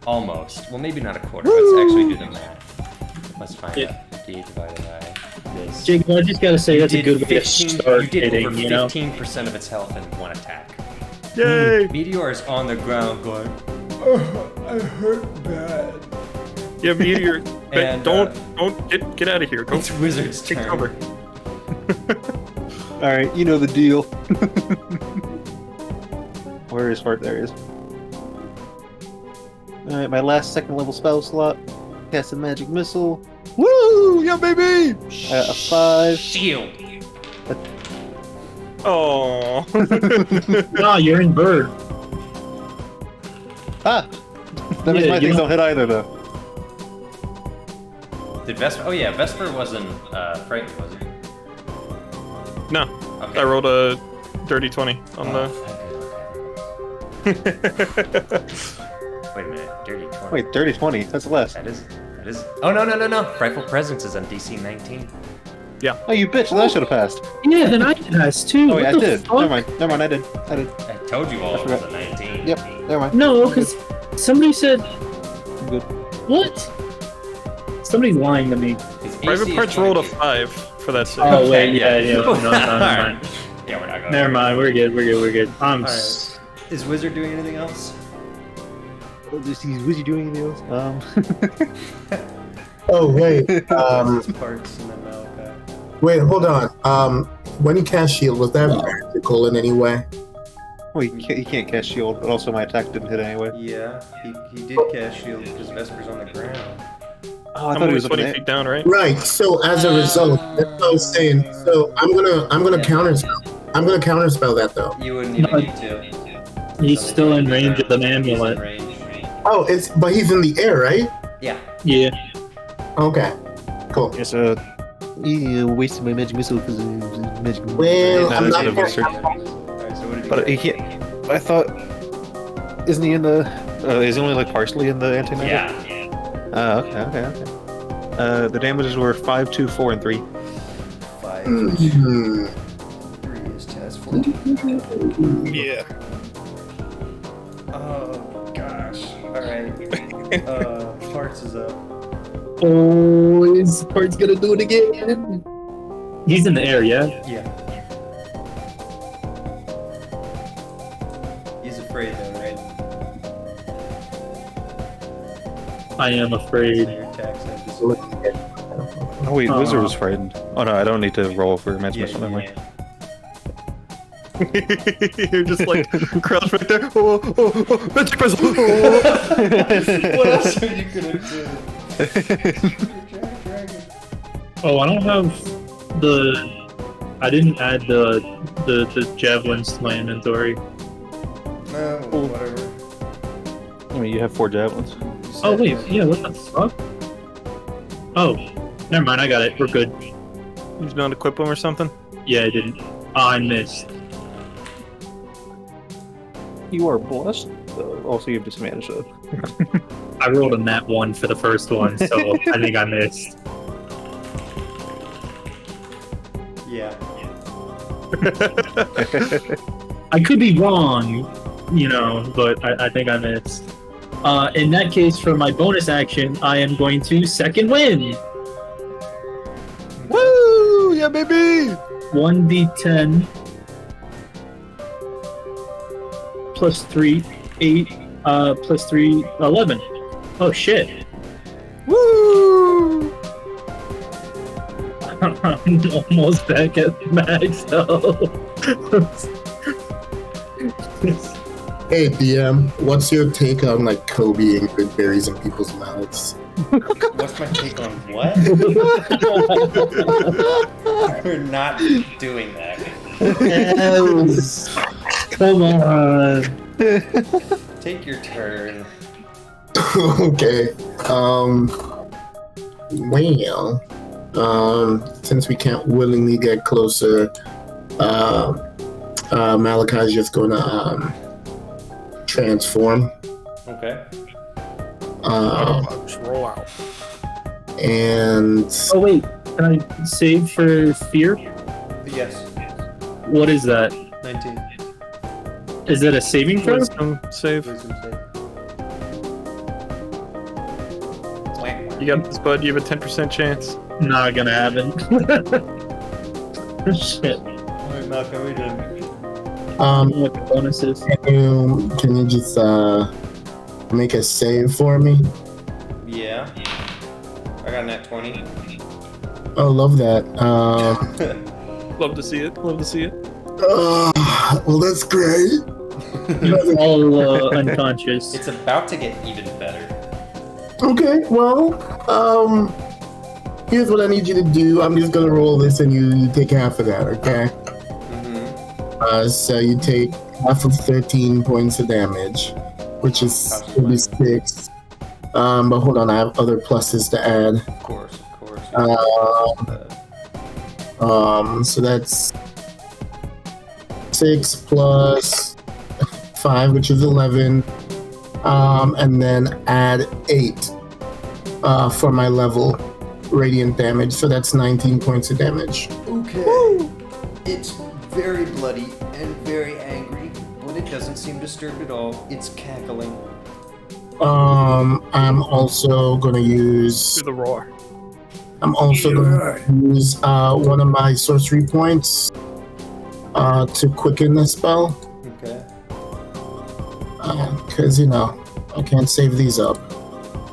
Almost. Well, maybe not a quarter. Let's actually do the math. Let's find out. 58 divided by this. Jacob, I just gotta say that's a good way to 15 start You did hitting, over you know? 15% of its health in one attack. Yay! Meteor is on the ground going, oh, I hurt bad. Yeah, Meteor, And, don't get out of here. Go It's Wizard's take turn. cover. Alright, you know the deal. Where is Fart? There he is. Alright, my last second level spell slot. Cast a magic missile. Woo! Yeah, baby! A 5. Shield. Oh. No, you're in bird. Ah! That means Yeah, my you things don't- don't hit either, though. Did Vesper? Oh yeah, Vesper wasn't frightened, was he? No, Okay. I rolled a dirty 20 on Oh, the. Wait a minute, dirty 20. Wait, dirty 20. That's less. That is. Oh no! Frightful Presence is on DC 19. Oh, you bitch. Then I should have passed. Yeah, then I passed too. Oh, What yeah, I the did. fuck? Never mind. I did. I told you all I it was forgot. a 19. Yep, never mind. No, because somebody said. I'm good. What? Somebody's lying to me. His Private AC is Parts rolled a 22. 5 for that save. Oh wait, yeah. yeah. No, never mind. Yeah, we're not going. Never mind. We're good. I'm. Alright. Is Wizard doing anything else? Was he doing anything else? Oh wait. Parts and then Malachi. Wait, hold on. When he cast shield, was that magical in any way? Well, he can't cast shield, but also my attack didn't hit anyway. Yeah, he did cast shield because Vesper's on the ground. Oh, I I'm thought he only was up 20 there. feet down, right? Right. So as a result, that's what I was saying. So I'm gonna Yeah. counterspell. I'm gonna counterspell that though. You wouldn't even No, need to. He's still in range of an He's in amulet. range. Oh, but he's in the air, right? Yeah. Yeah. Okay. Cool. Yes, he wasted my magic missile because magic. Well, Yeah, I'm that's not what gonna- research. Alright, so what did you But get? he can't. I thought. Isn't he in the? Is he only like partially in the anti-magic? Yeah. Okay. The damages were 5, 2, 4, and 3. 5, Hmm. 3 is 10, that's 14. Yeah. Oh gosh. Alright. Parts is up. Oh, his part's gonna do it again. He's in the air, yeah. Yeah. He's afraid though, right? I am So afraid. your attacks have this. Oh wait, Aw. Wizard was frightened. Oh no, I don't need to roll for magic Yeah, missile. Never mind. You're just like crouched right there. Oh, magic missile. What else are you gonna do? Oh, I don't have the. I didn't add the javelins to my inventory. No, whatever. I mean, you have 4 javelins. Oh wait, yeah. What the fuck? Oh, never mind. I got it. We're good. He's bound to equip him or something. Yeah, I didn't. Oh, I missed. You are blessed. Also, you have disadvantage though. I rolled a nat 1 for the first one, so I think I missed. Yeah. I could be wrong, but I think I missed. In that case, for my bonus action, I am going to second win. Woo! Yeah, baby! 1d10 plus 3, 8, plus 3, 11. Oh shit. Woo! I'm almost back at max health. Hey DM, what's your take on like Kobe and good berries in people's mouths? What's my take on what? We're not doing that. Come on. Take your turn. Okay. Well, since we can't willingly get closer, Malachi's just gonna transform. Okay. Just roll out. And Oh wait, can I save for fear? Yes. What is that? 19. Is it a saving throw? Wisdom save. Wisdom save. You got this, bud. You have a 10% chance. Not gonna happen. Shit. Alright, Malcolm, we did. What the bonus is? can you just make a save for me? Yeah. I got a nat 20. Oh, love that. Love to see it. Love to see it. Well, that's great. All unconscious. It's about to get even better. Okay, well, here's what I need you to do. I'm just gonna roll this, and you take half of that, okay? Mm-hmm. So you take half of 13 points of damage, which is 36. But hold on, I have other pluses to add. Of course. So that's 6 plus 5, which is 11. And then add 8 for my level radiant damage. So that's 19 points of damage. Okay. It's very bloody and very angry, but it doesn't seem disturbed at all. It's cackling. I'm also gonna use. Do the roar. I'm also gonna use one of my sorcery points to quicken the spell. Okay. Because I can't save these up.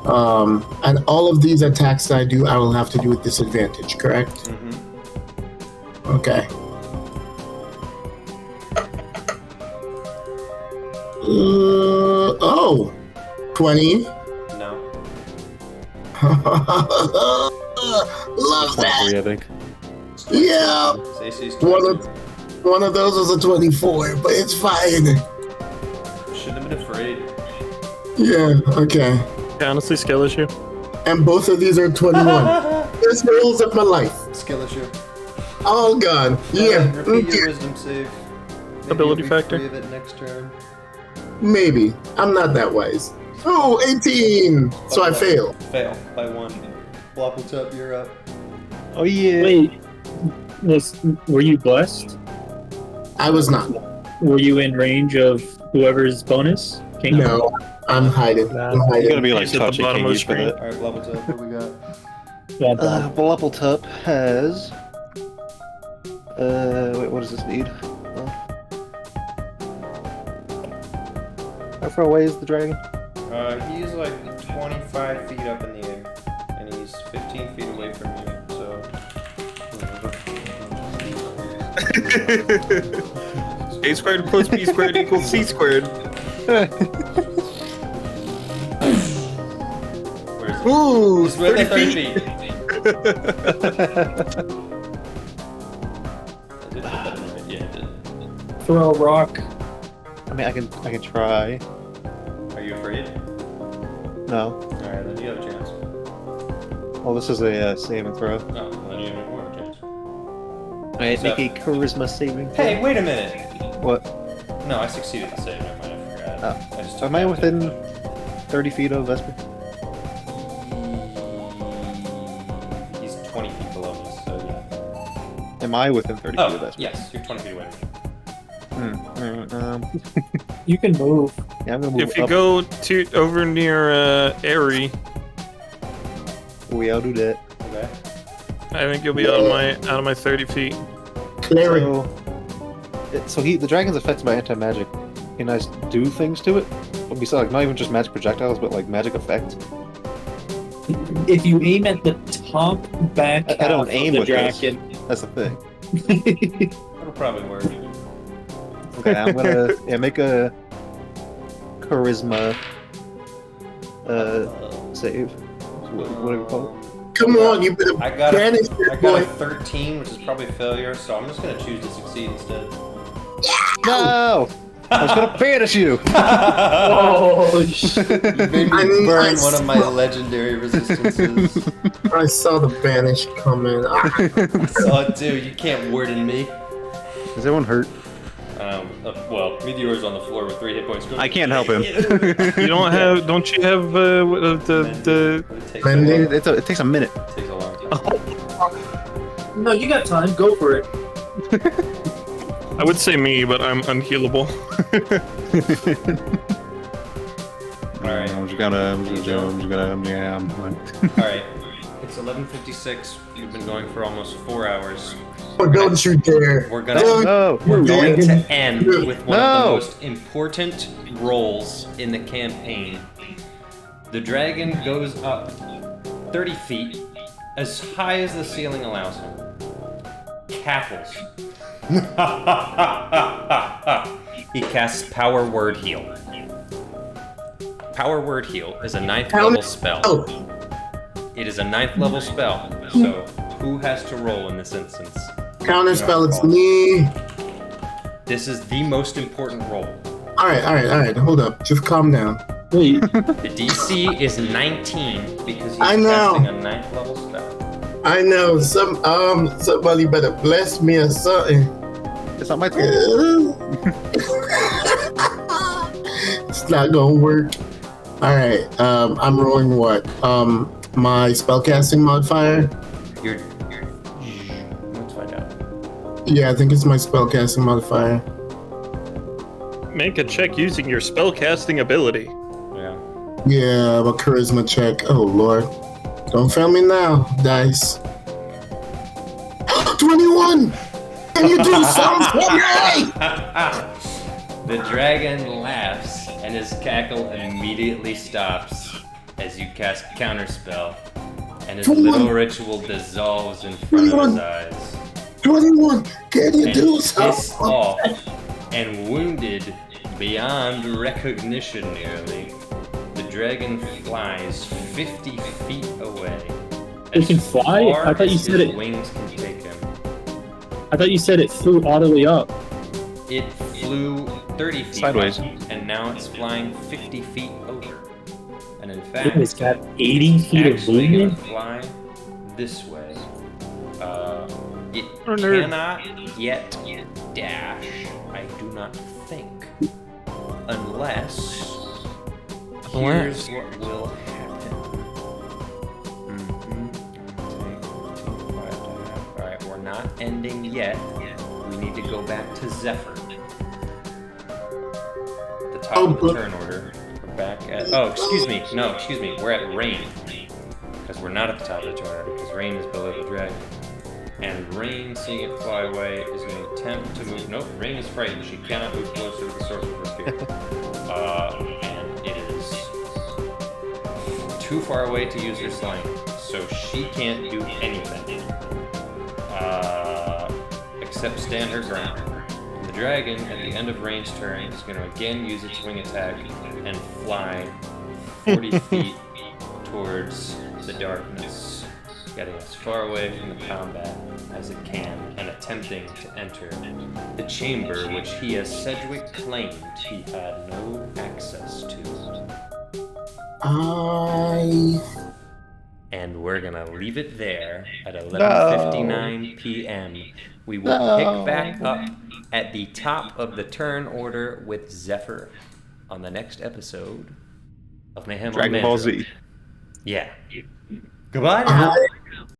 And all of these attacks that I do, I will have to do with disadvantage. Correct? Mm-hmm. Okay. 20. No. Love that. 23, I think. Yeah. Stacey's One of those was a 24, but it's fine. Shouldn't have been afraid. Yeah. Okay. Yeah, honestly, skill issue. And both of these are 21. Best rolls of my life. Skill issue. All gone. Yeah. Repeat your wisdom save. Maybe Ability you'll be factor. free of it next turn. Maybe. I'm not that wise. Oh, 18! So I fail. Fail by 1. Blopple Tub, you're up. Oh yeah. Wait, were you blessed? I was not. Were you in range of whoever's bonus? King? No, I'm hiding. I'm You gotta hiding. be like He's at the touching bottom of the kingy for screen. that. Alright, Blopple Tub, what do we got? Blopple has. Wait, what does this need? How far away is the dragon? He's like 25 feet up in the air. And he's 15 feet away from you, so... A squared plus B squared equals C squared. Where is it? Ooh, He's within 30 30 feet. Yeah, it did. Throw a rock. I mean, I can try. Are you afraid? No. Alright, then you have a chance. Well, this is a save and throw. Oh, then you have more of a chance. Alright, So- make a charisma saving throw. Hey, wait a minute! What? No, I succeeded the save, never mind, I forgot. Oh. I just Am I within 30 feet of Vesper? He's 20 feet below me, so yeah. Am I within 30 feet of Oh, Vesper? yes, you're 20 feet away from me. You can move. Yeah, I'm gonna move If you up. go over near Airy, I'll do that. Okay. I think you'll be out of my 30 feet. Cleric. So the dragon's affected by anti-magic. Can I do things to it? But besides, like, not even just magic projectiles, but like magic effects. If you aim at the top back I don't half aim of with the this. dragon. That's the thing. That'll probably work. Okay, I'm gonna make a charisma save. What do you call it? Come on, you better I got banish I that got a boy. 13, which is probably a failure, so I'm just gonna choose to succeed instead. No! I was gonna banish you! Oh, You made me burn one of my legendary resistances. I saw the banish coming. I saw it too. You can't warden me. Is everyone hurt? Well, Meteor's on the floor with 3 hit points. I can't help him. You don't have? Don't you have the? It takes a minute. It takes a long time. no, you got time. Go for it. I would say me, but I'm unhealable. Alright. I'm just gonna. Yeah, I'm fine. Alright. It's 11:56. You've been going for almost 4 hours. Oh, don't you dare. We're gonna No! We're going to Dragon. end with one of the No. most important rolls in the campaign. The dragon goes up 30 feet, as high as the ceiling allows him. Cackles. He casts Power Word Heal. Power Word Heal is a 9th level spell. Oh, It is a 9th level spell, so who has to roll in this instance? counter spell, it's me. This is the most important roll. Alright, hold up. Just calm down. Wait. The DC is 19 because he's I know. casting a 9th level spell. I know, somebody better bless me or something. It's not my turn. It's not gonna work. Alright, I'm rolling what? My spellcasting modifier? You're let's find out. Yeah, I think it's my spellcasting modifier. Make a check using your spellcasting ability. Yeah. Yeah, a charisma check. Oh lord. Don't fail me now, dice. 21! Can you do something for me? The dragon laughs, and his cackle immediately stops as you cast Counterspell, and his little ritual dissolves in front of his eyes. 21! Can you do Pissed something? off and wounded beyond recognition nearly, the dragon flies 50 feet away. It can fly? Far I thought you as said his it. wings can take him. I thought you said it flew all the way up. It flew 30 feet Sideways. up, and now it's flying 50 feet over. And in fact, It's got 80 feet of actually gonna movement. fly this way. It nerd. cannot yet dash, I do not think. Unless here's what will happen. Alright, we're not ending yet. We need to go back to Zephyr. The top of the turn order. We're back at. Oh, excuse me. No, excuse me. We're at Rain. Because we're not at the top of the turn order, because Rain is below the dragon. And Rain, seeing it fly away, is going to attempt to move. Nope, Rain is frightened. She cannot move closer to the source of her spear. And it is too far away to use her sling, so she can't do anything. Except stand her ground. And the dragon, at the end of Rain's turn, is going to again use its wing attack and fly 40 feet towards the darkness, getting as far away from the combat as it can, and attempting to enter the chamber which he, as Sedgwick, claimed he had no access to. And we're gonna leave it there at 11:59 p.m. We will pick back up at the top of the turn order with Zephyr on the next episode of Mayhem on Dragon Ball Mandril. Z. Yeah. Goodbye now.